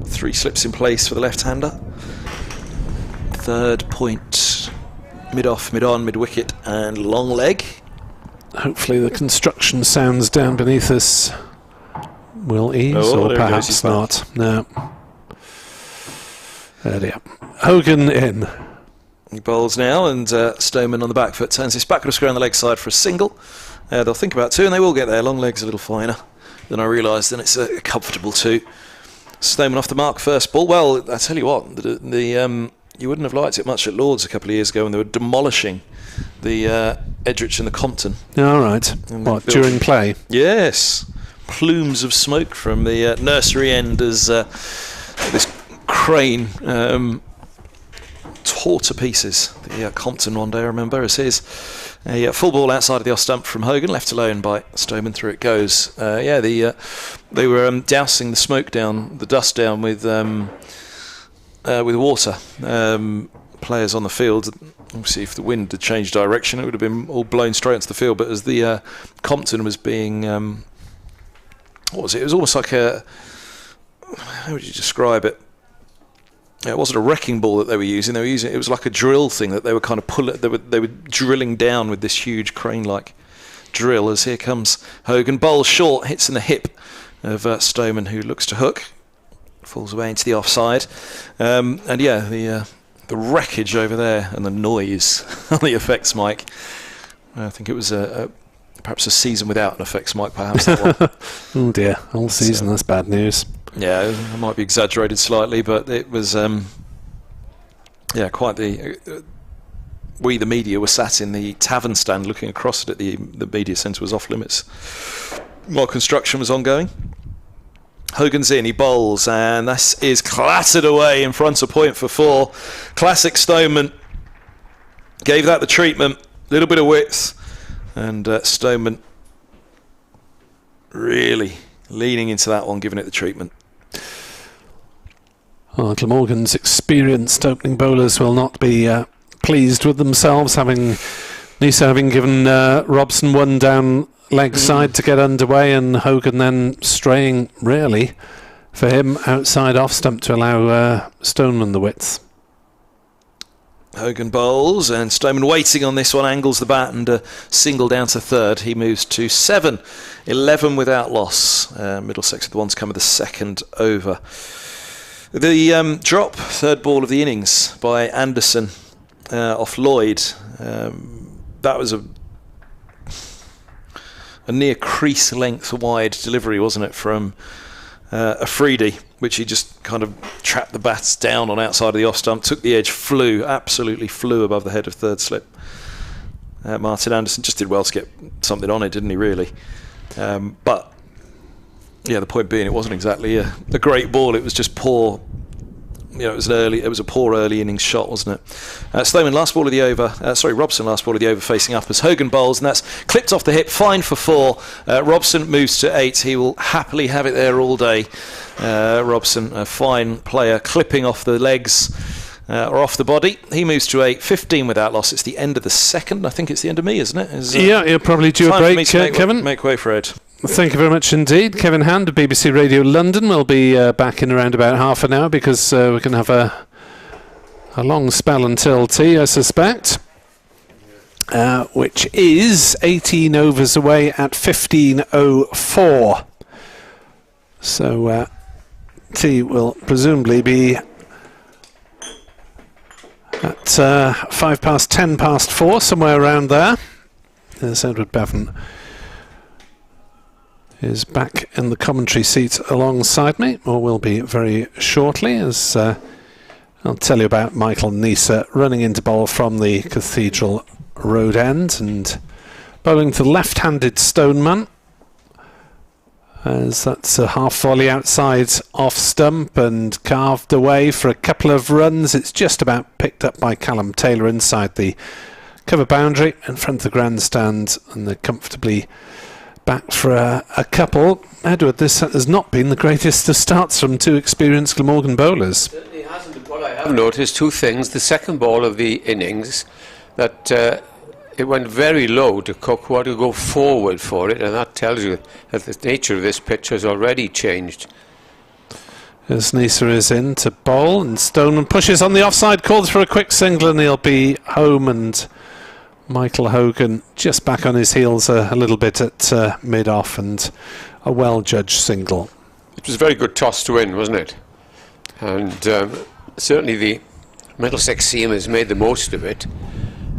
3 slips in place for the left-hander. 3rd point Mid-off, mid-on, mid-wicket and long leg. Hopefully the construction sounds down beneath us will ease, or perhaps not. No. There they are. Hogan in. He bowls now, and Stoneman on the back foot turns this backward square on the leg side for a single. They'll think about two, and they will get there. Long leg's a little finer than I realised, and it's a comfortable two. Stoneman off the mark, first ball. Well, I tell you what, you wouldn't have liked it much at Lord's a couple of years ago when they were demolishing the Edrich and the Compton. All right. What, during play? Yes. Plumes of smoke from the nursery end as this crane tore to pieces the Compton one day, I remember, as his. A full ball outside of the off stump from Hogan, left alone by Stoneman. Through it goes. They were dousing the smoke down, the dust down with water. Players on the field. Obviously, if the wind had changed direction, it would have been all blown straight into the field. But as the Compton was being, what was it? It was almost like a. How would you describe it? It wasn't a wrecking ball that they were using. It was like a drill thing that they were kind of pulling. They were drilling down with this huge crane-like drill. As here comes Hogan, bowls short, hits in the hip of Stoneman, who looks to hook, falls away into the offside, the wreckage over there and the noise on the effects mic. I think it was perhaps a season without an effects mic, perhaps. That one. Oh dear, whole season. That's bad news. Yeah, it might be exaggerated slightly, but it was, quite the... we, the media, were sat in the tavern stand looking across it. The media centre was off limits while construction was ongoing. Hogan's in, he bowls, and this is clattered away in front of point for 4. Classic Stoneman. Gave that the treatment, little bit of width, and Stoneman really leaning into that one, giving it the treatment. Well, Glamorgan's experienced opening bowlers will not be pleased with themselves, Nisa having given Robson one down leg side to get underway, and Hogan then straying, really, for him outside off stump to allow Stoneman the width. Hogan bowls, and Stoneman waiting on this one, angles the bat, and a single down to third. He moves to 7, 11 without loss. Middlesex are the ones come with the second over. The drop, third ball of the innings by Anderson off Lloyd. That was a near crease length wide delivery, wasn't it, from Afridi, which he just kind of trapped the bats down on outside of the off stump, took the edge, absolutely flew above the head of third slip. Martin Anderson just did well to get something on it, didn't he, really? But yeah, the point being, it wasn't exactly a great ball. It was just poor. It was a poor early innings shot, wasn't it? Stoneman last ball of the over. Robson last ball of the over, facing up as Hogan bowls, and that's clipped off the hip. Fine for 4. Robson moves to 8. He will happily have it there all day. Robson, a fine player, clipping off the legs or off the body. He moves to 8. 15 without loss. It's the end of the second. I think it's the end of me, isn't it? You're probably due a break, Kevin. Make way for Ed. Thank you very much indeed. Kevin Hand of BBC Radio London will be back in around about half an hour, because we can have a long spell until tea, I suspect, which is 18 overs away at 15:04. So tea will presumably be at 10 past 4, somewhere around there. There's Edward Bevan is back in the commentary seat alongside me, or will be very shortly, as I'll tell you about Michael Nisa running into bowl from the Cathedral Road end and bowling to left-handed Stoneman, as that's a half volley outside off stump and carved away for a couple of runs. It's just about picked up by Callum Taylor inside the cover boundary in front of the grandstand, and they're comfortably back for a couple. Edward, this has not been the greatest of starts from 2 experienced Glamorgan bowlers. It hasn't. What I have noticed, 2 things. The second ball of the innings, that it went very low to Cook, wanted to go forward for it, and that tells you that the nature of this pitch has already changed. As Nisa is in to bowl, and Stoneman pushes on the offside, called for a quick single, and he'll be home. And Michael Hogan just back on his heels a little bit at mid-off, and a well-judged single. It was a very good toss to win, wasn't it? And certainly the Middlesex seamers made the most of it.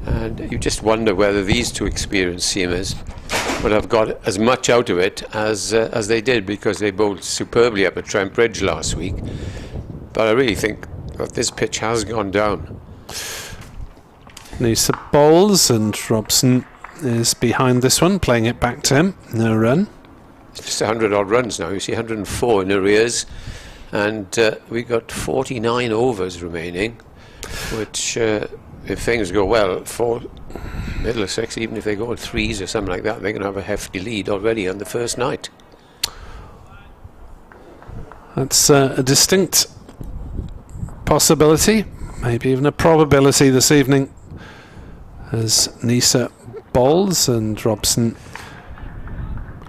And you just wonder whether these two experienced seamers would have got as much out of it as they did, because they bowled superbly up at Trent Bridge last week. But I really think that this pitch has gone down. Nisa bowls, and Robson is behind this one, playing it back to him. No run. It's just 100 odd runs now. You see 104 in arrears, and we got 49 overs remaining, which if things go well for Middlesex, even if they go in threes or something like that, they're going to have a hefty lead already on the first night. That's a distinct possibility, maybe even a probability this evening, as Nisa bowls, and Robson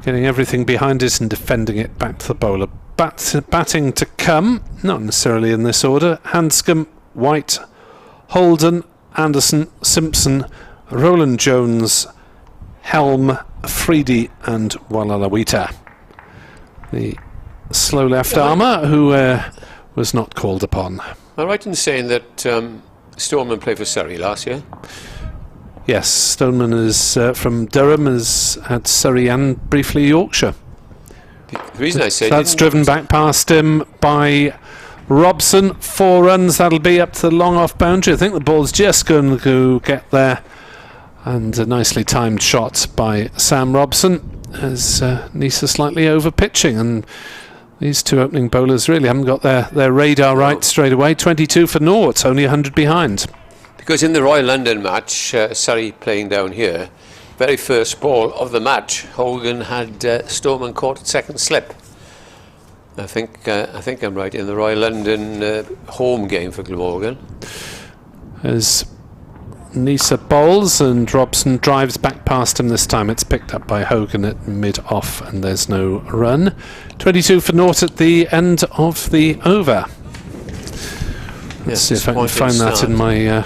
getting everything behind it and defending it back to the bowler. Batting to come, not necessarily in this order: Hanscom, White, Holden, Anderson, Simpson, Roland Jones, Helm, Afridi and Walalawita. The slow left armour who was not called upon. Am I right in saying that Stoneman played for Surrey last year? Yes, Stoneman is from Durham, has had Surrey and briefly Yorkshire. The reason I say that's driven back past him by Robson. 4 runs, that'll be up to the long off boundary. I think the ball's just going to get there, and a nicely timed shot by Sam Robson, as Nisa slightly over pitching, and these two opening bowlers really haven't got their radar right straight away. 22 for naught, only 100 behind. Because in the Royal London match, Surrey playing down here, very first ball of the match, Hogan had Stoneman caught at second slip. I think I'm right, in the Royal London home game for Glamorgan. As Nisa bowls and Robson drives back past him this time, it's picked up by Hogan at mid-off, and there's no run. 22 for naught at the end of the over. Let's see if I can find that in my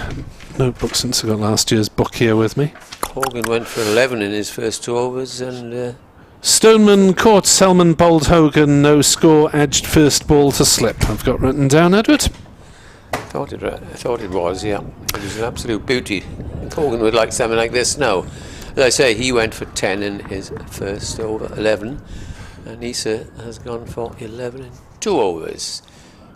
notebook, since I got last year's book here with me. Hogan went for 11 in his first 2 overs, and Stoneman caught, Selman bowled Hogan, no score, edged first ball to slip. I've got written down, Edward. I thought it was, yeah. It was an absolute beauty. Hogan would like something like this now. As I say, he went for 10 in his first over, 11, and Nisa has gone for 11 in 2 overs.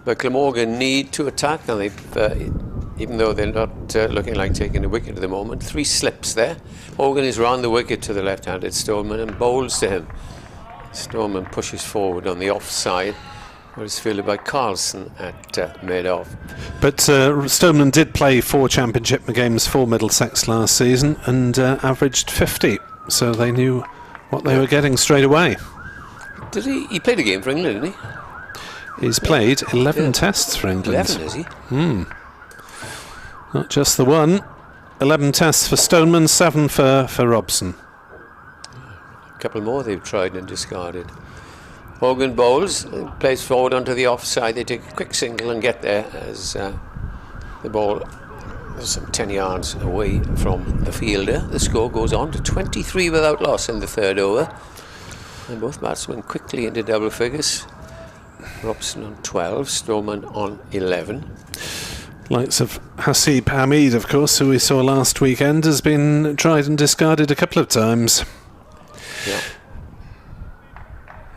But Glamorgan need to attack, and they've, even though they're not looking like taking a wicket at the moment, 3 slips there. Hogan is round the wicket to the left-handed Stoneman and bowls to him. Stoneman pushes forward on the offside, where it's fielded by Carlson at mid-off. But Stoneman did play 4 championship games for Middlesex last season and averaged 50, so they knew what they were getting straight away. Did he? He played a game for England, didn't he? He's played 11 tests for England. 11, is he? Not just the one. 11 tests for Stoneman, 7 for Robson. A couple more they've tried and discarded. Hogan bowls, plays forward onto the offside. They take a quick single and get there as the ball is some 10 yards away from the fielder. The score goes on to 23 without loss in the 3rd over. And both batsmen quickly into double figures. Robson on 12, Stoneman on 11. Likes of Hasib Hamid, of course, who we saw last weekend, has been tried and discarded a couple of times. Yeah.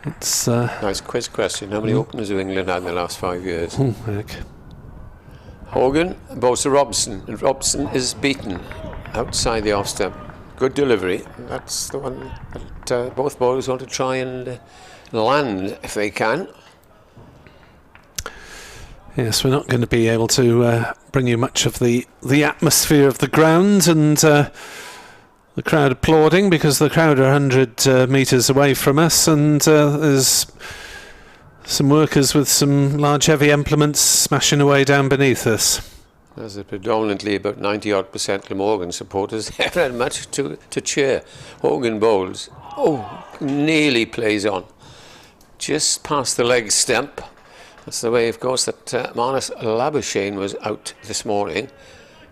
It's nice quiz question. How many openers have England had in the last 5 years? Oh, heck. Hogan bowls to Robson, and Robson is beaten outside the off stump. Good delivery. That's the one that both bowlers want to try and land if they can. Yes, we're not going to be able to bring you much of the atmosphere of the ground and the crowd applauding, because the crowd are 100 metres away from us, and there's some workers with some large heavy implements smashing away down beneath us. There's predominantly about 90-odd% Glamorgan supporters. They haven't had much to cheer. Hogan bowls. Oh, nearly plays on. Just past the leg stump. That's the way, of course, that Marnus Labuschagne was out this morning.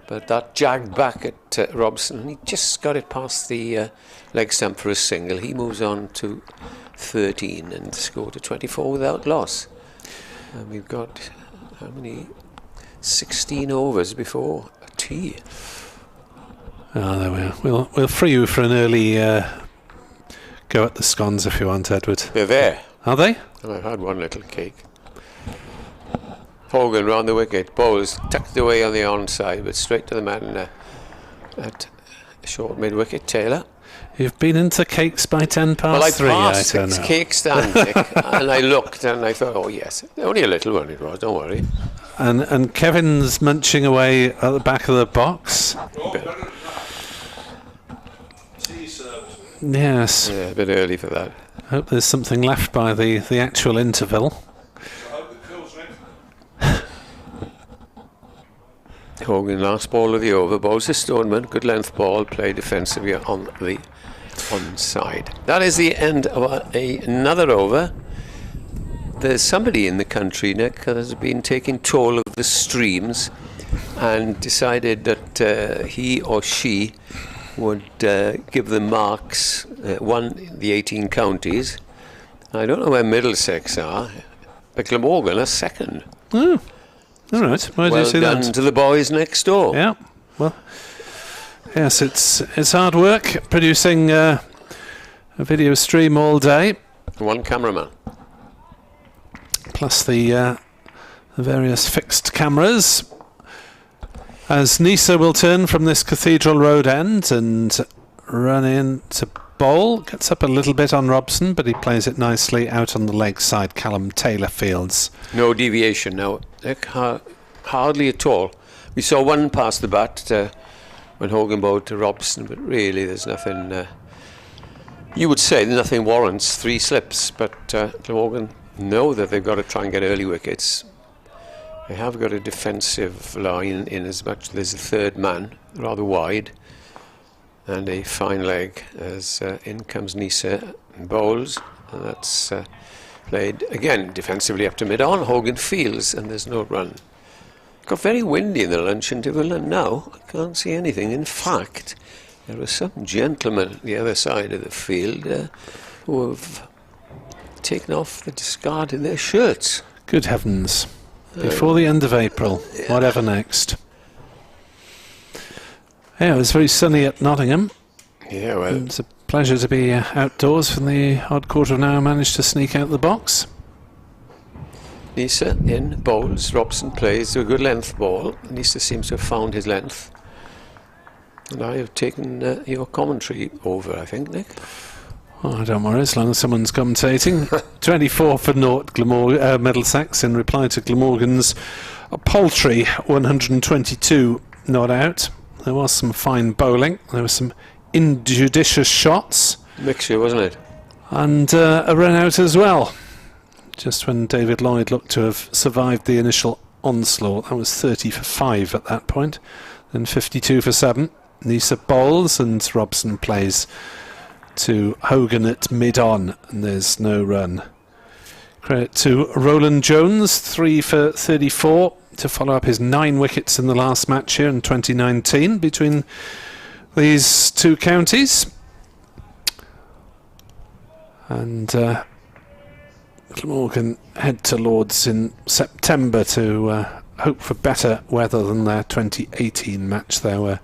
But that jagged back at Robson, and he just got it past the leg stump for a single. He moves on to 13 and scored a 24 without loss. And we've got, how many? 16 overs before a tee. Oh, there we are. We'll free you for an early go at the scones if you want, Edward. They're there. Are they? And I've had one little cake. Hogan round the wicket, bowls tucked away on the onside, but straight to the man at short mid-wicket. Taylor. You've been into cakes by 10 past 3. Well, I passed the cake stand, Nick, and I looked and I thought, oh yes, only a little one it was, don't worry. And Kevin's munching away at the back of the box. Yes. Yeah, a bit early for that. Hope there's something left by the actual interval. Hogan, last ball of the over, bowls to Stoneman, good length ball, played defensively on the onside. That is the end of another over. There's somebody in the country, Nick, that has been taking toll of the streams and decided that he or she would give them marks, won the 18 counties. I don't know where Middlesex are, but Glamorgan are second. Oh. All right. Where do you see that? Well done to the boys next door. Yeah. Well, yes, it's hard work producing a video stream all day. One cameraman. Plus the various fixed cameras. As Nisa will turn from this Cathedral Road end and run in to bowl. Gets up a little bit on Robson, but he plays it nicely out on the leg side. Callum Taylor fields. No deviation now. Hardly at all. We saw one pass the bat when Hogan bowled to Robson, but really there's nothing. You would say nothing warrants 3 slips, but Glamorgan know that they've got to try and get early wickets. They have got a defensive line in as much there's a third man, rather wide, and a fine leg as in comes Nisa and bowls, and that's played again defensively up to mid-on. Hogan fields and there's no run. Got very windy in the lunch interval, and now I can't see anything. In fact, there are some gentlemen at the other side of the field who have taken off the discard in their shirts. Good heavens. Before the end of April, yeah. Whatever next. Yeah, it was very sunny at Nottingham. Yeah, well, it's a pleasure to be outdoors. From the odd quarter of an hour, managed to sneak out the box. Nisa in, bowls, Robson plays a good length ball. Nisa seems to have found his length. And I have taken your commentary over, I think, Nick. Oh, don't worry, as long as someone's commentating. 24 for naught, Middlesex, in reply to Glamorgan's paltry 122 not out. There was some fine bowling. There were some injudicious shots. Mixture, wasn't it? And a run out as well. Just when David Lloyd looked to have survived the initial onslaught. That was 30 for 5 at that point. Then 52 for 7. Nisa bowls and Robson plays to Hogan at mid-on, and there's no run. Credit to Roland Jones, 3 for 34, to follow up his 9 wickets in the last match here in 2019 between these two counties. And Glamorgan head to Lords in September to hope for better weather than their 2018 match there, where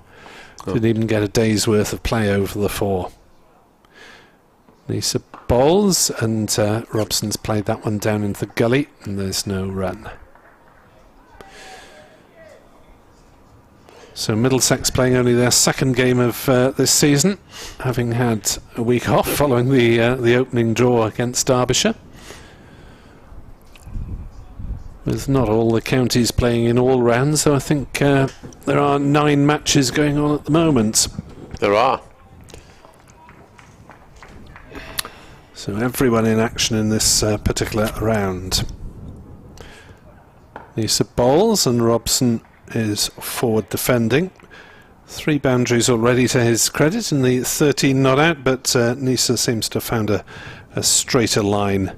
didn't even get a day's worth of play over the 4. Nisa bowls, and Robson's played that one down into the gully, and there's no run. So Middlesex playing only their second game of this season, having had a week off following the opening draw against Derbyshire. With not all the counties playing in all rounds, so I think there are 9 matches going on at the moment. There are. So everyone in action in this particular round. Nisa bowls and Robson is forward defending. 3 boundaries already to his credit in the 13 not out, but Nisa seems to have found a straighter line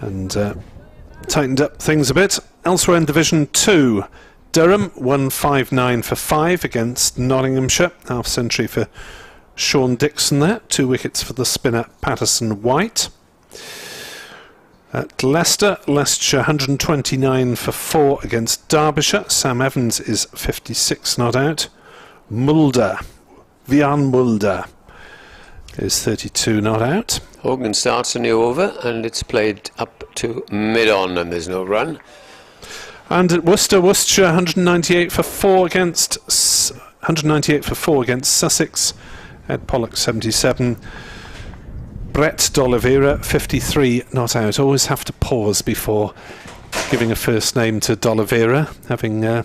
and tightened up things a bit. Elsewhere in Division 2, Durham 159 for 5 against Nottinghamshire. Half century for Sean Dixon there. 2 wickets for the spinner Patterson White. At Leicestershire 129 for 4 against Derbyshire. Sam Evans is 56 not out. Vian Mulder is 32 not out. Hogan starts a new over and it's played up to mid-on and there's no run. And at Worcestershire 198 for 4 against Sussex. Ed Pollock 77. Brett D'Oliveira 53 not out. Always have to pause before giving a first name to D'Oliveira, having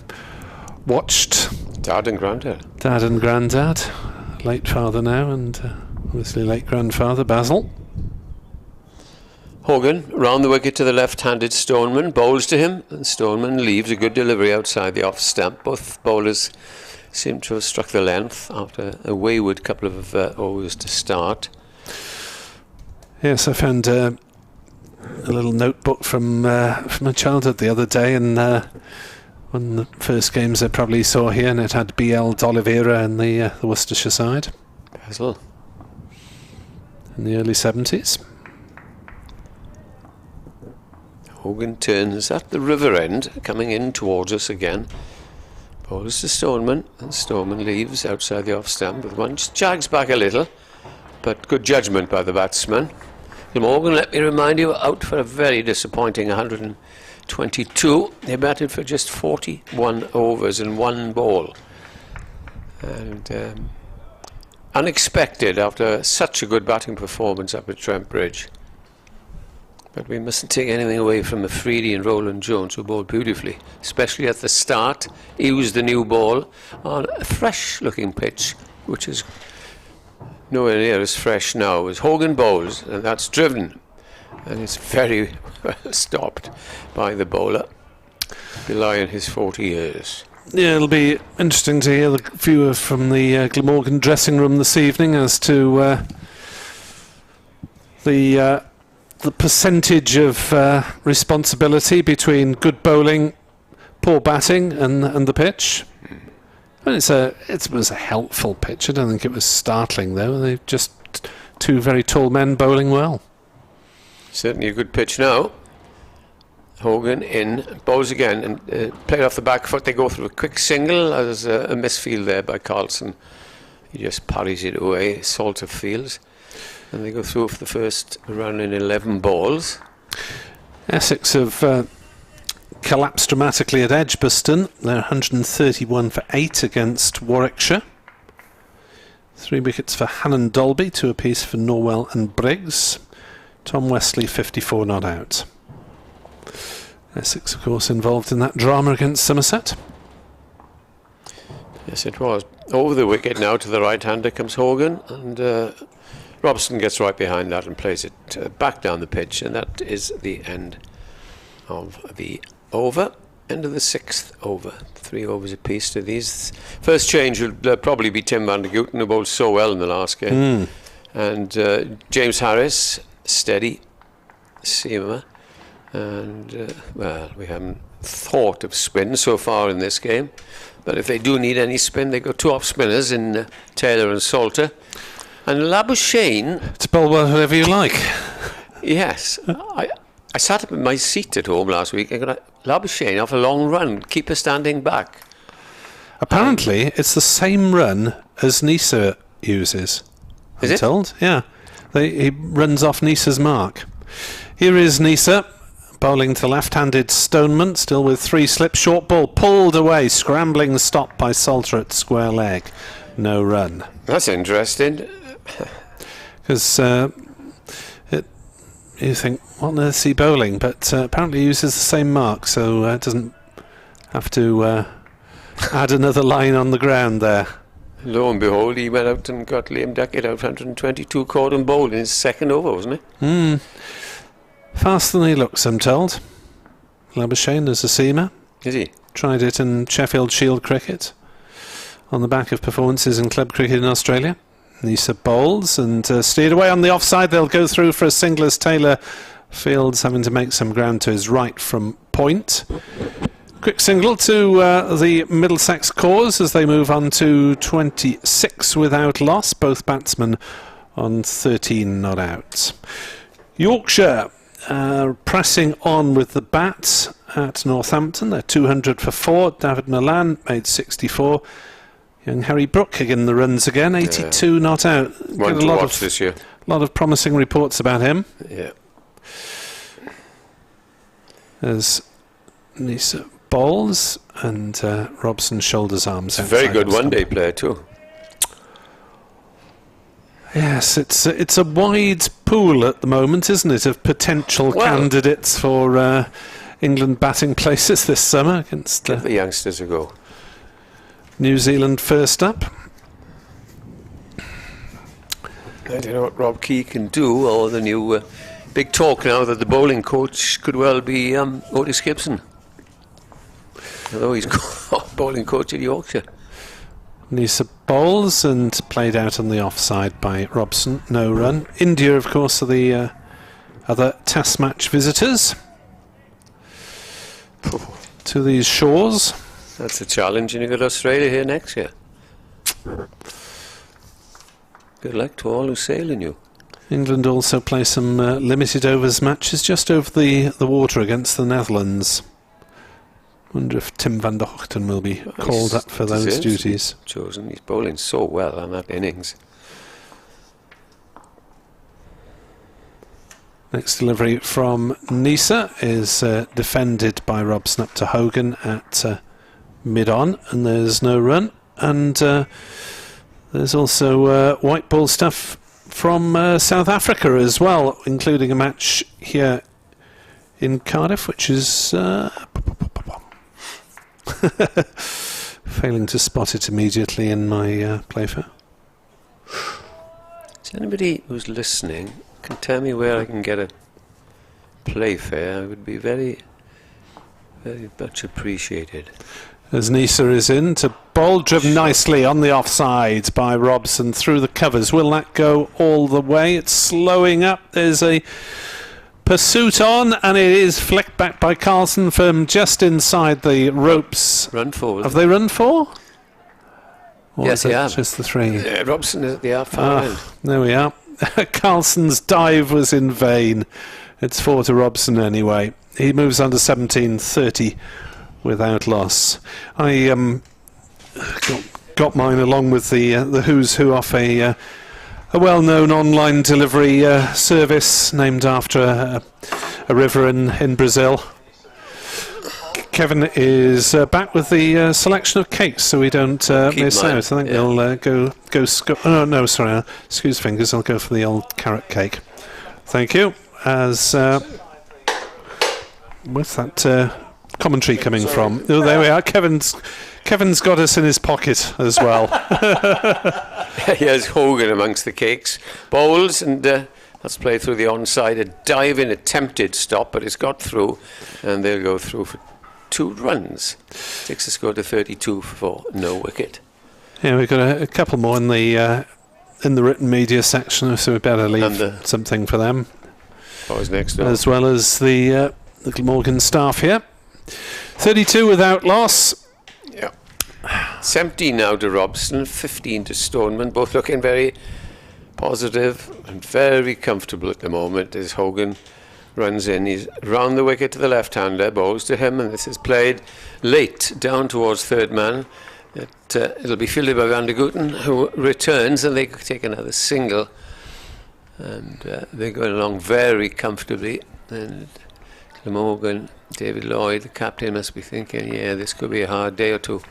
watched Dad and Grandad. Dad and Grandad, late father now, and obviously late grandfather Basil. Hogan round the wicket to the left-handed Stoneman, bowls to him, and Stoneman leaves a good delivery outside the off stump. Both bowlers seem to have struck the length after a wayward couple of overs to start. Yes, I found a little notebook from my childhood the other day, and one of the first games I probably saw here, and it had B.L. D'Oliveira and the Worcestershire side. Basil. In the early 70s. Hogan turns at the river end, coming in towards us again. Bowls to Stoneman, and Stoneman leaves outside the off stump with one, just jags back a little, but good judgment by the batsman. Glamorgan, let me remind you, out for a very disappointing 122. They batted for just 41 overs and 1 ball. And unexpected after such a good batting performance up at Trent Bridge. But we mustn't take anything away from Afridi and Roland Jones, who bowled beautifully, especially at the start. He used the new ball on a fresh-looking pitch, which is nowhere near as fresh now as Hogan bowls, and that's driven, and it's very well stopped by the bowler, belying his 40 years. Yeah, it'll be interesting to hear the view from the Glamorgan dressing room this evening as to the percentage of responsibility between good bowling, poor batting, and the pitch. And it was a helpful pitch. I don't think it was startling, though. They're just 2 very tall men bowling well. Certainly a good pitch now. Hogan in, bowls again, and played off the back foot. They go through a quick single. There's a misfield there by Carlson. He just parries it away, Salter fields. And they go through for the first run in 11 balls. Essex have collapsed dramatically at Edgbaston. They're 131 for 8 against Warwickshire. 3 wickets for Hannon Dolby, 2 apiece for Norwell and Briggs. Tom Wesley 54 not out. Essex, of course, involved in that drama against Somerset. Yes, it was. Over the wicket now to the right-hander comes Hogan, and Robson gets right behind that and plays it back down the pitch, and that is the end of the over. End of the 6th over. 3 overs apiece to these. First change will probably be Tim van der Gooten, who bowled so well in the last game. And James Harris, steady seamer. And, well, we haven't thought of spin so far in this game. But if they do need any spin, they've got 2 off spinners in Taylor and Salter. And Labuschagne... To bowl whatever you like. Yes. I sat up in my seat at home last week and got Labuschagne off a long run, keeper standing back. Apparently, it's the same run as Nisa uses. Is it? Told? Yeah. He runs off Nisa's mark. Here is Nisa, bowling to left-handed Stoneman, still with 3 slips. Short ball pulled away, scrambling stop by Salter at square leg. No run. That's interesting. Because you think, what on earth is he bowling? But apparently he uses the same mark, so it doesn't have to add another line on the ground there. Lo and behold, he went out and got Liam Duckett out 122 caught and bowled in his 2nd over, wasn't he? Faster than he looks, I'm told. Labuschagne is a seamer. Is he? Tried it in Sheffield Shield cricket on the back of performances in club cricket in Australia. Nisa bowls and steered away on the offside. They'll go through for a single as Taylor Fields having to make some ground to his right from point. Quick single to the Middlesex cause as they move on to 26 without loss. Both batsmen on 13 not out. Yorkshire pressing on with the bat at Northampton. They're 200 for 4. David Milan made 64. Young Harry Brook again the runs again. 82 not out. One to watch this year. A lot of promising reports about him. Yeah. There's Nisa bowls and Robson shoulders arms. It's a very good one-day player too. Yes, it's a wide pool at the moment, isn't it, of potential candidates for England batting places this summer against give the youngsters a go. New Zealand first up. I don't know what Rob Key can do, or the new big talk now that the bowling coach could well be Otis Gibson. Although he's bowling coach at Yorkshire. Nisa bowls and played out on the offside by Robson. No run. India, of course, are the other Test match visitors to these shores. That's a challenge, and you've got Australia here next year. Good luck to all who sail in you. England also play some limited overs matches just over the water against the Netherlands. Wonder if Tim van der Hoogten will be called up for those duties. Chosen. He's bowling so well on that innings. Next delivery from Nisa is defended by Robson up to Hogan at mid-on, and there's no run. And there's also white ball stuff from South Africa as well, including a match here in Cardiff, which is failing to spot it immediately in my playfair. Is anybody who's listening can tell me where I can get a playfair? I would be very, very much appreciated. As Nisa is in to bowl, driven nicely on the offside by Robson through the covers. Will that go all the way? It's slowing up. There's a pursuit on, and it is flicked back by Carlson from just inside the ropes. Run forward. Have they run 4? Or yes, they have. Just the 3. Robson is at the far end. There we are. Carlson's dive was in vain. It's 4 to Robson anyway. He moves on to 17-30 without loss. I got mine along with the who's who off a well-known online delivery service named after a river in Brazil. Kevin is back with the selection of cakes, so we don't miss out. I think they'll go. Oh no, sorry. Excuse fingers. I'll go for the old carrot cake. Thank you. As where's that commentary coming from? Oh, there we are. Kevin's got us in his pocket as well. Here's Hogan amongst the cakes. Bowls, and that's played through the onside. A diving attempted stop, but it's got through, and they'll go through for 2 runs. Takes the score to 32 for no wicket. Yeah, we've got a couple more in the written media section, so we better leave something for them. What's next door? As well as the Glamorgan staff here. 32 without loss. 17 now to Robson, 15 to Stoneman, both looking very positive and very comfortable at the moment as Hogan runs in. He's round the wicket to the left-hander, bowls to him, and this is played late down towards third man. It'll be fielded by Van der Gooten, who returns, and they take another single, and they're going along very comfortably. And Glamorgan, David Lloyd, the captain, must be thinking, yeah, this could be a hard day or two.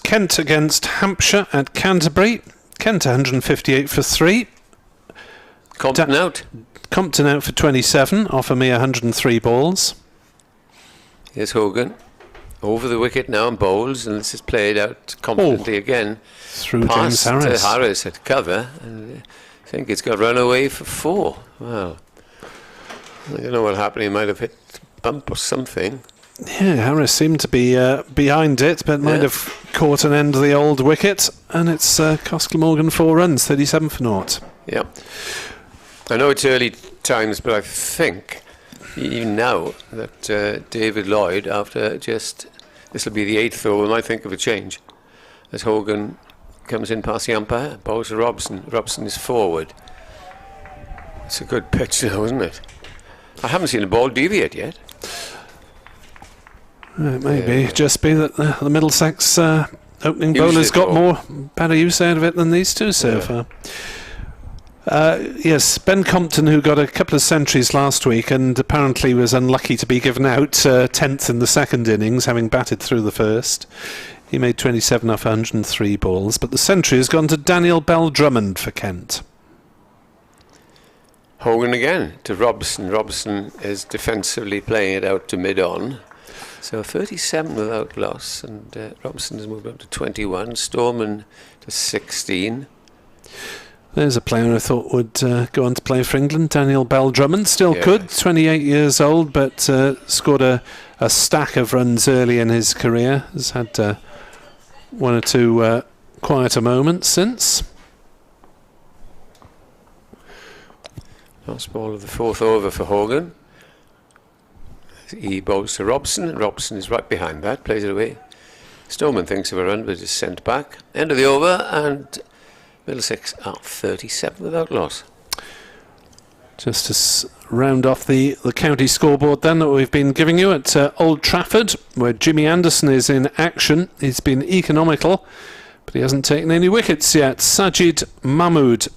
Kent against Hampshire at Canterbury. Kent 158 for 3. Compton out. Compton out for 27 off a mere 103 balls. Here's Hogan over the wicket now and bowls, and this is played out confidently again through James Harris. Harris at cover, and I think it's got run away for 4. Well, I don't know what happened. He might have hit a bump or something. Yeah, Harris seemed to be behind it, but might have caught an end of the old wicket, and it's cost Glamorgan 4 runs, 37 for naught. Yeah. I know it's early times, but I think even now that David Lloyd, after this will be the 8th over, might think of a change. As Hogan comes in past the umpire, bowls to Robson. Robson is forward. It's a good pitch now, isn't it? I haven't seen a ball deviate yet. It may be just be that the Middlesex opening bowlers got better use out of it than these two so far. Yes, Ben Compton, who got a couple of centuries last week and apparently was unlucky to be given out 10th in the second innings, having batted through the first. He made 27 off 103 balls, but the century has gone to Daniel Bell-Drummond for Kent. Hogan again to Robson. Robson is defensively playing it out to mid-on. So 37 without loss, and Robson has moved up to 21, Storman to 16. There's a player I thought would go on to play for England, Daniel Bell-Drummond. Still could, 28 years old, but scored a stack of runs early in his career. Has had one or two quieter moments since. Last ball of the 4th over for Hogan. He bowls to Robson. Robson is right behind that, plays it away. Stoneman thinks of a run, but is sent back. End of the over, and Middlesex are 37 without loss. Just to round off the county scoreboard then that we've been giving you at Old Trafford, where Jimmy Anderson is in action. He's been economical, but he hasn't taken any wickets yet. Saqib Mahmood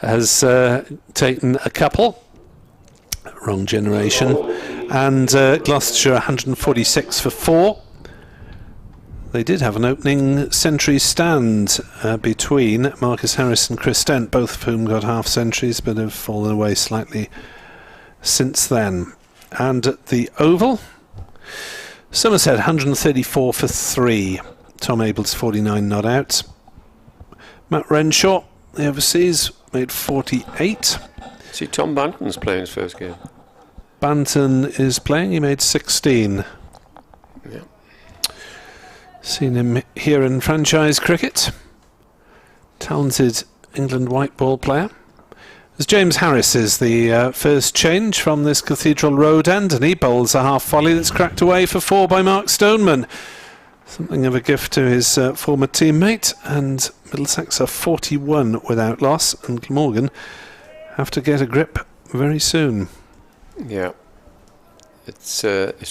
has taken a couple. Wrong generation. And Gloucestershire 146 for 4. They did have an opening century stand between Marcus Harris and Chris Dent, both of whom got half centuries but have fallen away slightly since then. And at the Oval, Somerset 134 for 3. Tom Abel's 49 not out. Matt Renshaw, the overseas, made 48. See, Tom Banton's playing his first game. Banton is playing, he made 16. Yeah. Seen him here in franchise cricket. Talented England white ball player. As James Harris is the first change from this Cathedral Road end, and he bowls a half volley that's cracked away for 4 by Mark Stoneman. Something of a gift to his former teammate, and Middlesex are 41 without loss, and Glamorgan have to get a grip very soon. Yeah, it's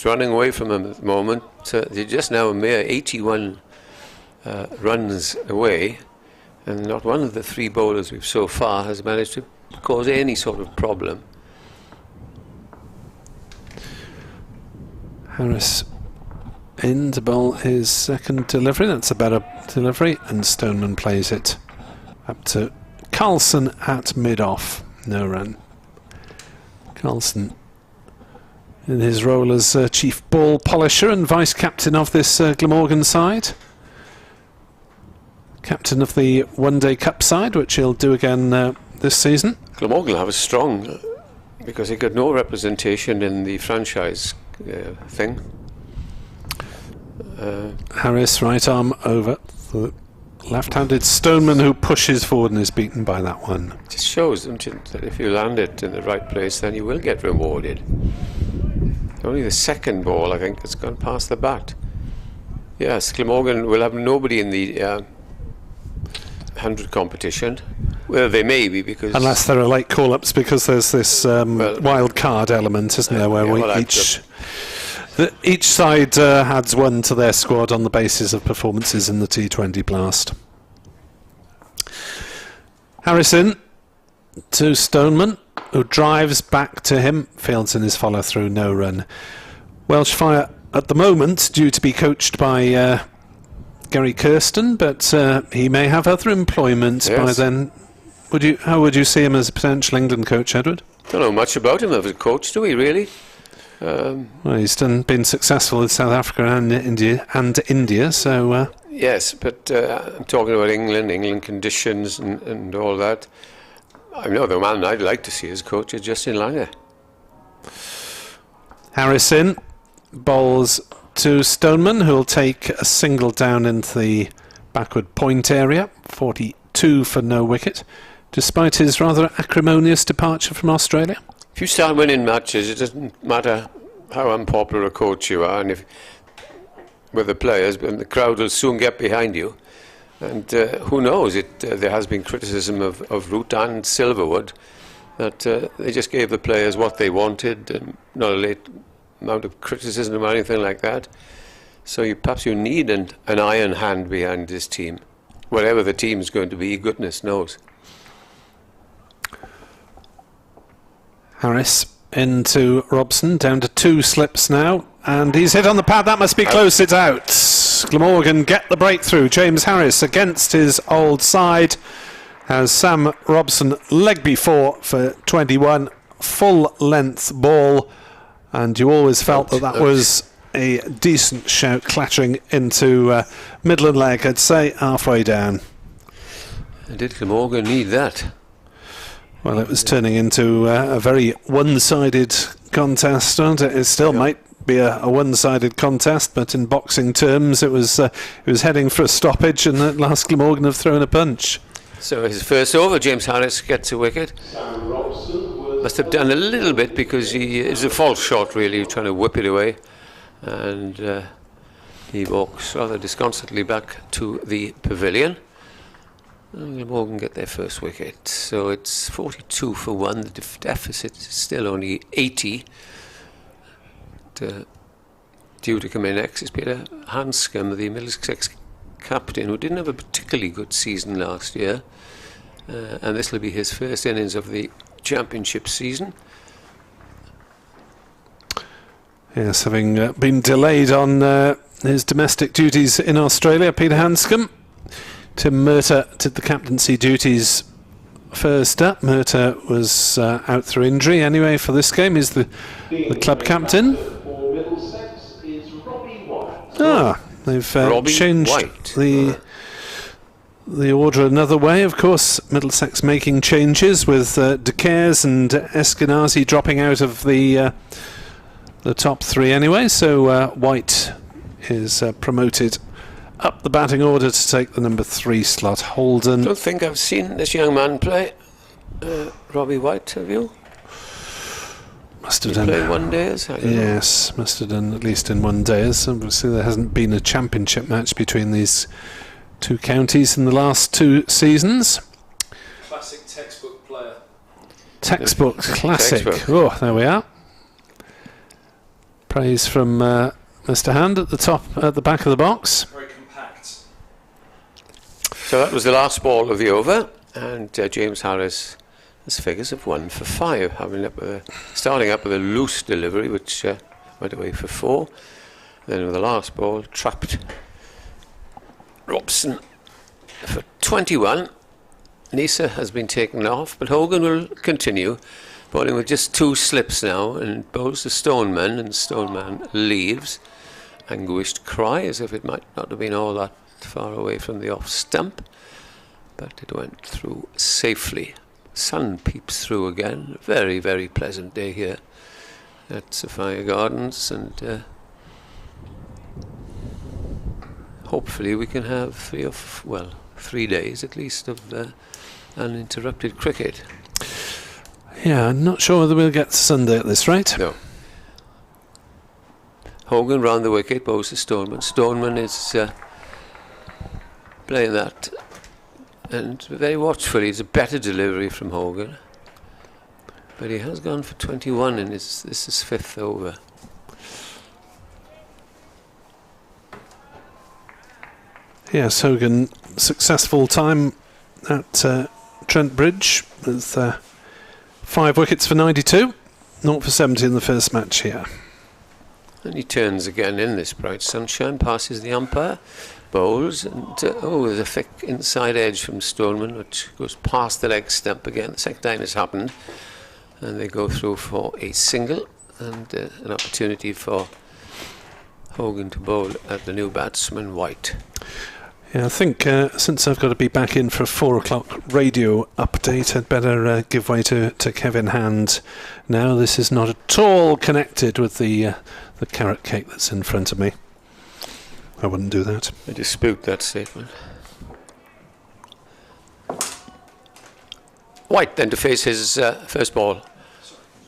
running away from them at the moment. They're just now a mere 81 runs away, and not one of the 3 bowlers we've so far has managed to cause any sort of problem. Harris in to bowl his second delivery. That's a better delivery, and Stoneman plays it up to Carlson at mid-off. No run. Carlson in his role as chief ball polisher and vice-captain of this Glamorgan side. Captain of the One-Day Cup side, which he'll do again this season. Glamorgan will have a strong, because he got no representation in the franchise thing. Harris, right arm over the left-handed Stoneman, who pushes forward and is beaten by that one. It just shows, don't you, that if you land it in the right place, then you will get rewarded. Only the second ball, I think, has gone past the bat. Yes, Glamorgan will have nobody in the 100 competition. Well, they may be, because... Unless there are late call-ups, because there's this wild card element, isn't there, where each side adds one to their squad on the basis of performances in the T20 Blast. Harrison to Stoneman, who drives back to him, fields in his follow-through, no run. Welsh Fire at the moment due to be coached by Gary Kirsten, but he may have other employment by then. How would you see him as a potential England coach, Edward? Don't know much about him as a coach, do we, really? Well, he's been successful in South Africa and India, so... Yes, but I'm talking about England conditions and all that. I know the man I'd like to see as coach is Justin Langer. Harrison bowls to Stoneman, who'll take a single down into the backward point area, 42 2 for no wicket, despite his rather acrimonious departure from Australia. If you start winning matches, it doesn't matter how unpopular a coach you are, and if with the players, and the crowd will soon get behind you. And who knows? There has been criticism of Root and Silverwood that they just gave the players what they wanted, and not a late amount of criticism or anything like that. So perhaps you need an iron hand behind this team. Whatever the team is going to be, goodness knows. Harris into Robson, down to 2 slips now, and he's hit on the pad. That must be close. It's out. Glamorgan get the breakthrough. James Harris against his old side as Sam Robson leg before for 21, full length ball, and you always felt that was a decent shout clattering into middle and leg, I'd say halfway down. Did Glamorgan need that? Well, it was turning into a very one-sided contest, wasn't it? It still might be a one-sided contest, but in boxing terms it was heading for a stoppage, and at last Glamorgan have thrown a punch. So his first over, James Harris gets a wicket. Must have done a little bit because it was a false shot really, trying to whip it away, and he walks rather disconsolately back to the pavilion. And Glamorgan get their first wicket. So it's 42 for 1. The deficit is still only 80. Due to come in next is Peter Hanscom, the Middlesex captain, who didn't have a particularly good season last year. And this will be his first innings of the championship season. Yes, having been delayed on his domestic duties in Australia, Peter Hanscom. Tim Murtagh did the captaincy duties first up. Murtagh was out through injury anyway for this game. He's the club captain. They've changed the order another way. Of course, Middlesex making changes with De Caires and Eskenazi dropping out of the top 3 anyway. So White is promoted up the batting order to take the number 3 slot. Holden. I don't think I've seen this young man play. Robbie White, have you? Must have done. Played one days? Yes, must have done at least in one day. Obviously, there hasn't been a championship match between these 2 counties in the last 2 seasons. Classic textbook player. Textbook, classic. Oh, there we are. Praise from Mr. Hand at the back of the box. Very compact. So that was the last ball of the over, and James Harris has figures of 1 for 5, starting up with a loose delivery which went away for 4. Then with the last ball, trapped Robson for 21. Nisa has been taken off, but Hogan will continue, bowling with just 2 slips now, and bowls to Stoneman, and Stoneman leaves. Anguished cry, as if it might not have been all that far away from the off stump, but it went through safely. Sun peeps through again. Very, very pleasant day here at Sophia Gardens, and hopefully we can have 3 days at least of uninterrupted cricket. Yeah, I'm not sure whether we'll get to Sunday at this rate. No. Hogan round the wicket, bows to Stoneman. Stoneman is playing that, and very watchfully. It's a better delivery from Hogan, but he has gone for 21 in this is 5th over. Yes, Hogan successful time at Trent Bridge with 5 wickets for 92, 0 for 70 in the first match here. And he turns again in this bright sunshine, passes the umpire, bowls, and there's a thick inside edge from Stoneman, which goes past the leg stump again. The second time it's happened, and they go through for a single, and an opportunity for Hogan to bowl at the new batsman, White. Yeah, I think since I've got to be back in for a 4 o'clock radio update, I'd better give way to Kevin Hand now. This is not at all connected with the carrot cake that's in front of me. I wouldn't do that. I dispute that statement. White then to face his first ball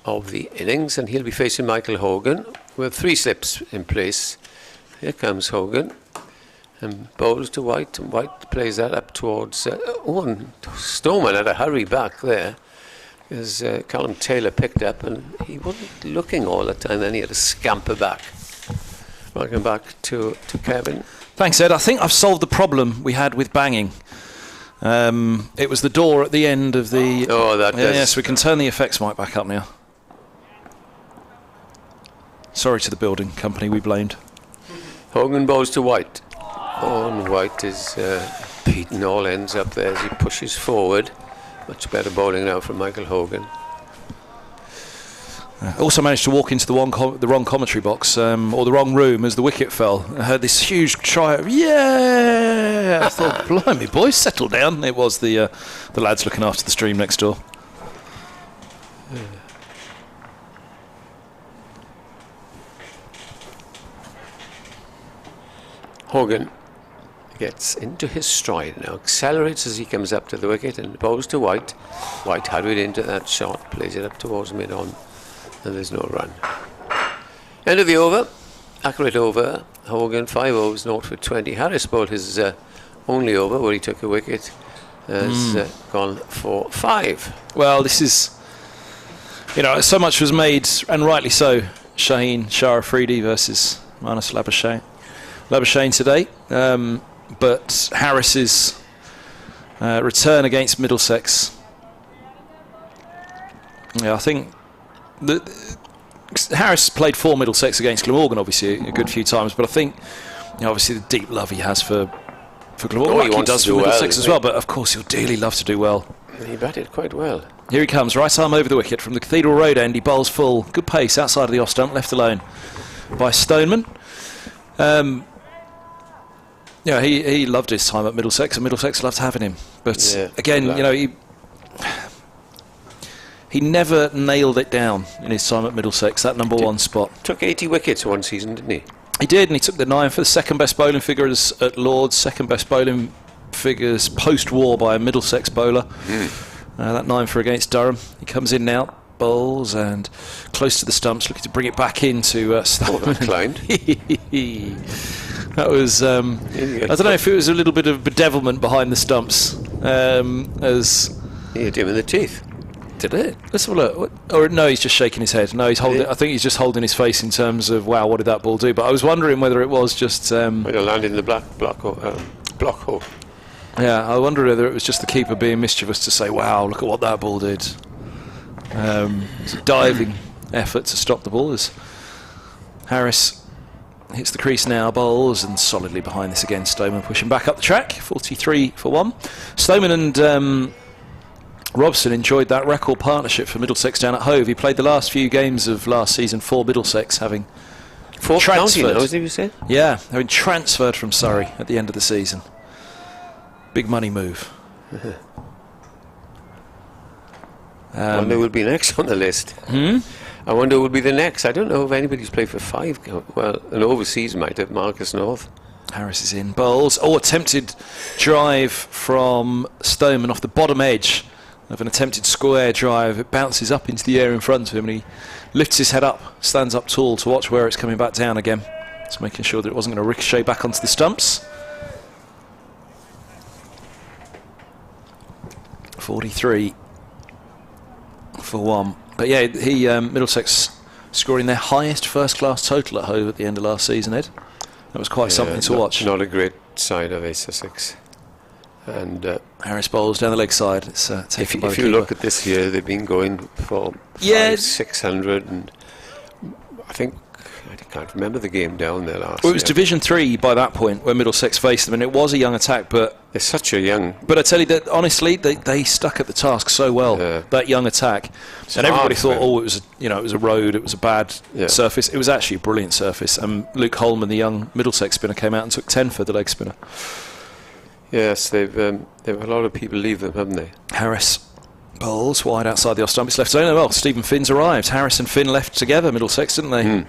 of the innings, and he'll be facing Michael Hogan with 3 slips in place. Here comes Hogan and bowls to White, and White plays that up towards and Stoneman had a hurry back there as Callum Taylor picked up, and he wasn't looking all the time, then he had to scamper back. Welcome back to Kevin. Thanks, Ed. I think I've solved the problem we had with banging. It was the door at the end of the... Oh, that does... Yes, we can turn the effects mic back up now. Sorry to the building company we blamed. Hogan bowls to White. Oh, and White is beating all ends up there as he pushes forward. Much better bowling now from Michael Hogan. Also managed to walk into the wrong commentary box, or the wrong room as the wicket fell. I heard this huge cry of, yeah! I thought, blimey, boys, settle down. It was the lads looking after the stream next door. Hogan gets into his stride now, accelerates as he comes up to the wicket and bowls to White. White hurried into that shot, plays it up towards mid-on, and there's no run. End of the over, accurate over. Hogan 5 overs, 0 for 20. Harris bowled his only over where he took a wicket, has gone for 5. Well, this is, so much was made, and rightly so. Shaheen, Shah, Afridi versus Marnus, Labuschagne today. But Harris's return against Middlesex, I think Harris played for Middlesex against Glamorgan obviously a good few times, but I think obviously the deep love he has for Glamorgan, he does for Middlesex as well, but of course he'll dearly love to do well. He batted quite well. Here he comes, right arm over the wicket from the Cathedral Road end. He bowls full, good pace outside of the off stump, left alone by Stoneman. He loved his time at Middlesex, and Middlesex loved having him. But again, he never nailed it down in his time at Middlesex, that number 1 spot. Took 80 wickets one season, didn't he? He did, and he took the 9 for the second best bowling figures at Lord's, second best bowling figures post-war by a Middlesex bowler. That 9 for against Durham. He comes in now, bowls, and close to the stumps, looking to bring it back into Stoneman. Climbed. That was, I don't know if it was a little bit of bedevilment behind the stumps. As he hit him in the teeth. Did it? Let's have a look. Or no, he's just shaking his head. No, he's holding. I think he's just holding his face in terms of, wow, what did that ball do? But I was wondering whether it was just... Might have landed in the block hole. Yeah, I wonder whether it was just the keeper being mischievous to say, wow, look at what that ball did. It's a diving effort to stop the ball as Harris hits the crease now, bowls, and solidly behind this again. Stoneman pushing back up the track, 43 for 1. Stoneman and Robson enjoyed that record partnership for Middlesex down at Hove. He played the last few games of last season for Middlesex, having transferred. Now, you say? Yeah, having transferred from Surrey at the end of the season. Big money move. I wonder who will be next on the list. I wonder who will be the next. I don't know if anybody's played for 5. Well, an overseas might have. Marcus North. Harris is in, bowls. Attempted drive from Stoneman off the bottom edge of an attempted square drive. It bounces up into the air in front of him, and he lifts his head up, stands up tall to watch where it's coming back down again. Just making sure that it wasn't going to ricochet back onto the stumps. 43 for 1. But yeah, Middlesex scoring their highest first-class total at Hove at the end of last season, Ed. That was quite something to watch. Not a great side of Sussex. And Harris bowls down the leg side. It's if you look at this year, they've been going for 600, and I think I can't remember the game down there last year. It was Division 3 by that point where Middlesex faced them, and it was a young attack, but they're such a young. But I tell you that honestly, they stuck at the task so well. That young attack, and everybody thought, it was a road, it was a bad surface. It was actually a brilliant surface. And Luke Holman, the young Middlesex spinner, came out and took 10 for the leg spinner. Yes, they've a lot of people leave them, haven't they? Harris bowls wide outside the off stump. It's left zone. Well, Stephen Finn's arrived. Harris and Finn left together, Middlesex, didn't they?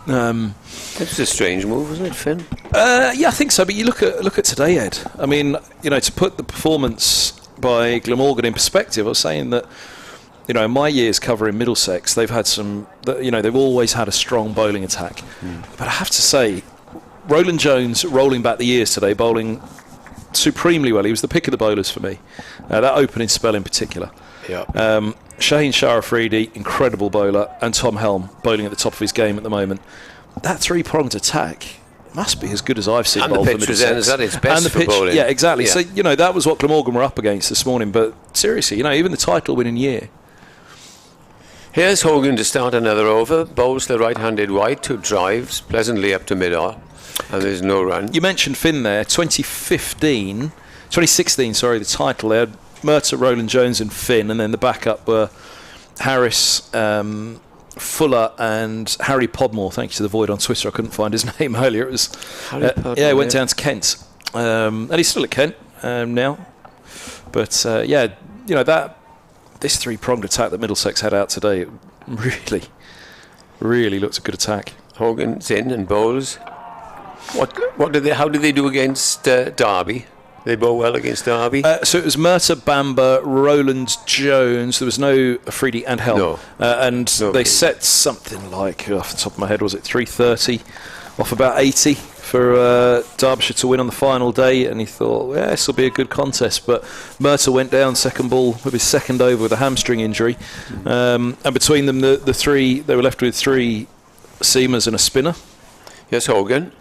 It was a strange move, wasn't it, Finn? Yeah, I think so. But you look at today, Ed. I mean, to put the performance by Glamorgan in perspective. I was saying that, you know, in my years covering Middlesex, they've had some, you know, they've always had a strong bowling attack. But I have to say, Roland Jones, rolling back the years today, bowling supremely well. He was the pick of the bowlers for me. That opening spell in particular. Yeah. Shaheen, Shah, Afridi, incredible bowler, and Tom Helm bowling at the top of his game at the moment. That three-pronged attack must be as good as I've seen. And the pitch was then at its best for bowling. Yeah, exactly. Yeah. So, you know, that was what Glamorgan were up against this morning. But seriously, you know, even the title-winning year. Here's Hogan to start another over. Bowls the right-handed White, who drives pleasantly up to mid-off. And there's no run. You mentioned Finn there. 2016, sorry, the title. They had Murtagh, Roland Jones and Finn, and then the backup were Harris, Fuller and Harry Podmore. Thank you to the Void on Twitter. I couldn't find his name earlier. It was he went down to Kent, and he's still at Kent now. But yeah, you know, that this three-pronged attack that Middlesex had out today, it really looked a good attack. Hogan's in and bowls. What did they? How did they do against Derby? They bowl well against Derby. So it was Murtagh, Bamber, Roland Jones. There was no Afridi and Helm. No. And they set something like, off the top of my head, was it 330 off about 80 for Derbyshire to win on the final day. And he thought, yeah, this will be a good contest. But Murtagh went down second ball with his second over with a hamstring injury. And between them, the three, they were left with three seamers and a spinner. Yes, Hogan.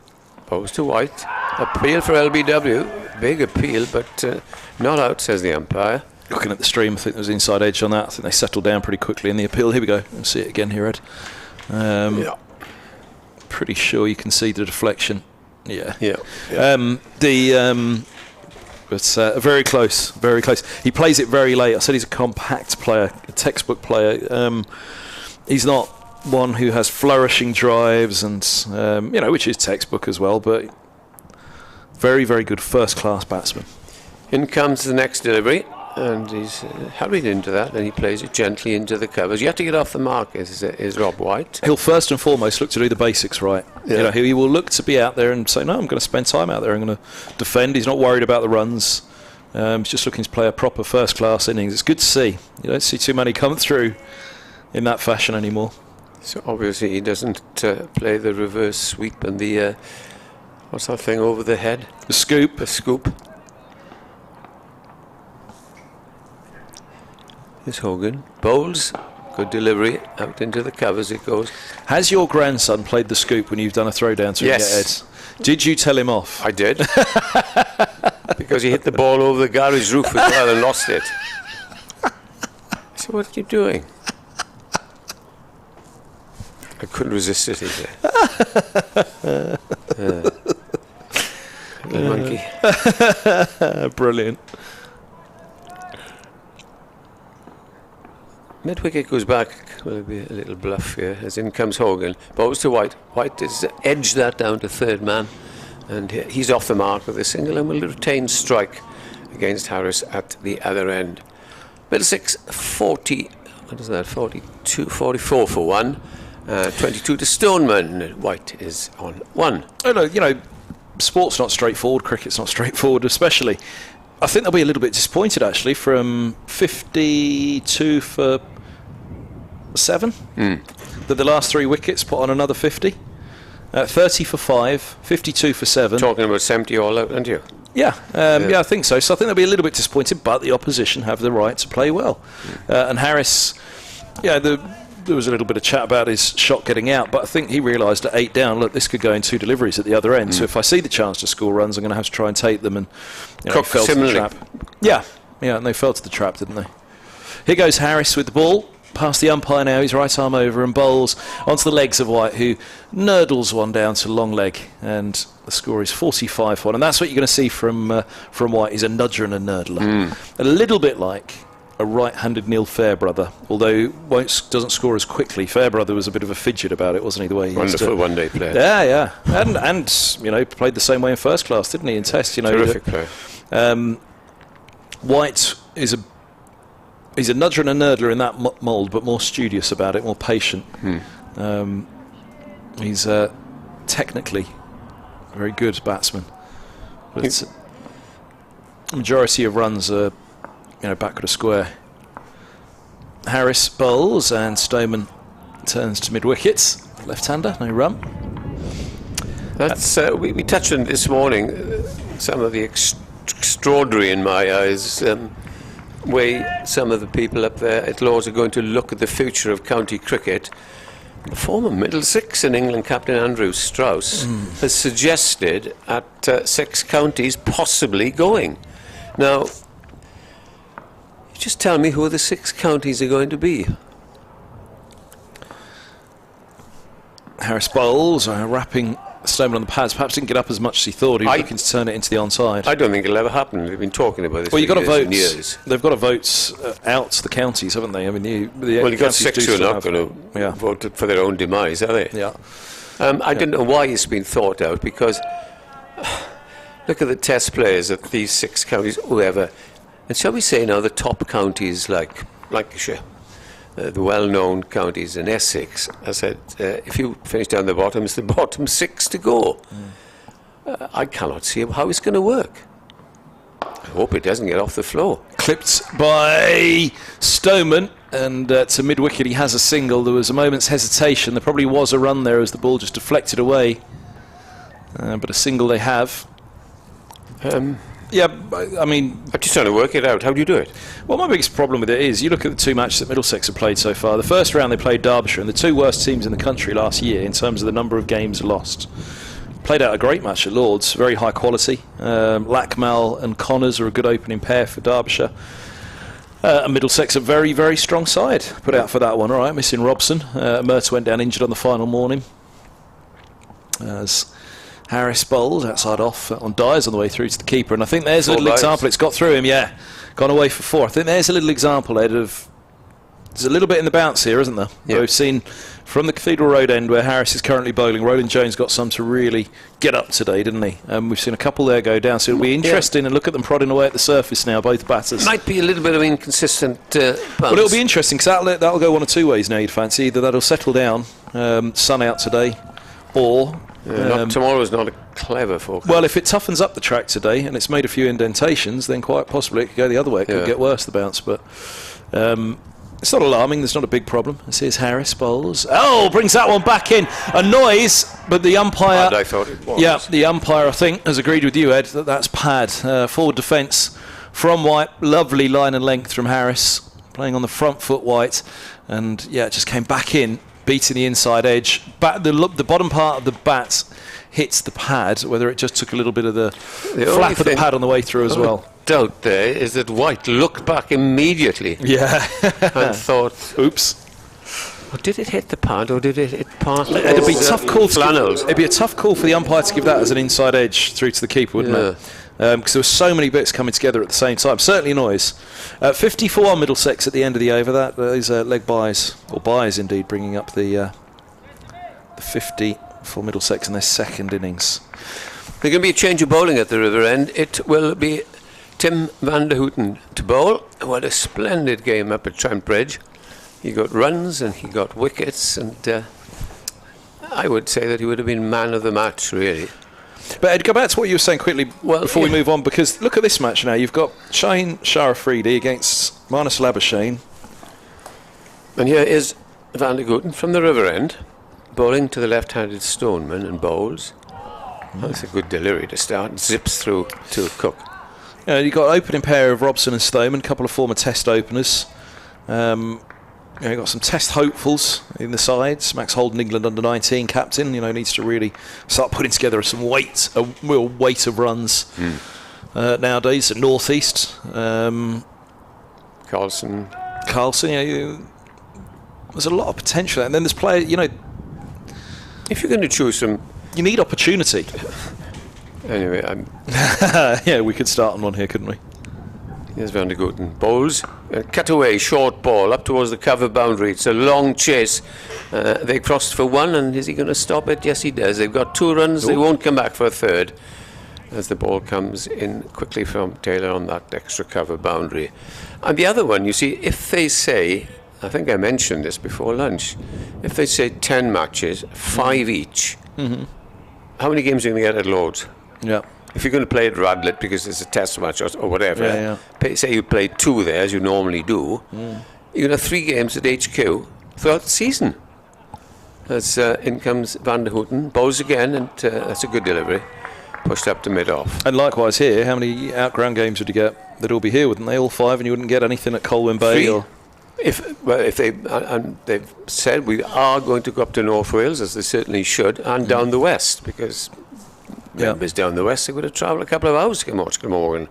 Bowls to White. Appeal for LBW. Big appeal, but not out, says the umpire. Looking at the stream, I think there was inside edge on that. I think they settled down pretty quickly in the appeal. Here we go. We'll see it again here, Ed. Yeah. Pretty sure you can see the deflection. Yeah. But very close, very close. He plays it very late. I said he's a compact player, a textbook player. He's not one who has flourishing drives and, you know, which is textbook as well, but very, very good first-class batsman. In comes the next delivery, and he's hurried into that, and he plays it gently into the covers. You have to get off the mark, is Rob White. He'll first and foremost look to do the basics right. Yeah. You know, he will look to be out there and say, no, I'm going to spend time out there. I'm going to defend. He's not worried about the runs. He's just looking to play a proper first-class innings. It's good to see. You don't see too many come through in that fashion anymore. So obviously he doesn't play the reverse sweep and the... what's that thing over the head? The scoop. The scoop. Here's Hogan. Bowls. Good delivery. Out into the covers it goes. Has your grandson played the scoop when you've done a throwdown to Yes. get heads? Did you tell him off? I did. Because he hit the ball over the garage roof as well and lost it. So what are you doing? I couldn't resist it either. Little monkey. Brilliant. Mid-wicket goes back. Will it be a little bluff here? As in comes Hogan. Bowls to White. White has edged that down to third man. And he's off the mark with a single and will retain strike against Harris at the other end. Middlesex 40. What is that? 42, 44 for one. 22 to Stoneman. White is on one. Oh, no, you know, sport's not straightforward. Cricket's not straightforward, especially. I think they'll be a little bit disappointed, actually, from 52 for 7. That the last 3 wickets put on another 50. 30 for 5, 52 for 7. Talking about 70 all out, aren't you? Yeah, I think so. So I think they'll be a little bit disappointed, but the opposition have the right to play well. And Harris, yeah, there was a little bit of chat about his shot getting out, but I think he realised at 8 down, look, this could go in 2 deliveries at the other end. So if I see the chance to score runs, I'm going to have to try and take them. And Cook fell to the trap. Yeah, and they fell to the trap, didn't they? Here goes Harris with the ball. Past the umpire now, his right arm over and bowls onto the legs of White, who nurdles one down to long leg, and the score is 45-1. And that's what you're going to see from White. He's a nudger and a nurdler. A little bit like a right-handed Neil Fairbrother, although doesn't score as quickly. Fairbrother was a bit of a fidget about it, wasn't he? The way he wonderful one-day player. Yeah, and you know, played the same way in first class, didn't he? In Test, you know, terrific player. White is he's a nudger and a nurdler in that mould, but more studious about it, more patient. He's technically a very good batsman, but the majority of runs are backward of square. Harris bowls and Stoneman turns to mid-wickets. Left-hander, no run. That's we touched on this morning. Some of the extraordinary, in my eyes, way some of the people up there at Lords are going to look at the future of county cricket. The former Middlesex and England captain Andrew Strauss has suggested at 6 counties possibly going. Now, just tell me who the 6 counties are going to be. Harris bowls, wrapping Stoneman on the pads. Perhaps didn't get up as much as he thought. He was looking to turn it into the onside. I don't think it'll ever happen. We've been talking about this for years and years. years. They've got to vote out the counties, haven't they? I mean, you've got 6 who are not going to vote for their own demise, are they? Yeah. I don't know why it's been thought out, because look at the test players at these 6 counties, whoever. And shall we say now the top counties like Lancashire, the well-known counties in Essex, I said, if you finish down the bottom, it's the bottom 6 to go. I cannot see how it's going to work. I hope it doesn't get off the floor. Clipped by Stoneman, and to mid-wicket he has a single. There was a moment's hesitation. There probably was a run there as the ball just deflected away. But a single they have. Yeah, I mean, I'm just trying to work it out. How do you do it? Well, my biggest problem with it is you look at the 2 matches that Middlesex have played so far. The first round they played Derbyshire, and the 2 worst teams in the country last year in terms of the number of games lost. Played out a great match at Lords, very high quality. Lackmal and Connors are a good opening pair for Derbyshire. And Middlesex a very, very strong side put out for that one. All right, missing Robson. Mertz went down injured on the final morning. As Harris bowls outside off on Dyers on the way through to the keeper, and I think there's a little example. It's got through him, gone away for 4. I think there's a little example, Ed, of there's a little bit in the bounce here, isn't there? Yeah. We've seen from the Cathedral Road end where Harris is currently bowling. Roland Jones got some to really get up today, didn't he? We've seen a couple there go down, so it'll be interesting. And look at them prodding away at the surface now, both batters. Might be a little bit of inconsistent bounce. Well, it'll be interesting because that'll go 1 or 2 ways now. You'd fancy either that'll settle down, sun out today, or. Tomorrow's not a clever forecast. Well, if it toughens up the track today and it's made a few indentations, then quite possibly it could go the other way. It could get worse, the bounce, but it's not alarming. There's not a big problem. This is Harris bowls. Oh, brings that one back in. A noise, but the umpire. I thought it was. Yeah, the umpire, I think, has agreed with you, Ed, that's pad. Forward defence from White. Lovely line and length from Harris, playing on the front foot White, and it just came back in, beating the inside edge. The bottom part of the bat hits the pad, whether it just took a little bit of the flap of the pad on the way through as well. Doubt there is that White looked back immediately and thought, oops. Well, did it hit the pad or did it hit past it'd be tough call flannels? It'd be a tough call for the umpire to give that as an inside edge through to the keeper, wouldn't it? Because there were so many bits coming together at the same time. Certainly noise. 54 Middlesex at the end of the over. That is leg buys, or buys indeed, bringing up the 50 for Middlesex in their second innings. There's going to be a change of bowling at the river end. It will be Tim van der Houten to bowl. What a splendid game up at Trent Bridge. He got runs and he got wickets, and I would say that he would have been man of the match, really. But Ed, go back to what you were saying quickly before we move on, because look at this match now. You've got Shaheen, Shah, Afridi against Marnus, Labuschagne. And here is van der Houten from the river end, bowling to the left-handed Stoneman and bowls. That's a good delivery to start. Zips through to Cook. You've got an opening pair of Robson and Stoneman, a couple of former Test openers. You've got some Test hopefuls in the sides. Max Holden, England under-19 captain, needs to really start putting together some a real weight of runs nowadays at North East. Carlson, there's a lot of potential, and then there's players. If you're going to choose some, you need opportunity. Anyway, we could start on one here, couldn't we? Here's van der Houten. Bowls. Cut away, short ball, up towards the cover boundary. It's a long chase. They crossed for 1, and is he going to stop it? Yes, he does. They've got 2 runs. Ooh. They won't come back for a 3rd. As the ball comes in quickly from Taylor on that extra cover boundary. And the other one, you see, if they say, I think I mentioned this before lunch, if they say 10 matches, 5 each, how many games are you going to get at Lords? Yeah. if you're going to play at Radlett because it's a test match or whatever, say you play 2 there as you normally do, you're going to have 3 games at HQ throughout the season. As in comes Van der Houten, bowls again, and that's a good delivery. Pushed up to mid-off. And likewise here, how many outground games would you get? They'd all be here, wouldn't they? All 5, and you wouldn't get anything at Colwyn Bay? 3. Or If they've said we are going to go up to North Wales, as they certainly should, and down the west, because members down the west are going to travel a couple of hours to come watch Glamorgan.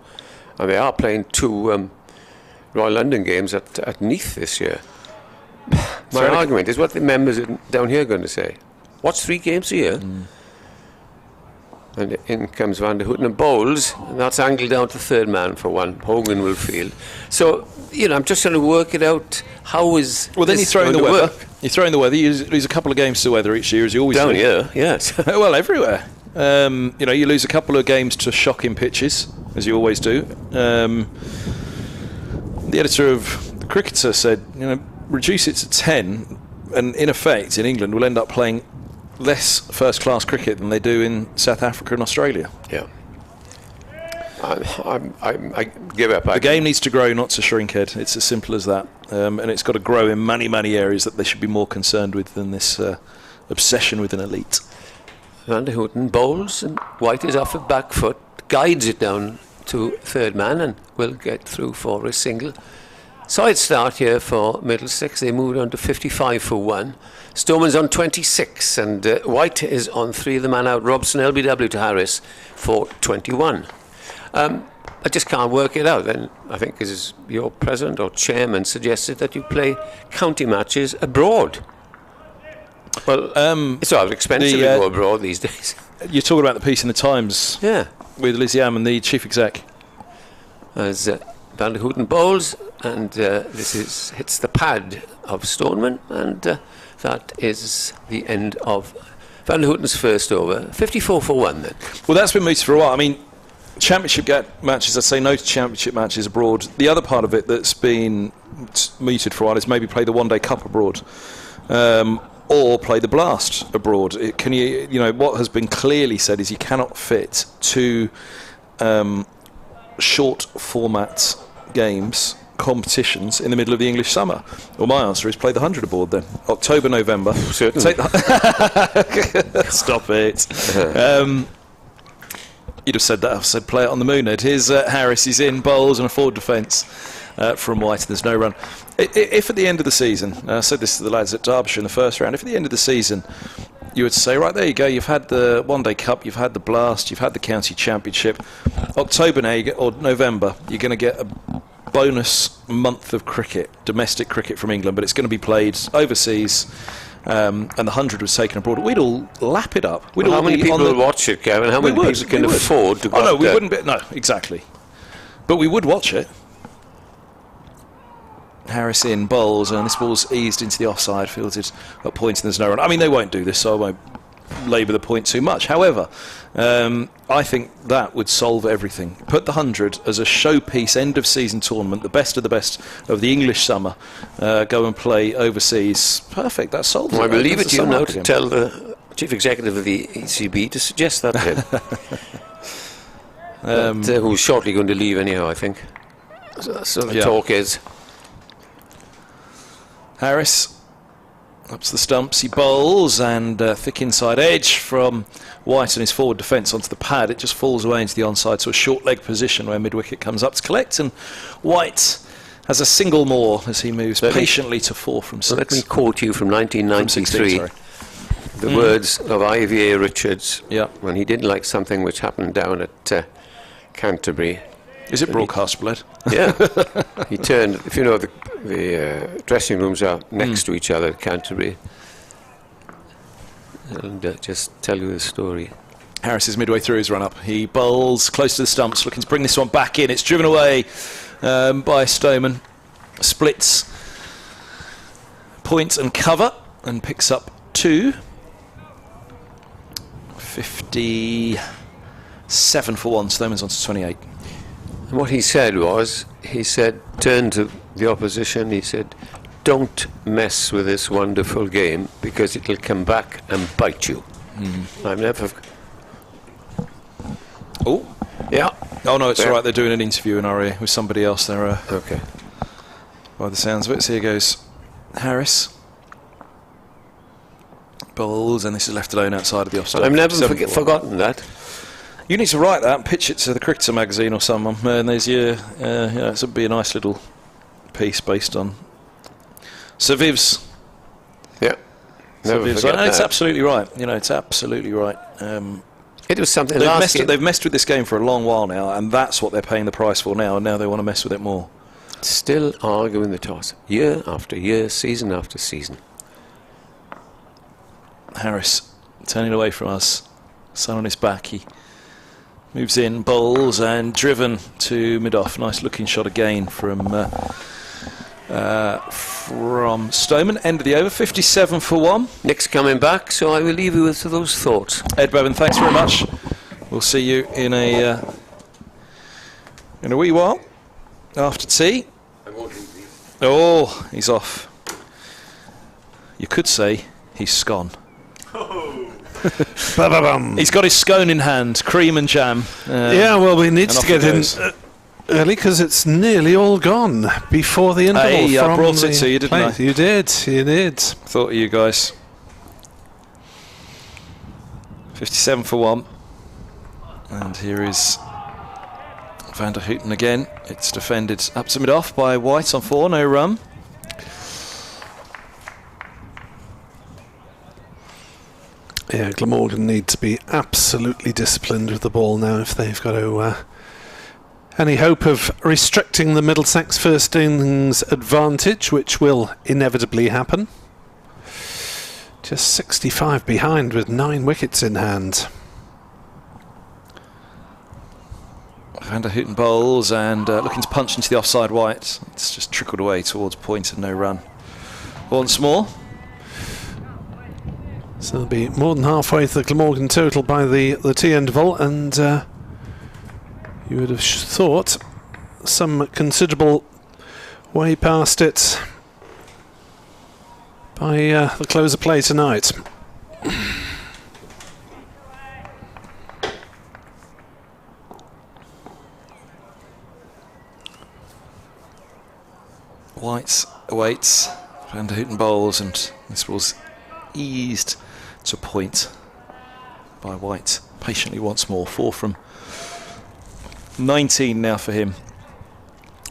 And they are playing 2 Royal London games at Neath this year. My argument is what the members down here are going to say. Watch 3 games a year. And in comes Van der Houten and bowls, and that's angled down to third man for 1. Hogan will field. So, I'm just trying to work it out. How is then you throw in the weather. You throw in the weather. You lose a couple of games to weather each year, as you always do. Down here, yes. Well, everywhere. You lose a couple of games to shocking pitches, as you always do. The editor of the Cricketer said, reduce it to 10, and in effect, in England, we'll end up playing less first-class cricket than they do in South Africa and Australia. Yeah. I give up. The game needs to grow, not to shrink, Ed. It's as simple as that. And it's got to grow in many, many areas that they should be more concerned with than this obsession with an elite. Van der Houten bowls, and White is off the back foot, guides it down to third man, and will get through for a single. Side start here for Middlesex. They moved on to 55 for 1. Stoneman's on 26, and White is on 3. The man out, Robson, LBW to Harris for 21. I just can't work it out. And I think as your president or chairman suggested that you play county matches abroad. Well, it's rather expensive to go abroad these days. You're talking about the piece in the Times, with Liz Yam and the chief exec. As Van der Houten bowls, and this hits the pad of Stoneman, and that is the end of Van der Houten's first over. 54 for 1 then. Well, that's been mooted for a while. I mean, championship matches, I'd say no to championship matches abroad. The other part of it that's been mooted for a while is maybe play the One Day Cup abroad. Or play the Blast abroad. What has been clearly said is you cannot fit 2 short format games, competitions in the middle of the English summer. Well, my answer is play the 100 aboard then. October, November. Certainly. Stop it. You'd have said that. I've said play it on the moon, Ed. Here's Harris. He's in, bowls and a forward defence from White, and there's no run. If at the end of the season, I said this to the lads at Derbyshire in the first round, if at the end of the season you would say, right, there you go, you've had the One Day Cup, you've had the Blast, you've had the County Championship, October now or November, you're going to get a bonus month of cricket, domestic cricket from England, but it's going to be played overseas, and the 100 was taken abroad. We'd all lap it up. How many people will watch it, Kevin? How many people can afford to go no, we wouldn't be, no, exactly. But we would watch it. Harris in, bowls, and this ball's eased into the offside, fielded at points, and there's no run. I mean, they won't do this, so I won't labour the point too much. However, I think that would solve everything. Put the 100 as a showpiece end-of-season tournament, the best of the English summer. Go and play overseas. Perfect, that solves it. I will leave it to you now to tell the chief executive of the ECB to suggest that to him. Who's shortly going to leave anyhow, I think. So the talk is... Harris up to the stumps, he bowls, and thick inside edge from White and his forward defence onto the pad. It just falls away into the onside, so a short leg position where mid-wicket comes up to collect, and White has a single more as he moves patiently to 4 from 6. Let me quote you from 1993, the words of IVA Richards when he didn't like something which happened down at Canterbury. Is it broadcast, Bled? Yeah. He turned, if you know, the dressing rooms are next to each other at Canterbury. And just tell you the story. Harris is midway through his run-up. He bowls close to the stumps, looking to bring this one back in. It's driven away by Stoneman. Splits point and cover and picks up 2. 57 for 1. Stoneman's on to 28. And what he said was, turned to the opposition, he said, don't mess with this wonderful game because it'll come back and bite you. I've never... Oh, Yeah. oh no, it's Yeah. all right. They're doing an interview in our ear with somebody else. They're Okay. by the sounds of it. So here goes Harris. Bowls, and this is left alone outside of the offside. I've never 57 for one. forgotten that. You need to write that and pitch it to the Cricketer magazine or someone. And there's your, it would be a nice little piece based on Sir Viv's. Yeah. Never Viv's forget right. It's that. absolutely right. It's absolutely right. It was something They've messed with this game for a long while now, and that's what they're paying the price for now. And now they want to mess with it more. Still arguing the toss, year after year, season after season. Harris turning away from us, sun on his back. He moves in, bowls, and driven to mid-off. Nice looking shot again from Stoneman. End of the over, 57 for 1. Nick's coming back, so I will leave you with those thoughts. Ed Bevan, thanks very much. We'll see you in a wee while after tea. Oh, he's off. You could say he's scone. He's got his scone in hand, cream and jam. Yeah, well, we need and to off get he in goes. early because it's nearly all gone before the interval. Hey, I from brought it the to you, didn't I? You did. Thought of you guys. 57 for 1. And here is Van der Houten again. It's defended up to mid-off by White on 4, no run. Yeah, Glamorgan need to be absolutely disciplined with the ball now if they've got to any hope of restricting the Middlesex first innings advantage, which will inevitably happen. Just 65 behind with 9 wickets in hand. Van der Houten bowls and looking to punch into the offside White. It's just trickled away towards point and no run. Once more. So they'll be more than halfway to the Glamorgan total by the tea interval, and you would have thought some considerable way past it by the close of play tonight. White awaits. Van der Houten bowls, and this was eased to point by White patiently once more. 4 from 19 now for him.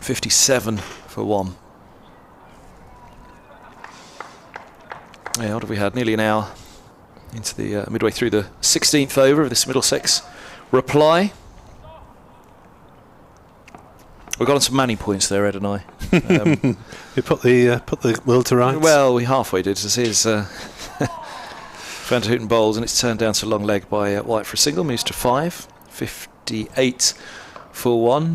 57 for 1. Yeah, what have we had? Nearly an hour into the midway through the 16th over of this Middlesex reply. We got on some Manny points there, Ed and I. You put the will to rights. Well, we halfway did. This is Van der Houten bowls, and it's turned down to long leg by White for a single. Moves to 5. 58 for 1.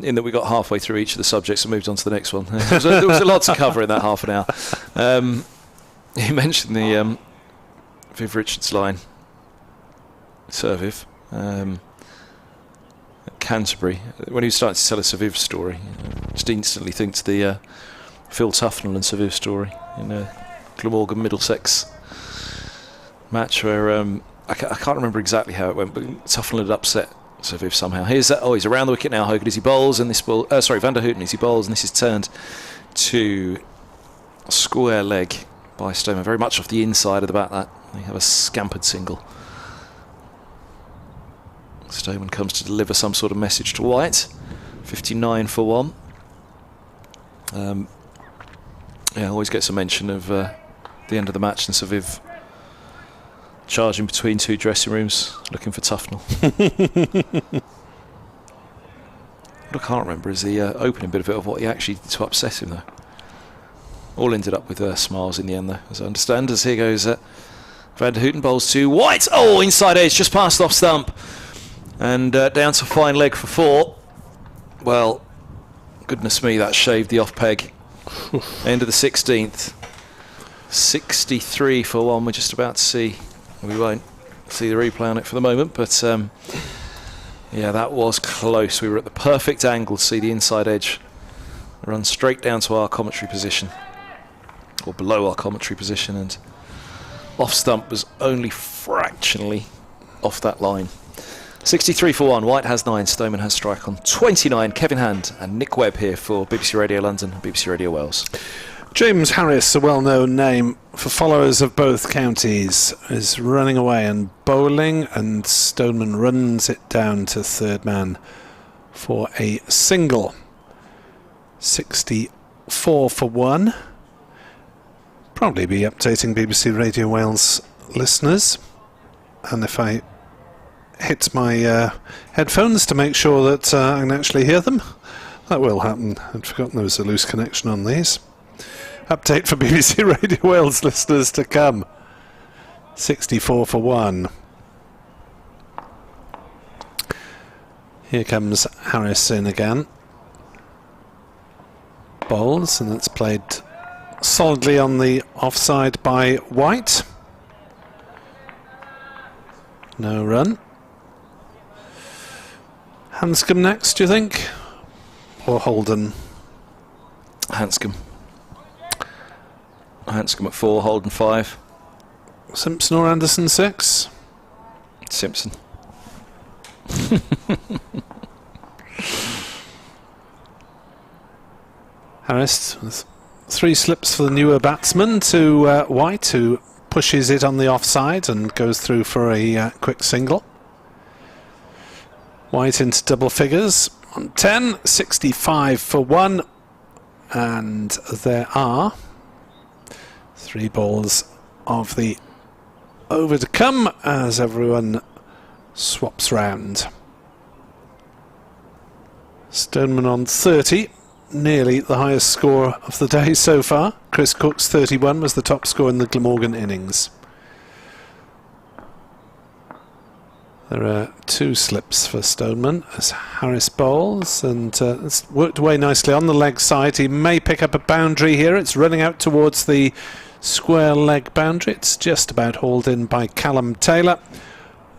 In that we got halfway through each of the subjects and moved on to the next one. There was a lot to cover in that half an hour. He mentioned the Viv Richards line. Sir Viv. Canterbury, when he was starting to tell a Sir Viv story, just instantly think to the Phil Tufnell and Sir Viv story in a Glamorgan Middlesex match where I can't remember exactly how it went, but Tufnell had upset Sir Viv somehow. Here's that. Oh, he's around the wicket now. Hogan as he bowls, and this ball. Van der Houten as he bowls, and this is turned to a square leg by Stoneman, very much off the inside of the bat. That they have a scampered single. Stoneman comes to deliver some sort of message to White. 59 for 1. Always gets a mention of the end of the match and Sir Viv charging between 2 dressing rooms looking for Tufnell. What I can't remember is the opening bit of what he actually did to upset him, though. All ended up with smiles in the end, though, as I understand. As here goes Van der Houten bowls to White. Oh, inside edge, just past off stump. And down to fine leg for 4. Well, goodness me, that shaved the off peg. End of the 16th. 63 for 1. We're just about to see. We won't see the replay on it for the moment, but yeah, that was close. We were at the perfect angle to see the inside edge run straight down to our commentary position, or below our commentary position, and off stump was only fractionally off that line. 63 for 1. White has 9. Stoneman has strike on 29. Kevin Hand and Nick Webb here for BBC Radio London and BBC Radio Wales. James Harris, a well-known name for followers of both counties, is running away and bowling, and Stoneman runs it down to third man for a single. 64 for 1. Probably be updating BBC Radio Wales listeners, and if I hit my headphones to make sure that I can actually hear them, that will happen. I'd forgotten there was a loose connection on these. Update for BBC Radio Wales listeners to come. 64 for 1. Here comes Harris in again. Bowls, and it's played solidly on the offside by White. No run. Hanscom next, do you think? Or Holden? Hanscom. Hanscom at 4, Holden 5. Simpson or Anderson 6? Simpson. Harris with 3 slips for the newer batsman to White, who pushes it on the offside and goes through for a quick single. White into double figures on 10, 65 for 1, and there are 3 balls of the over to come as everyone swaps round. Stoneman on 30, nearly the highest score of the day so far. Chris Cook's 31 was the top score in the Glamorgan innings. There are 2 slips for Stoneman as Harris bowls, and it's worked away nicely on the leg side. He may pick up a boundary here. It's running out towards the square leg boundary. It's just about hauled in by Callum Taylor.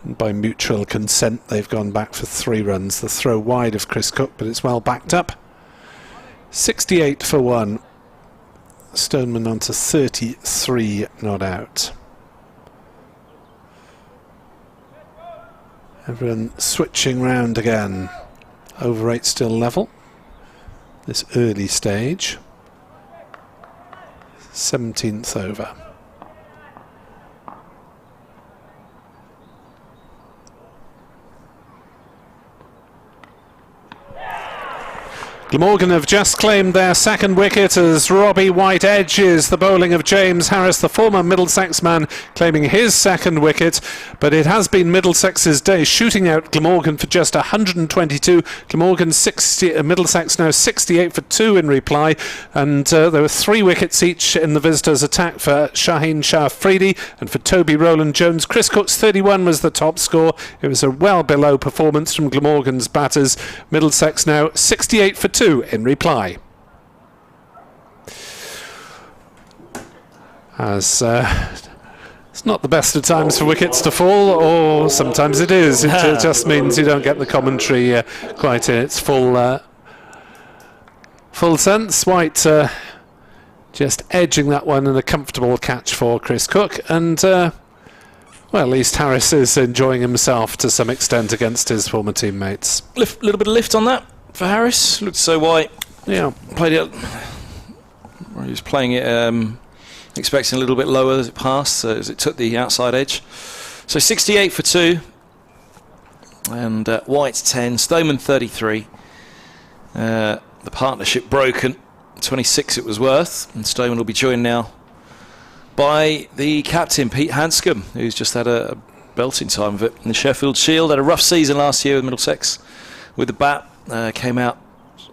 And by mutual consent, they've gone back for 3 runs. The throw wide of Chris Cook, but it's well backed up. 68 for 1. Stoneman on to 33 not out. Everyone switching round again. Over 8 still level. This early stage. 17th over. Glamorgan have just claimed their second wicket as Robbie White edges the bowling of James Harris, the former Middlesex man, claiming his second wicket. But it has been Middlesex's day, shooting out Glamorgan for just 122. Glamorgan 60, Middlesex now 68 for 2 in reply. And there were 3 wickets each in the visitors' attack for Shaheen, Shah, Afridi, and for Toby Rowland-Jones. Chris Cook's 31 was the top score. It was a well below performance from Glamorgan's batters. Middlesex now 68 for 2 in reply. As it's not the best of times for wickets to fall, or sometimes it is. It just means you don't get the commentary quite in its full sense. White just edging that one in a comfortable catch for Chris Cook, and well, at least Harris is enjoying himself to some extent against his former teammates. Little bit of lift on that for Harris. Looked so White. Yeah, Played it. He was playing it, expecting a little bit lower as it passed, as it took the outside edge. So 68 for 2, and White's 10, Stoneman 33. The partnership broken, 26 it was worth, and Stoneman will be joined now by the captain Pete Hanscom, who's just had a belting time of it in the Sheffield Shield. Had a rough season last year with Middlesex with the bat. Came out,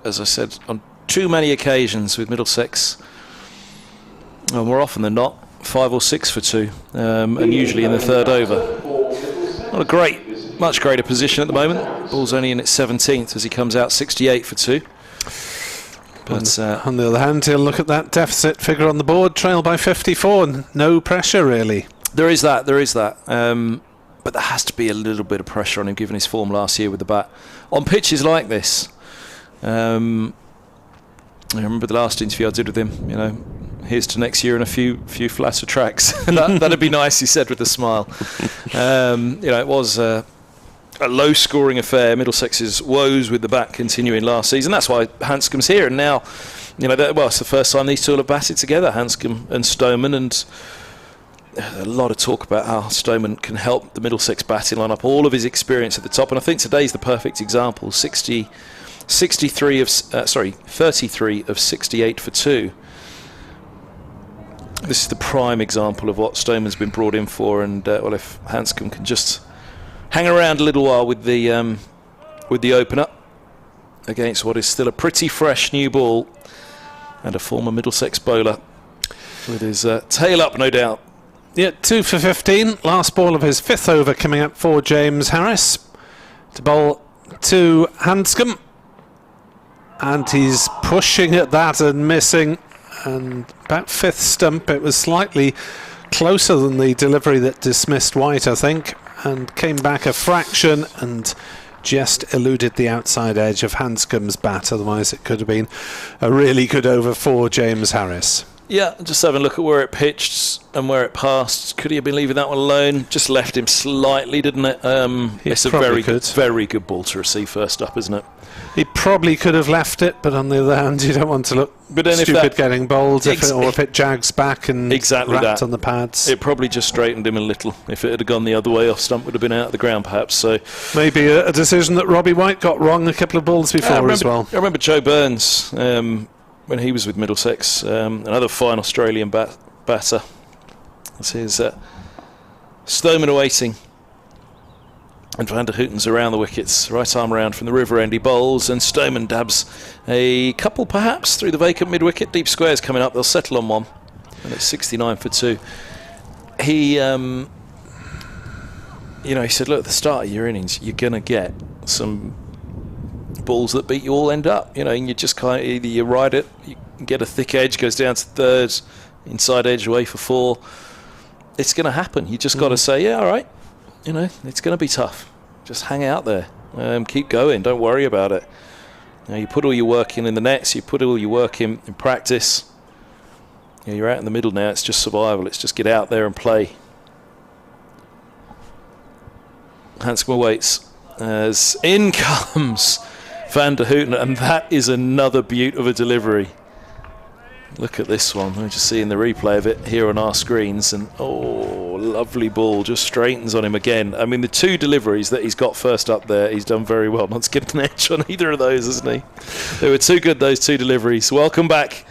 as I said, on too many occasions with Middlesex. Well, more often than not, 5 or 6 for 2, and usually in the third over. Not a great, much greater position at the moment. Ball's only in its 17th as he comes out 68 for 2. But on the other hand, he'll look at that deficit figure on the board, trail by 54, and no pressure really. There is that. But there has to be a little bit of pressure on him given his form last year with the bat. On pitches like this, I remember the last interview I did with him, here's to next year and a few flatter tracks. That'd be nice, he said with a smile. It was a low-scoring affair. Middlesex's woes with the bat continuing last season. That's why Hanscom's here, and now, it's the first time these two have batted together, Hanscom and Stoneman, and a lot of talk about how Stoneman can help the Middlesex batting lineup. All of his experience at the top, and I think today's the perfect example. 33 of 68 for 2. This is the prime example of what Stoneman's been brought in for, and if Hanscom can just hang around a little while with the opener against what is still a pretty fresh new ball and a former Middlesex bowler with his tail up, no doubt. Yeah, 2 for 15. Last ball of his 5th over coming up for James Harris to bowl to Hanscom, and he's pushing at that and missing, and about 5th stump. It was slightly closer than the delivery that dismissed White, I think, and came back a fraction and just eluded the outside edge of Hanscom's bat. Otherwise it could have been a really good over for James Harris. Yeah, just having a look at where it pitched and where it passed. Could he have been leaving that one alone? Just left him slightly, didn't it? It's a very good ball to receive first up, isn't it? He probably could have left it, but on the other hand, you don't want to look stupid getting bowled if it jags back and wrapped on the pads. It probably just straightened him a little. If it had gone the other way, off stump would have been out of the ground, perhaps. So maybe a decision that Robbie White got wrong a couple of balls before as well. I remember Joe Burns. When he was with Middlesex, another fine Australian batter. This is Stoneman awaiting, and Van der Hooten's around the wickets, right arm around from the river end. He bowls, and Stoneman dabs a couple perhaps through the vacant mid-wicket. Deep squares coming up, they'll settle on one, and it's 69 for 2. He said, look, at the start of your innings, you're going to get some balls that beat you all end up, and you just kind of either you ride it, you get a thick edge, goes down to third, inside edge away for 4. It's going to happen. You just got to say, yeah, all right, it's going to be tough. Just hang out there, keep going, don't worry about it. You put all your work in the nets, you put all your work in practice. You're out in the middle now. It's just survival. It's just get out there and play. Hanscom waits as in comes Van der Hooten, and that is another beaut of a delivery. Look at this one. We're just seeing the replay of it here on our screens, and lovely ball, just straightens on him again. I mean, the 2 deliveries that he's got first up there, he's done very well. Not skipped an edge on either of those, hasn't he? They were too good, those 2 deliveries. Welcome back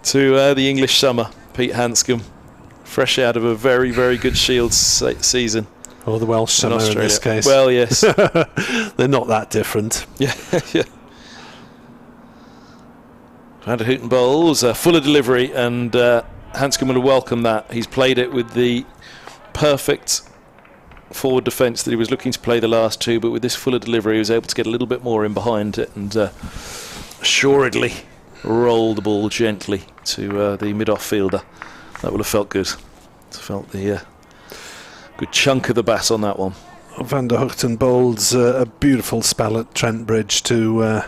to the English summer, Pete Hanscom, fresh out of a very, very good Shields season. Or the Welsh summer in this case. Well, yes. They're not that different. Yeah. Van der Hooten bowls, full of delivery, and Hanscom will welcome that. He's played it with the perfect forward defence that he was looking to play the last 2, but with this full of delivery he was able to get a little bit more in behind it and assuredly roll the ball gently to the mid-off fielder. That would have felt good. It felt the good chunk of the bat on that one. Van der Hooten bowls a beautiful spell at Trent Bridge to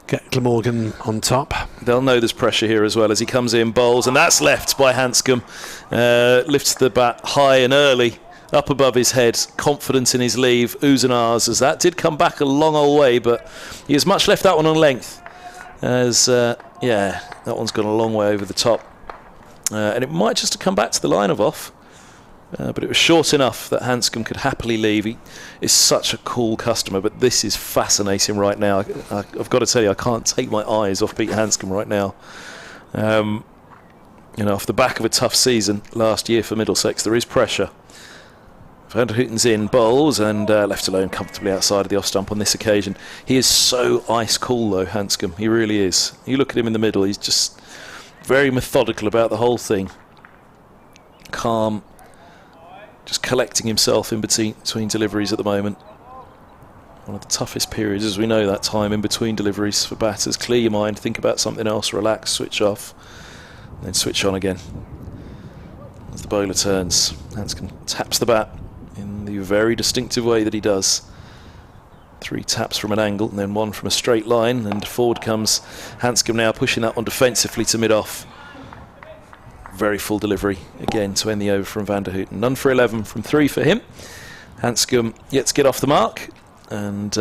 get Glamorgan on top. They'll know there's pressure here as well as he comes in, bowls, and that's left by Hanscom. Lifts the bat high and early, up above his head, confident in his leave, oohs and ahs, as that did come back a long old way, but he has much left that one on length. As, that one's gone a long way over the top. And it might just have come back to the line of off. But it was short enough that Hanscom could happily leave. He is such a cool customer, but this is fascinating right now. I've got to tell you, I can't take my eyes off Pete Hanscom right now. Off the back of a tough season last year for Middlesex, there is pressure. Van der Hooten's in, bowls, and left alone comfortably outside of the off stump on this occasion. He is so ice cool, though, Hanscom. He really is. You look at him in the middle, he's just very methodical about the whole thing. Calm. Just collecting himself in between deliveries at the moment. One of the toughest periods, as we know, that time in between deliveries for batters. Clear your mind, think about something else, relax, switch off, then switch on again. As the bowler turns, Hanscom taps the bat in the very distinctive way that he does. 3 taps from an angle and then 1 from a straight line, and forward comes Hanscom now, pushing that one defensively to mid-off. Very full delivery again to end the over from Van der Hooten. None for 11 from 3 for him. Hanscom yet to get off the mark, and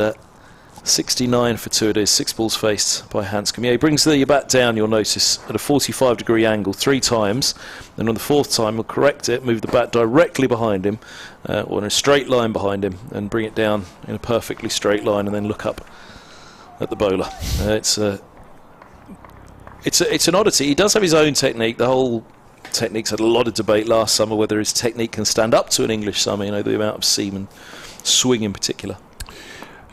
69 for 2 it is. 6 balls faced by Hanscom. Yeah, he brings the bat down, you'll notice, at a 45-degree angle 3 times. Then on the 4th time, he'll correct it, move the bat directly behind him, or in a straight line behind him, and bring it down in a perfectly straight line, and then look up at the bowler. It's an oddity. He does have his own technique. The whole technique's had a lot of debate last summer whether his technique can stand up to an English summer, you know, the amount of seam and swing in particular.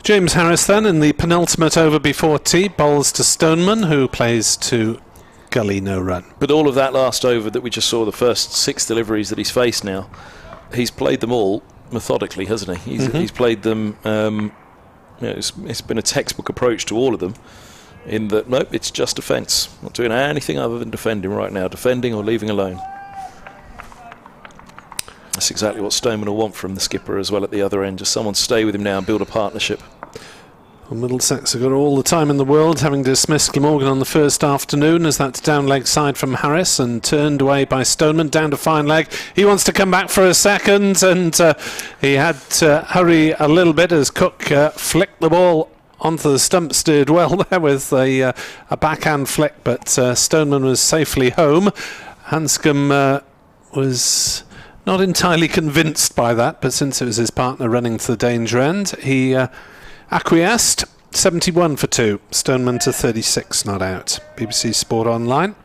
James Harris then in the penultimate over before tea bowls to Stoneman, who plays to gully no run. But all of that last over that we just saw, the first 6 deliveries that he's faced now, he's played them all methodically, hasn't he? He's played them, it's been a textbook approach to all of them, in that, nope, it's just defence. Not doing anything other than defending right now, defending or leaving alone. That's exactly what Stoneman will want from the skipper as well at the other end, just someone to stay with him now and build a partnership. Well, Middlesex have got all the time in the world, having dismissed Glamorgan on the first afternoon, as that's down leg side from Harris and turned away by Stoneman, down to fine leg. He wants to come back for a second, and he had to hurry a little bit as Cook flicked the ball onto the stump, steered well there with a backhand flick, but Stoneman was safely home. Hanscom was not entirely convinced by that, but since it was his partner running to the danger end, he acquiesced. 71 for 2. Stoneman to 36, not out. BBC Sport Online.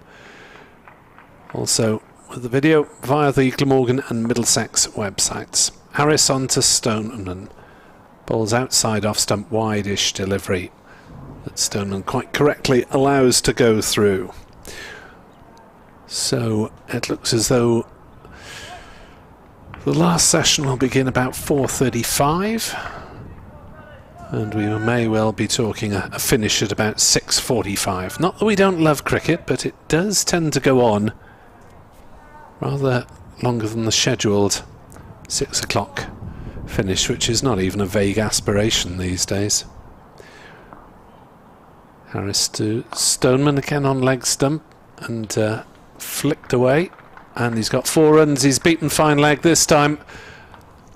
Also with the video via the Glamorgan and Middlesex websites. Harris on to Stoneman. Bowls outside off stump, wide-ish delivery that Stoneman quite correctly allows to go through. So it looks as though the last session will begin about 4:35, and we may well be talking a finish at about 6:45. Not that we don't love cricket, but it does tend to go on rather longer than the scheduled 6 o'clock finish, which is not even a vague aspiration these days. Harris to Stoneman again on leg stump, and flicked away. And he's got 4 runs. He's beaten fine leg this time.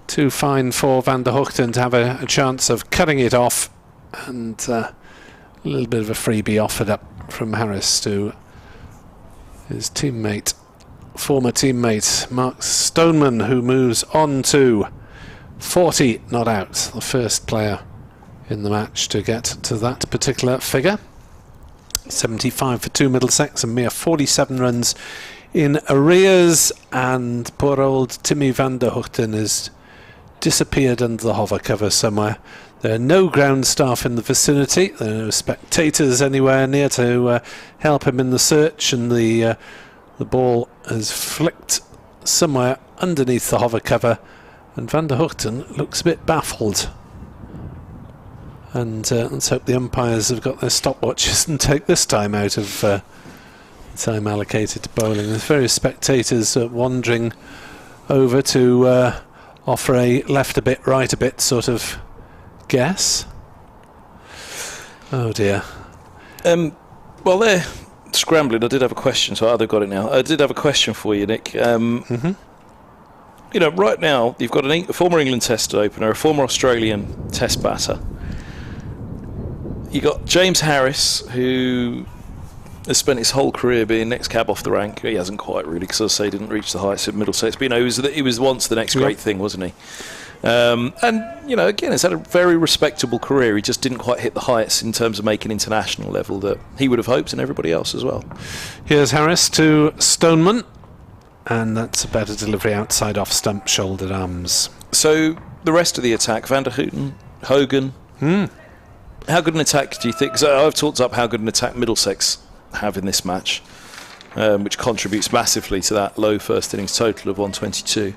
Too fine for Van der Hoogten to have a chance of cutting it off. And a little bit of a freebie offered up from Harris to his teammate, former teammate Mark Stoneman, who moves on to 40 not out. The first player in the match to get to that particular figure. 75 for 2 Middlesex, and mere 47 runs in arrears, and poor old Timmy Van der Hoogten has disappeared under the hover cover somewhere. There are no ground staff in the vicinity, there are no spectators anywhere near to help him in the search, and the ball has flicked somewhere underneath the hover cover, and Van der Hoogten looks a bit baffled. And let's hope the umpires have got their stopwatches and take this time out of time allocated to bowling. There's various spectators wandering over to offer a left a bit, right a bit sort of guess. Oh dear. Well, they're scrambling. I did have a question, so they've got it now. I did have a question for you, Nick. You know, right now you've got a former England Test opener, a former Australian Test batter. You got James Harris, who has spent his whole career being next cab off the rank. He hasn't quite really, because as I say, he didn't reach the heights of Middlesex. But you know, he was once the next great thing, wasn't he? And you know, again, he's had a very respectable career. He just didn't quite hit the heights in terms of making international level that he would have hoped, and everybody else as well. Here's Harris to Stoneman, and that's a better delivery outside off stump, shouldered arms. So the rest of the attack, Van der Hoogten, Hogan. How good an attack do you think? Because I've talked up how good an attack Middlesex have in this match, which contributes massively to that low first innings total of 122.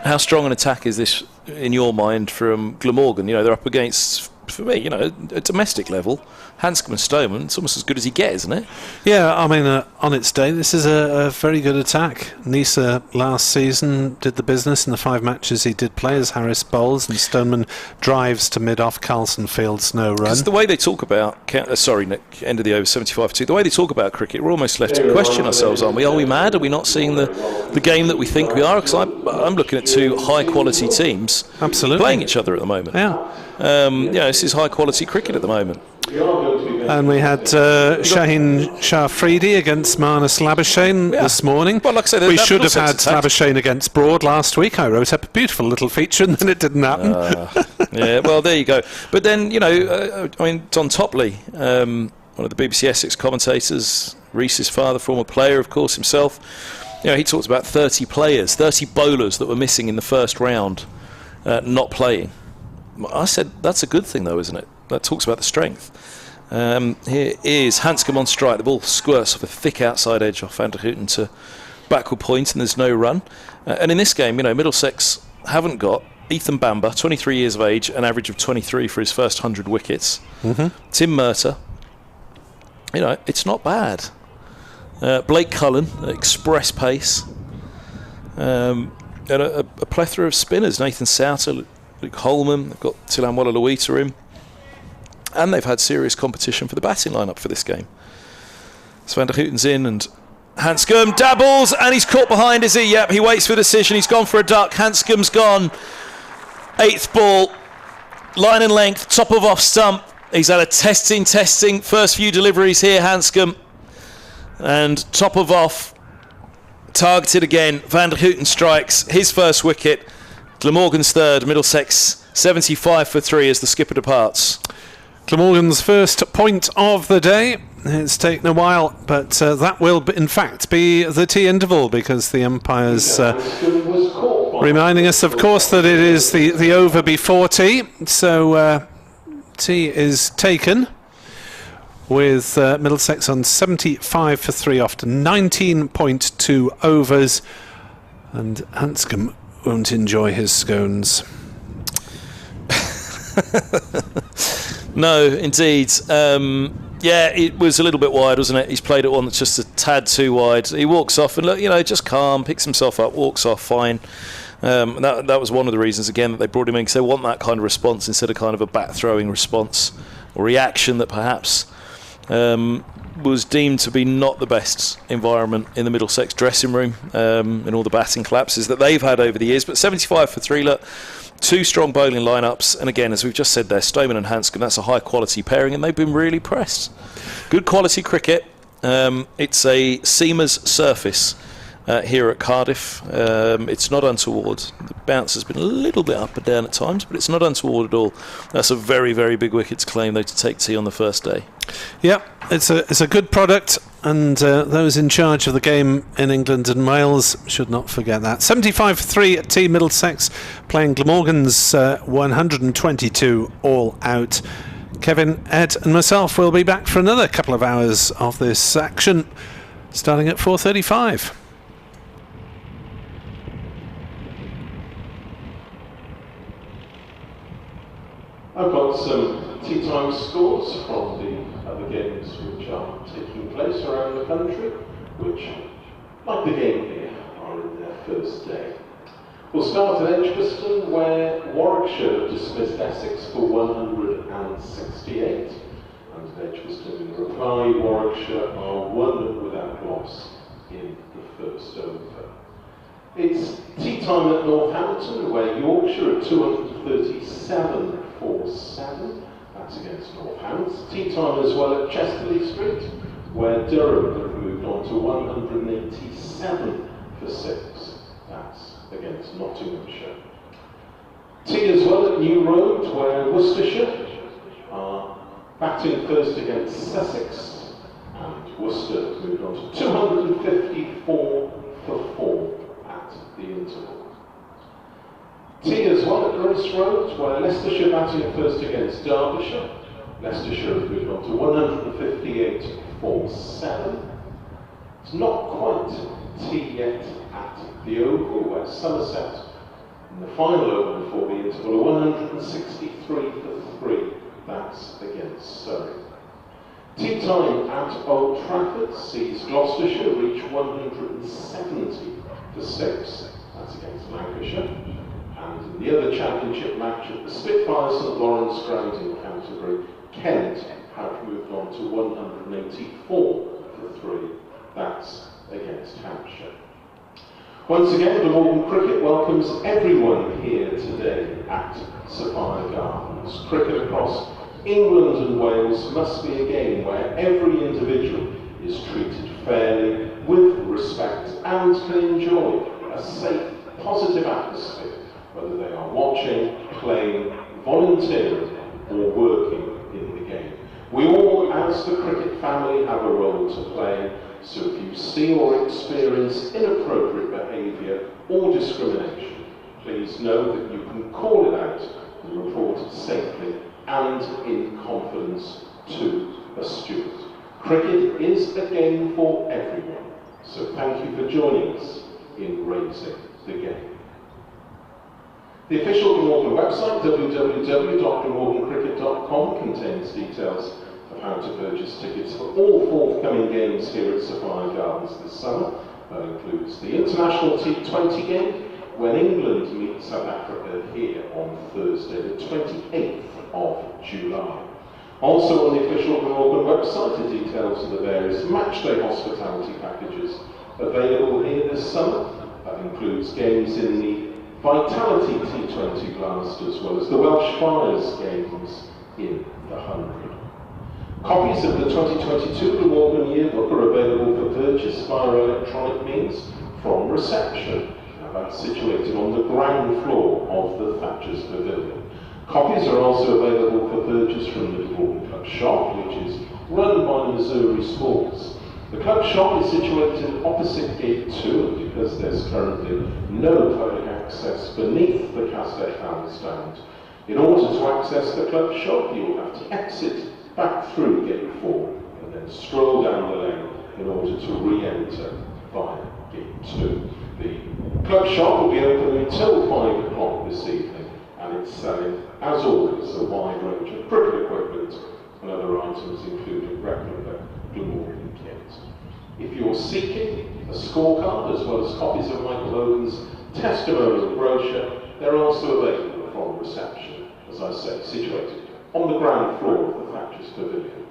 How strong an attack is this in your mind from Glamorgan? You know, they're up against for me, at domestic level, Hanscom and Stoneman, it's almost as good as you get, isn't it? Yeah, I mean, on its day, this is a very good attack. Nisa last season did the business in the 5 matches he did play as Harris bowls, and Stoneman drives to mid-off, Carlson fields no run. Because the way they talk about, Nick, end of the over 75-2, the way they talk about cricket, we're almost left to question ourselves, aren't we? Are we mad? Are we not seeing the game that we think we are? Because I'm looking at 2 high-quality teams playing each other at the moment. Yeah. This is high-quality cricket at the moment. And we had Shaheen Shah Afridi against Marnus Labuschagne this morning. Well, like I said, we should have had Labuschagne against Broad last week. I wrote up a beautiful little feature and then it didn't happen. Yeah, well, there you go. But then, Don Topley, one of the BBC Essex commentators, Reese's father, former player, of course, himself, he talked about 30 players, 30 bowlers that were missing in the first round, not playing. I said, that's a good thing, though, isn't it? That talks about the strength. Here is Hanscom on strike. The ball squirts off a thick outside edge off Van der Houten to backward point, and there's no run. And in this game, Middlesex haven't got Ethan Bamber, 23 years of age, an average of 23 for his first 100 wickets. Tim Murtagh, it's not bad. Blake Cullen, express pace. And a plethora of spinners. Nathan Souter, Luke Holman, they've got Tilanwala Luita in. And they've had serious competition for the batting lineup for this game. So Van der Houten's in and Hanscom dabbles and he's caught behind, is he? Yep, he waits for a decision. He's gone for a duck. Hanscom's gone. 8th ball. Line and length, top of off stump. He's had a testing. First few deliveries here, Hanscom. And top of off. Targeted again. Van der Houten strikes. His first wicket. Glamorgan's third. Middlesex 75 for 3 as the skipper departs. Glamorgan's first point of the day. It's taken a while, but that will, in fact, be the tea interval because the umpire's reminding us, of course, that it is the over before tea. So tea is taken with Middlesex on 75 for 3 after 19.2 overs. And Hanscom won't enjoy his scones. No, indeed. It was a little bit wide, wasn't it? He's played at one that's just a tad too wide. He walks off and, just calm, picks himself up, walks off fine. That was one of the reasons, again, that they brought him in, because they want that kind of response instead of kind of a bat-throwing response or reaction that perhaps was deemed to be not the best environment in the Middlesex dressing room in all the batting collapses that they've had over the years. But 75 for 3, look. 2 strong bowling lineups, and again, as we've just said there, Stoneman and Hanscom, that's a high quality pairing, and they've been really pressed. Good quality cricket. It's a seamer's surface here at Cardiff. It's not untoward. The bounce has been a little bit up and down at times, but it's not untoward at all. That's a very, very big wicket to claim, though, to take tea on the first day. Yeah, it's a good product, and those in charge of the game in England and Wales should not forget that. 75 for 3 at Team Middlesex, playing Glamorgan's 122 all out. Kevin, Ed and myself will be back for another couple of hours of this action, starting at 4:35. I've got some tea time scores from the other games which are taking place around the country, which, like the game here, are in their first day. We'll start at Edgbaston, where Warwickshire dismissed Essex for 168, and Edgbaston in reply, Warwickshire are 1 without loss in the first over. It's tea time at Northampton, where Yorkshire are 237 for 7. That's against Northants. Tea time as well at Chesterley Street, where Durham have moved on to 187 for 6. That's against Nottinghamshire. Tea as well at New Road, where Worcestershire are batting first against Sussex, and Worcester have moved on to 254 for 4 at the interval. Tea as well at Grace Road, where Leicestershire batting first against Derbyshire. Leicestershire have moved on to 158 for 7. It's not quite tea yet at the Oval, where Somerset in the final over before the interval are 163 for 3 that's against Surrey. Tea time at Old Trafford sees Gloucestershire reach 170 for 6, that's against Lancashire. And in the other championship match at the Spitfire St Lawrence Ground in Canterbury, Kent have moved on to 184 for 3, that's against Hampshire. Once again, Glamorgan Cricket welcomes everyone here today at Sophia Gardens. Cricket across England and Wales must be a game where every individual is treated fairly, with respect, and can enjoy a safe, positive atmosphere, whether they are watching, playing, volunteering, or working in the game. We all, as the cricket family, have a role to play, so if you see or experience inappropriate behaviour or discrimination, please know that you can call it out and report it safely and in confidence to a steward. Cricket is a game for everyone, so thank you for joining us in raising the game. The official Glamorgan website, www.glamorgancricket.com, contains details of how to purchase tickets for all forthcoming games here at Sophia Gardens this summer. That includes the International T20 game, when England meets South Africa here on Thursday, the 28th of July. Also on the official Glamorgan website are details of the various matchday hospitality packages available here this summer. That includes games in the Vitality T20 Blast as well as the Welsh Fires games in the 100. Copies of the 2022 Glamorgan Yearbook are available for purchase via electronic means from reception. Now that's situated on the ground floor of the Thatcher's Pavilion. Copies are also available for purchase from the Glamorgan Club Shop, which is run by Missouri Sports. The club shop is situated opposite Gate 2, and because there's currently no public access beneath the Castellain stand, in order to access the club shop, you will have to exit back through Gate 4 and then stroll down the lane in order to re-enter via Gate 2. The club shop will be open until 5 o'clock this evening, and it's selling, as always, a wide range of cricket equipment and other items, including replica Glamorgan kit. If you're seeking a scorecard as well as copies of Michael Hogan's testimonial brochure, they're also available from reception, as I say, situated on the ground floor of the Thatcher's Pavilion.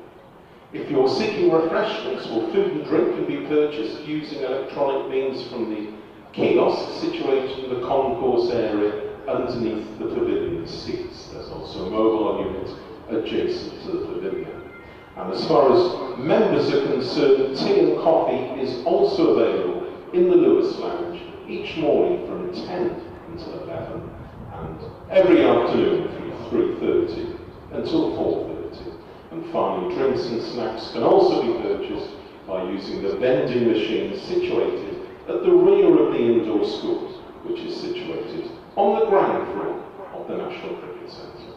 If you're seeking refreshments, or food and drink can be purchased using electronic means from the kiosk situated in the concourse area underneath the pavilion seats. There's also a mobile unit adjacent to the pavilion. And as far as members are concerned, tea and coffee is also available in the Lewis Lounge each morning from 10 until 11 and every afternoon from 3:30 until 4:30. And finally, drinks and snacks can also be purchased by using the vending machine situated at the rear of the indoor school, which is situated on the ground floor of the National Cricket Centre.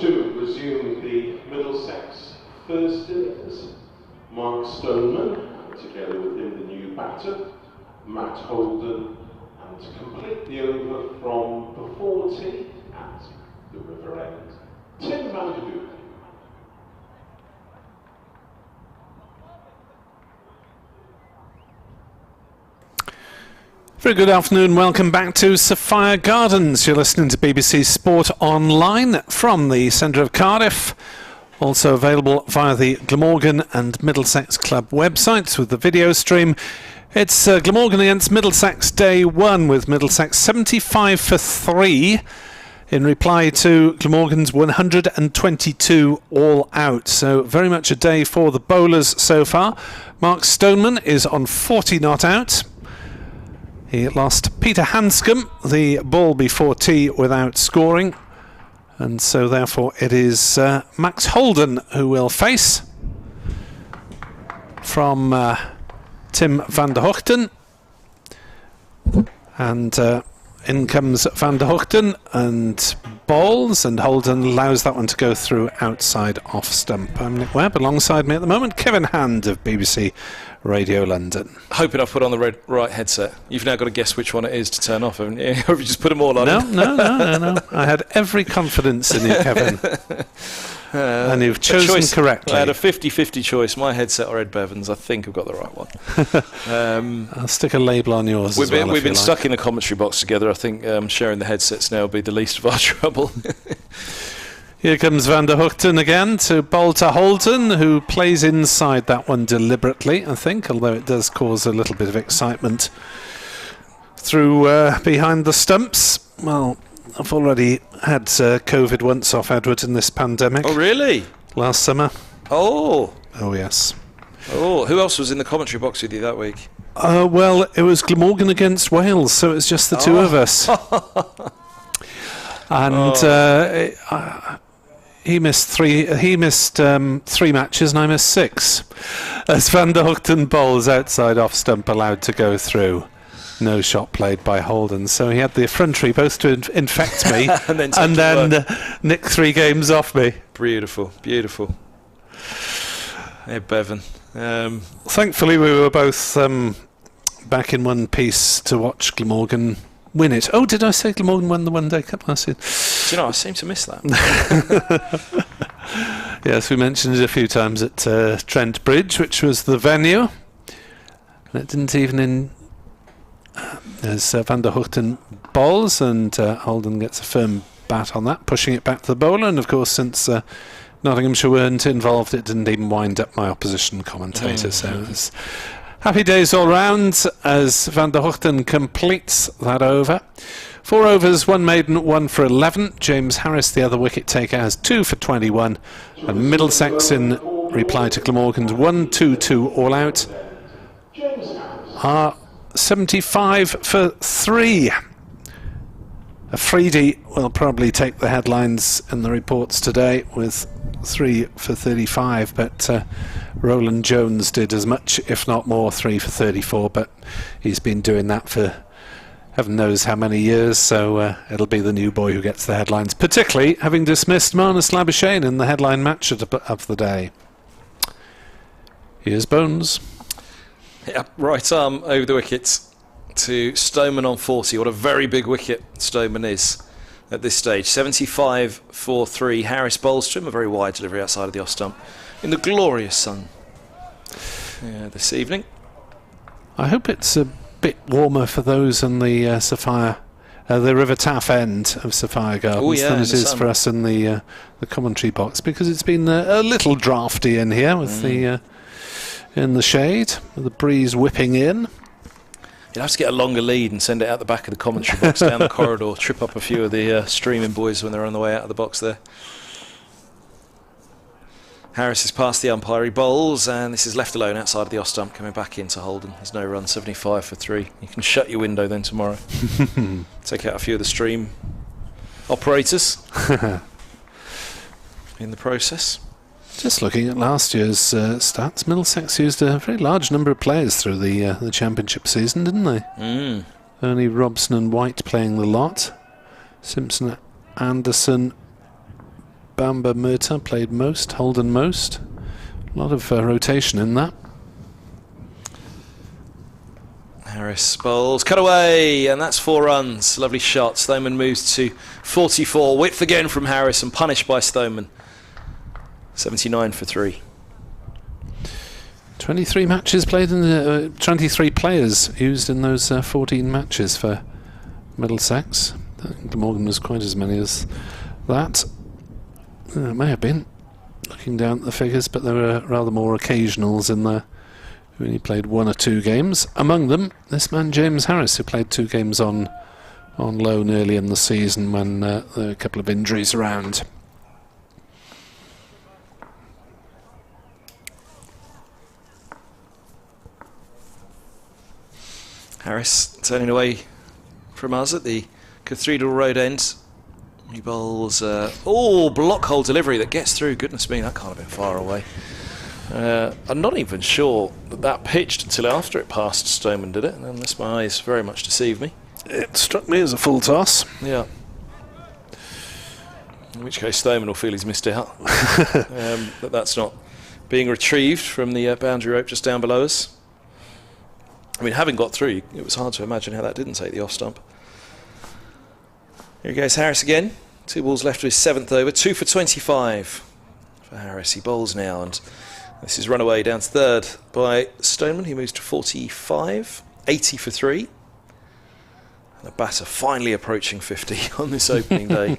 To resume the Middlesex first innings, Mark Stoneman, and together with him the new batter, Matt Holden, and to complete the over from the 40 at the River End, Tim Van Der Hoek. Very good afternoon, welcome back to Sophia Gardens. You're listening to BBC Sport Online from the centre of Cardiff. Also available via the Glamorgan and Middlesex Club websites with the video stream. It's Glamorgan against Middlesex day 1 with Middlesex 75 for 3 in reply to Glamorgan's 122 all out. So very much a day for the bowlers so far. Mark Stoneman is on 40 not out. He lost Peter Hanscom, the ball before tea, without scoring. And so therefore it is Max Holden who will face from Tim van der Hoogten. And in comes van der Hoogten and bowls, and Holden allows that one to go through outside off stump. I'm Nick Webb, alongside me at the moment Kevin Hand of BBC Radio London. Hoping I've put on the right headset. You've now got to guess which one it is to turn off, haven't you? Or have you just put them all on? No. I had every confidence in you, Kevin. And you've chosen correctly. I had a 50-50 choice, my headset or Ed Bevan's. I think I've got the right one. I'll stick a label on yours as well. We've been stuck in a commentary box together. I think sharing the headsets now will be the least of our trouble. Here comes van der Hoogten again to bowl to Holden, who plays inside that one deliberately, I think, although it does cause a little bit of excitement through behind the stumps. Well, I've already had COVID once off Edward in this pandemic. Oh, really? Last summer. Oh, yes. Oh, who else was in the commentary box with you that week? Well, it was Glamorgan against Wales, so it was just the two of us. And he missed three matches, and I missed 6. As van der Hoogten bowls outside off stump, allowed to go through. No shot played by Holden, so he had the effrontery both to infect me and then nick 3 games off me. Beautiful. Hey, Bevan. Thankfully, we were both back in one piece to watch Glamorgan win it. Oh, did I say Glamorgan won the One Day Cup last year? Do you know, I seem to miss that. Yes, we mentioned it a few times at Trent Bridge, which was the venue. And it didn't even as van der Hoogten bowls, and Holden gets a firm bat on that, pushing it back to the bowler. And of course, since Nottinghamshire weren't involved, it didn't even wind up my opposition commentator. So it was happy days all round as van der Hoogten completes that over. 4 overs, 1 maiden, 1 for 11. James Harris, the other wicket taker, has 2 for 21. And Middlesex, in reply to Glamorgan's 1-2-2 all out, are 75 for 3. Afridi will probably take the headlines in the reports today with 3 for 35, but Roland Jones did as much, if not more, 3 for 34, but he's been doing that for heaven knows how many years, so it'll be the new boy who gets the headlines, particularly having dismissed Marnus Labuschagne in the headline match of the day. Here's Bones. Yeah, right arm over the wickets to Stoneman on 40. What a very big wicket Stoneman is at this stage. 75 for 3. Harris bowls to him, a very wide delivery outside of the off stump in the glorious sun this evening. I hope it's a bit warmer for those in the Sophia, the River Taff end of Sophia Gardens than it is for us in the commentary box, because it's been a little drafty in here with the in the shade, with the breeze whipping in. You'll have to get a longer lead and send it out the back of the commentary box down the corridor, trip up a few of the streaming boys when they're on the way out of the box there. Harris is past the umpire, he bowls, and this is left alone outside of the off stump, coming back into Holden. There's no run, 75 for 3. You can shut your window then tomorrow. Take out a few of the stream operators in the process. Just looking at last year's stats, Middlesex used a very large number of players through the championship season, didn't they? Only Robson and White playing the lot. Simpson, Anderson, Bamba Murta played most, Holden most. A lot of rotation in that. Harris bowls, cut away, and that's 4 runs. Lovely shot. Stoneman moves to 44. Width again from Harris and punished by Stoneman. 79 for 3. 23 matches played in the 23 players used in those 14 matches for Middlesex. Glamorgan was quite as many as that. It may have been, looking down at the figures, but there were rather more occasionals in there who only played 1 or 2 games. Among them, this man James Harris, who played 2 games on loan early in the season when there were a couple of injuries around. Harris turning away from us at the Cathedral Road end. He bowls, block hole delivery that gets through. Goodness me, that can't have been far away. I'm not even sure that pitched until after it passed Stoneman, did it? Unless my eyes very much deceive me. It struck me as a full toss. Yeah. In which case Stoneman will feel he's missed out. But that's not being retrieved from the boundary rope just down below us. I mean, having got through, it was hard to imagine how that didn't take the off stump. Here goes Harris again. 2 balls left to his 7th over. 2 for 25 for Harris. He bowls now, and this is run away down to 3rd by Stoneman. He moves to 45. 80 for 3. And the batter finally approaching 50 on this opening day.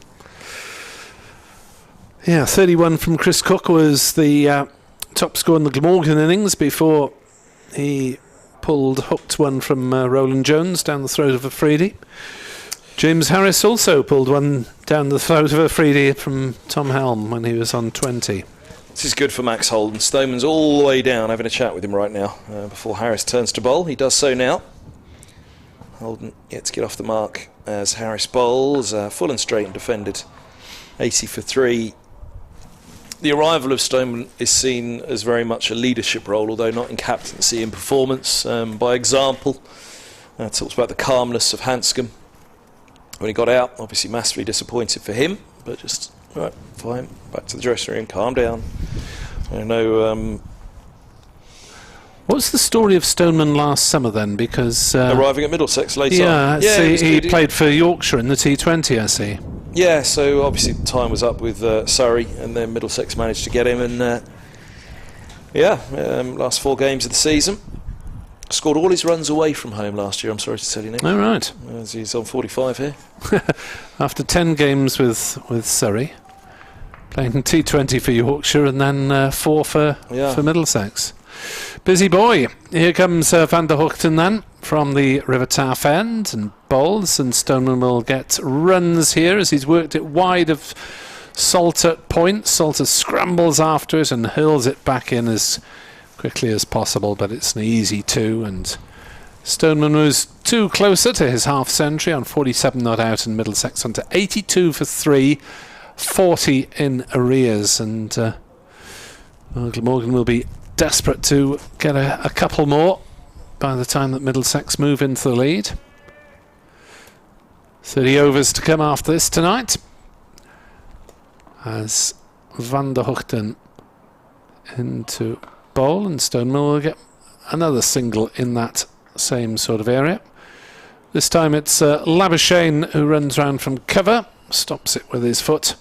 Yeah, 31 from Chris Cook was the top score in the Glamorgan innings before he hooked one from Roland Jones down the throat of Afridi. James Harris also pulled one down the throat of Afridi from Tom Helm when he was on 20. This is good for Max Holden. Stoneman's all the way down, having a chat with him right now before Harris turns to bowl. He does so now. Holden yet to get off the mark as Harris bowls, full and straight and defended. 80 for 3. The arrival of Stoneman is seen as very much a leadership role, although not in captaincy, in performance. By example, talks about the calmness of Hanscom when he got out. Obviously massively disappointed for him, but just, right, fine, back to the dressing room, calm down. I know. What's the story of Stoneman last summer then? Because arriving at Middlesex later on. Yeah, he played for Yorkshire in the T20, I see. Yeah, so obviously time was up with Surrey, and then Middlesex managed to get him, and last 4 games of the season. Scored all his runs away from home last year, I'm sorry to tell you, Nick. Oh, right. As he's on 45 here. After 10 games with Surrey, playing T20 for Yorkshire, and then 4 for Middlesex. Busy boy. Here comes Van der Hoogten then from the River Taff end and bowls, and Stoneman will get runs here as he's worked it wide of Salter at point. Salter scrambles after it and hurls it back in as quickly as possible, but it's an easy 2, and Stoneman was 2 closer to his half century on 47 not out, and Middlesex on to 82 for 3, 40 in arrears, and Glamorgan will be desperate to get a couple more by the time that Middlesex move into the lead. 30 overs to come after this tonight, as Van der Hoogten into bowl, and Stoneman will get another single in that same sort of area. This time it's Labuschagne who runs round from cover, stops it with his foot,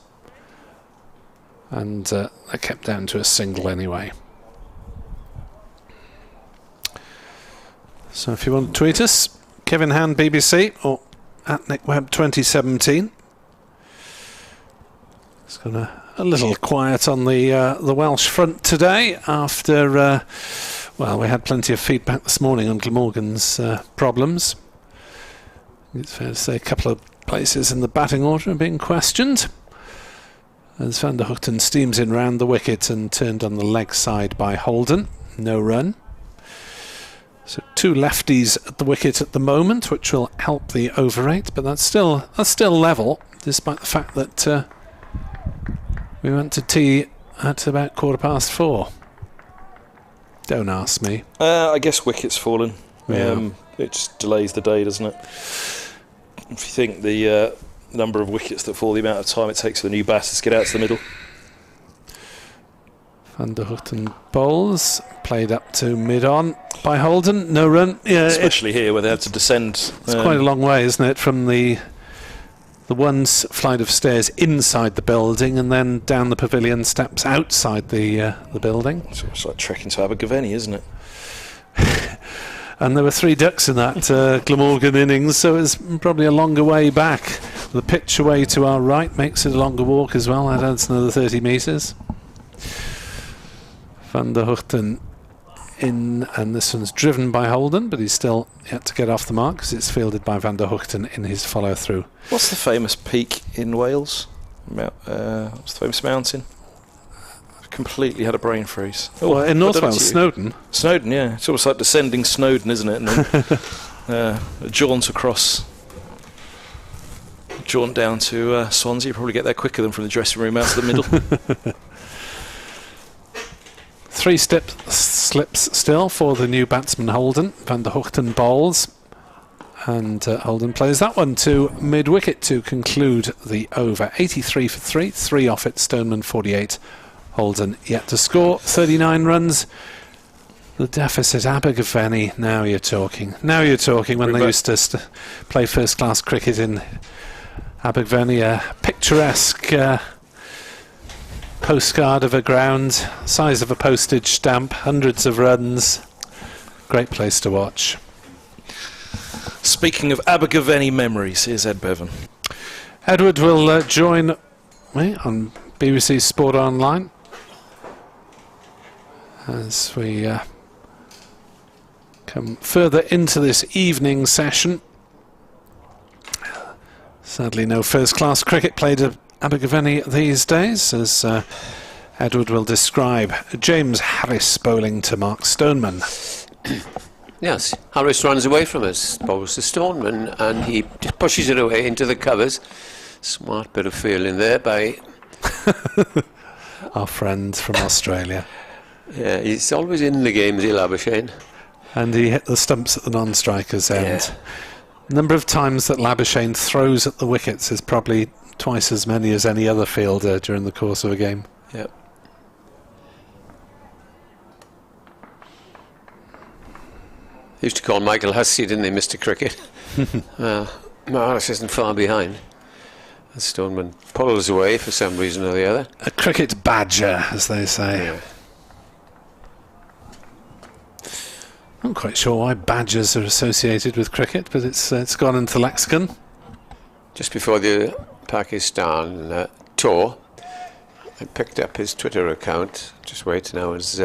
and they're kept down to a single anyway. So if you want to tweet us, Kevin Hand BBC or at NickWebb2017. It's got a little quiet on the Welsh front today after, we had plenty of feedback this morning on Glamorgan's problems. It's fair to say a couple of places in the batting order are being questioned, as Van der Hoogten steams in round the wicket and turned on the leg side by Holden. No run. So 2 lefties at the wicket at the moment, which will help the over rate, but that's still level, despite the fact that we went to tea at about 4:15. Don't ask me. I guess wicket's fallen. Yeah. It just delays the day, doesn't it? If you think the number of wickets that fall, the amount of time it takes for the new batters to get out to the middle. Van der Houten bowls, played up to mid-on by Holden, no run. Yeah, Especially here where they had to descend. It's quite a long way, isn't it, from the one flight of stairs inside the building and then down the pavilion steps outside the building. So it's like trekking to Abergavenny, isn't it? And there were 3 ducks in that Glamorgan innings, so it's probably a longer way back. The pitch away to our right makes it a longer walk as well. That adds another 30 metres. Van der Houten in, and this one's driven by Holden, but he's still yet to get off the mark because it's fielded by Van der Houten in his follow-through. What's the famous peak in Wales? What's the famous mountain? Completely had a brain freeze. Well, in North Wales, Snowdon. Snowdon, yeah. It's almost like descending Snowdon, isn't it? And then a jaunt down to Swansea. You probably get there quicker than from the dressing room out to the middle. 3 slips still for the new batsman Holden. Van der Houten bowls. And Holden plays that one to mid-wicket to conclude the over. 83 for 3. 3 off it. Stoneman 48. Holden yet to score 39 runs. The deficit, Abergavenny. Now you're talking. Now you're talking. When they used to play first-class cricket in Abergavenny, a picturesque postcard of a ground, size of a postage stamp, hundreds of runs. Great place to watch. Speaking of Abergavenny memories, here's Ed Bevan. Edward will join me on BBC Sport Online as we come further into this evening session. Sadly, no first-class cricket played at Abergavenny these days, as Edward will describe. James Harris bowling to Mark Stoneman. Yes, Harris runs away from us, bowls to Stoneman, and he just pushes it away into the covers. Smart bit of fielding there by our friend from Australia. Yeah, he's always in the games, Labuschagne. And he hit the stumps at the non-striker's end. Number of times that Labuschagne throws at the wickets is probably twice as many as any other fielder during the course of a game. Yep. They used to call Michael Hussey, didn't they, Mr. Cricket? Well, Marnus isn't far behind. And Stoneman pulls away for some reason or the other. A cricket badger, as they say. Yeah. I'm not quite sure why badgers are associated with cricket, but it's gone into lexicon. Just before the Pakistan tour, I picked up his Twitter account. Just wait now as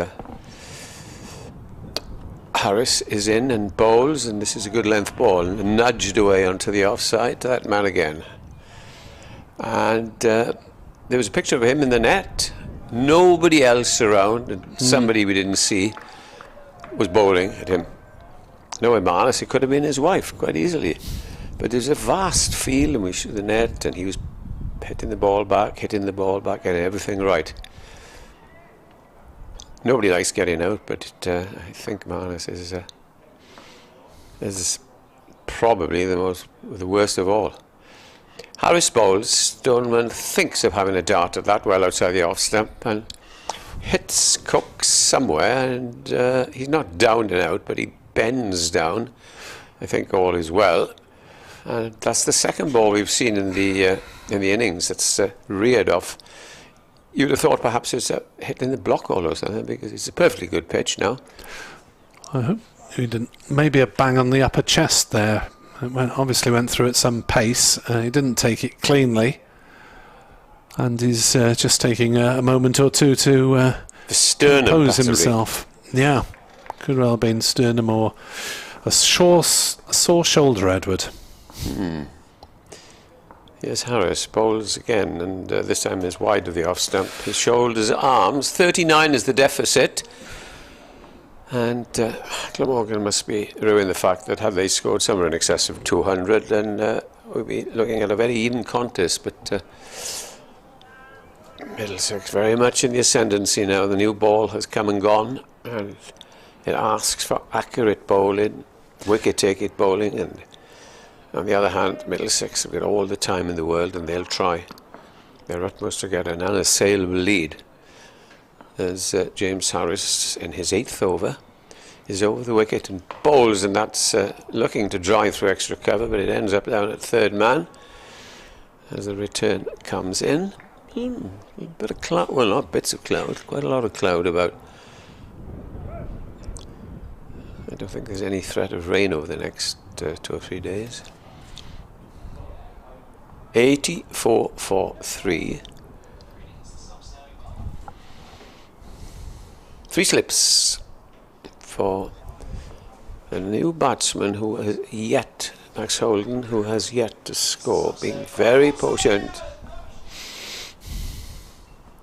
Harris is in and bowls, and this is a good length ball, and nudged away onto the offside to that man again. And there was a picture of him in the net. Nobody else around, and somebody we didn't see was bowling at him. No, Marnus, it could have been his wife quite easily. But there's a vast field in which the net, and he was hitting the ball back, getting everything right. Nobody likes getting out, but I think Marnus is probably the worst of all. Harris bowls. Stoneman thinks of having a dart at that well outside the off stump and hits Cook somewhere, and he's not down and out, but he bends down. I think all is well. And that's the second ball we've seen in the innings that's reared off. You'd have thought perhaps it's hitting the block all or something, because it's a perfectly good pitch now. I hope he didn't. Maybe a bang on the upper chest there. It obviously went through at some pace. He didn't take it cleanly. And he's just taking a moment or two to compose himself. Yeah, could well have been sternum or a sore shoulder, Edward. Yes, Harris bowls again, and this time is wide of the off stump. His shoulders, arms. 39 is the deficit. And Glamorgan must be ruining the fact that had they scored somewhere in excess of 200, then we'd be looking at a very even contest. But Middlesex very much in the ascendancy now. The new ball has come and gone, and it asks for accurate bowling, wicket-take-it bowling, and on the other hand, Middlesex have got all the time in the world, and they'll try their utmost to get an unassailable lead. as James Harris in his 8th over is over the wicket and bowls, and that's looking to drive through extra cover, but it ends up down at third man as the return comes in. A bit of cloud, well, not bits of cloud, quite a lot of cloud about. I don't think there's any threat of rain over the next 2 or 3 days. 84 for 3. 3 slips for a new batsman who has yet, Max Holden, who has yet to score, being very potent.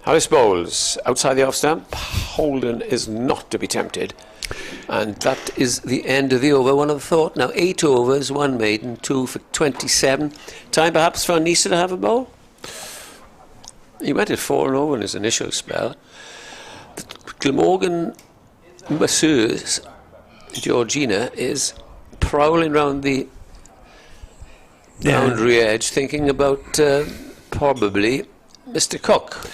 Harris bowls outside the off stump. Holden is not to be tempted. And that is the end of the over. One of the thought. Now 8 overs, 1 maiden, 2 for 27. Time perhaps for Nisa to have a bowl. He went at 4 and over in his initial spell. The Glamorgan masseuse, Georgina, is prowling round the boundary edge, thinking about probably Mr. Cook.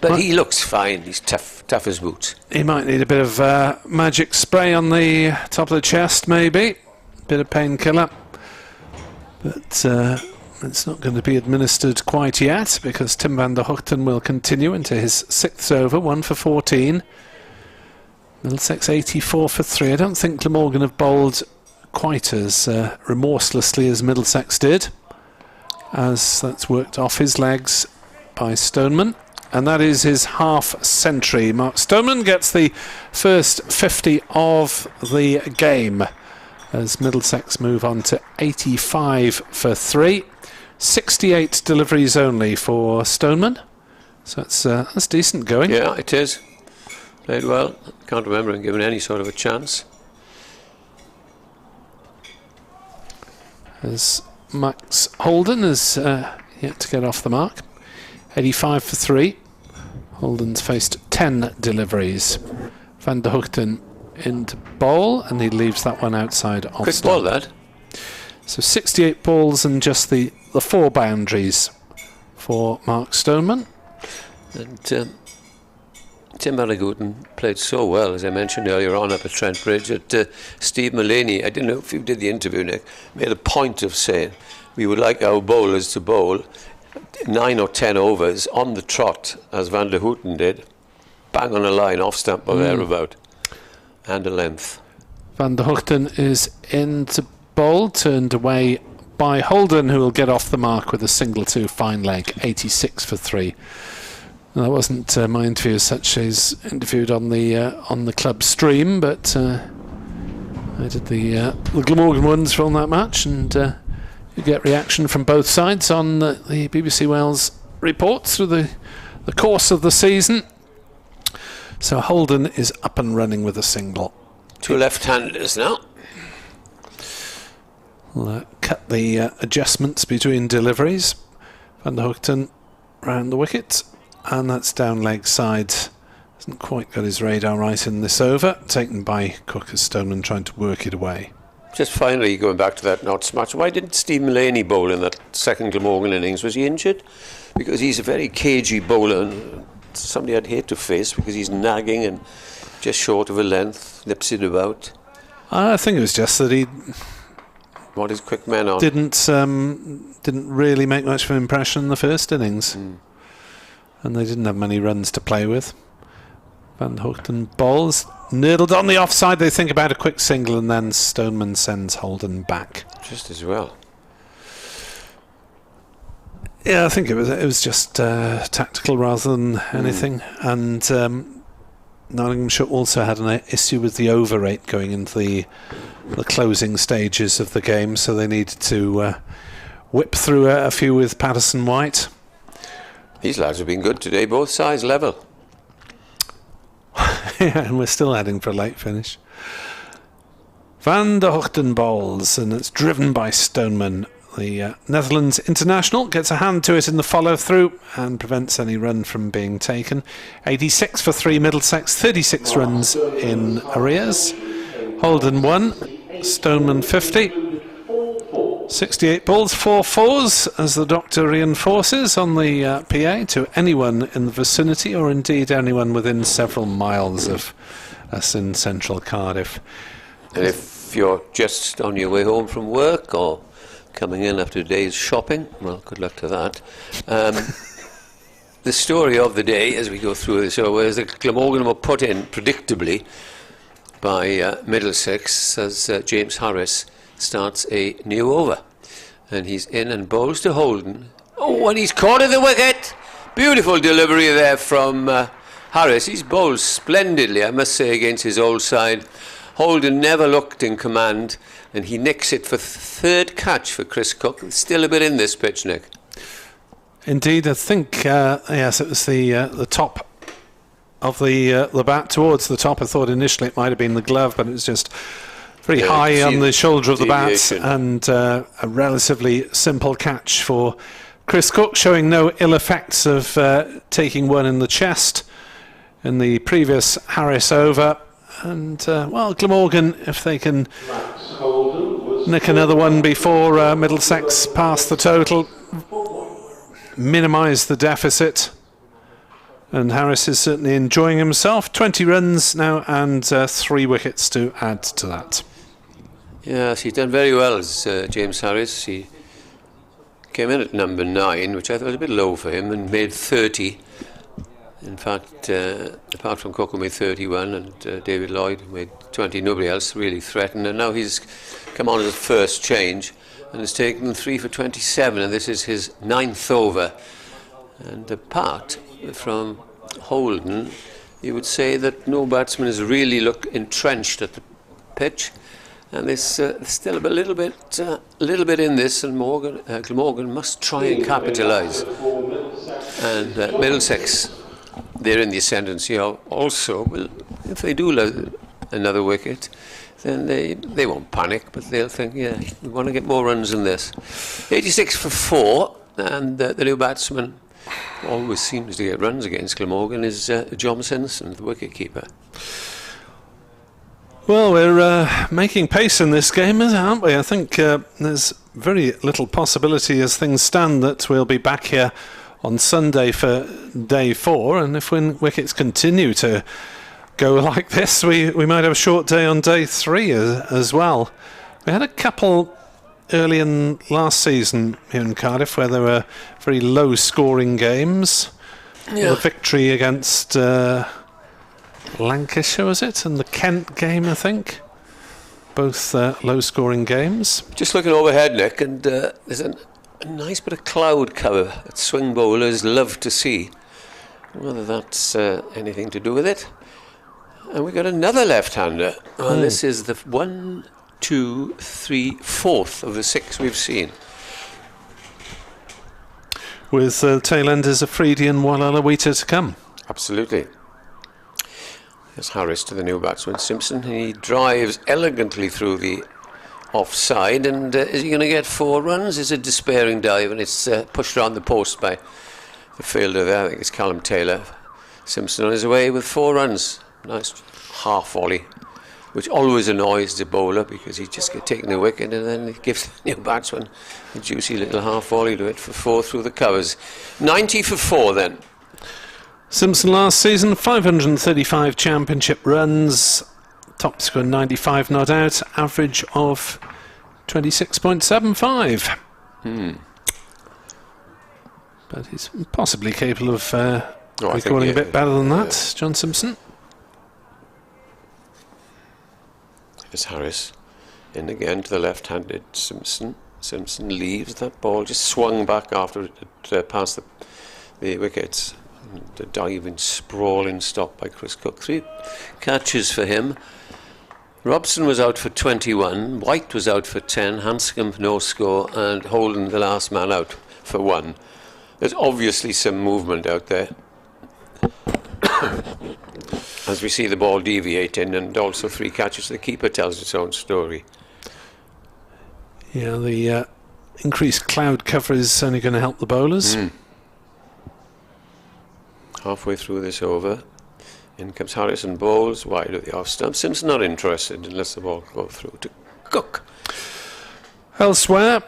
But he looks fine. He's tough as boots. He might need a bit of magic spray on the top of the chest, maybe. Bit of painkiller. But it's not going to be administered quite yet, because Tim van der Hoogten will continue into his 6th over, 1 for 14. Middlesex 84 for 3. I don't think Glamorgan have bowled quite as remorselessly as Middlesex did, as that's worked off his legs by Stoneman. And that is his half-century. Mark Stoneman gets the first 50 of the game as Middlesex move on to 85 for 3. 68 deliveries only for Stoneman. So that's decent going. Yeah, it is. Played well. Can't remember him given any sort of a chance. As Max Holden is yet to get off the mark. 85 for 3. Holden's faced 10 deliveries. Van der Hoogten into bowl, and he leaves that one outside off. Quick ball, that. So 68 balls and just the 4 boundaries for Mark Stoneman. And Tim van der Hoogten played so well, as I mentioned earlier on, up at Trent Bridge, that Steve Mullaney, I didn't know if you did the interview, Nick, made a point of saying we would like our bowlers to bowl 9 or 10 overs on the trot, as Van der Hoogten did, bang on a line, off stump or thereabout, and a length. Van der Hoogten is into bowl, turned away by Holden, who will get off the mark with a single 2 fine leg, 86 for 3. Now, that wasn't my interview as such. He's interviewed on the club stream, but I did the Glamorgan ones from that match, and you get reaction from both sides on the BBC Wales reports through the course of the season. So Holden is up and running with a single. 2 left-handers now. We'll cut the adjustments between deliveries. Van der Hoogten round the wicket, and that's down leg side. Hasn't quite got his radar right in this over. Taken by Cook as Stoneman trying to work it away. Just finally, going back to that Notts match, why didn't Steve Mullaney bowl in that second Glamorgan innings? Was he injured? Because he's a very cagey bowler, and somebody I'd hate to face, because he's nagging and just short of a length, nips it about. I think it was just that he What is quick men on? didn't really make much of an impression in the first innings, and they didn't have many runs to play with. Van der Hoogten bowls, nurdled on the offside. They think about a quick single, and then Stoneman sends Holden back. Just as well. Yeah, I think it was just tactical rather than anything. And Nottinghamshire also had an issue with the over rate going into the closing stages of the game, so they needed to whip through a few with Patterson White. These lads have been good today, both sides level. Yeah, and we're still heading for a late finish. Van der Hoogten bowls, and it's driven by Stoneman. The Netherlands international gets a hand to it in the follow-through and prevents any run from being taken. 86 for 3 Middlesex, 36 runs in arrears. Holden 1, Stoneman 50. 68 balls, 4 fours, as the doctor reinforces on the PA to anyone in the vicinity, or indeed anyone within several miles of us in central Cardiff. And if you're just on your way home from work or coming in after a day's shopping, well, good luck to that. The story of the day as we go through this show is that Glamorgan were put in predictably by Middlesex as James Harris starts a new over. And he's in and bowls to Holden. Oh, and he's caught at the wicket! Beautiful delivery there from Harris. He's bowled splendidly, I must say, against his old side. Holden never looked in command, and he nicks it for third catch for Chris Cook. Still a bit in this pitch, Nick. Indeed, I think, yes, it was the top of the bat towards the top. I thought initially it might have been the glove, but it was just very high on the shoulder of the bat, and a relatively simple catch for Chris Cook, showing no ill effects of taking one in the chest in the previous Harris over. And, well, Glamorgan, if they can nick another one before Middlesex pass the total, minimise the deficit. And Harris is certainly enjoying himself. 20 runs now and 3 wickets to add to that. Yes, he's done very well as James Harris. He came in at number 9, which I thought was a bit low for him, and made 30. In fact, apart from Cook, who made 31, and David Lloyd, who made 20, nobody else really threatened. And now he's come on as a first change and has taken 3 for 27, and this is his 9th over. And apart from Holden, you would say that no batsman has really looked entrenched at the pitch. And there's still a little bit in this, and Glamorgan must try and capitalise. And Middlesex, they're in the ascendancy also. Well, if they do lose another wicket, then they won't panic, but they'll think, yeah, we want to get more runs than this. 86 for 4, and the new batsman always seems to get runs against Glamorgan is John Simpson, the wicket-keeper. Well, we're making pace in this game, aren't we? I think there's very little possibility as things stand that we'll be back here on Sunday for day 4, and if wickets continue to go like this, we might have a short day on day 3 as well. We had a couple early in last season here in Cardiff where there were very low scoring games. Yeah. The victory against Lancashire, was it? And the Kent game, I think. Both low scoring games. Just looking overhead, Nick, and there's a nice bit of cloud cover that swing bowlers love to see. Whether that's anything to do with it. And we've got another left-hander. Well, this is the 1, 2, 3, 4th of the 6 we've seen. With tail enders Afridi and Walala to come. Absolutely. There's Harris to the new batsman Simpson. He drives elegantly through the offside, and is he going to get 4 runs? It's a despairing dive, and it's pushed around the post by the fielder there. I think it's Callum Taylor. Simpson on his way with 4 runs. Nice half volley, which always annoys the bowler because he just gets taken the wicket, and then he gives the new batsman a juicy little half volley to it for 4 through the covers. 90 for 4 then. Simpson last season, 535 championship runs, top score 95 not out, average of 26.75. But he's possibly capable of recording a bit better than that, John Simpson. There's Harris in again to the left-handed Simpson. Simpson leaves that ball, just swung back after it passed the wickets. The diving, sprawling stop by Chris Cook. 3 catches for him. Robson was out for 21, White was out for 10, Hanscom no score, and Holden the last man out for 1. There's obviously some movement out there as we see the ball deviating, and also 3 catches. The keeper tells its own story. Yeah, the increased cloud cover is only going to help the bowlers. Halfway through this over, in comes Harrison, bowls wide of the off stump. Simpson not interested unless the ball goes through to Cook. Elsewhere,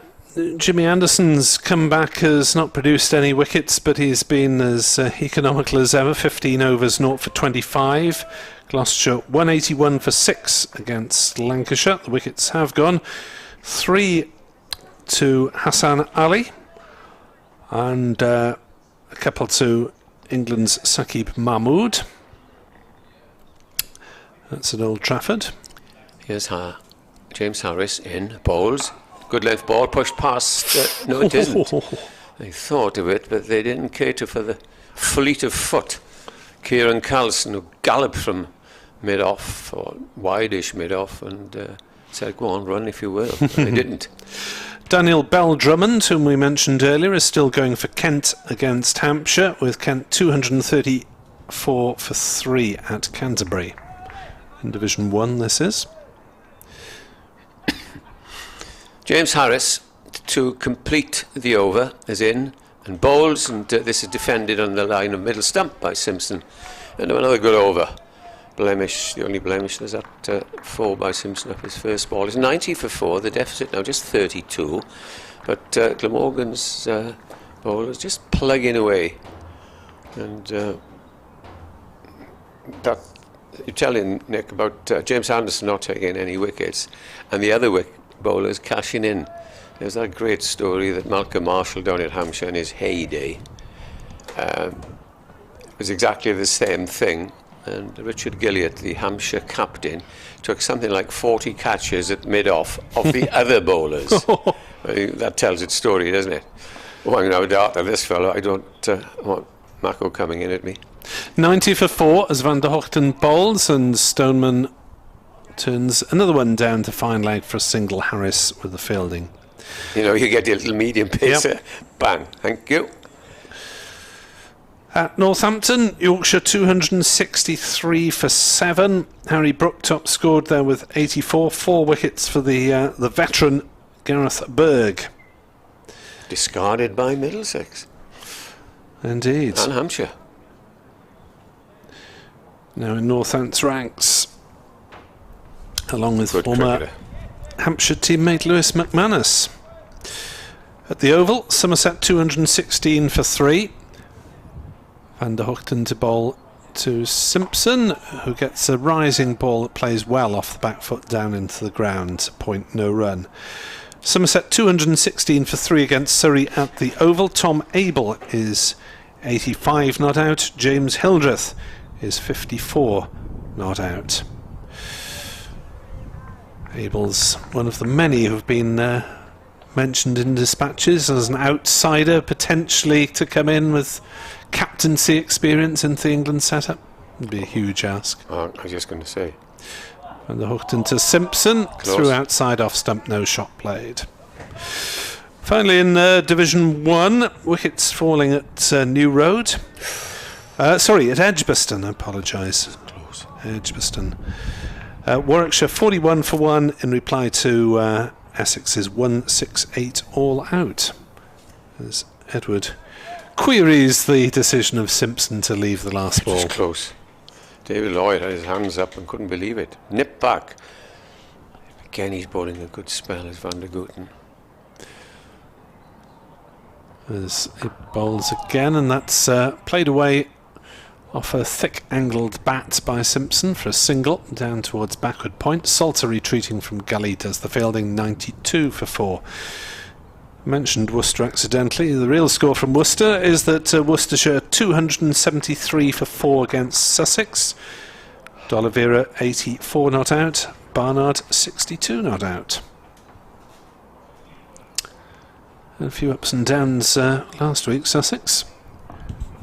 Jimmy Anderson's comeback has not produced any wickets, but he's been as economical as ever. 15 overs, 0 for 25. Gloucestershire 181 for 6 against Lancashire. The wickets have gone. 3 to Hassan Ali and a couple to England's Saqib Mahmood. That's at Old Trafford. Here's James Harris in, bowls. Good length ball, pushed past. No, it didn't. They thought of it, but they didn't cater for the fleet of foot. Kieran Carlson, who galloped from mid-off, or wide-ish mid-off, and said, go on, run if you will. They didn't. Daniel Bell-Drummond, whom we mentioned earlier, is still going for Kent against Hampshire, with Kent 234 for 3 at Canterbury. In Division 1, this is. James Harris, to complete the over, is in and bowls, and this is defended on the line of middle stump by Simpson. And another good over. Blemish, the only blemish, there's that 4 by Simpson up his first ball. It's 90 for 4, the deficit now just 32. But Glamorgan's ball is just plugging away. And that you're telling Nick about James Anderson not taking any wickets, and the other bowlers cashing in. There's that great story that Malcolm Marshall down at Hampshire in his heyday was exactly the same thing, and Richard Gilliatt, the Hampshire captain, took something like 40 catches at mid-off of the other bowlers. I think that tells its story, doesn't it? Oh, I'm now after this fellow, I don't want Mako coming in at me. 90 for 4 as Van der Hochten bowls, and Stoneman turns another one down to fine leg for a single. Harris with the fielding. You know, you get your little medium pacer. Yep. Bang, thank you. At Northampton, Yorkshire 263 for 7. Harry Brooktop scored there with 84. 4 wickets for the veteran Gareth Berg. Discarded by Middlesex. Indeed. And Hampshire. Now in Northants ranks, along with Good former cricketer. Hampshire teammate Lewis McManus. At the Oval, Somerset 216 for 3. Van der Hochten to bowl to Simpson, who gets a rising ball that plays well off the back foot down into the ground. Point no run. Somerset 216 for 3 against Surrey at the Oval. Tom Abel is 85 not out. James Hildreth is 54 not out. Abel's one of the many who've been mentioned in dispatches as an outsider potentially to come in with captaincy experience into the England setup. Would be a huge ask. Oh, I was just going to say. And the hooked into Simpson. Close. Threw outside off stump, no shot played. Finally in Division 1, wickets falling at New Road. Sorry, at Edgbaston, I apologise. Close. Edgbaston. Warwickshire 41 for 1 in reply to Essex's 168 all out. As Edward queries the decision of Simpson to leave the last It was ball. close. David Lloyd had his hands up and couldn't believe it. Nip back. Again, he's bowling a good spell as Van der Gooten. As it bowls again, and that's played away off a thick angled bat by Simpson for a single down towards backward point. Salter retreating from gully does the fielding, 92 for 4. Mentioned Worcester accidentally. The real score from Worcester is that Worcestershire 273 for 4 against Sussex. D'Oliveira 84 not out. Barnard 62 not out. And a few ups and downs last week, Sussex.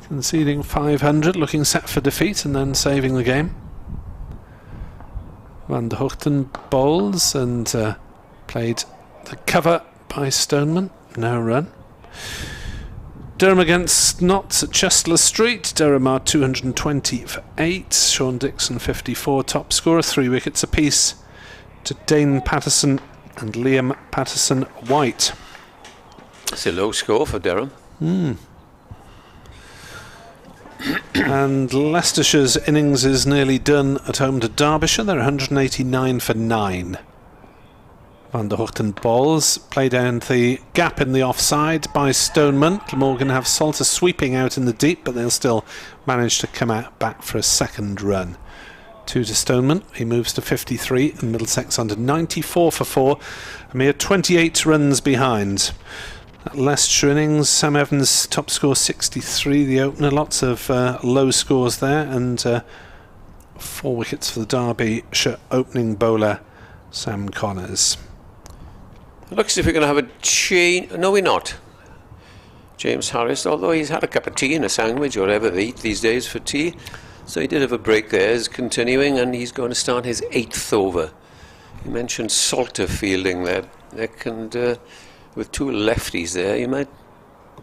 Conceding 500, looking set for defeat and then saving the game. Van der Hochten bowls and played the cover by Stoneman, no run. Durham against Notts at Chester Street. Durham are 220 for 8. Sean Dixon 54, top scorer, 3 wickets apiece to Dane Patterson and Liam Patterson-White. It's a low score for Durham. And Leicestershire's innings is nearly done at home to Derbyshire. They're 189 for 9. Van der Hochten balls, play down the gap in the offside by Stoneman. Glamorgan have Salter sweeping out in the deep, but they'll still manage to come out back for a second run. 2 to Stoneman, he moves to 53, and Middlesex under 94 for 4, a mere 28 runs behind. That Leicestershire innings, Sam Evans top score 63, the opener, lots of low scores there, and 4 wickets for the Derbyshire opening bowler Sam Connors. It looks as if we're going to have a change. No, we're not. James Harris, although he's had a cup of tea and a sandwich or whatever they eat these days for tea, so he did have a break there. He's continuing, and he's going to start his 8th over. You mentioned Salter fielding there, Nick, and with 2 lefties there, you might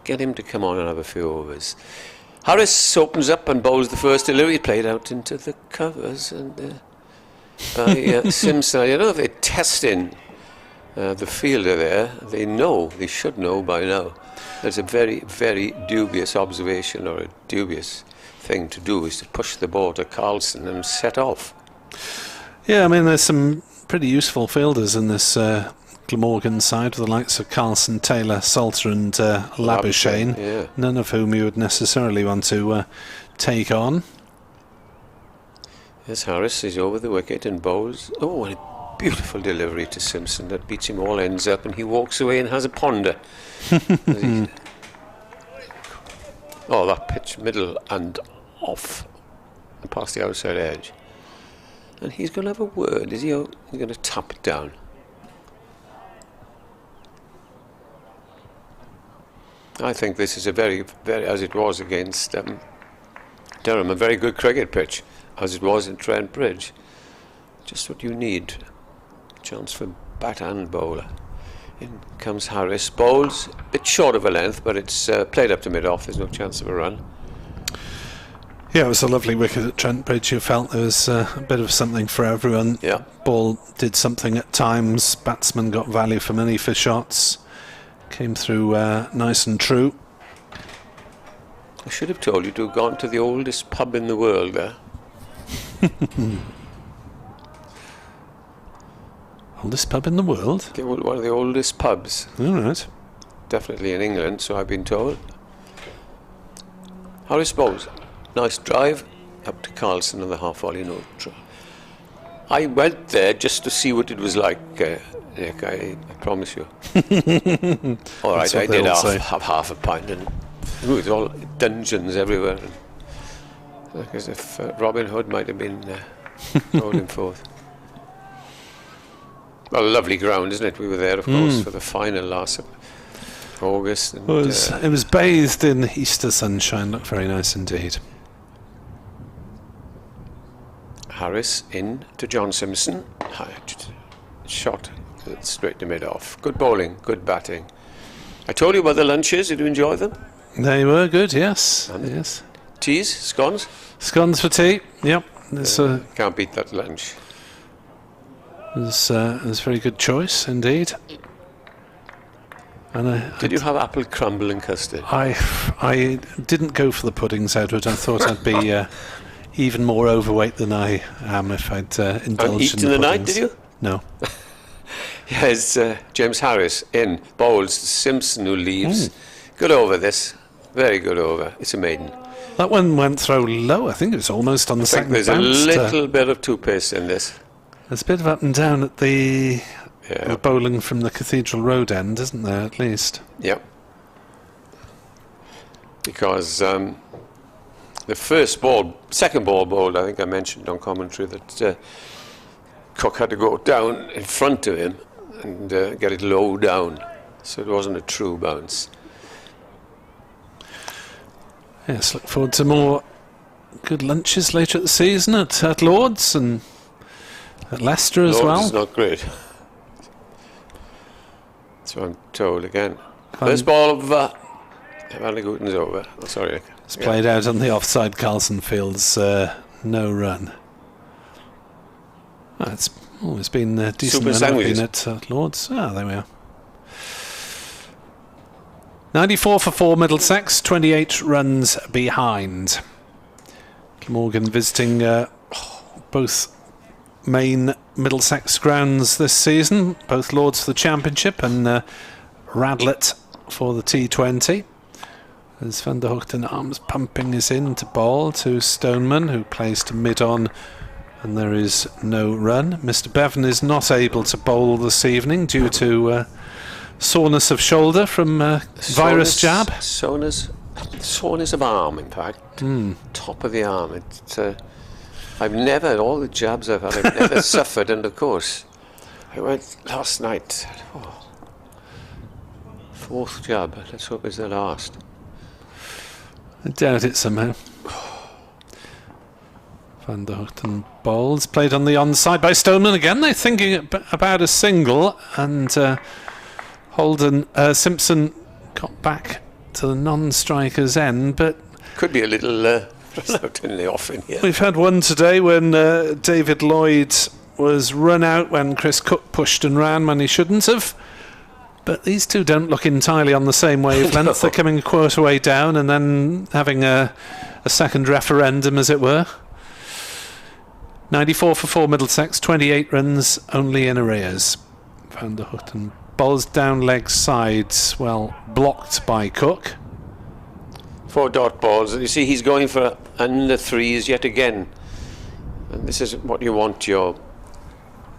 get him to come on and have a few overs. Harris opens up and bowls the first delivery, played out into the covers, and by Simpson. You know, if they're testing the fielder there, they should know by now. There's a very, very dubious observation, or a dubious thing to do, is to push the ball to Carlson and set off. Yeah, I mean, there's some pretty useful fielders in this Glamorgan side, with the likes of Carlson, Taylor, Salter and Labuschagne, yeah. None of whom you would necessarily want to take on. Yes, Harris is over the wicket and bowls. Oh, and a beautiful delivery to Simpson that beats him all ends up, and he walks away and has a ponder. Oh, that pitch middle and off and past the outside edge. And he's going to have a word, is he? He's going to tap it down. I think this is a very, very, as it was against Durham, a very good cricket pitch, as it was in Trent Bridge. Just what you need. Chance for bat and bowler. In comes Harris. Bowls, a bit short of a length, but it's played up to mid-off. There's no chance of a run. Yeah, it was a lovely wicket at Trent Bridge. You felt there was a bit of something for everyone. Yeah. Ball did something at times. Batsman got value for money for shots. Came through nice and true. I should have told you to have gone to the oldest pub in the world there. Oldest pub in the world? One of the oldest pubs. All right. Definitely in England, so I've been told. Harris bowls. Nice drive up to Carlson on the half volley. No. I went there just to see what it was like, Nick, I promise you. All right, I did have half a pint, and it was all dungeons everywhere. And like as if Robin Hood might have been rolling forth. Well, a lovely ground, isn't it? We were there, of course, for the final last August. And, it was bathed in Easter sunshine. Looked very nice indeed. Harris in to John Simpson. Shot straight to mid-off. Good bowling, good batting. I told you about the lunches. Did you enjoy them? They were good, yes. Yes. Teas, scones? Scones for tea, yep. Can't beat that lunch. It was a very good choice indeed. And did you have apple crumble and custard? I didn't go for the puddings, Edward. I thought I'd be even more overweight than I am if I'd indulged in the puddings. Night, did you? No. Yes, James Harris in, bowls Simpson, who leaves. Good over this, very good over. It's a maiden. That one went throw low. I think it was almost on the second bounce. There's a little bit of two-pace in this. There's a bit of up and down at the bowling from the Cathedral Road end, isn't there, at least? Yeah. Because the second ball bowled, I think I mentioned on commentary that Cook had to go down in front of him and get it low down, so it wasn't a true bounce. Yes, look forward to more good lunches later at the season at Lord's and at Leicester as well. Lord's is not great. That's what I'm told again. First ball of Van der Gooten's over. Oh, sorry. It's played out on the offside Carlson Fields, no run. It's always been decent at Lord's. There we are. 94 for 4 Middlesex, 28 runs behind. Glamorgan visiting both main Middlesex grounds this season, both Lords for the Championship and Radlett for the T20. As Van der Hoogten arms pumping is in to bowl to Stoneman, who plays to mid-on, and there is no run. Mr. Bevan is not able to bowl this evening due to soreness of shoulder from virus jab. Soreness of arm, in fact. Top of the arm. I've never, all the jabs I've had, I've never suffered, and of course, I went last night. Fourth jab, let's hope it's the last. I doubt it somehow. Van der Hoogten bowls, played on the onside by Stoneman again. They're thinking about a single, and Simpson got back to the non-striker's end, but could be a little reluctantly off in here. We've had one today when David Lloyd was run out when Chris Cook pushed and ran when he shouldn't have. But these two don't look entirely on the same wavelength. No. They're coming a quarter way down and then having a second referendum, as it were. 94 for 4 Middlesex, 28 runs only in arrears. Van der Hoogten bowls down leg sides, well, blocked by Cook. 4 dot balls. You see, he's going for under threes yet again. And this is what you want your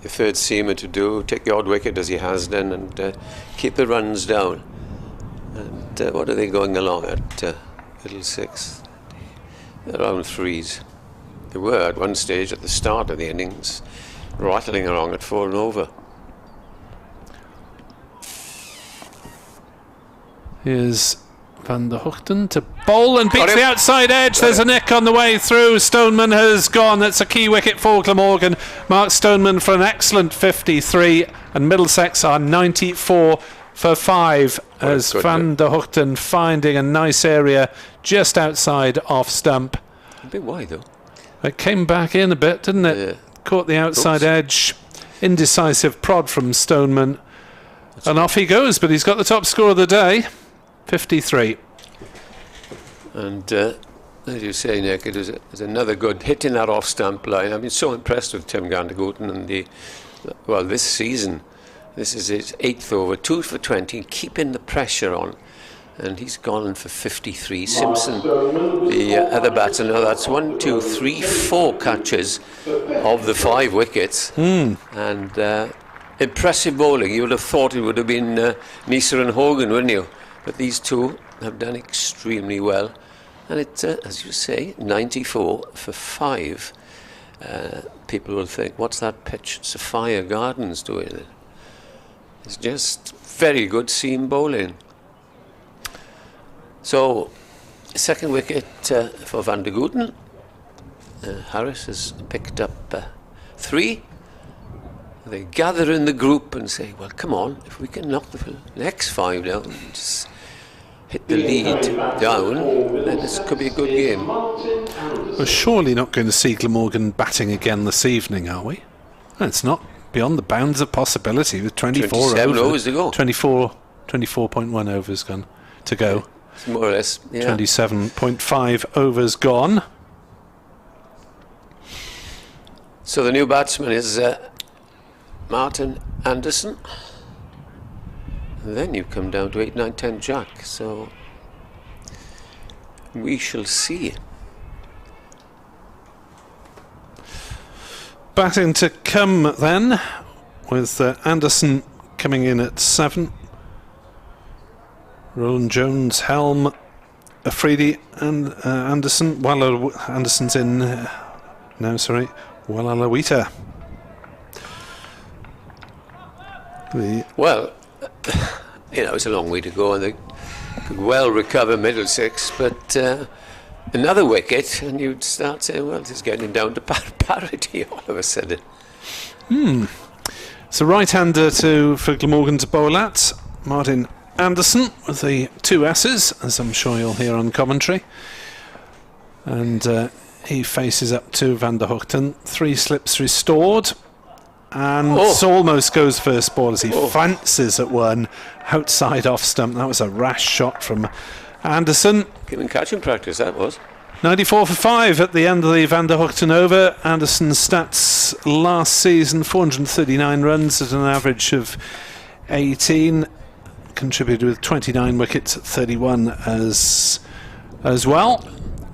third seamer to do. Take the odd wicket as he has done and keep the runs down. And what are they going along at Middlesex? Around threes. They were at one stage at the start of the innings, rattling along at 4 and over. Here's Van der Hoogten to bowl and beats the outside edge. There's a nick on the way through. Stoneman has gone. That's a key wicket for Glamorgan. Mark Stoneman for an excellent 53, and Middlesex are 94 for 5 as Van der Hoogten finding a nice area just outside off stump. A bit wide though. It came back in a bit, didn't it? Yeah. Caught the outside edge. Indecisive prod from Stoneman. And off he goes, but he's got the top score of the day. 53. And as you say, Nick, it is another good hit in that off-stump line. I've been so impressed with Tim Van der Hoogten and this season. This is his 8th over, 2 for 20, keeping the pressure on. And he's gone for 53. Simpson, the other batsman, that's 1, 2, 3, 4 catches of the 5 wickets. And impressive bowling. You would have thought it would have been Neser and Hogan, wouldn't you? But these two have done extremely well. And it's, as you say, 94 for 5. People will think, what's that pitch Sophia Gardens doing? It's just very good seam bowling. So, second wicket for Van der Hoogten. Harris has picked up 3. They gather in the group and say, well, come on, if we can knock the next 5 down, just hit the lead down, then this could be a good game. We're surely not going to see Glamorgan batting again this evening, are we? It's not beyond the bounds of possibility with 24 overs to go. 24.1 overs gone to go. More or less, yeah. 27.5 overs gone. So the new batsman is Martin Anderson. And then you come down to 8, 9, 10 Jack. So we shall see. Batting to come then, with Anderson coming in at 7. Roland Jones, Helm, Afridi and Anderson. Anderson's in now, sorry. Walalawita. Well, it's a long way to go and they could well recover Middlesex, but another wicket and you'd start saying, well, it's getting down to parity all of a sudden. So right-hander for Glamorgan to bowl at. Martin Anderson with the 2 S's, as I'm sure you'll hear on commentary. And he faces up to Van der Hoogten. 3 slips restored. And almost goes first ball as he fancies at one outside off stump. That was a rash shot from Anderson. Giving catching practice, that was. 94 for 5 at the end of the Van der Hoogten over. Anderson's stats last season: 439 runs at an average of 18. Contributed with 29 wickets at 31 as well.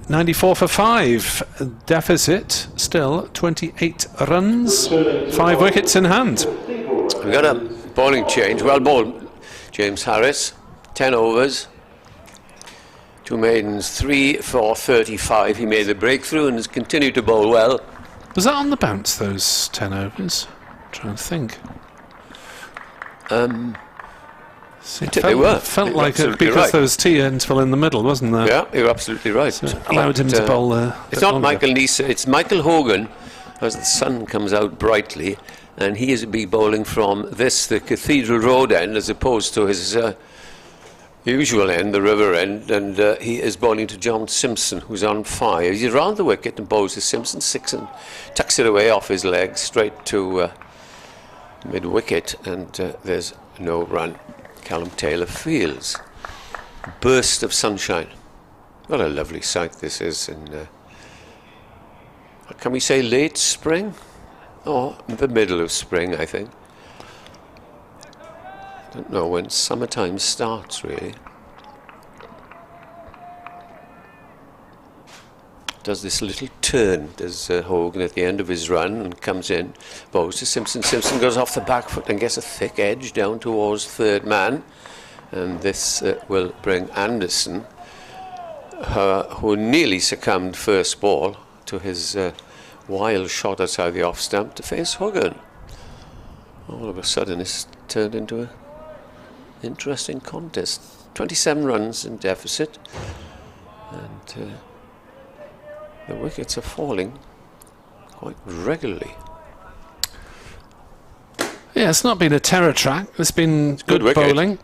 94 for 5. Deficit still 28 runs. 5 wickets in hand. We've got a bowling change. Well bowled, James Harris. 10 overs. 2 maidens, 3 for 35. He made the breakthrough and has continued to bowl well. Was that on the bounce, those 10 overs? I'm trying to think. They were. Felt You're like it absolutely because right. there was tea interval in the middle, wasn't there? Yeah, you're absolutely right. So it allowed him to bowl there. It's not Michael Nisa, it's Michael Hogan, as the sun comes out brightly, and he is to be bowling from the Cathedral Road end, as opposed to his usual end, the river end, and he is bowling to John Simpson, who's on fire. He's around the wicket and bowls to Simpson 6 and tucks it away off his leg straight to mid-wicket, and there's no run. Callum Taylor fields. Burst of sunshine. What a lovely sight this is in, can we say late spring? Or the middle of spring, I think. Don't know when summertime starts, really. Does this little turn, does Hogan at the end of his run, and comes in, bowls to Simpson. Simpson goes off the back foot and gets a thick edge down towards third man, and this will bring Anderson, who nearly succumbed first ball to his wild shot outside the off stump, to face Hogan. All of a sudden it's turned into an interesting contest. 27 runs in deficit, and the wickets are falling quite regularly. Yeah, it's not been a terror track. It's been good wicket. bowling.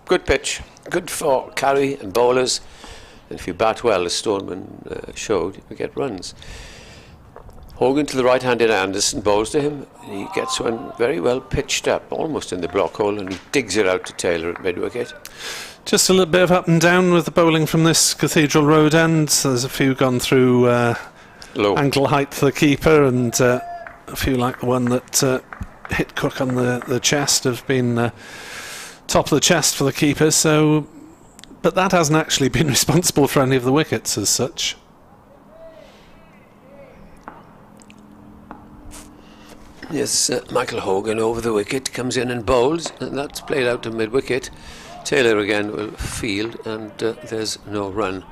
Good pitch. Good for carry and bowlers. And if you bat well, as Stoneman showed, you get runs. Hogan to the right-handed Anderson, bowls to him. He gets one very well pitched up, almost in the block hole, and he digs it out to Taylor at mid-wicket. Just a little bit of up and down with the bowling from this Cathedral Road end. There's a few gone through Low. ankle height for the keeper, and a few like the one that hit Cook on the chest have been top of the chest for the keeper. So, but that hasn't actually been responsible for any of the wickets as such. Yes, Michael Hogan over the wicket, comes in and bowls, and that's played out to mid-wicket. Taylor again will field, and there's no run.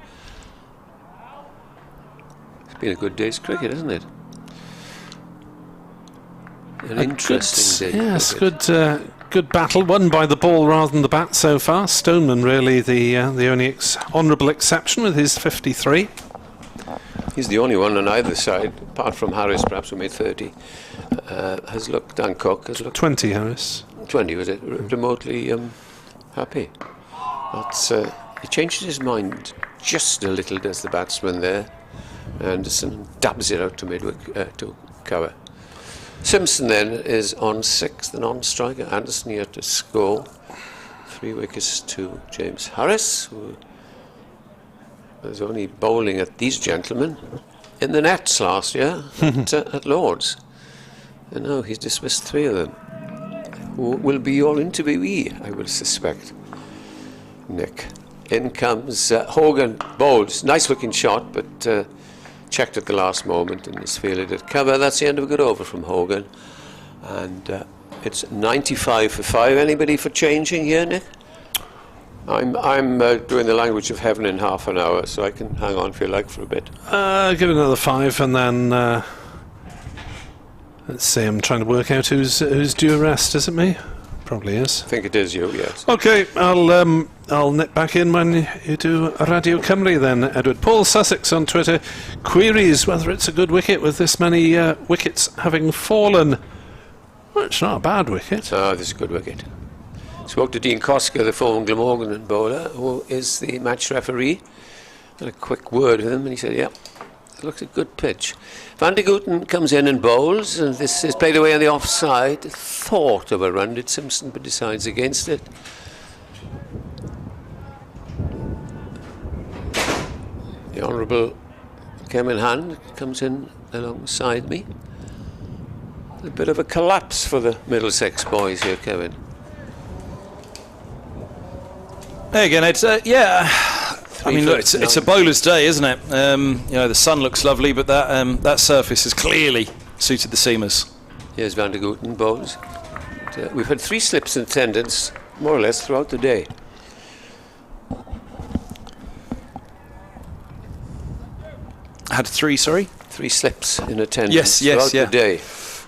It's been a good day's cricket, hasn't it? An interesting day. Yes, good battle, won by the ball rather than the bat so far. Stoneman really the only honourable exception with his 53. He's the only one on either side, apart from Harris, perhaps, who made 30. Has looked, Dan Cook has looked 20, Harris. 20, was it? Remotely happy. That's he changed his mind just a little, does the batsman there. Anderson dabs it out to mid-wicket to cover. Simpson then is on 6, the non-striker. Anderson here to score. 3 wickets to James Harris, who was only bowling at these gentlemen in the nets last year at Lord's. And now he's dismissed 3 of them, who will be your interviewee, I will suspect. Nick. In comes Hogan, bowls. Nice looking shot, but checked at the last moment and is fielded at cover. That's the end of a good over from Hogan. And it's 95 for 5. Anybody for changing here, Nick? I'm doing the language of heaven in half an hour, so I can hang on if you like for a bit. Give it another 5, and then let's see. I'm trying to work out who's due a rest. Is it me? Probably is. I think it is you, yes. Okay, I'll nip back in when you do Radio Cymru then, Edward. Paul Sussex on Twitter queries whether it's a good wicket with this many wickets having fallen. Well, it's not a bad wicket. Oh, this is a good wicket. Spoke to Dean Koska, the former Glamorgan bowler, who is the match referee. Had a quick word with him, and he said, yeah, it looks a good pitch. Van der Hoogten comes in and bowls, and this is played away on the offside. Thought of a run, did Simpson, but decides against it. The Honourable Kevin Hand comes in alongside me. A bit of a collapse for the Middlesex boys here, Kevin. There again, it's yeah. I mean, look, it's a bowler's day, isn't it? You know, the sun looks lovely, but that surface has clearly suited the seamers. Here's Van der Gooten bowls. We've had 3 slips in attendance, more or less, throughout the day. Had 3, sorry? 3 slips in attendance throughout the day.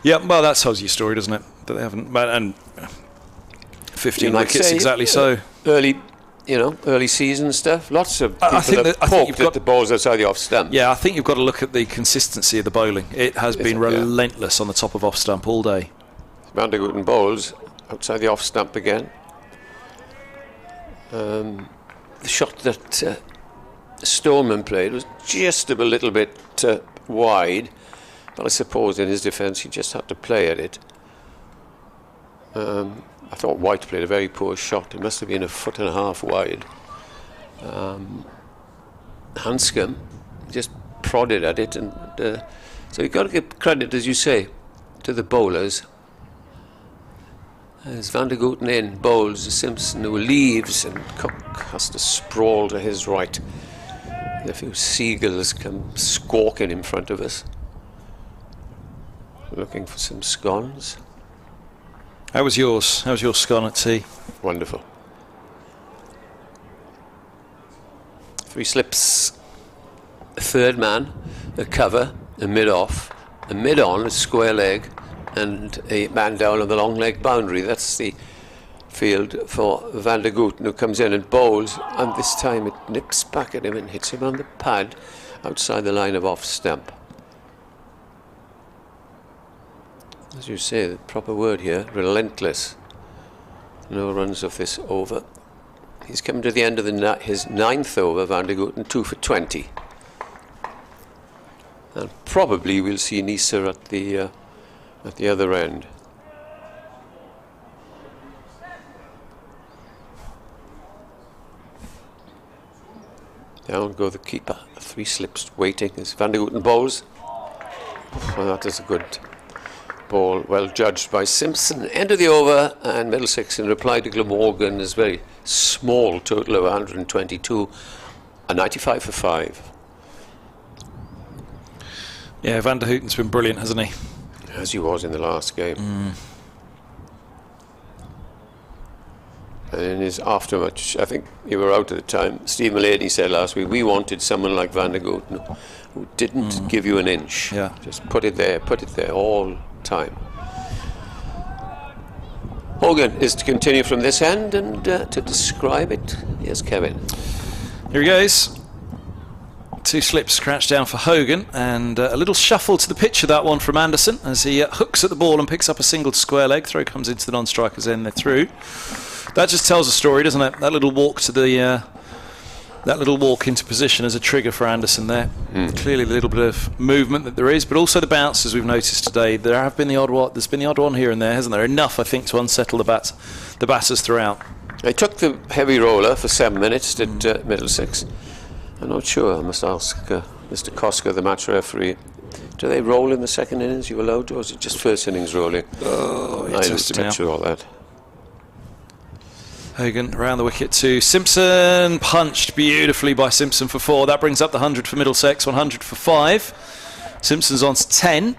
Yeah, well, that tells you a story, doesn't it? That they haven't, and 15 wickets, exactly so. Early season stuff. Lots of people have poked at the balls outside the off stump. Yeah, I think you've got to look at the consistency of the bowling. It has been relentless on the top of off stump all day. Van der Gooten bowls outside the off stump again. The shot that Stoneman played was just a little bit wide, but I suppose in his defence he just had to play at it. I thought White played a very poor shot. It must have been 1.5 feet wide. Hanscom just prodded at it, and so you've got to give credit, as you say, to the bowlers. As Van der Gooten in bowls Simpson, who leaves, and Cook has to sprawl to his right. A few seagulls come squawking in front of us, looking for some scones. How was yours? How was your scone at tea? Wonderful. 3 slips, a third man, a cover, a mid-off, a mid-on, a square leg, and a man down on the long leg boundary. That's the field for Van der Gooten, who comes in and bowls, and this time it nips back at him and hits him on the pad outside the line of off stump. As you say, the proper word here, relentless. No runs of this over. He's come to the end of his 9th over, Van der Gooten, 2 for 20. And probably we'll see Nisa at the other end. Down go the keeper. 3 slips waiting as Van der Gooten bowls. Well, that is a good ball, well judged by Simpson. End of the over, and Middlesex, in reply to Glamorgan, is very small total of 122, a 95 for 5. Yeah, Van der Gooten's been brilliant, hasn't he? As he was in the last game. And in his aftermatch, I think you were out at the time, Steve Mullaney said last week, we wanted someone like Van der Gooten who didn't give you an inch. Yeah. Just put it there all time. Hogan is to continue from this end, and to describe it, here's Kevin. Here he goes. 2 slips scratched down for Hogan, and a little shuffle to the pitch of that one from Anderson as he hooks at the ball and picks up a single square leg. Throw comes into the non-striker's end, they're through. That just tells a story, doesn't it? That little walk to the that little walk into position as a trigger for Anderson there. Clearly the little bit of movement that there is, but also the bounce, as we've noticed today. There's been the odd one here and there, hasn't there? Enough, I think, to unsettle the batters throughout. They took the heavy roller for 7 minutes at Middlesex. I'm not sure. I must ask Mr. Koska, the match referee. Do they roll in the second innings? You allowed to, or is it just first innings rolling? Oh, I didn't mention all that. Hogan around the wicket to Simpson, punched beautifully by Simpson for 4. That brings up the 100 for Middlesex, 100 for 5. Simpson's on to 10.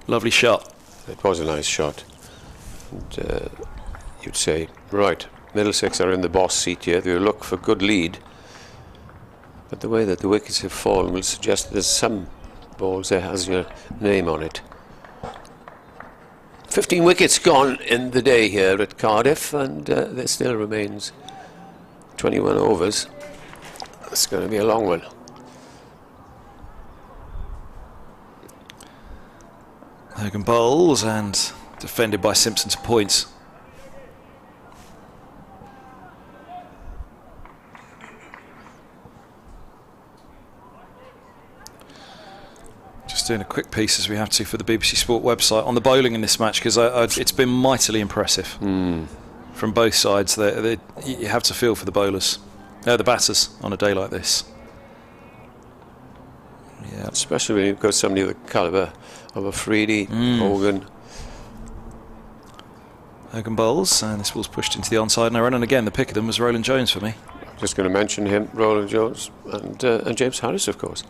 Lovely shot. It was a nice shot. And, you'd say, right, Middlesex are in the boss seat here. They'll look for good lead. But the way that the wickets have fallen will suggest that there's some balls there has your name on it. 15 wickets gone in the day here at Cardiff, and there still remains 21 overs. It's going to be a long one. Hogan bowls and defended by Simpson to points. Just doing a quick piece as we have to for the BBC Sport website on the bowling in this match, because it's been mightily impressive from both sides. You have to feel for the bowlers, the batters on a day like this. Yeah. Especially when you've got somebody of the calibre of Afridi, Hogan. Hogan bowls, and this ball's pushed into the onside no run. And again, the pick of them was Roland Jones for me. Just going to mention him, Roland Jones, and James Harris, of course.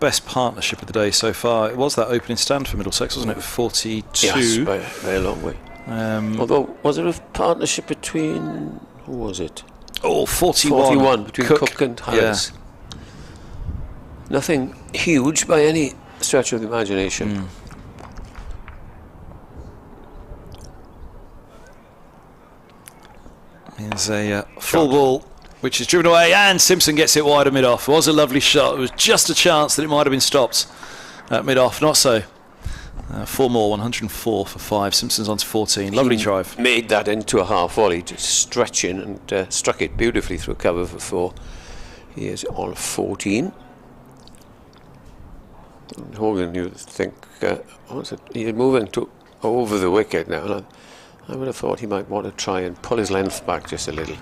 Best partnership of the day so far. It was that opening stand for Middlesex, wasn't it? 42. Yes, by a long way. Although, was there a partnership between, who was it? Oh, 41. 41 between Cook and Harris. Yeah. Nothing huge by any stretch of the imagination. Here's a full ball, which is driven away, and Simpson gets it wide of mid-off. It was a lovely shot. It was just a chance that it might have been stopped at mid-off. Not so. 4 more, 104 for 5. Simpson's on to 14. Lovely drive. Made that into a half volley, just stretching, and struck it beautifully through cover for 4. He is on 14. And Hogan, you think, he's moving to over the wicket now. And I would have thought he might want to try and pull his length back just a little.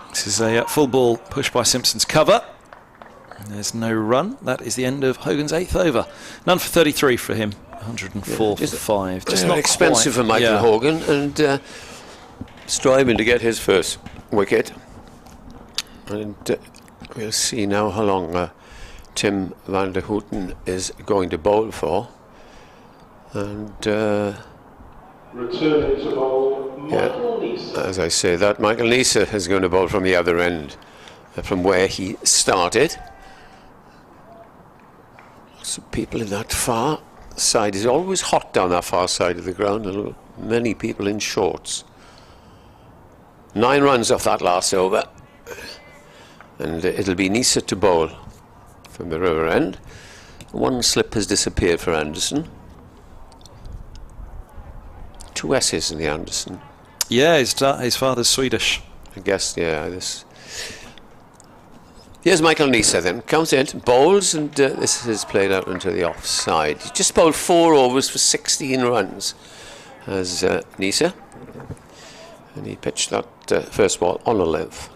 This is a full ball pushed by Simpson's cover. There's no run. That is the end of Hogan's 8th over. None for 33 for him. 104 for 5. Just not expensive quite. for Michael Hogan, and striving to get his first wicket. And we'll see now how long Tim van der Houten is going to bowl for. And returning to bowl, Michael Neser. As I say, that Michael Neser is going to bowl from the other end, from where he started. Lots of people in that far side. It's always hot down that far side of the ground, and many people in shorts. 9 runs off that last over, and it'll be Neser to bowl from the river end. 1 slip has disappeared for Anderson. 2 S's in the Anderson. Yeah, his father's Swedish. I guess, yeah. Here's Michael Neser then. Comes in, bowls, and this is played out into the offside. He just bowled 4 overs for 16 runs as Neser. And he pitched that first ball on a length.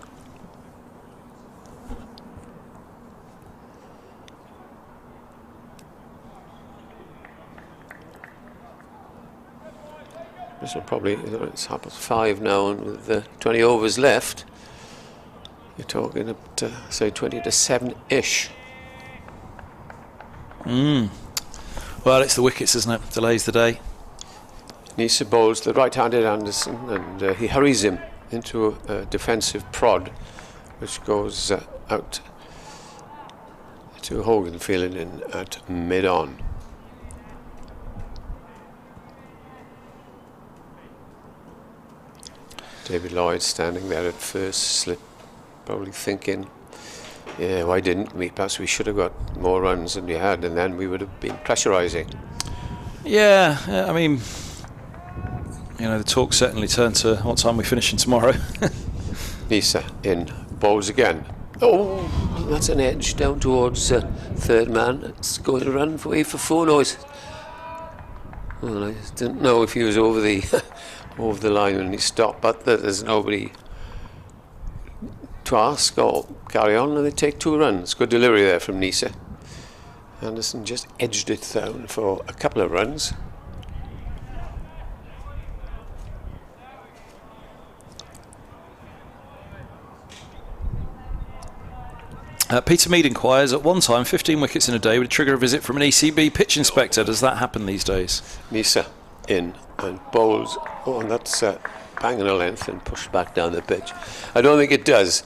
This will probably, it's 5 now, and with 20 overs left, you're talking at, say, 20 to 7-ish. Well, it's the wickets, isn't it? Delays the day. Neser bowls the right-handed Anderson, and he hurries him into a defensive prod, which goes out to Hogan, feeling in at mid-on. David Lloyd standing there at first slip, probably thinking, yeah, why didn't we? Perhaps we should have got more runs than we had, and then we would have been pressurising. Yeah, I mean, you know, the talk certainly turned to what time we're finishing tomorrow. Neser in, bowls again. Oh, that's an edge down towards third man. It's going to run away for 4 noise. Well, I didn't know if he was over the over the line when he stopped, but there's nobody to ask or carry on, and they take 2 runs. Good delivery there from Neser. Anderson just edged it down for a couple of runs. Peter Mead inquires, at one time 15 wickets in a day would trigger a visit from an ECB pitch inspector. Does that happen these days? Neser in and bowls. Oh, and that's banging a length and pushed back down the pitch. I don't think it does.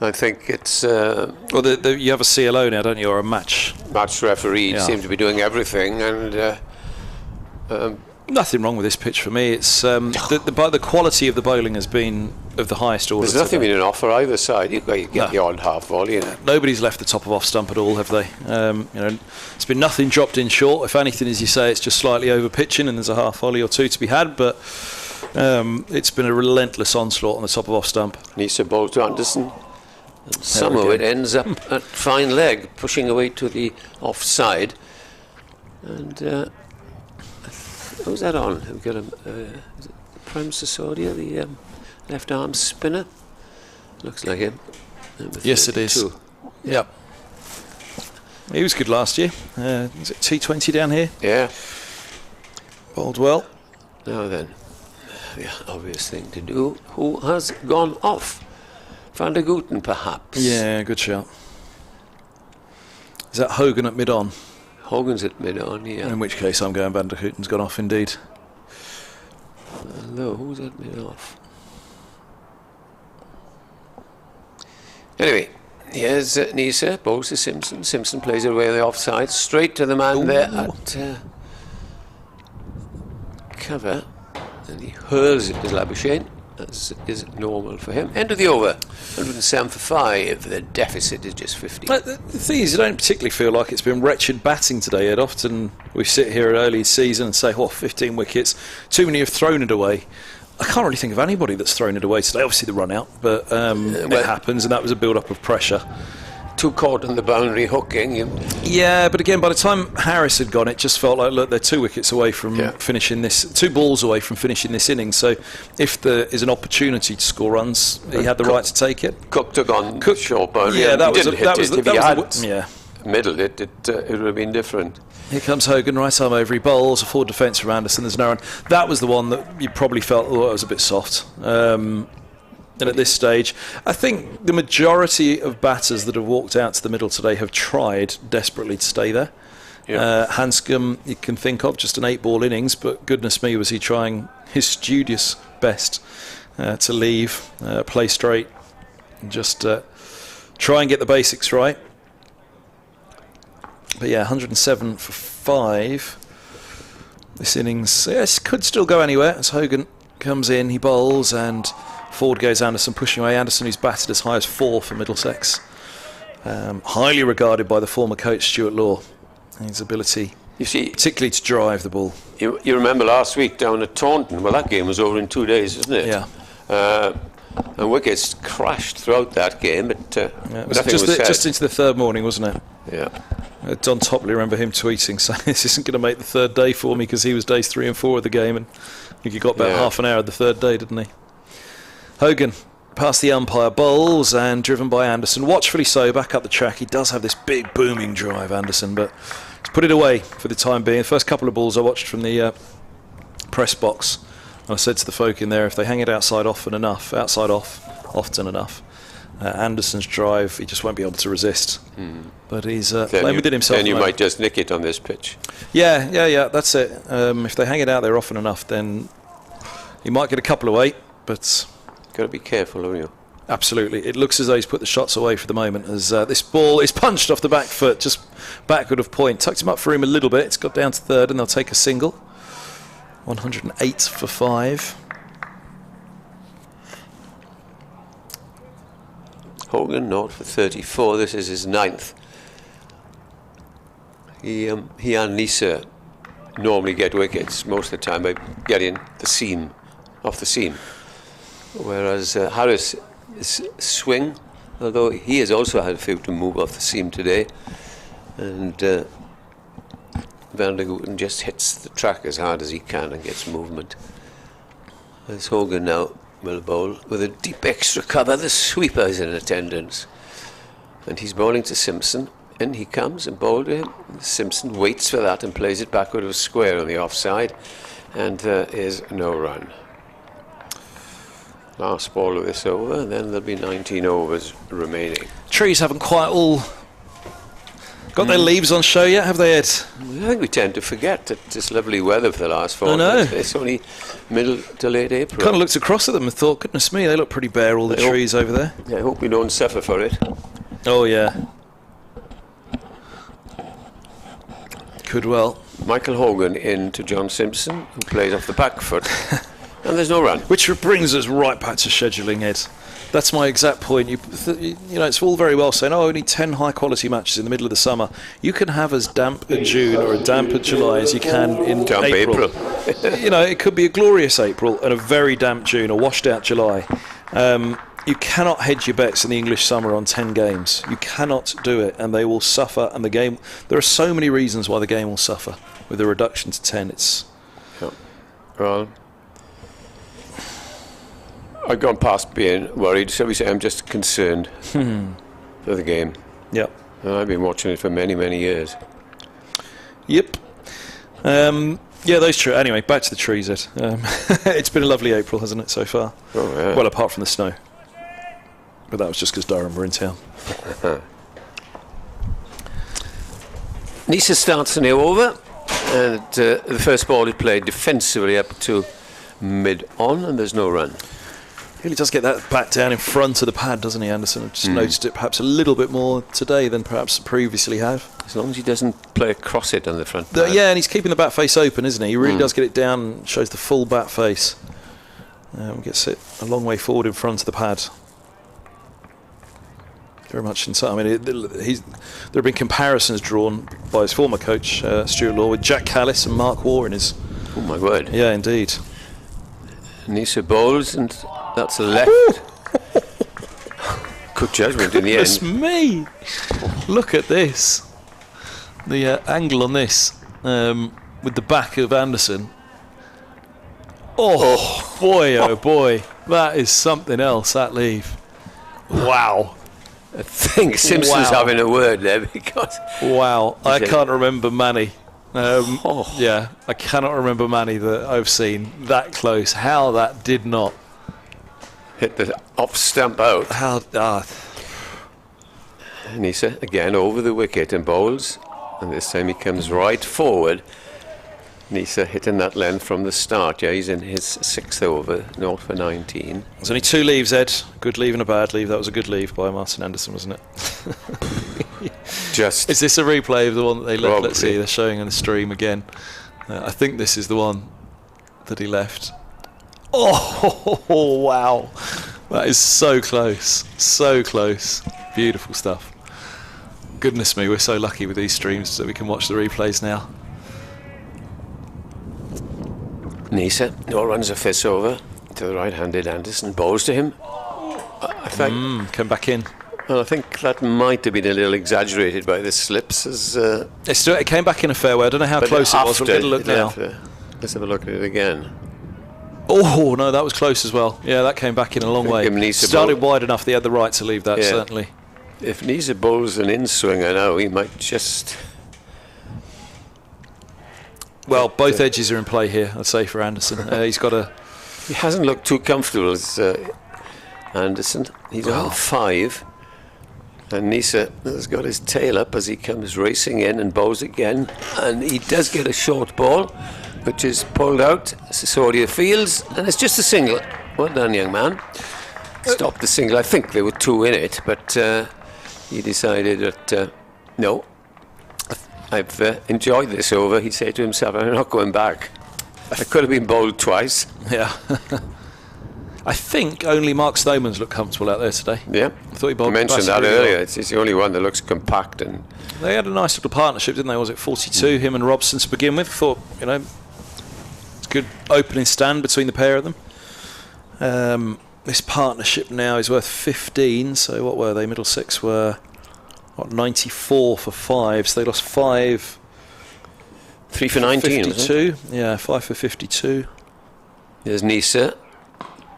I think it's... well, you have a CLO now, don't you, or a match referee. Yeah. Seem to be doing everything, and... nothing wrong with this pitch for me. It's the quality of the bowling has been of the highest order. There's nothing been an offer either side. You get the odd half volley in it. Nobody's left the top of off stump at all, have they? You know, it's been nothing dropped in short. If anything, as you say, it's just slightly over pitching, and there's a half volley or 2 to be had. But it's been a relentless onslaught on the top of off stump. Neser bowls to Anderson, And somehow it ends up at fine leg, pushing away to the offside. And who's that on? We've got is it Prem Sisodia, the left arm spinner? Looks like him. Yes, it is. Yep. He was good last year. Is it T20 down here? Yeah. Bowled well. Now then, the obvious thing to do. Who has gone off? Van der Gooten, perhaps? Yeah, good shout. Is that Hogan at mid-on? Hogan's at mid-on, yeah. In which case I'm going Van der Gooten's gone off indeed. No, who's at mid-off? Anyway, here's Nisa, bowls to Simpson. Simpson plays it away on the offside, straight to the man there at cover, and he hurls it to Labuschagne, as is normal for him. End of the over, 107 for 5. The deficit is just 50. The thing is, I don't particularly feel like it's been wretched batting today, Ed. Often we sit here early season and say, 15 wickets, too many have thrown it away. I can't really think of anybody that's thrown it away today. Obviously the run out, but it happens, and that was a build-up of pressure. Too caught on the boundary hooking. Yeah, but again, by the time Harris had gone, it just felt like, look, they're 2 wickets away from finishing this, 2 balls away from finishing this innings. So if there is an opportunity to score runs, he had the right to take it. Cook took on short boundary. Yeah, that was middled it, it would have been different. Here comes Hogan, right arm over, he bowls, a forward defence from Anderson, there's no run. That was the one that you probably felt, it was a bit soft. And at this stage, I think the majority of batters that have walked out to the middle today have tried desperately to stay there. Hanscom, you can think of, just an 8-ball innings, but goodness me, was he trying his studious best to leave, play straight, and just try and get the basics right. But yeah, 107 for 5. This innings, yes, could still go anywhere as Hogan comes in, he bowls, and forward goes Anderson, pushing away. Anderson, who's batted as high as 4 for Middlesex. Highly regarded by the former coach Stuart Law. His ability, you see, particularly to drive the ball. You remember last week down at Taunton? Well, that game was over in 2 days, wasn't it? Yeah. And wickets crashed throughout that game, but it was nothing was said. Just into the third morning, wasn't it? Yeah. Don Topley, remember him tweeting, saying this isn't going to make the third day for me, because he was days 3 and 4 of the game, and I think he got about half an hour of the third day, didn't he? Hogan past the umpire, bowls, and driven by Anderson, watchfully so, back up the track. He does have this big booming drive, Anderson, but he's put it away for the time being. The first couple of balls I watched from the press box, and I said to the folk in there, if they hang it outside off often enough, Anderson's drive, he just won't be able to resist. But he's playing within himself. Then you might just nick it on this pitch. Yeah, that's it. If they hang it out there often enough, then he might get a couple away, but got to be careful, haven't you? Absolutely. It looks as though he's put the shots away for the moment, as this ball is punched off the back foot, just backward of point. Tucked him up for him a little bit. It's got down to third, and they'll take a single. 108 for 5. Hogan, 0 for 34. This is his 9th. He and Nisa normally get wickets most of the time by getting the seam, off the seam. Whereas Harris is swing, although he has also had a few to move off the seam today. And Van der Gooten just hits the track as hard as he can and gets movement. There's Hogan now. Will bowl with a deep extra cover. The sweeper is in attendance, and he's bowling to Simpson. In he comes and bowled to him. Simpson waits for that and plays it backward of square on the offside, and there is no run. Last ball of this over, and then there'll be 19 overs remaining. Trees haven't quite all got their leaves on show yet, have they, Ed? I think we tend to forget that this lovely weather for the last 4 months. It's only middle to late April. Kind of looked across at them and thought, goodness me, they look pretty bare, all the trees over there. Yeah, I hope we don't suffer for it. Oh, yeah. Could well. Michael Hogan in to John Simpson, who plays off the back foot. And there's no run. Which brings us right back to scheduling, Ed. That's my exact point. You know, it's all very well saying, only 10 high-quality matches in the middle of the summer. You can have as damp a June or a damp a July as you can in April. You know, it could be a glorious April and a very damp June, a washed-out July. You cannot hedge your bets in the English summer on 10 games. You cannot do it, and they will suffer. And the game, there are so many reasons why the game will suffer with a reduction to 10. It's well, I've gone past being worried. Shall we say I'm just concerned for the game. Yep. And I've been watching it for many, many years. Yep. Yeah, those true. Anyway, back to the trees, Ed. It's been a lovely April, hasn't it, so far? Oh, yeah. Well, apart from the snow. But that was just because Durham were in town. Nisa starts the new over, and the first ball is played defensively up to mid-on, and there's no run. He really does get that back down in front of the pad, doesn't he, Anderson? I've just noticed it perhaps a little bit more today than perhaps previously have. As long as he doesn't play across it on the front. Yeah, and he's keeping the bat face open, isn't he? He really does get it down and shows the full bat face. Gets it a long way forward in front of the pad. Very much inside. I mean, there have been comparisons drawn by his former coach, Stuart Law, with Jack Callis and Mark Waugh in his... Oh, my word. Yeah, indeed. Nisa bowls, and that's a left. Good judgment in the end. Goodness me! Look at this. The angle on this with the back of Anderson. Oh, boy, oh boy. That is something else, that leave. Wow. I think Simpson's having a word there because... Wow. I can't remember Manny. Yeah, I cannot remember Manny that I've seen that close. How that did not... hit the off stump out. How... Nisa again over the wicket and bowls. And this time he comes right forward. Nisa hitting that length from the start. Yeah, he's in his 6th over, 0 for 19. There's only 2 leaves, Ed. Good leave and a bad leave. That was a good leave by Martin Anderson, wasn't it? Just is this a replay of the one that they left? Probably. Let's see. They're showing on the stream again. I think this is the one that he left. Oh, wow. That is so close. So close. Beautiful stuff. Goodness me, we're so lucky with these streams that we can watch the replays now. Nisa, no runs a fist over to the right-handed Anderson, bowls to him. I think come back in. Well, I think that might have been a little exaggerated by the slips. As it came back in a fair way. I don't know how close it was. We'll get a look now. Let's have a look at it again. Oh no, that was close as well. Yeah, that came back in a long way. Started wide enough. They had the right to leave that, certainly. If Nisa bowls an in-swinger now, he might just... Well, both edges are in play here, I'd say, for Anderson. He's got a... He hasn't looked too comfortable as Anderson. He's on 5. And Nisa has got his tail up as he comes racing in and bowls again. And he does get a short ball, which is pulled out. Sisodia fields, and it's just a single. Well done, young man. Stopped the single. I think there were 2 in it, but he decided that, no, I've enjoyed this over. He said to himself, I'm not going back. I could have been bowled twice. Yeah. I think only Mark Stoneman's looked comfortable out there today. Yeah. I thought he bowled. I mentioned that earlier. It's the only one that looks compact. And they had a nice little partnership, didn't they? Was it 42, him and Robson to begin with? Thought, it's a good opening stand between the pair of them. This partnership now is worth 15, so what were they? Middlesex were 94 for 5, so they lost 5. 3 for 19, 52. Yeah, 5 for 52. There's Nisa.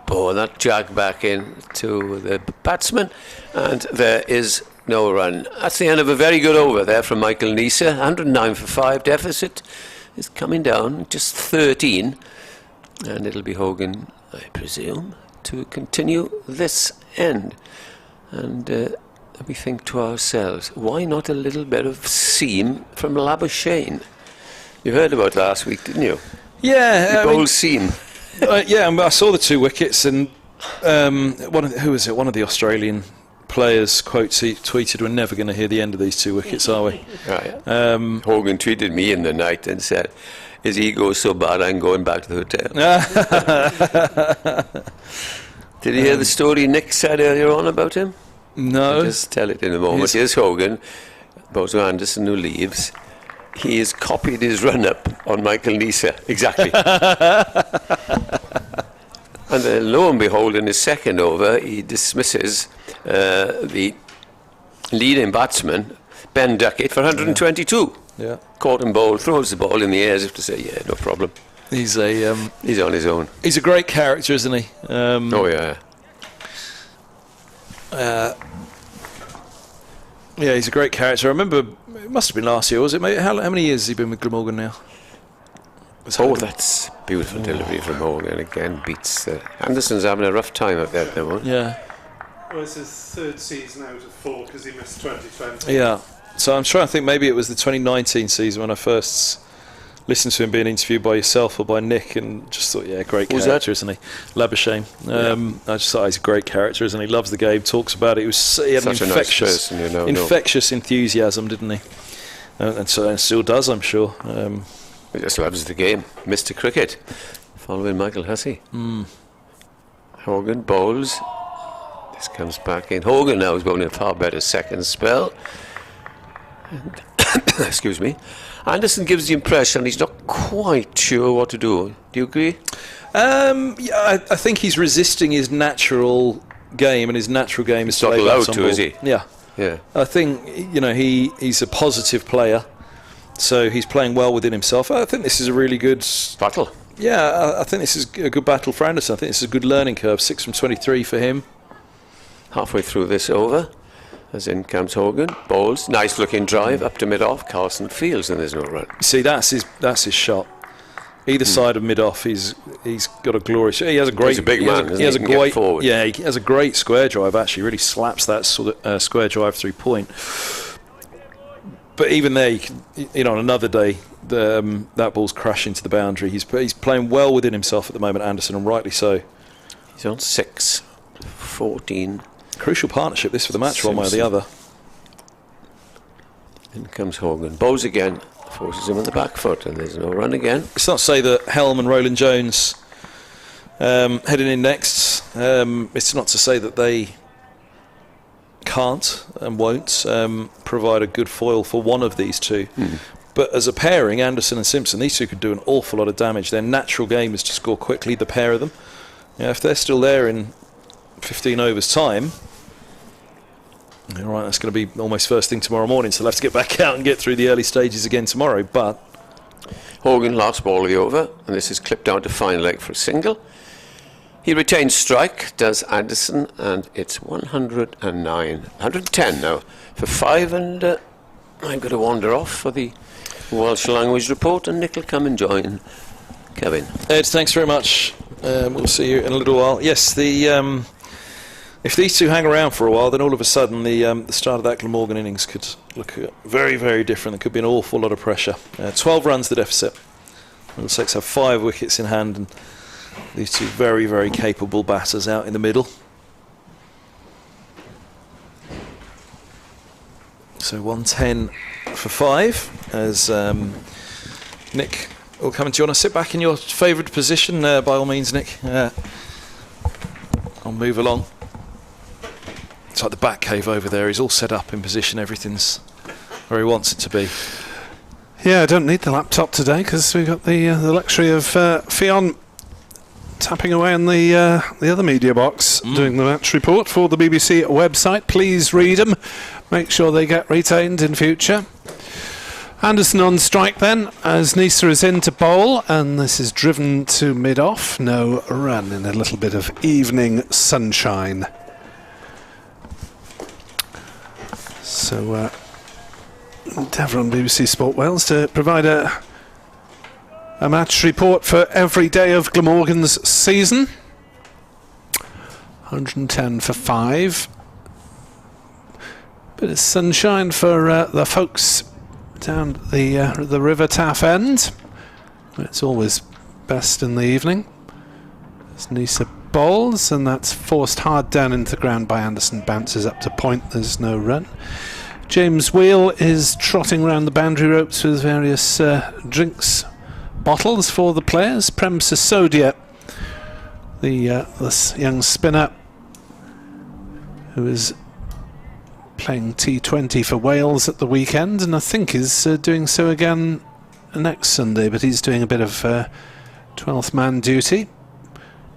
Oh, that jagged back in to the batsman, and there is no run. That's the end of a very good over there from Michael Nisa. 109 for 5. Deficit is coming down, just 13, and it'll be Hogan, I presume, to continue this end. And we think to ourselves, why not a little bit of seam from Labuschagne? You heard about last week, didn't you? Yeah, the bold seam. Yeah, I saw the 2 wickets, and one of the Australian players quotes he tweeted, "We're never going to hear the end of these 2 wickets, are we?" Right. Hogan tweeted me in the night and said, "His ego so bad, I'm going back to the hotel." Did you hear the story Nick said earlier on about him? No. I'll just tell it in a moment. Here's Hogan, Bozo Anderson, who leaves. He has copied his run-up on Michael Nisa. Exactly. And And lo and behold, in his second over, he dismisses the leading batsman, Ben Duckett, for 122. Yeah. Caught him bowled, throws the ball in the air as if to say, yeah, no problem. He's on his own. He's a great character, isn't he? Oh, yeah. Yeah, he's a great character. I remember, it must have been last year, was it, mate? How many years has he been with Glamorgan now? That's beautiful delivery from Morgan. Again, beats Anderson's having a rough time up there at the moment. Yeah. Well, it's his third season out of 4 because he missed 2020. Yeah. So I'm trying to think, maybe it was the 2019 season when I first listened to him being interviewed by yourself or by Nick, and just thought, yeah, great character, isn't he? Labuschagne. I just thought he's a great character, isn't he? Loves the game, talks about it. He had an infectious, infectious enthusiasm, didn't he? And still does, I'm sure. He just loves the game. Mr. Cricket, following Michael Hussey. Hogan bowls. This comes back in. Hogan now is bowling a far better second spell. And excuse me. Anderson gives the impression he's not quite sure what to do. Do you agree? Yeah, I think he's resisting his natural game, and his natural game is to lay bats on ball. Is he? Yeah. I think he's a positive player, so he's playing well within himself. I think this is a really good battle. Yeah, I think this is a good battle for Anderson. I think this is a good learning curve. 6 from 23 for him. Halfway through this over, as in comes Hogan, bowls, nice looking drive up to mid-off. Carlson fields, and there's no run. See, that's his shot. Either side of mid-off, he's got a glorious. He has a great. He's a big man. He has a great forward. Yeah, he has a great square drive. Actually, really slaps that sort of square drive through point. But even there, on another day, that ball's crashing to the boundary. He's playing well within himself at the moment, Anderson, and rightly so. He's on 6, 14. Crucial partnership this for the match, one way or the other. In comes Hogan. Bowls again, forces him on the back foot, and there's no run again. It's not to say that Helm and Roland Jones heading in next. It's not to say that they can't and won't provide a good foil for one of these two. But as a pairing, Anderson and Simpson, these two could do an awful lot of damage. Their natural game is to score quickly, the pair of them. If they're still there in 15 overs time, all right, that's going to be almost first thing tomorrow morning, so they'll have to get back out and get through the early stages again tomorrow. But Hogan, last ball of the over, and this is clipped down to fine leg for a single. He retains strike, does Anderson, and it's 110 now for 5, and I'm going to wander off for the Welsh language report, and Nick will come and join Kevin. Ed, thanks very much. We'll see you in a little while. Yes, if these two hang around for a while, then all of a sudden the start of that Glamorgan innings could look very, very different. There could be an awful lot of pressure. 12 runs the deficit. Middlesex have 5 wickets in hand, and these two very, very capable batters out in the middle. So 110 for 5 as Nick will come. Do you want to sit back in your favoured position? By all means, Nick. I'll move along. It's like the bat cave over there. He's all set up in position. Everything's where he wants it to be. Yeah, I don't need the laptop today because we've got the luxury of Fionn tapping away on the other media box, doing the match report for the BBC website. Please read them. Make sure they get retained in future. Anderson on strike then, as Nisa is in to bowl, and this is driven to mid-off. No run in a little bit of evening sunshine. So, endeavour on BBC Sport Wales to provide a match report for every day of Glamorgan's season. 110 for 5. Bit of sunshine for the folks down the River Taff end. It's always best in the evening. As Nisa bowls, and that's forced hard down into the ground by Anderson. Bounces up to point. There's no run. James Wheel is trotting around the boundary ropes with various drinks bottles for the players. Prem Sisodia, this young spinner who is playing T20 for Wales at the weekend, and I think is doing so again next Sunday, but he's doing a bit of 12th man duty.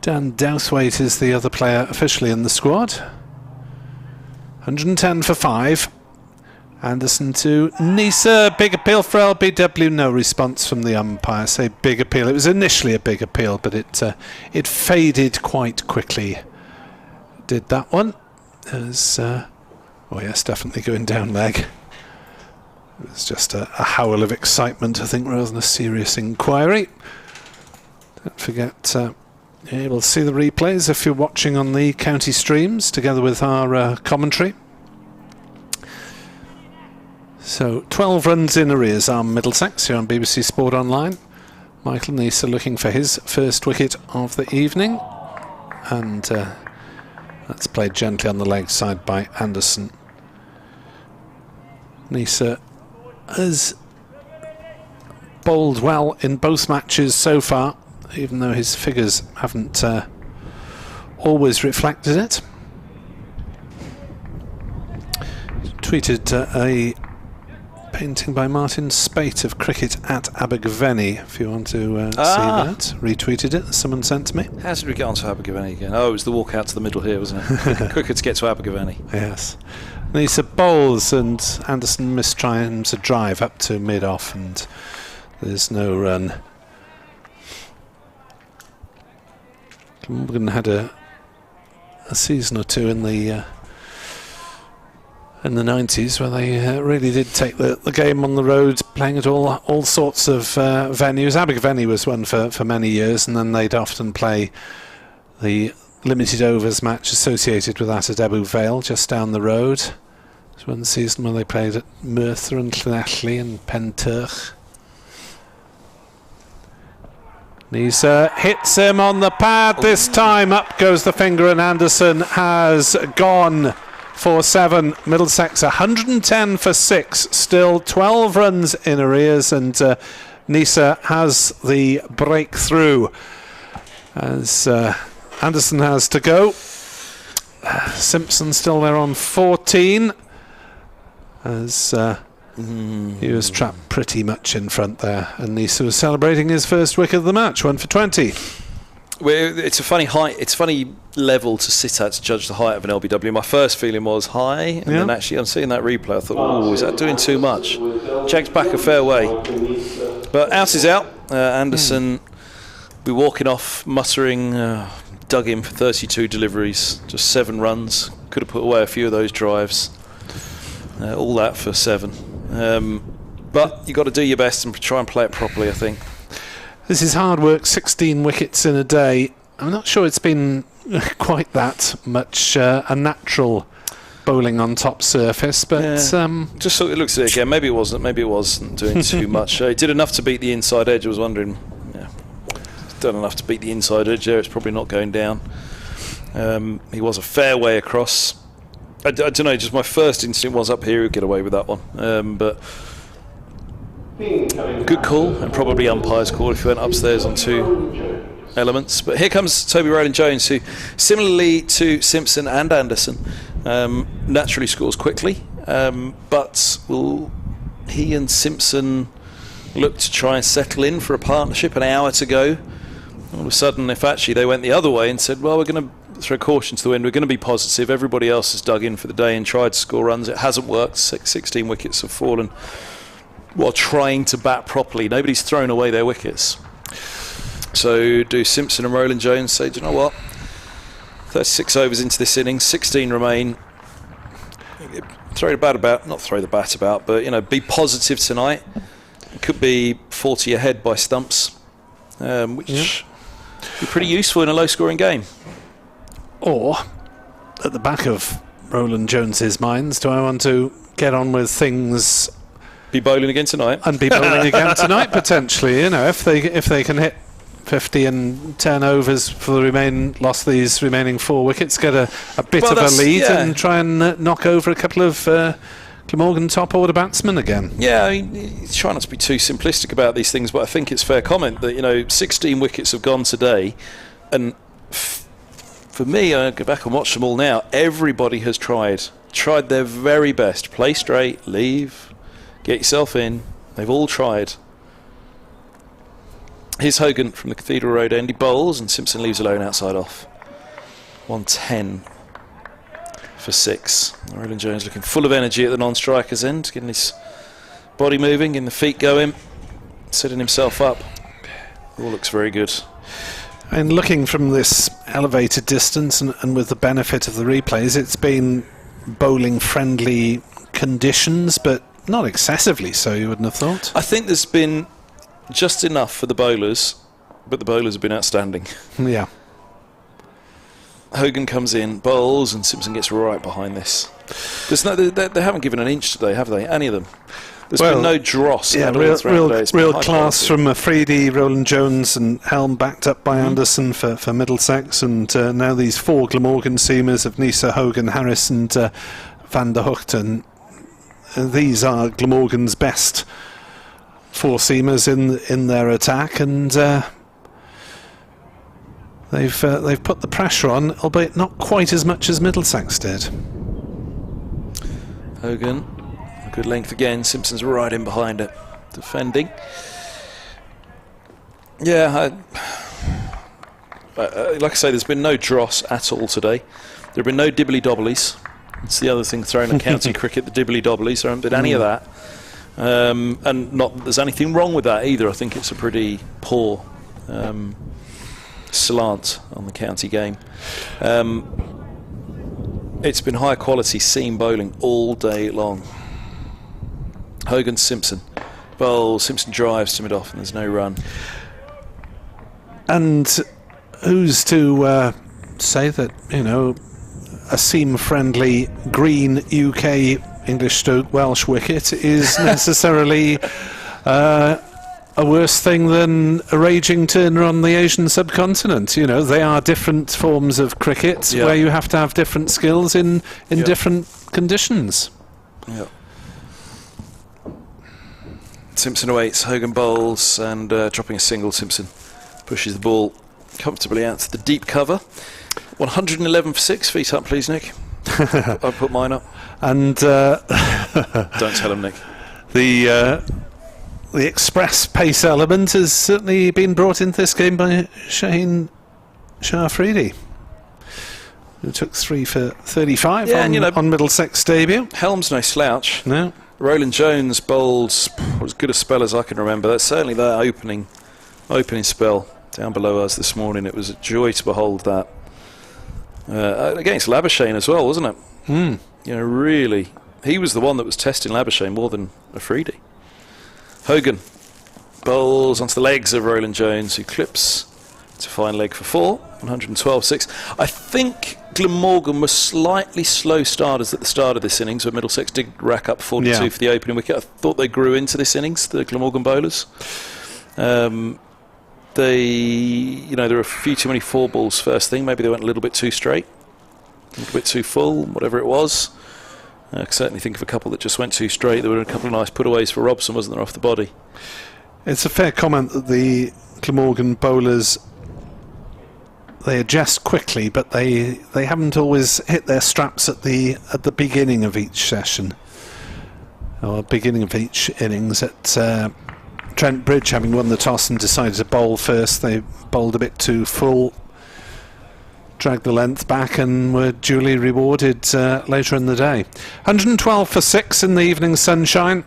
Dan Dowthwaite is the other player officially in the squad. 110 for 5. Anderson to Nisa, big appeal for LBW, no response from the umpire. Say big appeal. It was initially a big appeal, but it faded quite quickly. Did that one? As oh yes, definitely going down leg. It was just a howl of excitement, I think, rather than a serious inquiry. Don't forget, you're able to see the replays if you're watching on the county streams, together with our commentary. So 12 runs in arrears are Middlesex here on BBC Sport Online. Michael Nisa looking for his first wicket of the evening, and that's played gently on the leg side by Anderson. Nisa has bowled well in both matches so far, even though his figures haven't always reflected it. Tweeted a painting by Martin Spate of cricket at Abergavenny, if you want to see that. Retweeted it, someone sent to me. How did we get on to Abergavenny again? Oh, it was the walk out to the middle here, wasn't it? Quicker to get to Abergavenny. Yes. Nisa bowls, and Anderson mistimes a drive up to mid-off, and there's no run. Glamorgan had a season or two in the 90s where they really did take the game on the road, playing at all sorts of venues. Abergavenny was one for many years, and then they'd often play the limited overs match associated with that at Ebbw Vale, just down the road. It was one season when they played at Merthyr and Llanelli and Penturch. Nisa hits him on the pad this time. Up goes the finger, and Anderson has gone for 7. Middlesex 110 for 6. Still 12 runs in arrears, and Nisa has the breakthrough as Anderson has to go. Simpson still there on 14 as he was trapped pretty much in front there, and Nisa was celebrating his first wicket of the match, 1 for 20. Well, it's a funny height. It's a funny level to sit at to judge the height of an LBW. My first feeling was high, and then actually on seeing that replay I thought, oh, is that doing too much? Jags back a fair way, but out is out. Anderson be walking off muttering, dug in for 32 deliveries, just 7 runs, could have put away a few of those drives, all that for 7, but you got to do your best and try and play it properly, I think. This is hard work, 16 wickets in a day. I'm not sure it's been quite that much a natural bowling on top surface, but just so it looks at it again. Maybe it wasn't doing too much. He did enough to beat the inside edge. I was wondering, done enough to beat the inside edge there. It's probably not going down. He was a fair way across. I don't know, just my first instinct was up here he'd get away with that one, but good call, and probably umpire's call if he went upstairs on 2 elements. But here comes Toby Rowland-Jones, who similarly to Simpson and Anderson naturally scores quickly, but will he and Simpson look to try and settle in for a partnership? An hour to go, all of a sudden, if actually they went the other way and said, well, we're going to throw caution to the wind, we're going to be positive, everybody else has dug in for the day and tried to score runs, it hasn't worked, 16 wickets have fallen while trying to bat properly. Nobody's thrown away their wickets. So do Simpson and Rowland-Jones say, do you know what, 36 overs into this innings, 16 remain, throw the bat about, not throw the bat about, but be positive tonight. It could be 40 ahead by stumps, which would be pretty useful in a low scoring game. Or at the back of Rowland-Jones's minds, do I want to get on with things, be bowling again tonight, and be bowling again tonight potentially? If they can hit 50 and 10 overs for the lost these remaining 4 wickets, get a bit of a lead, and try and knock over a couple of Glamorgan top order batsmen again. Yeah, I mean, try not to be too simplistic about these things, but I think it's fair comment that 16 wickets have gone today, and for me, I go back and watch them all now. Everybody has tried their very best. Play straight, leave, get yourself in. They've all tried. Here's Hogan from the Cathedral Road end. He bowls and Simpson leaves alone outside off. 110 for 6. Roland Jones looking full of energy at the non-striker's end, getting his body moving, getting the feet going, setting himself up. All looks very good. And looking from this elevated distance and with the benefit of the replays, it's been bowling friendly conditions, but not excessively so, you wouldn't have thought. I think there's been just enough for the bowlers, but the bowlers have been outstanding. Yeah. Hogan comes in, bowls, and Simpson gets right behind this. They haven't given an inch today, have they? Any of them? There's been no dross. Yeah, real class from Afridi, Roland Jones and Helm, backed up by Anderson for Middlesex, and now these 4 Glamorgan seamers of Nisa, Hogan, Harris and Van der Hocht, and these are Glamorgan's best 4 seamers in their attack, and they've put the pressure on, albeit not quite as much as Middlesex did. Hogan, a good length again. Simpson's right in behind it, defending. Yeah, like I say, there's been no dross at all today. There have been no dibbly-dobblies. It's the other thing thrown at county cricket, the dibbly-dobblies. There haven't been any of that. And not that there's anything wrong with that either. I think it's a pretty poor slant on the county game. It's been high quality seam bowling all day long. Hogan, Simpson bowl, Simpson drives to mid-off and there's no run. And who's to say that, you know, a seam-friendly green UK English to Welsh wicket is necessarily a worse thing than a raging turner on the Asian subcontinent. You know, they are different forms of cricket where you have to have different skills in different conditions. Yeah. Simpson awaits, Hogan bowls, and dropping a single, Simpson pushes the ball comfortably out to the deep cover. 111 for 6. Feet up, please, Nick. I'll put mine up. And don't tell him, Nick. The express pace element has certainly been brought into this game by Shaheen Shah Afridi, who took 3 for 35 on Middlesex debut. Helm's no slouch. No. Roland Jones bowls as good a spell as I can remember. That's certainly their opening spell down below us this morning. It was a joy to behold that. Against Labuschagne as well, wasn't it? You know, really, he was the one that was testing Labuschagne more than Afridi. Hogan bowls onto the legs of Roland Jones, who clips to fine leg for 4, 112-6. I think Glamorgan were slightly slow starters at the start of this innings, where Middlesex did rack up 42 for the opening wicket. I thought they grew into this innings, the Glamorgan bowlers. There were a few too many 4 balls first thing. Maybe they went a little bit too straight, a little bit too full, whatever it was. I can certainly think of a couple that just went too straight. There were a couple of nice putaways for Robson, wasn't there, off the body? It's a fair comment that the Glamorgan bowlers, they adjust quickly, but they haven't always hit their straps at the beginning of each session, or beginning of each innings. At Trent Bridge, having won the toss and decided to bowl first, they bowled a bit too full, dragged the length back, and were duly rewarded later in the day. 112 for 6 in the evening sunshine.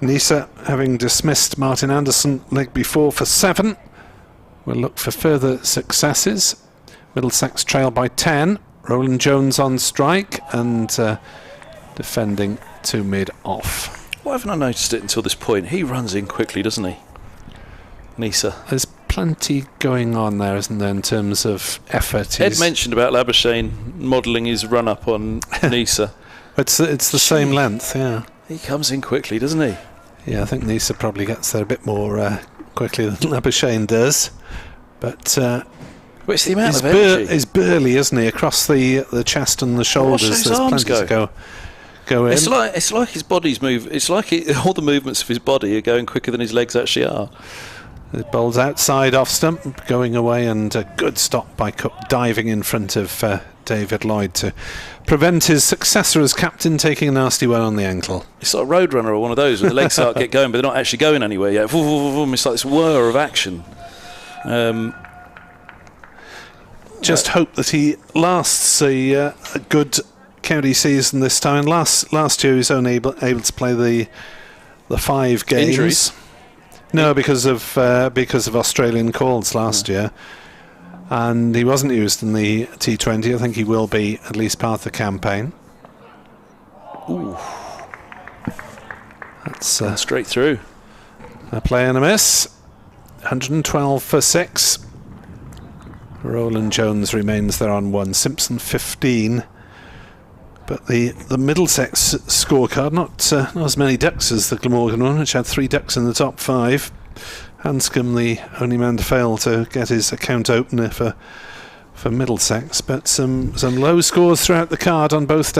Nisa, having dismissed Martin Anderson leg before, for 7. We'll look for further successes. Middlesex trail by 10. Roland Jones on strike and defending to mid-off. Why haven't I noticed it until this point? He runs in quickly, doesn't he? Nisa. There's plenty going on there, isn't there, in terms of effort? Ed mentioned about Labuschagne modelling his run-up on Nisa. It's the same length, yeah. He comes in quickly, doesn't he? Yeah, I think Nisa probably gets there a bit more quickly than Labuschagne does. But it's the amount of energy. He's burly, isn't he? Across the chest and the shoulders, there's plenty to go in. It's like his body's move. It's like all the movements of his body are going quicker than his legs actually are. It bowls outside off stump, going away, and a good stop by Cook, diving in front of David Lloyd to prevent his successor as captain taking a nasty one on the ankle. It's like a roadrunner or one of those where the legs start get going, but they're not actually going anywhere yet. It's like this whir of action. Just hope that he lasts a good county season this time. Last year he was only able to play the 5 games. Injuries? No, because of Australian calls last year. And he wasn't used in the T20. I think he will be at least part of the campaign. Ooh. That's straight through. A play and a miss. 112 for 6. Roland Jones remains there on 1. Simpson 15. But the Middlesex scorecard, not as many ducks as the Glamorgan one, which had 3 ducks in the top 5. Hanscom, the only man to fail to get his account opener for Middlesex, but some low scores throughout the card on both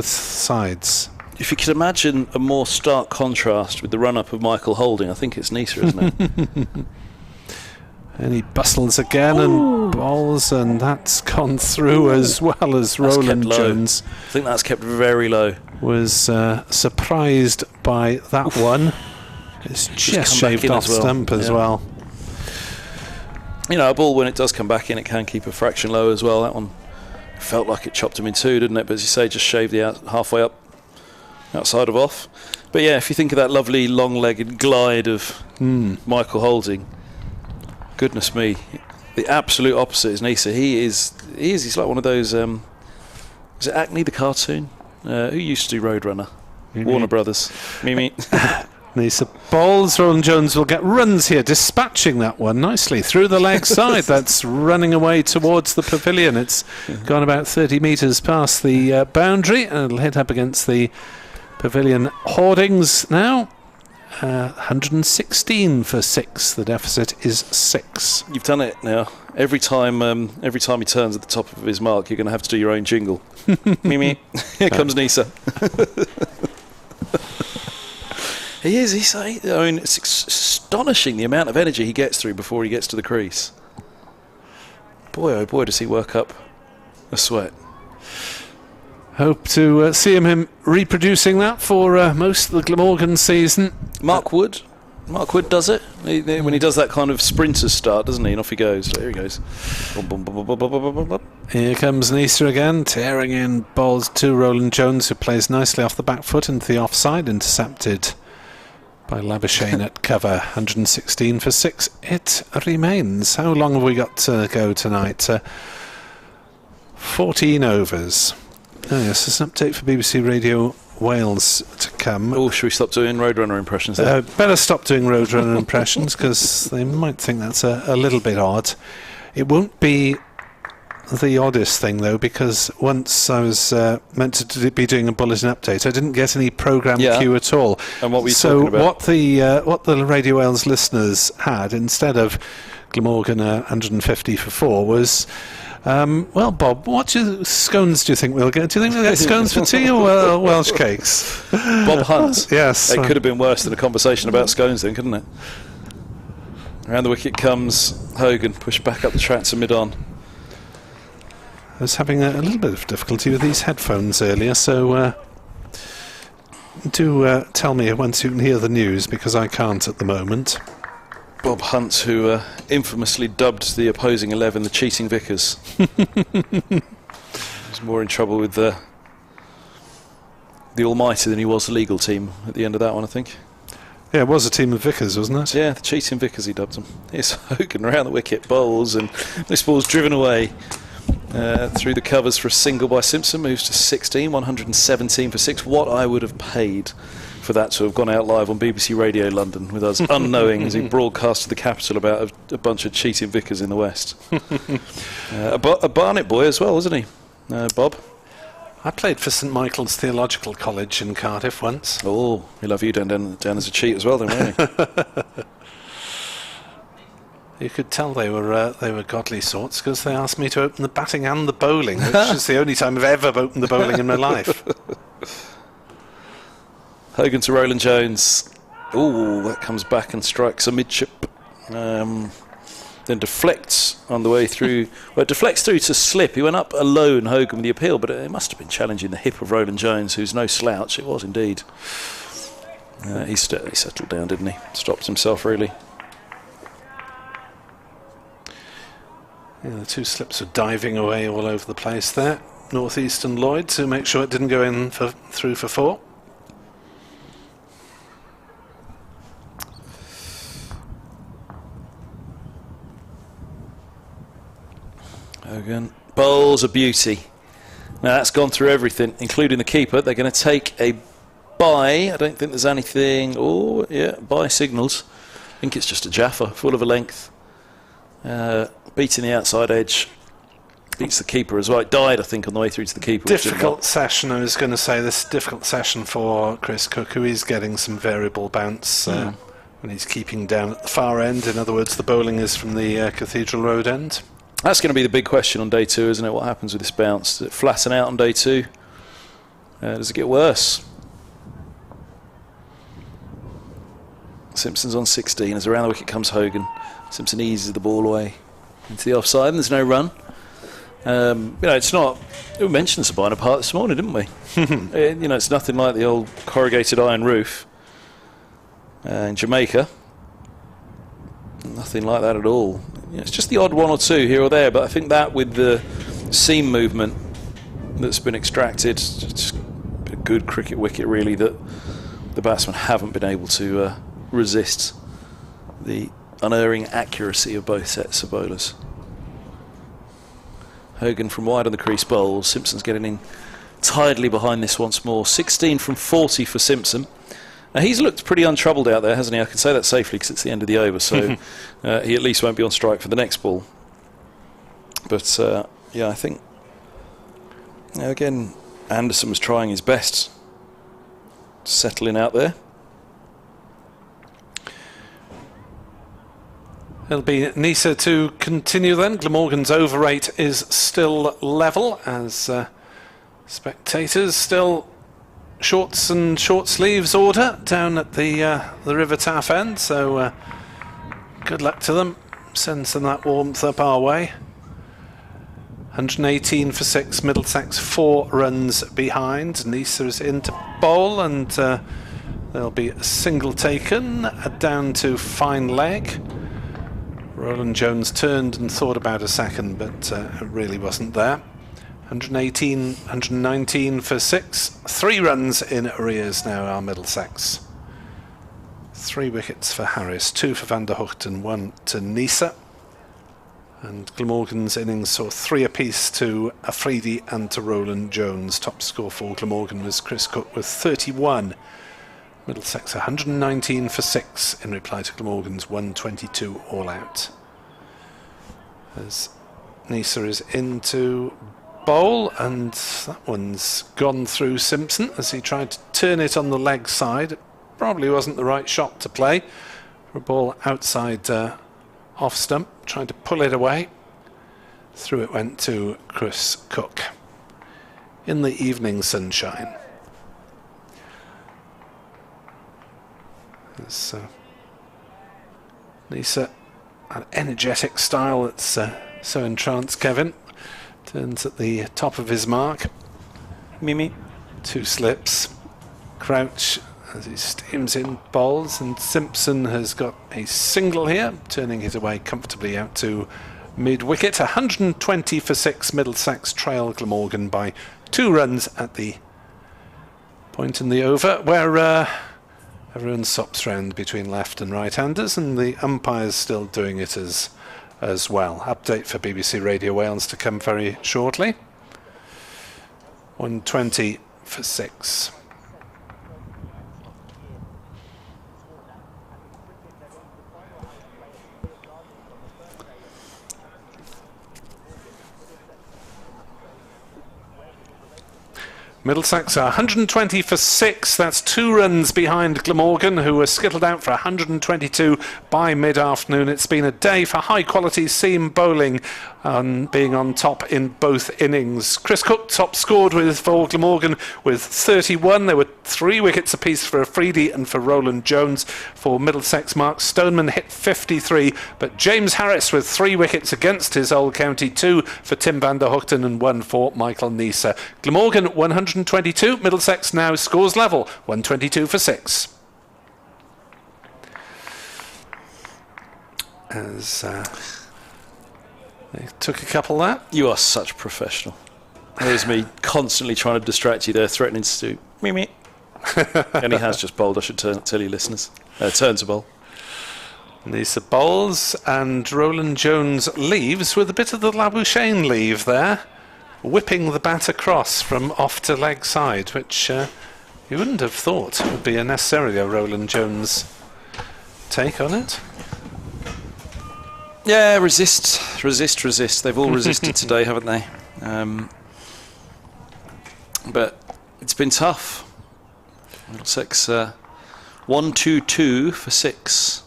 sides. If you could imagine a more stark contrast with the run-up of Michael Holding, I think it's Nisa, isn't it? And he bustles again and bowls, and that's gone through as well as Roland Jones. I think that's kept very low. Was surprised by that one. It's just shaved off stump as well. You know, a ball, when it does come back in, it can keep a fraction low as well. That one felt like it chopped him in 2, didn't it? But as you say, just shaved the halfway up, outside of off. But yeah, if you think of that lovely long-legged glide of Michael Holding, goodness me, the absolute opposite is Nisa. He's like one of those. Is it Acne the cartoon? Who used to do Roadrunner? Warner Brothers. Mimi. Nisa bowls. Roland Jones will get runs here, dispatching that one nicely through the leg side. That's running away towards the pavilion. It's gone about 30 metres past the boundary, and it'll hit up against the pavilion hoardings now. 116 for 6. The deficit is 6. You've done it now. Every time he turns at the top of his mark, you're going to have to do your own jingle. Mimi. Here comes Nisa. It's astonishing the amount of energy he gets through before he gets to the crease. Boy, oh boy, does he work up a sweat. Hope to see him reproducing that for most of the Glamorgan season. Mark Wood does it when he does that kind of sprinter start, doesn't he? And off he goes. There he goes. Here comes Nisa again, tearing in balls to Roland Jones, who plays nicely off the back foot into the offside, intercepted by Labuschagne at cover. 116 for 6. It remains. How long have we got to go tonight? 14 overs. Oh yes, there's an update for BBC Radio Wales to come. Oh, should we stop doing Roadrunner impressions then? Better stop doing Roadrunner impressions, because they might think that's a little bit odd. It won't be the oddest thing though, because once I was meant to be doing a bulletin update, I didn't get any programme cue at all. And what were you talking about? What the Radio Wales listeners had, instead of Glamorgan 150 for 4, was well, Bob, what scones do you think we'll get? Do you think we'll get scones for tea or Welsh cakes? Bob Hunt. Yes. It could have been worse than a conversation about scones then, couldn't it? Around the wicket comes Hogan, pushed back up the track to mid-on. I was having a little bit of difficulty with these headphones earlier, so do tell me once you can hear the news, because I can't at the moment. Bob Hunt, who infamously dubbed the opposing 11 the cheating Vickers. He's more in trouble with the Almighty than he was the legal team at the end of that one, I think. Yeah, it was a team of Vickers, wasn't it? Yeah, the cheating Vickers, he dubbed them. Here's Hogan around the wicket, bowls, and this ball's driven away through the covers for a single by Simpson. Moves to 16, 117 for 6. What I would have paid for that to have gone out live on BBC Radio London with us unknowing as he broadcast to the capital about a bunch of cheating Vickers in the West. A Barnet boy as well, wasn't he, Bob? I played for St Michael's Theological College in Cardiff once. Oh, he'll have you down as a cheat as well then, won't he? You could tell they were godly sorts, because they asked me to open the batting and the bowling, which is the only time I've ever opened the bowling in my life. Hogan to Roland Jones. Oh, that comes back and strikes a midship. then deflects on the way through. Well, it deflects through to slip. He went up alone, Hogan, with the appeal, but it must have been challenging the hip of Roland Jones, who's no slouch. It was indeed. He settled down, didn't he? Stopped himself, really. Yeah, the two slips were diving away all over the place there. Northeast and Lloyd to make sure it didn't go in through for 4. Hogan bowls a beauty. Now that's gone through everything, including the keeper. They're going to take a bye. I don't think there's anything. Oh, yeah, bye signals. I think it's just a Jaffa, full of a length. Beating the outside edge. Beats the keeper as well. It died, I think, on the way through to the keeper. Difficult session, I was going to say. This difficult session for Chris Cook, who is getting some variable bounce when he's keeping down at the far end. In other words, the bowling is from the Cathedral Road end. That's going to be the big question on day 2, isn't it? What happens with this bounce? Does it flatten out on day 2? Does it get worse? Simpson's on 16. As around the wicket comes Hogan. Simpson eases the ball away into the offside, and there's no run. It's not. We mentioned Sabina Park this morning, didn't we? It's nothing like the old corrugated iron roof in Jamaica. Nothing like that at all. It's just the odd 1 or 2 here or there, but I think that with the seam movement that's been extracted, just a good cricket wicket really that the batsmen haven't been able to resist the unerring accuracy of both sets of bowlers. Hogan from wide on the crease bowls. Simpson's getting in tidily behind this once more. 16 from 40 for Simpson. Now he's looked pretty untroubled out there, hasn't he? I can say that safely because it's the end of the over, so he at least won't be on strike for the next ball. But I think again Anderson was trying his best settling out there. It'll be Nisa to continue then. Glamorgan's over rate is still level as spectators still shorts and short sleeves order down at the River Taff end, so good luck to them. Send some of that warmth up our way. 118 for 6, Middlesex 4 runs behind. Nisa is in to bowl, and there'll be a single taken down to fine leg. Roland Jones turned and thought about a second, but it really wasn't there. 118, 119 for 6. 3 runs in arrears now are Middlesex. 3 wickets for Harris, 2 for Van der Hocht and 1 to Nisa. And Glamorgan's innings saw 3 apiece to Afridi and to Roland Jones. Top score for Glamorgan was Chris Cook with 31. Middlesex 119 for 6 in reply to Glamorgan's 122 all out. As Nisa is into bowl, and that one's gone through Simpson as he tried to turn it on the leg side. It probably wasn't the right shot to play for a ball outside off stump. Tried to pull it away. Through it went to Chris Cook in the evening sunshine. There's Nisa, an energetic style that's so entranced Kevin. Turns at the top of his mark. Mimi. 2 slips. Crouch as he steams in bowls, and Simpson has got a single here, turning it away comfortably out to mid-wicket. 120 for 6, Middlesex trail Glamorgan by 2 runs at the point in the over, where everyone sops round between left and right-handers, and the umpire's still doing it as well. Update for BBC Radio Wales to come very shortly. 120 for 6. Middlesex are 120 for 6. That's 2 runs behind Glamorgan, who were skittled out for 122 by mid-afternoon. It's been a day for high-quality seam bowling being on top in both innings. Chris Cook top scored for Glamorgan with 31. There were 3 wickets apiece for Afridi and for Roland Jones. For Middlesex, Mark Stoneman hit 53, but James Harris with 3 wickets against his old county, 2 for Tim van der Hoogten and 1 for Michael Neser. Glamorgan 122, Middlesex now scores level, 122 for 6. As they took a couple there. You are such a professional. There's me constantly trying to distract you there, threatening to do me. And he has just bowled, I should tell you listeners. Turn to bowl. Neser bowls and Roland Jones leaves with a bit of the Labuschagne leave there, whipping the bat across from off to leg side, which you wouldn't have thought would be necessarily a Roland Jones take on it. Yeah, resist. They've all resisted today, haven't they? But it's been tough. Middlesex 122 for 6.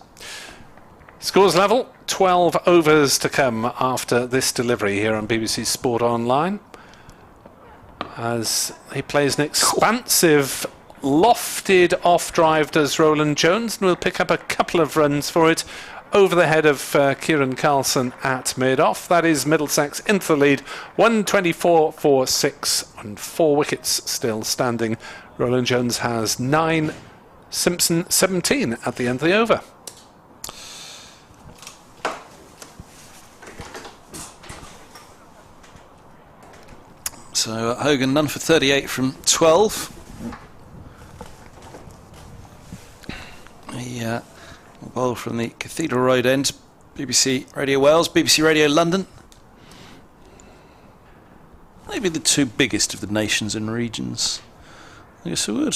Scores level, 12 overs to come after this delivery here on BBC Sport Online. As he plays an expansive, lofted off-drive does Roland Jones, and will pick up a couple of runs for it over the head of Kieran Carlson at mid-off. That is Middlesex into the lead, 124 for 6 and 4 wickets still standing. Roland Jones has 9, Simpson 17 at the end of the over. So Hogan none for 38 from 12. A bowl from the Cathedral Road end. BBC Radio Wales, BBC Radio London. Maybe the 2 biggest of the nations and regions. I guess I would.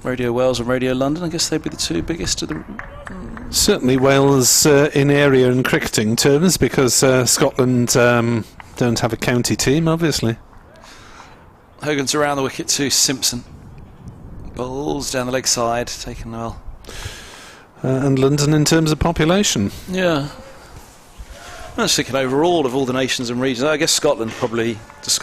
Radio Wales and Radio London, I guess they'd be the 2 biggest of the... Certainly Wales in area and cricketing terms, because Scotland don't have a county team, obviously. Hogan's around the wicket to Simpson. Bowls down the leg side, taken well. And London in terms of population. Yeah. I was thinking overall of all the nations and regions. I guess Scotland probably...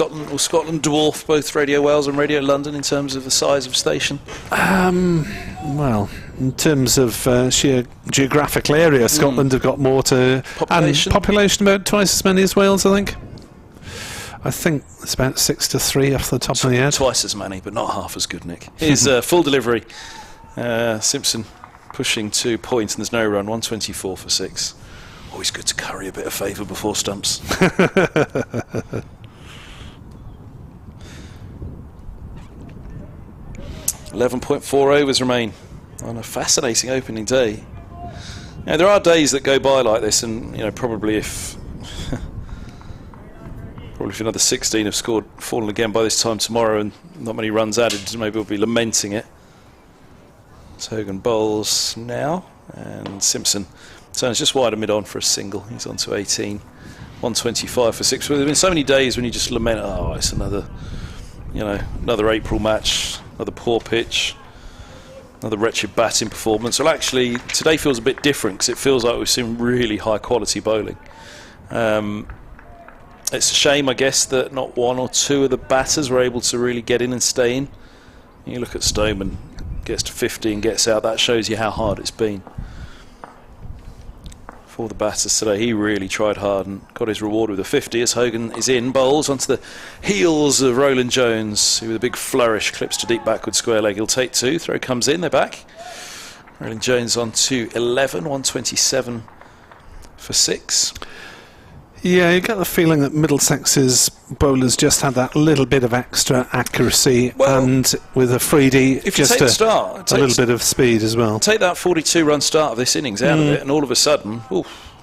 Will Scotland dwarf both Radio Wales and Radio London in terms of the size of station? Well, in terms of sheer geographical area, Scotland have got more to... Population? And population about twice as many as Wales, I think. I think it's about 6-3 off the top of the head. Twice as many, but not half as good, Nick. Here's full delivery. Simpson pushing 2 points and there's no run, 124 for 6. Always good to curry a bit of favour before stumps. 11.4 overs remain on a fascinating opening day. Now, there are days that go by like this, and probably if another 16 have fallen again by this time tomorrow and not many runs added, maybe we'll be lamenting it. So Hogan bowls now, and Simpson turns just wide of mid-on for a single. He's on to 18, 125 for 6. Well, there have been so many days when you just lament, oh, it's another April match, another poor pitch, another wretched batting performance. Well, actually, today feels a bit different because it feels like we've seen really high-quality bowling. It's a shame, I guess, that not 1 or 2 of the batters were able to really get in and stay in. You look at Stoneman, gets to 50 and gets out. That shows you how hard it's been for the batters today. He really tried hard and got his reward with a 50 as Hogan is in, bowls onto the heels of Roland Jones, who with a big flourish clips to deep backward square leg. He'll take 2, throw comes in, they're back. Roland Jones on to 11, 127 for 6. Yeah, you get the feeling that Middlesex's bowlers just had that little bit of extra accuracy, and with Afridi, just a little bit of speed as well. Take that 42-run start of this innings out of it, and all of a sudden,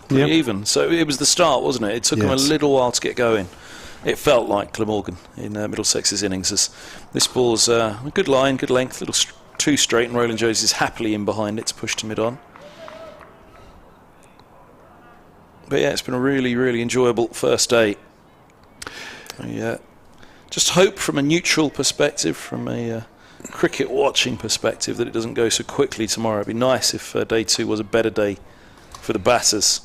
pretty even. So it was the start, wasn't it? It took them a little while to get going. It felt like Glamorgan in Middlesex's innings. As this ball's a good line, good length, little 2 straight, and Roland Jones is happily in behind it to push to mid-on. But yeah, it's been a really, really enjoyable first day. Yeah, just hope from a neutral perspective, from a cricket watching perspective, that it doesn't go so quickly tomorrow. It'd be nice if day 2 was a better day for the batters.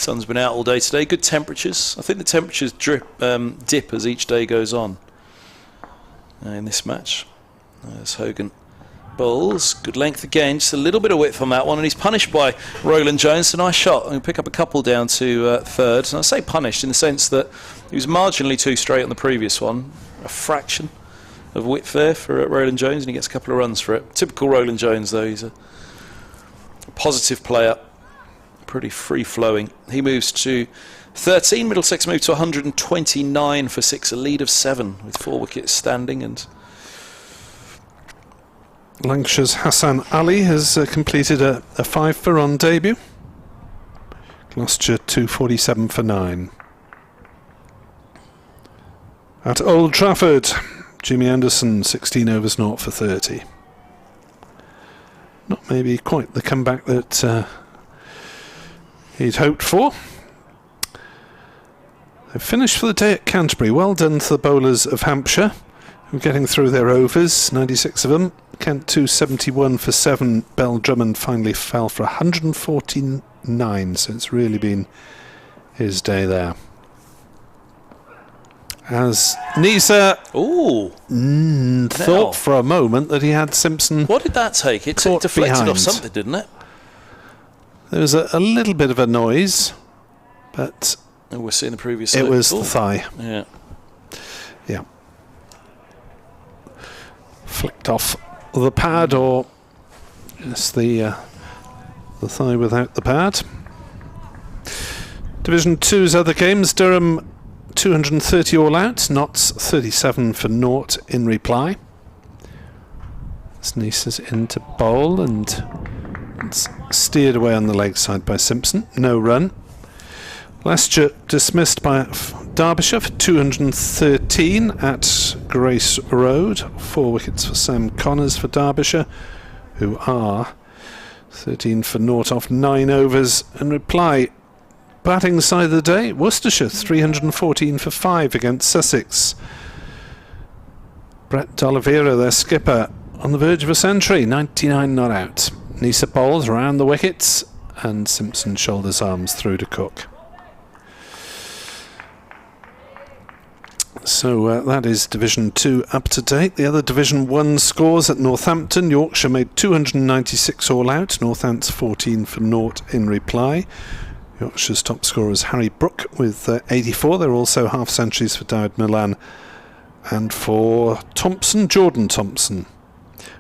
Sun's been out all day today. Good temperatures. I think the temperatures dip as each day goes on in this match. There's Hogan bowls. Good length again. Just a little bit of width on that one. And he's punished by Roland Jones. A nice shot. I'm going to pick up a couple down to third. And I say punished in the sense that he was marginally too straight on the previous one. A fraction of width there for Roland Jones. And he gets a couple of runs for it. Typical Roland Jones, though. He's a positive player. Pretty free-flowing. He moves to 13. Middlesex move to 129 for 6. A lead of 7 with 4 wickets standing. And Lancashire's Hassan Ali has completed a 5 for on debut. Gloucestershire 247 for 9. At Old Trafford, Jimmy Anderson 16 overs 0 for 30. Not maybe quite the comeback that he'd hoped for. They've finished for the day at Canterbury. Well done to the bowlers of Hampshire, who are getting through their overs, 96 of them. Kent 271 for 7. Bell Drummond finally fell for 149, so it's really been his day there. As Nisa thought for a moment that he had Simpson. What did that take? It deflected behind. Off something, didn't it? There was a little bit of a noise, but we're seeing the previous. It was the thigh. Yeah. Yeah. Flicked off the pad, or just the thigh without the pad. Division 2's other games: Durham 230 all out, Notts 37 for 0 in reply. Sneezes into bowl and it's steered away on the leg side by Simpson. No run. Leicester dismissed by Derbyshire for 213 at Grace Road. 4 wickets for Sam Connors for Derbyshire, who are 13 for 0 off 9 overs in reply. Batting side of the day, Worcestershire 314 for 5 against Sussex. Brett D'Oliveira, their skipper, on the verge of a century, 99 not out. Nisa bowls around the wickets and Simpson shoulders arms through to Cook. So that is Division 2 up to date. The other Division 1 scores at Northampton. Yorkshire made 296 all out. Northants 14 for 0 in reply. Yorkshire's top scorer is Harry Brook with 84. There are also half centuries for Dawid Milan and for Thompson, Jordan Thompson.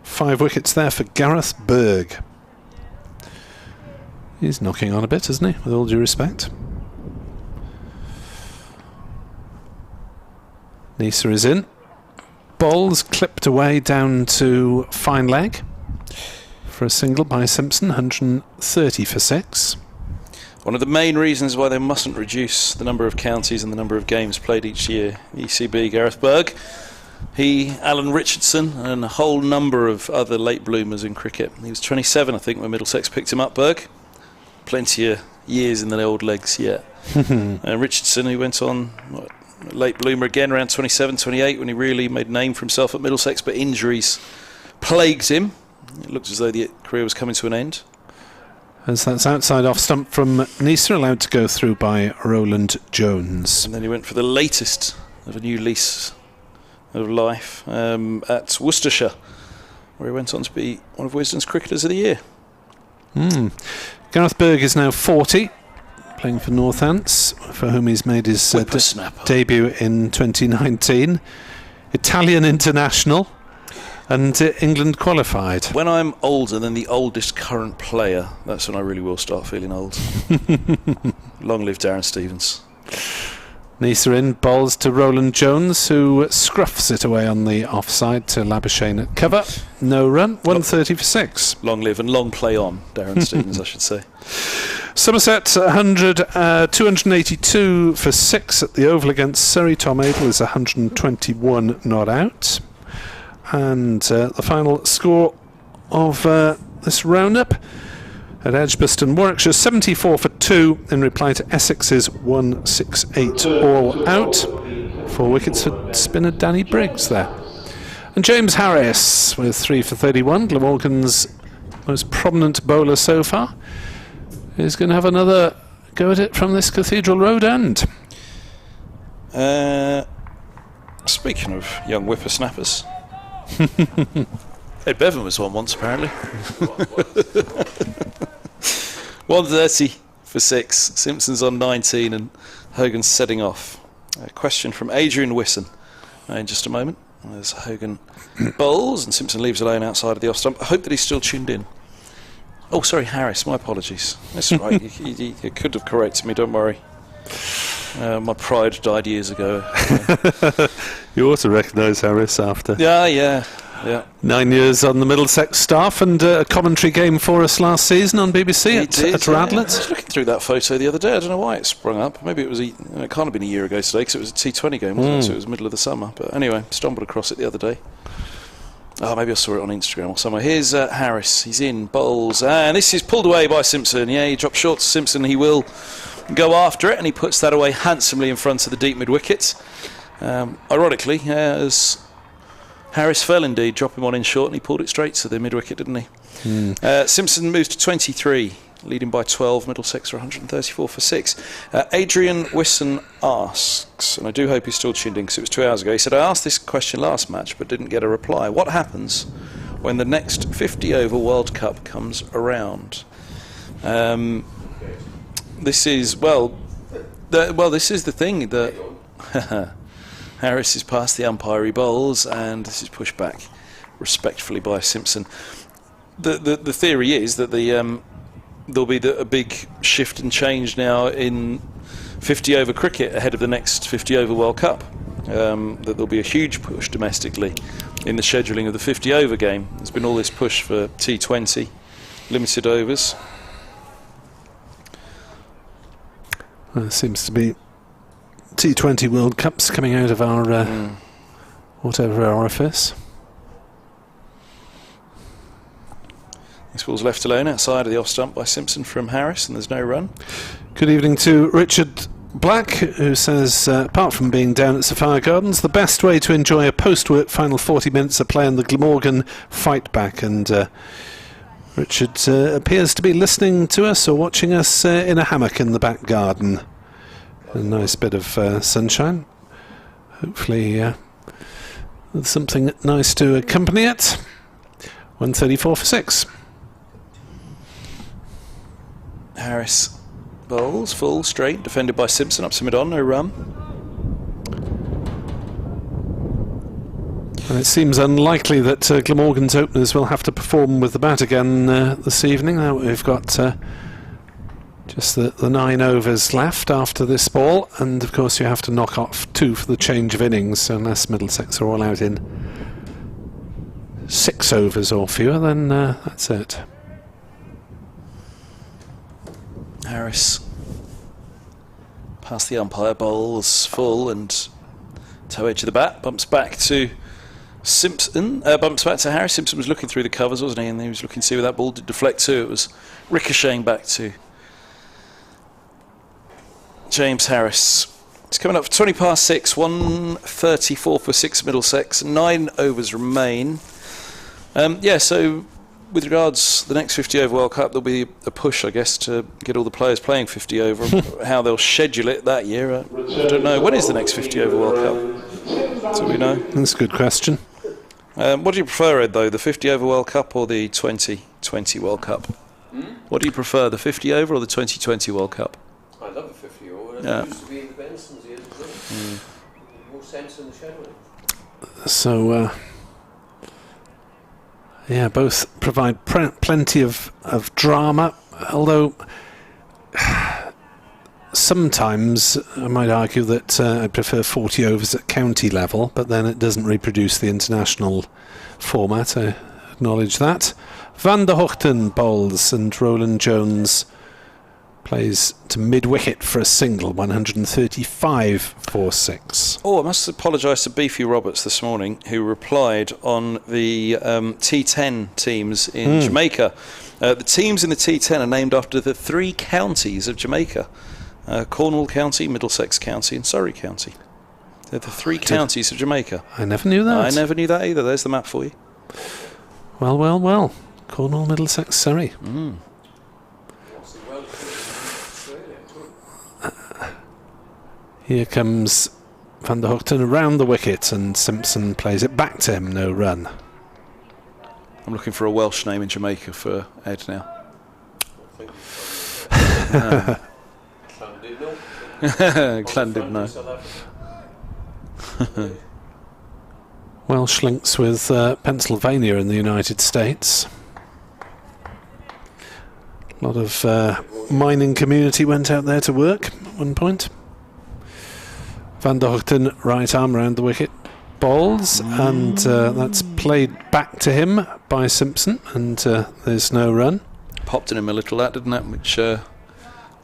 5 wickets there for Gareth Berg. He's knocking on a bit, isn't he, with all due respect. Nisa is in. Bowls clipped away down to fine leg for a single by Simpson, 130 for 6. One of the main reasons why they mustn't reduce the number of counties and the number of games played each year. ECB, Gareth Berg, he, Alan Richardson, and a whole number of other late bloomers in cricket. He was 27, I think, when Middlesex picked him up, Berg. Plenty of years in the old legs yet. And Richardson, who went on late bloomer again around 27, 28, when he really made a name for himself at Middlesex, but injuries plagued him. It looked as though the career was coming to an end. As that's outside off stump from Nisa, allowed to go through by Roland Jones. And then he went for the latest of a new lease of life at Worcestershire, where he went on to be one of Wisden's Cricketers of the Year. Gareth Berg is now 40, playing for Northants, for whom he's made his debut in 2019. Italian international. And England qualified. When I'm older than the oldest current player, that's when I really will start feeling old. Long live Darren Stevens. Nisa in, bowls to Roland Jones, who scruffs it away on the offside to Labuschagne at cover. No run, 130 for 6. Long live and long play on, Darren Stevens, I should say. Somerset 282 for 6 at the Oval against Surrey. Tom Adel is 121 not out. And the final score of this roundup at Edgbaston, Warwickshire 74 for 2 in reply to Essex's 168 all out. 4 wickets for spinner Danny Briggs there. And James Harris with 3 for 31, Glamorgan's most prominent bowler so far, is going to have another go at it from this Cathedral Road end? Speaking of young whippersnappers, Ed Bevan was one once, apparently. 130 for 6. Simpson's on 19 and Hogan's setting off. A question from Adrian Wisson in just a moment. As Hogan bowls and Simpson leaves alone outside of the off stump. I hope that he's still tuned in. Oh, sorry, Harris. My apologies. That's right. You could have corrected me. Don't worry. My pride died years ago. You ought to recognise Harris after. Yeah. 9 years on the Middlesex staff and a commentary game for us last season on BBC at Radlett. I was looking through that photo the other day. I don't know why it sprung up. Maybe it was it can't have been a year ago today because it was a T20 game, wasn't it? So it was middle of the summer. But anyway, stumbled across it the other day. Oh, maybe I saw it on Instagram or somewhere. Here's Harris. He's in, bowls, and this is pulled away by Simpson. Yeah, he dropped short to Simpson. He will go after it, and he puts that away handsomely in front of the deep mid-wicket. Ironically, as Harris fell indeed, dropping one in short, and he pulled it straight to the mid-wicket, didn't he? Simpson moves to 23, leading by 12. Middlesex are 134 for 6. Adrian Wisson asks, and I do hope he's still tuned in because it was 2 hours ago, he said, I asked this question last match but didn't get a reply. What happens when the next 50-over World Cup comes around? This is, this is the thing that Harris is past the umpire, he bowls, and this is pushed back respectfully by Simpson. The theory is that there'll be a big shift and change now in 50-over cricket ahead of the next 50-over World Cup. That there'll be a huge push domestically in the scheduling of the 50-over game. There's been all this push for T20, limited overs. Well, there seems to be T20 World Cups coming out of our whatever orifice. This ball's left alone outside of the off stump by Simpson from Harris, and there's no run. Good evening to Richard Black, who says, apart from being down at Sophia Gardens, the best way to enjoy a post-work final 40 minutes of play on the Glamorgan fight back. And Richard appears to be listening to us or watching us in a hammock in the back garden. A nice bit of sunshine. Hopefully with something nice to accompany it. 134 for 6. Harris bowls, full, straight, defended by Simpson, up to mid-on, no run. And it seems unlikely that Glamorgan's openers will have to perform with the bat again this evening. Now we've got just the 9 overs left after this ball, and of course you have to knock off 2 for the change of innings, so unless Middlesex are all out in 6 overs or fewer, then that's it. Harris past the umpire, bowls full and toe edge of the bat, bumps back to Simpson, bumps back to Harris. Simpson was looking through the covers, wasn't he? And he was looking to see where that ball did deflect to. It was ricocheting back to James Harris. It's coming up for 20 past 6, 134 for 6 Middlesex, 9 overs remain. So with regards to the next 50-over World Cup, there'll be a push, I guess, to get all the players playing 50 over. How they'll schedule it that year, I don't know. When is the next 50-over World Cup? Do we know? That's a good question. What do you prefer, Ed, though, the 50-over World Cup or the 2020 World Cup? What do you prefer, the 50-over or the 2020 World Cup? I love the 50-over. It used to be in the Benson's years ago. More sense in the scheduling. So, both provide plenty of drama, although sometimes I might argue that I prefer 40 overs at county level, but then it doesn't reproduce the international format, I acknowledge that. Van der Hochten bowls and Roland Jones plays to mid-wicket for a single, 135 for 6. Oh, I must apologise to Beefy Roberts this morning, who replied on the T10 teams in Jamaica. The teams in the T10 are named after the 3 counties of Jamaica. Cornwall County, Middlesex County and Surrey County. They're the 3 counties of Jamaica. I never knew that. I never knew that either. There's the map for you. Well. Cornwall, Middlesex, Surrey. Here comes Van der Hoogten around the wicket, and Simpson plays it back to him, no run. I'm looking for a Welsh name in Jamaica for Ed now. Llandudno. Welsh links with Pennsylvania in the United States. A lot of mining community went out there to work at one point. Van der Hoogten, right arm round the wicket, bowls, and that's played back to him by Simpson, and there's no run. Popped in him a little, that, didn't it? Which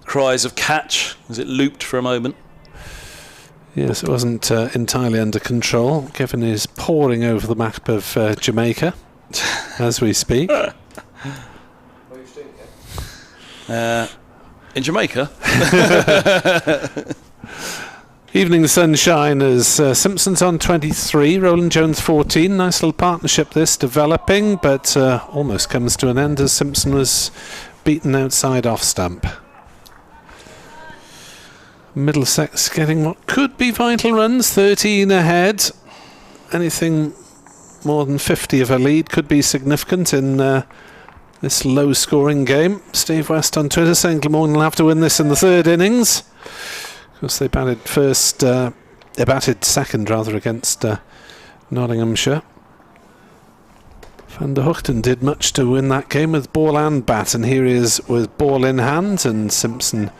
cries of catch as it looped for a moment. Yes, it wasn't entirely under control. Kevin is poring over the map of Jamaica as we speak. In Jamaica? Evening sunshine as Simpson's on 23, Roland Jones 14. Nice little partnership this, developing, but almost comes to an end as Simpson was beaten outside off stump. Middlesex getting what could be vital runs, 13 ahead. Anything more than 50 of a lead could be significant in this low-scoring game. Steve West on Twitter saying Glamorgan will have to win this in the third innings. Of course, they batted second rather against Nottinghamshire. Van der Hoogten did much to win that game with ball and bat, and here he is with ball in hand, and Simpson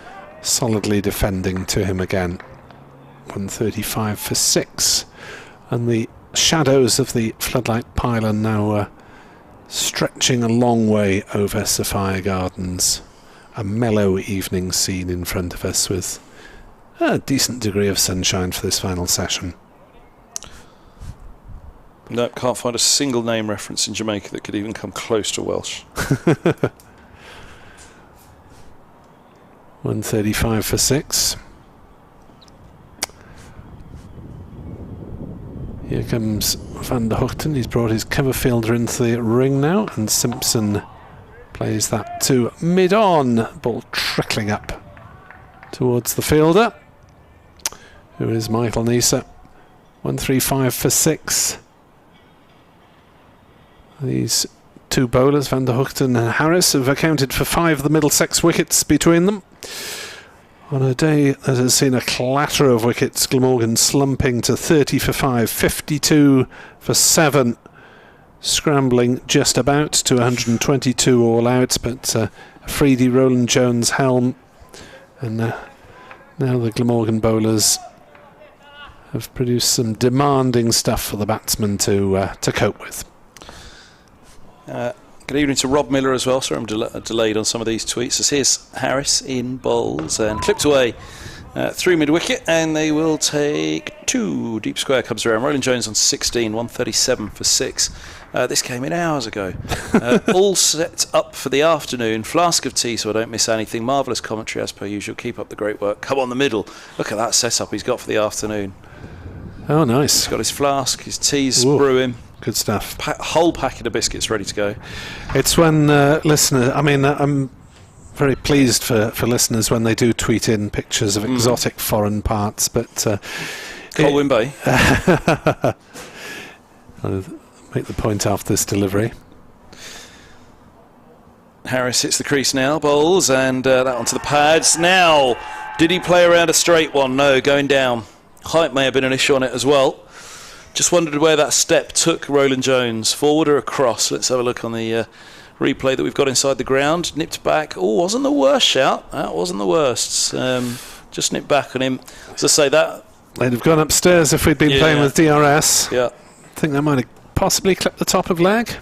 solidly defending to him again. 135 for 6, and the shadows of the floodlight pylon now stretching a long way over Sophia Gardens. A mellow evening scene in front of us with a decent degree of sunshine for this final session. Nope, can't find a single name reference in Jamaica that could even come close to Welsh. 135 for 6. Here comes Van der Hoogten. He's brought his cover fielder into the ring now, and Simpson plays that to mid-on. Ball trickling up towards the fielder, who is Michael Neser. 135 for 6. These two bowlers, Van der Hoogten and Harris, have accounted for 5 of the Middlesex wickets between them. On a day that has seen a clatter of wickets, Glamorgan slumping to 30 for 5, 52 for 7, scrambling just about to 122 all out, but Afridi, Roland Jones, helm, and now the Glamorgan bowlers have produced some demanding stuff for the batsmen to cope with. Good evening to Rob Miller as well. Sorry I'm delayed on some of these tweets. As here's Harris in bowls and clipped away through mid-wicket, and they will take 2. Deep square comes around. Roland Jones on 16, 137 for 6. This came in hours ago. All set up for the afternoon. Flask of tea so I don't miss anything. Marvellous commentary as per usual. Keep up the great work. Come on the middle. Look at that setup he's got for the afternoon. Oh, nice. He's got his flask, his tea's brewing. Good stuff. Whole packet of biscuits ready to go. It's when listeners, I mean, I'm very pleased for listeners when they do tweet in pictures of exotic foreign parts, but Colwyn Bay. I'll make the point after this delivery. Harris hits the crease now, bowls, and that onto the pads. Now, did he play around a straight one? No, going down. Height may have been an issue on it as well. Just wondered where that step took Roland Jones, forward or across. Let's have a look on the replay that we've got inside the ground. Nipped back. Oh, wasn't the worst shout. That wasn't the worst. Just nipped back on him. As I say, that... They'd have gone upstairs if we'd been playing with DRS. Yeah. I think they might have possibly clipped the top of leg.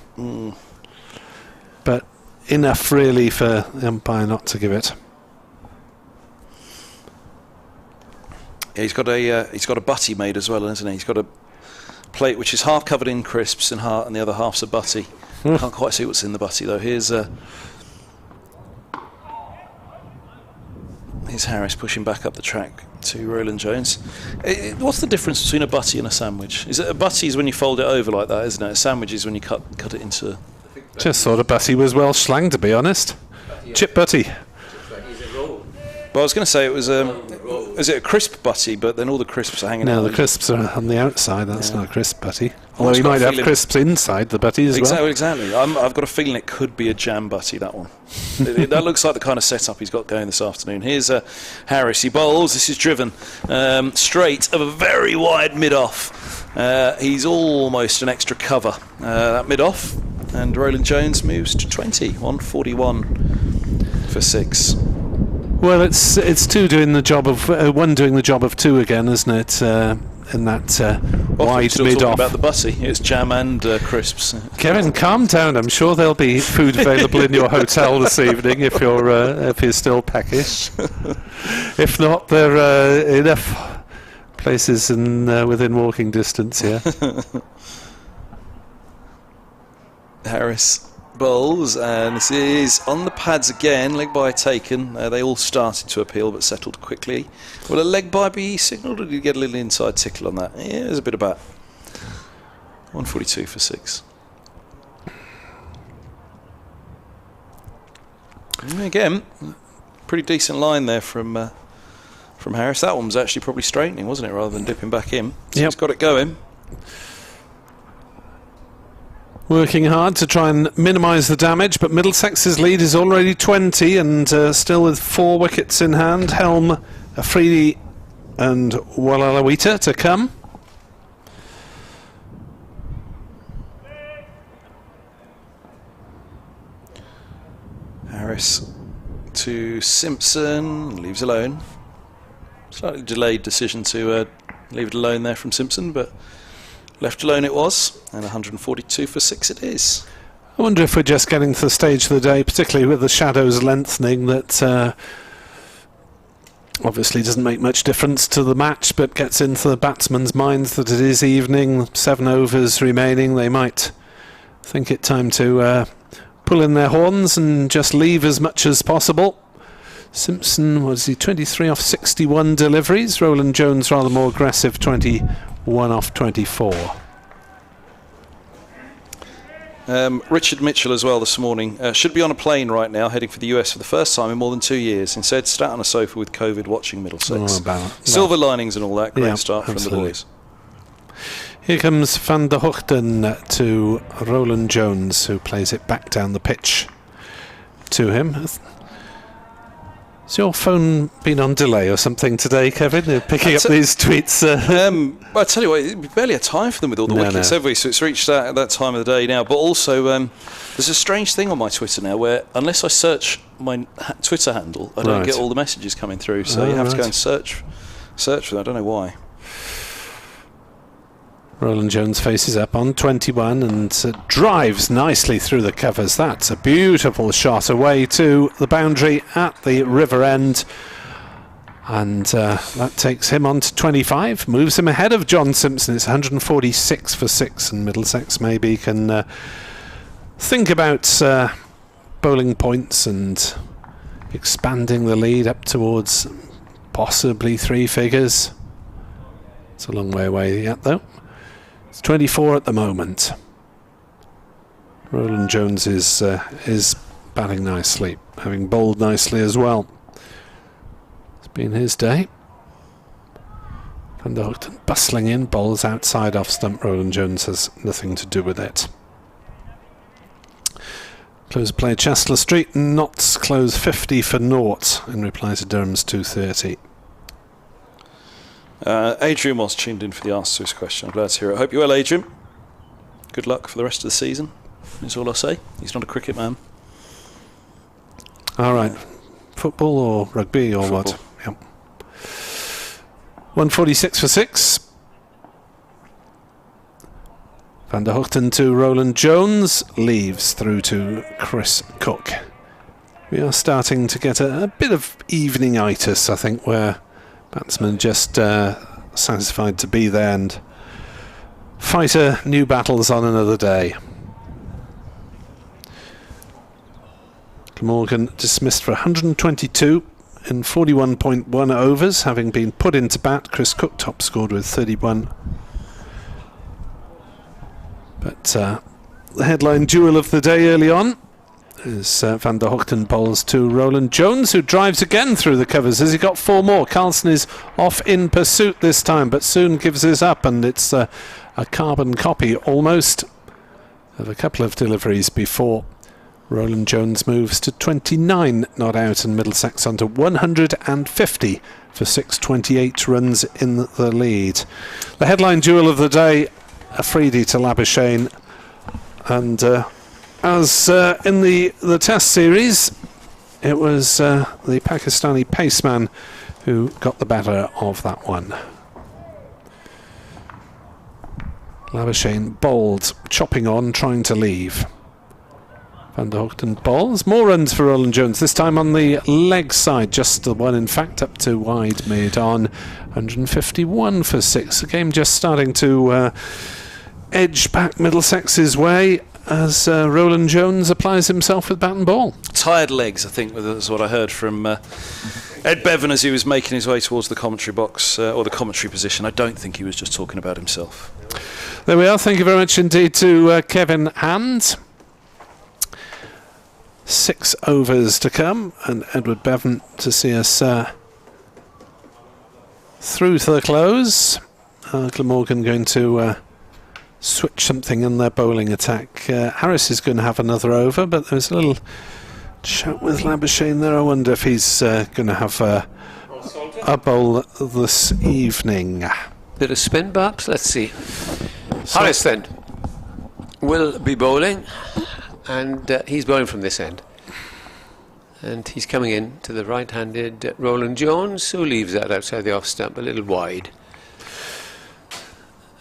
But enough really for the umpire not to give it. Yeah, he's got a butty made as well, hasn't he? He's got a plate which is half covered in crisps and the other half's a butty. Can't quite see what's in the butty though. Here's Harris pushing back up the track to Roland Jones. What's the difference between a butty and a sandwich? Is it a butty is when you fold it over like that, isn't it? A sandwich is when you cut it into... Just thought a butty was Welsh slang, to be honest. Chip butty. Well, I was going to say it was is it a crisp butty, but then all the crisps are hanging out. No, the crisps are on the outside. That's not a crisp butty. Although Almost you got might a have feeling- crisps inside the butty as well. Exactly. I've got a feeling it could be a jam butty, that one. That looks like the kind of setup he's got going this afternoon. Here's Harris. He bowls. This is driven straight of a very wide mid-off. He's almost an extra cover. That mid-off. And Roland Jones moves to 20. 141 for 6. Well, it's two doing the job of one doing the job of two again, isn't it? In that wide still mid talking off. about the butty. It's jam and crisps. Kevin, calm down. I'm sure there'll be food available in your hotel this evening if you're still peckish. If not, there are enough places within walking distance here. Harris bowls, and this is on the pads again. Leg bye taken. They all started to appeal but settled quickly. Will a leg bye be signalled, or did you get a little inside tickle on that? Yeah, there's a bit of bat. 142 for 6. And again, pretty decent line there from Harris. That one was actually probably straightening, wasn't it, rather than dipping back in. So he's got it going. Working hard to try and minimise the damage, but Middlesex's lead is already 20 and still with 4 wickets in hand. Helm, Afridi and Walalawita to come. Harris to Simpson, leaves alone. Slightly delayed decision to leave it alone there from Simpson, but left alone it was, and 142 for 6 it is. I wonder if we're just getting to the stage of the day, particularly with the shadows lengthening, that obviously doesn't make much difference to the match, but gets into the batsmen's minds that it is evening, 7 overs remaining. They might think it time to pull in their horns and just leave as much as possible. Simpson, was he 23 off 61 deliveries? Roland Jones rather more aggressive, 21 off 24. Richard Mitchell as well this morning. Should be on a plane right now, heading for the US for the first time in more than 2 years. Instead, sat on a sofa with COVID watching Middlesex. Silver linings and all that. Great start from the boys. Here comes Van der Hoogten to Roland Jones, who plays it back down the pitch to him. Has your phone been on delay or something today, Kevin? You're picking up these tweets. Well, I tell you what, we barely had time for them with all the wickets, have we? So it's reached that time of the day now. But also, there's a strange thing on my Twitter now where unless I search my Twitter handle, I don't get all the messages coming through. So you have to go and search for them. I don't know why. Roland Jones faces up on 21 and drives nicely through the covers. That's a beautiful shot away to the boundary at the river end. And that takes him on to 25, moves him ahead of John Simpson. It's 146 for 6, and Middlesex maybe can think about bowling points and expanding the lead up towards possibly 3 figures. It's a long way away yet, though. It's 24 at the moment. Roland Jones is batting nicely, having bowled nicely as well. It's been his day. Van der Hoogten bustling in, bowls outside off stump. Roland Jones has nothing to do with it. Close play Chester Street, Notts close 50 for naught in reply to Durham's 230. Adrian was tuned in for the answer to his question. I'm glad to hear it. I hope you're well, Adrian. Good luck for the rest of the season, is all I'll say. He's not a cricket man. All right. Football or rugby or Football. what? Yep. 146 for 6. Van der Hoogten to Roland Jones. Leaves through to Chris Cook. We are starting to get a bit of evening-itis, I think, where batsmen just satisfied to be there and fight new battles on another day. Glamorgan dismissed for 122 in 41.1 overs, having been put into bat. Chris Cook top scored with 31. But the headline duel of the day early on, As Van der Hochten bowls to Roland Jones, who drives again through the covers. Has he got 4 more? Carlson is off in pursuit this time, but soon gives this up, and it's a carbon copy almost of a couple of deliveries before. Roland Jones moves to 29 not out, and Middlesex under 150 for 628 runs in the lead. The headline duel of the day, Afridi to Labuschagne, and as in the Test series, it was the Pakistani paceman who got the better of that one. Labuschagne bowled, chopping on, trying to leave. Van der Hochten bowls. More runs for Roland Jones, this time on the leg side, just the one in fact up to wide mid-on. 151 for 6. The game just starting to edge back Middlesex's way as Roland Jones applies himself with bat and ball. Tired legs, I think, was what I heard from Ed Bevan as he was making his way towards the commentary box, or the commentary position. I don't think he was just talking about himself. There we are. Thank you very much indeed to Kevin Hand. 6 overs to come, and Edward Bevan to see us through to the close. Glamorgan going to switch something in their bowling attack. Harris is going to have another over, but there's a little chat with Labuschagne there. I wonder if he's going to have a bowl this evening. Bit of spin, perhaps. Let's see. Harris then will be bowling, and he's bowling from this end. And he's coming in to the right-handed Roland Jones, who leaves that outside the off stump a little wide.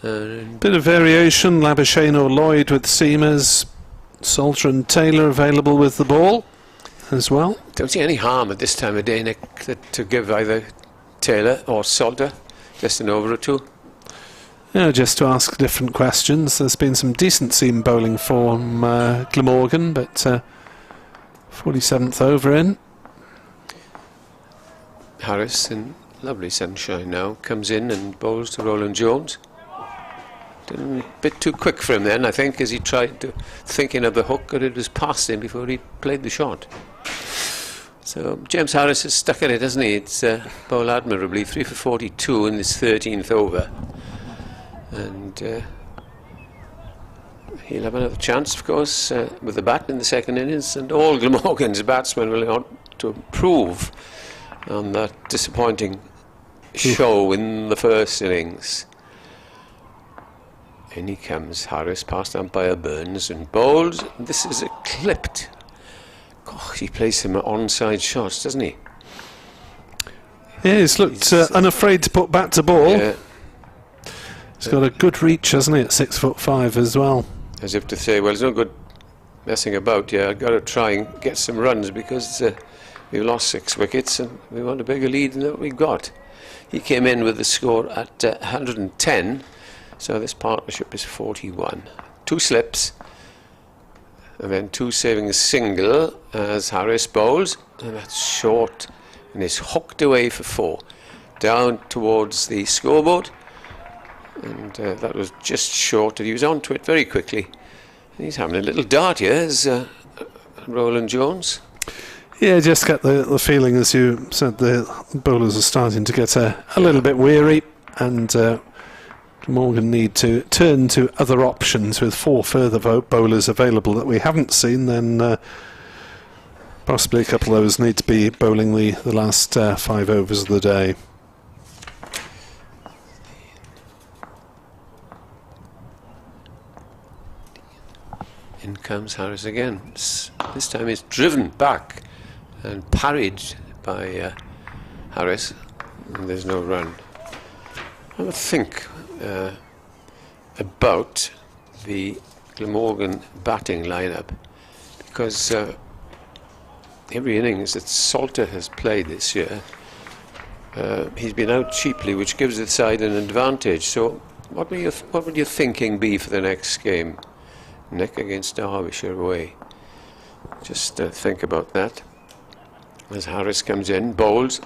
Bit of variation, Labuschagne or Lloyd with seamers, Salter and Taylor available with the ball as well. Don't see any harm at this time of day, Nick, to give either Taylor or Salter just an over or two. Yeah, just to ask different questions. There's been some decent seam bowling from Glamorgan, but 47th over in. Harris, in lovely sunshine now, comes in and bowls to Roland Jones. A bit too quick for him then, I think, as he tried to thinking of the hook, but it was past him before he played the shot. So James Harris has stuck at it, hasn't he? It's bowled admirably, 3 for 42 in this 13th over. And he'll have another chance, of course, with the bat in the second innings, and all Glamorgan's batsmen will want to improve on that disappointing show in the first innings. In he comes, Harris, past umpire Burns, and bowls. This is a clipped. Gosh, he plays some onside shots, doesn't he? Yeah, he's looked unafraid to put bat to ball. Yeah. He's got a good reach, hasn't he, at 6'5" as well. As if to say, well, it's no good messing about. Yeah, I've got to try and get some runs because we've lost 6 wickets and we want a bigger lead than what we got. He came in with the score at 110. So this partnership is 41. 2 slips, and then 2 saving a single as Harris bowls, and that's short, and is hooked away for 4. Down towards the scoreboard, and that was just short, and he was onto it very quickly. And he's having a little dart here, as Roland Jones. Yeah, just get the feeling, as you said, the bowlers are starting to get a little bit weary, and Morgan need to turn to other options. With 4 further bowlers available that we haven't seen, then possibly a couple of those need to be bowling the last 5 overs of the day. In comes Harris again. This time it's driven back and parried by Harris, and there's no run. I would think about the Glamorgan batting lineup, because every innings that Salter has played this year, he's been out cheaply, which gives the side an advantage. So what would your thinking be for the next game, Nick, against Derbyshire away? Just think about that. As Harris comes in, bowls,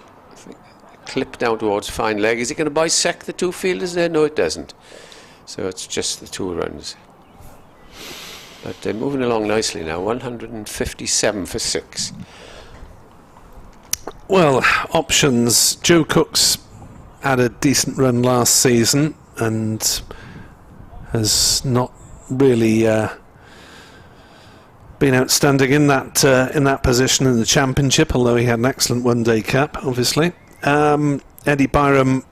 clip down towards fine leg. Is he going to bisect the 2 fielders there? No, it doesn't. So it's just the 2 runs. But they're moving along nicely now, 157 for 6. Well, options. Joe Cook's had a decent run last season and has not really been outstanding in that position in the Championship, although he had an excellent one-day cap, obviously. Eddie Byram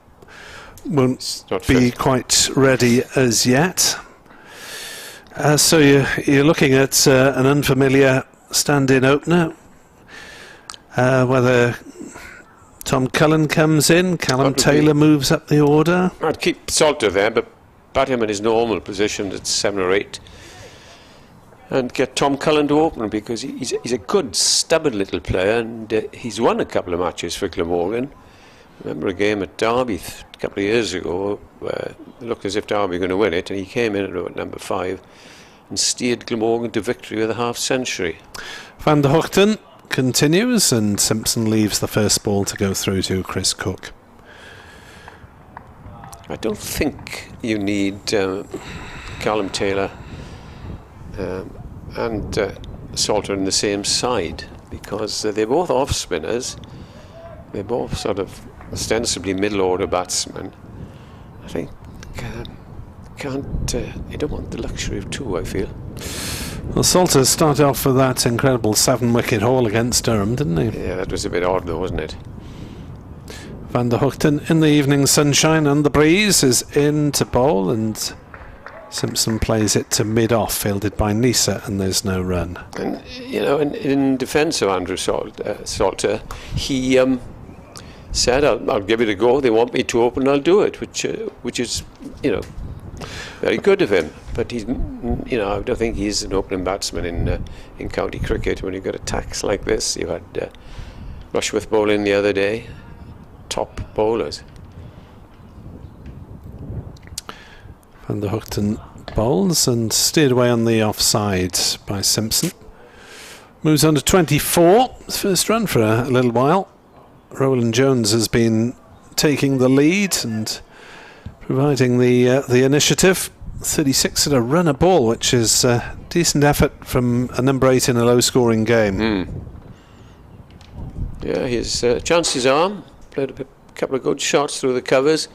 won't be quite ready as yet. So you're looking at an unfamiliar stand-in opener. Whether Tom Cullen comes in, Callum Taylor moves up the order. I'd keep Salter there, but bat him in his normal position at 7 or 8. And get Tom Cullen to open, because he's a good, stubborn little player, and he's won a couple of matches for Glamorgan. Remember a game at Derby a couple of years ago where it looked as if Derby were going to win it, and he came in at number 5 and steered Glamorgan to victory with a half century. Van der Hoogten continues, and Simpson leaves the first ball to go through to Chris Cook. I don't think you need Callum Taylor and Salter on the same side, because they're both off spinners. They're both sort of ostensibly middle order batsmen. I think you don't want the luxury of 2, I feel. Well, Salter started off with that incredible 7-wicket haul against Durham, didn't he? Yeah, that was a bit odd though, wasn't it? Van der Hoogten in the evening sunshine and the breeze is in to bowl, and Simpson plays it to mid-off, fielded by Nisa, and there's no run. And you know, in defence of Andrew Salter, he said, "I'll give it a go. They want me to open, I'll do it," which is, you know, very good of him. But he's, you know, I don't think he's an opening batsman in county cricket. When you've got attacks like this, you had Rushworth bowling the other day, top bowlers. Van der Hoogten bowls and steered away on the offside by Simpson. Moves on to 24. First run for a little while. Roland Jones has been taking the lead and providing the initiative. 36 at a run a ball, which is a decent effort from a number 8 in a low-scoring game. Yeah, he's chanced his arm, played a couple of good shots through the covers.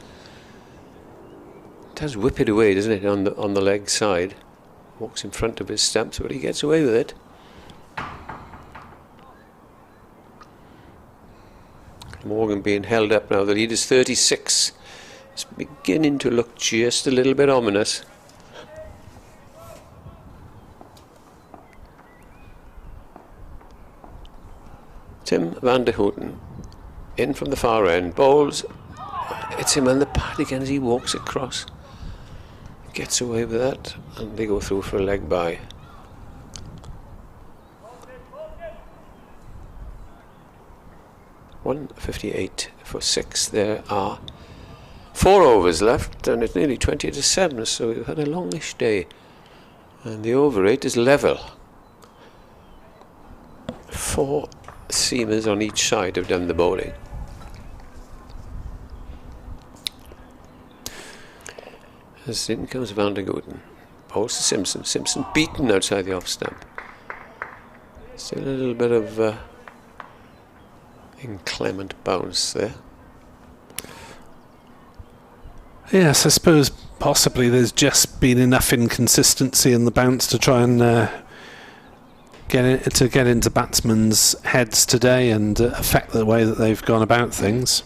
Does whip it away, doesn't it, on the leg side. Walks in front of his stumps, but he gets away with it. Morgan being held up now. The lead is 36. It's beginning to look just a little bit ominous. Tim van der Hoogten in from the far end, bowls. It's him on the pad again as he walks across. Gets away with that, and they go through for a leg by. .158 for 6. There are 4 overs left, and it's nearly 20 to 7, so we've had a longish day. And the over rate is level. 4 seamers on each side have done the bowling. As in comes Van der Hoogten. Bowls to Simpson. Simpson beaten outside the off stump. Still a little bit of inclement bounce there. Yes, I suppose possibly there's just been enough inconsistency in the bounce to try and get into batsmen's heads today and affect the way that they've gone about things.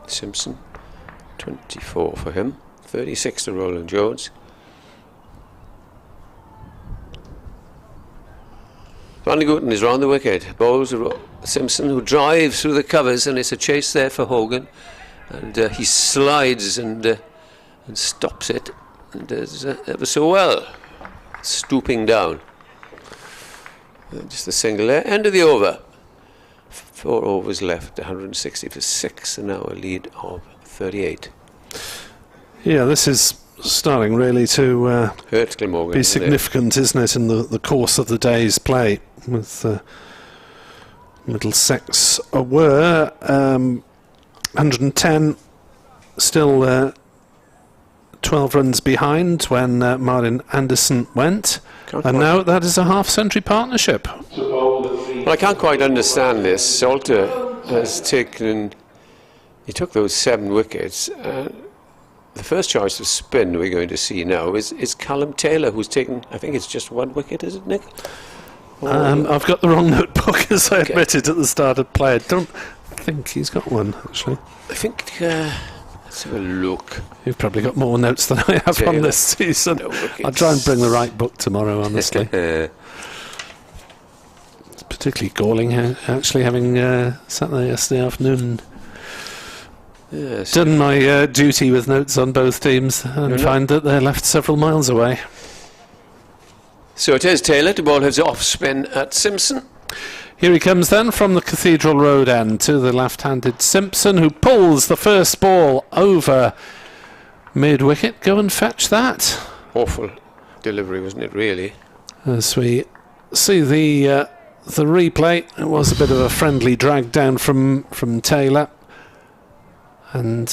Simpson, 24 for him, 36 to Roland Jones. Van der Hoogten is round the wicket. Bowls Simpson, who drives through the covers, and it's a chase there for Hogan. And he slides and stops it, and does ever so well, stooping down. Just a single there. End of the over. 4 overs left, 160 for 6, and now a lead of 38. Yeah, this is starting really to Hurt Glamorgan, be significant, isn't it, in the course of the day's play, with Middlesex were 110 still 12 runs behind when Martin Anderson went. And now that is a half-century partnership. Well, I can't quite understand this. Salter has taken... He took those 7 wickets. The first choice of spin we're going to see now is Callum Taylor, who's taken, I think it's just 1 wicket, is it, Nick? I've got the wrong notebook, as I admitted at the start of play. I don't think he's got one, actually. I think... let's have a look. You've probably got more notes than I have on this season. I'll try and bring the right book tomorrow, honestly. It's particularly galling, actually, having sat there yesterday afternoon and done my duty with notes on both teams and find that they're left several miles away. So it is Taylor to bowl his off spin at Simpson. Here he comes then from the Cathedral Road end to the left-handed Simpson, who pulls the first ball over mid-wicket. Go and fetch that. Awful delivery, wasn't it, really? As we see the replay, it was a bit of a friendly drag down from Taylor. And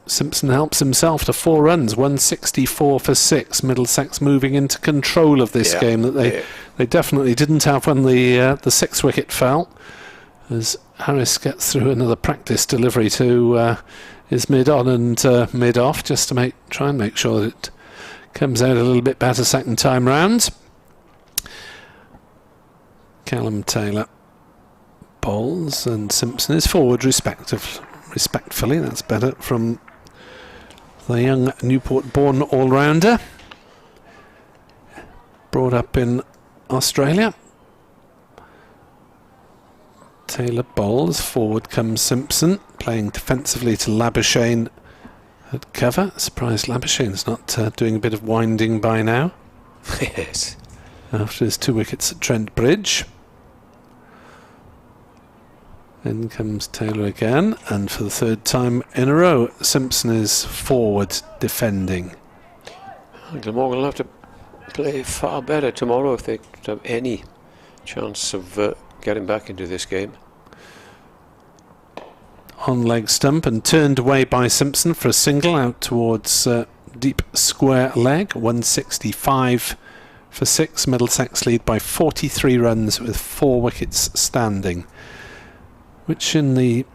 Simpson helps himself to 4 runs, 164 for 6. Middlesex moving into control of this game that they definitely didn't have when the 6th wicket fell. As Harris gets through another practice delivery to his mid-on and mid-off, just to try and make sure that it comes out a little bit better second time round. Callum Taylor bowls and Simpson is forward respectfully. That's better from the young Newport-born all-rounder, brought up in Australia. Taylor bowls, forward comes Simpson, playing defensively to Labuschagne at cover. Surprised Labuschagne's not doing a bit of winding by now. Yes. After his 2 wickets at Trent Bridge. In comes Taylor again, and for the 3rd time in a row, Simpson is forward defending. Glamorgan will have to play far better tomorrow if they have any chance of getting back into this game. On leg stump and turned away by Simpson for a single out towards deep square leg. 165 for 6. Middlesex lead by 43 runs with 4 wickets standing. Which in the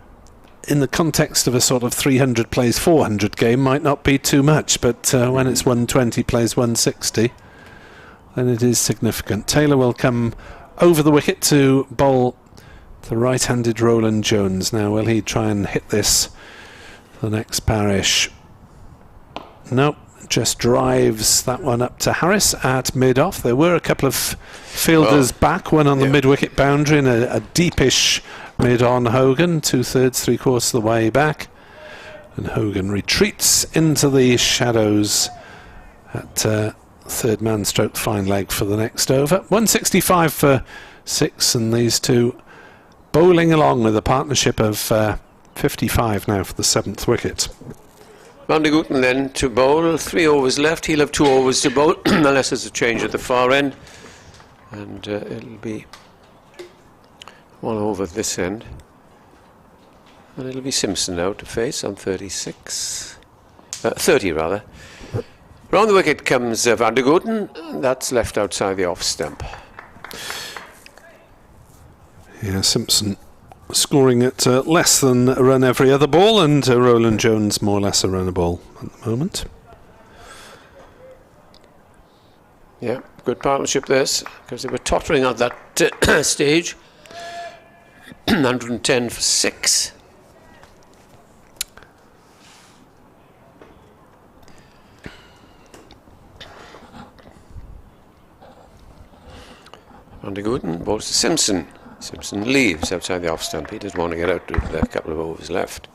context of a sort of 300 plays 400 game might not be too much, but when it's 120 plays 160, then it is significant. Taylor will come over the wicket to bowl the right-handed Roland Jones. Now, will he try and hit this the next parish? Nope, just drives that one up to Harris at mid-off. There were a couple of fielders back, one on the mid-wicket boundary and a deepish mid-on Hogan, 2/3, 3/4 of the way back. And Hogan retreats into the shadows at 3rd man stroke fine leg for the next over. 165 for 6, and these two bowling along with a partnership of 55 now for the 7th wicket. Van der Gooten then to bowl. 3 overs left. He'll have 2 overs to bowl unless there's a change at the far end. And it'll be 1 over this end. And it'll be Simpson now to face on 30 rather. Round the wicket comes Van der Gooten. That's left outside the off stump. Yeah, Simpson scoring at less than a run every other ball, and Roland Jones more or less a run a ball at the moment. Yeah, good partnership this, because they were tottering at that stage. 110 for 6. Van der Gooten bowls to Simpson. Simpson leaves outside the off stump. He doesn't want to get out with a couple of overs left.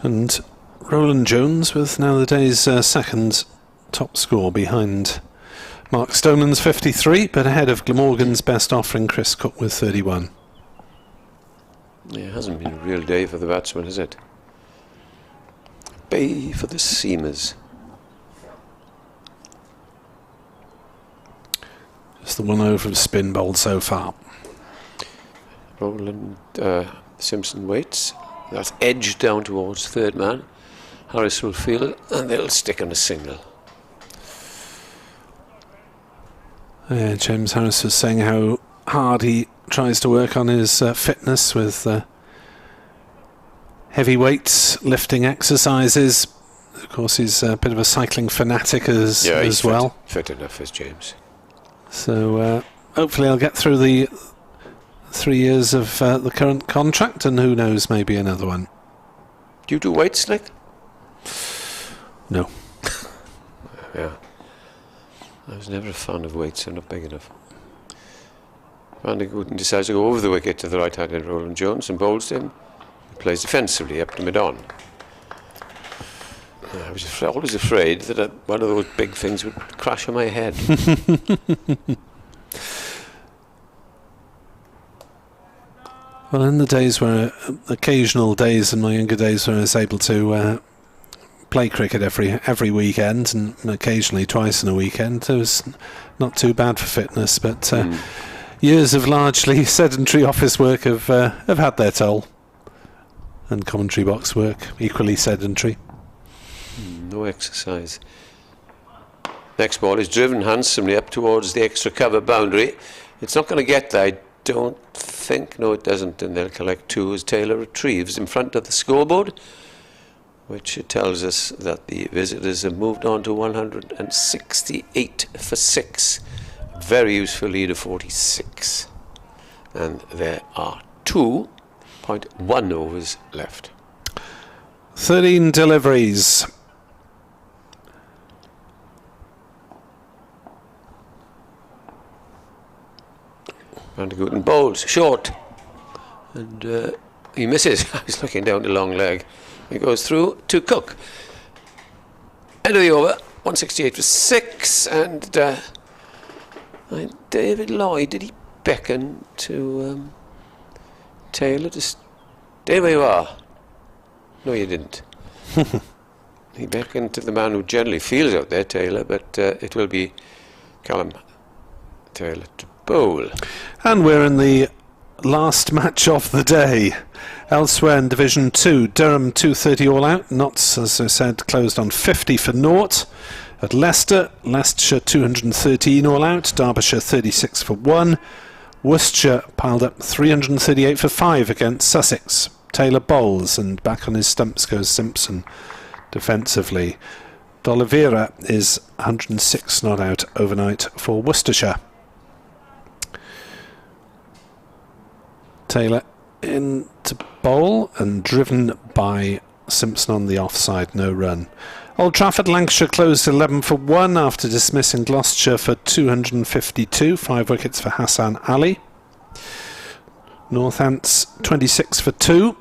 And Roland Jones with now the day's 2nd top score behind Mark Stoneman's 53, but ahead of Glamorgan's best offering Chris Cook with 31. Yeah, it hasn't been a real day for the batsman, has it? Bay for the seamers. Just the 1 over of spin bowled so far. Roland Simpson waits. That's edged down towards 3rd man. Harris will field, and they'll stick on a single. James Harris was saying how hard he tries to work on his fitness with heavy weights, lifting exercises. Of course, he's a bit of a cycling fanatic as well. Fit enough as James. So hopefully I'll get through the 3 years of the current contract, and who knows, maybe another one. Do you do weights, Nick? No. Yeah. I was never a fan of weights, I'm not big enough. Van der Gooten decides to go over the wicket to the right-handed Roland Jones and bowls him. He plays defensively up to mid-on. I was always afraid that one of those big things would crash on my head. Well, in the days where, occasional days in my younger days when I was able to play cricket every weekend, and occasionally twice in a weekend, it was not too bad for fitness, but years of largely sedentary office work have had their toll, and commentary box work equally sedentary. No exercise. Next ball is driven handsomely up towards the extra cover boundary. It's not going to get there, I don't think. No, it doesn't, and they'll collect 2 as Taylor retrieves in front of the scoreboard, which tells us that the visitors have moved on to 168 for 6. Very useful lead of 46. And there are 2.1 overs left. 13 deliveries. Van der Gooten bowls short, and he misses. He's looking down the long leg. He goes through to Cook. End of the over, 168 for 6, and David Lloyd, did he beckon to Taylor to stay where you are? No, you didn't. He beckoned to the man who generally fields out there, Taylor, but it will be Callum Taylor to bowl. And we're in the last match of the day. Elsewhere in Division 2, Durham 230 all out. Notts, as I said, closed on 50 for naught. At Leicester, Leicestershire 213 all out. Derbyshire 36 for 1. Worcestershire piled up 338 for 5 against Sussex. Taylor bowls, and back on his stumps goes Simpson defensively. D'Oliveira is 106 not out overnight for Worcestershire. Taylor in to bowl and driven by Simpson on the offside, no run. Old Trafford, Lancashire closed 11 for 1 after dismissing Gloucestershire for 252, 5 wickets for Hassan Ali. Northants 26 for 2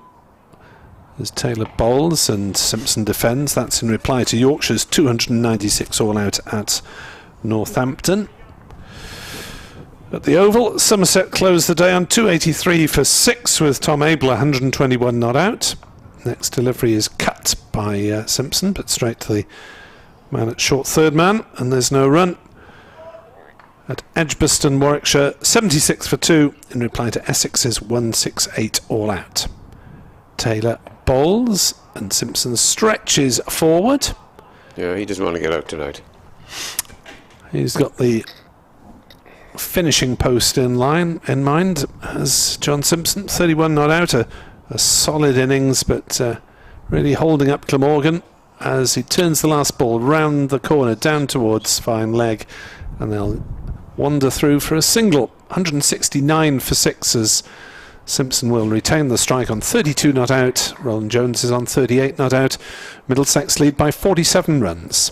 as Taylor bowls and Simpson defends. That's in reply to Yorkshire's 296 all out at Northampton. At the Oval, Somerset closed the day on 283 for 6 with Tom Abel 121 not out. Next delivery is cut by Simpson, but straight to the man at short third man, and there's no run. At Edgbaston, Warwickshire 76 for 2 in reply to Essex's 168 all out. Taylor bowls and Simpson stretches forward. Yeah, he doesn't want to get out tonight. He's got the finishing post in mind as John Simpson. 31 not out, a solid innings, but really holding up Glamorgan as he turns the last ball round the corner down towards fine leg, and they'll wander through for a single. 169 for 6 as Simpson will retain the strike on 32 not out. Roland Jones is on 38 not out. Middlesex lead by 47 runs.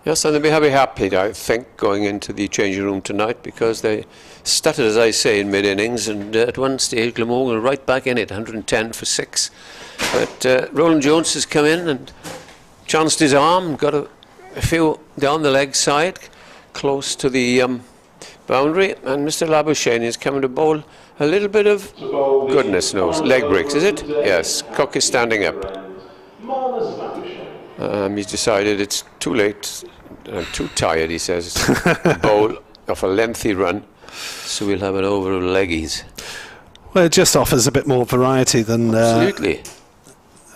Yes, and they'll be happy, I think, going into the changing room tonight, because they stuttered, as I say, in mid-innings, and at one stage Glamorgan were right back in it, 110 for 6. But Roland Jones has come in and chanced his arm, got a few down the leg side, close to the boundary, and Mr. Labuschagne is coming to bowl a little bit of, goodness knows, leg breaks, is it? Yes, Cook is standing up. He's decided it's too late, I'm too tired, he says, to bowl off a lengthy run, so we'll have an over of leggies. Well, it just offers a bit more variety than absolutely.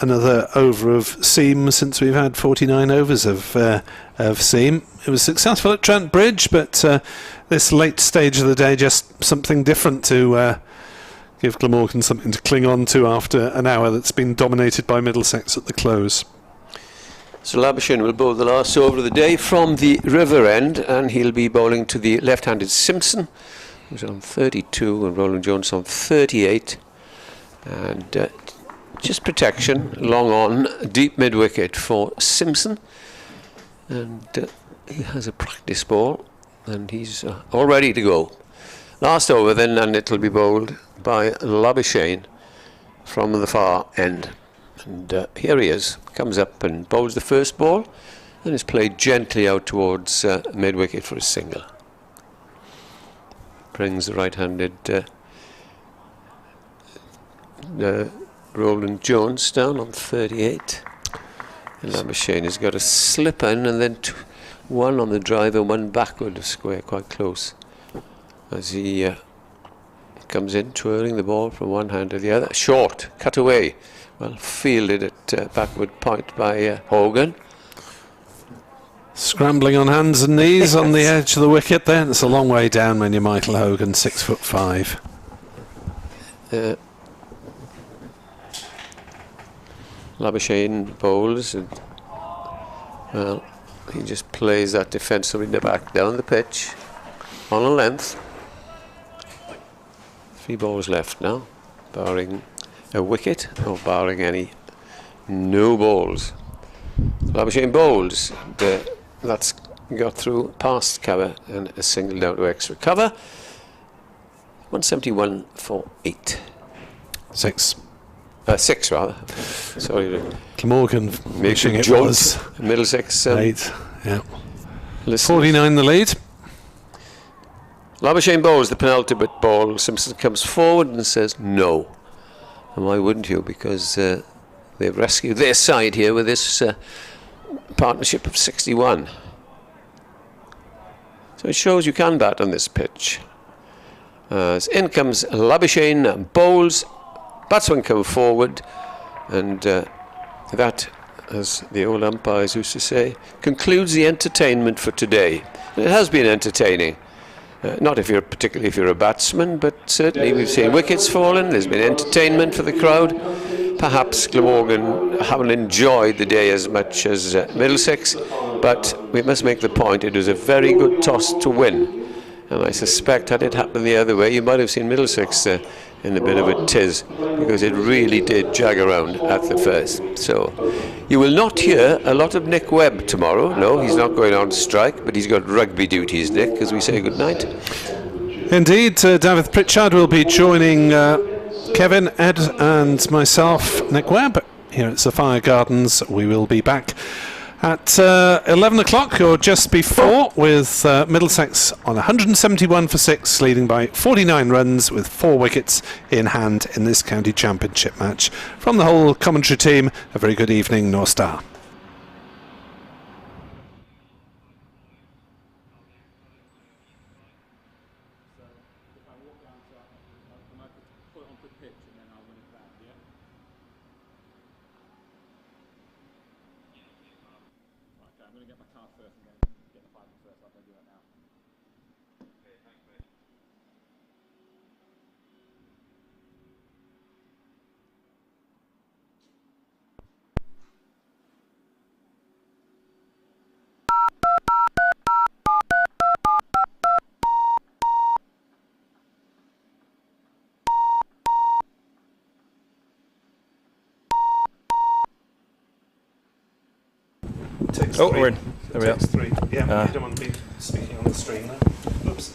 another over of seam since we've had 49 overs of seam. It was successful at Trent Bridge, but this late stage of the day, just something different to give Glamorgan something to cling on to after an hour that's been dominated by Middlesex at the close. So Labuschagne will bowl the last over of the day from the river end, and he'll be bowling to the left-handed Simpson, who's on 32, and Roland Jones on 38. And just protection, long on, deep mid-wicket for Simpson. And he has a practice ball, and he's all ready to go. Last over then, and it'll be bowled by Labuschagne from the far end. And here he is, comes up and bowls the first ball, and is played gently out towards mid-wicket for a single. Brings the right-handed Roland Jones down on 38. And Labuschagne has got a slip in, and then one on the drive and one backward of square, quite close, as he comes in, twirling the ball from one hand to the other. Short, cut away. Well fielded at backward point by Hogan. Scrambling on hands and knees on the edge of the wicket then. It's a long way down when you're Michael Hogan, 6'5". Labuschagne bowls, and well, he just plays that defensively in the back down the pitch on a length. 3 balls left now, barring a wicket, or barring any no balls. Labuschagne bowls, and that's got through past cover and a single down to extra cover. 171 for 8. 6. 6 rather. Sorry. Glamorgan wishing it was Middlesex 8. Yeah. Listeners. 49 the lead. Labuschagne bowls the penultimate ball. Simpson comes forward and says no. And why wouldn't you? Because they've rescued their side here with this partnership of 61. So it shows you can bat on this pitch. As in comes Labuschagne and bowls. Batsman come forward, and that, as the old umpires used to say, concludes the entertainment for today. It has been entertaining. Not particularly if you're a batsman, but certainly we've seen wickets fallen. There's been entertainment for the crowd. Perhaps Glamorgan haven't enjoyed the day as much as Middlesex, but we must make the point it was a very good toss to win. And I suspect had it happened the other way, you might have seen Middlesex in a bit of a tiz, because it really did jag around at the first. So you will not hear a lot of Nick Webb tomorrow. No, he's not going on strike, but he's got rugby duties, Nick, as we say goodnight. Indeed, David Pritchard will be joining Kevin, Ed and myself, Nick Webb, here at Sophia Gardens. We will be back at 11 o'clock or just before, with Middlesex on 171 for 6, leading by 49 runs with 4 wickets in hand in this county championship match. From the whole commentary team, a very good evening, North Star. Oh, we're in. There we are. Yeah, you don't want to be speaking on the stream now. Oops.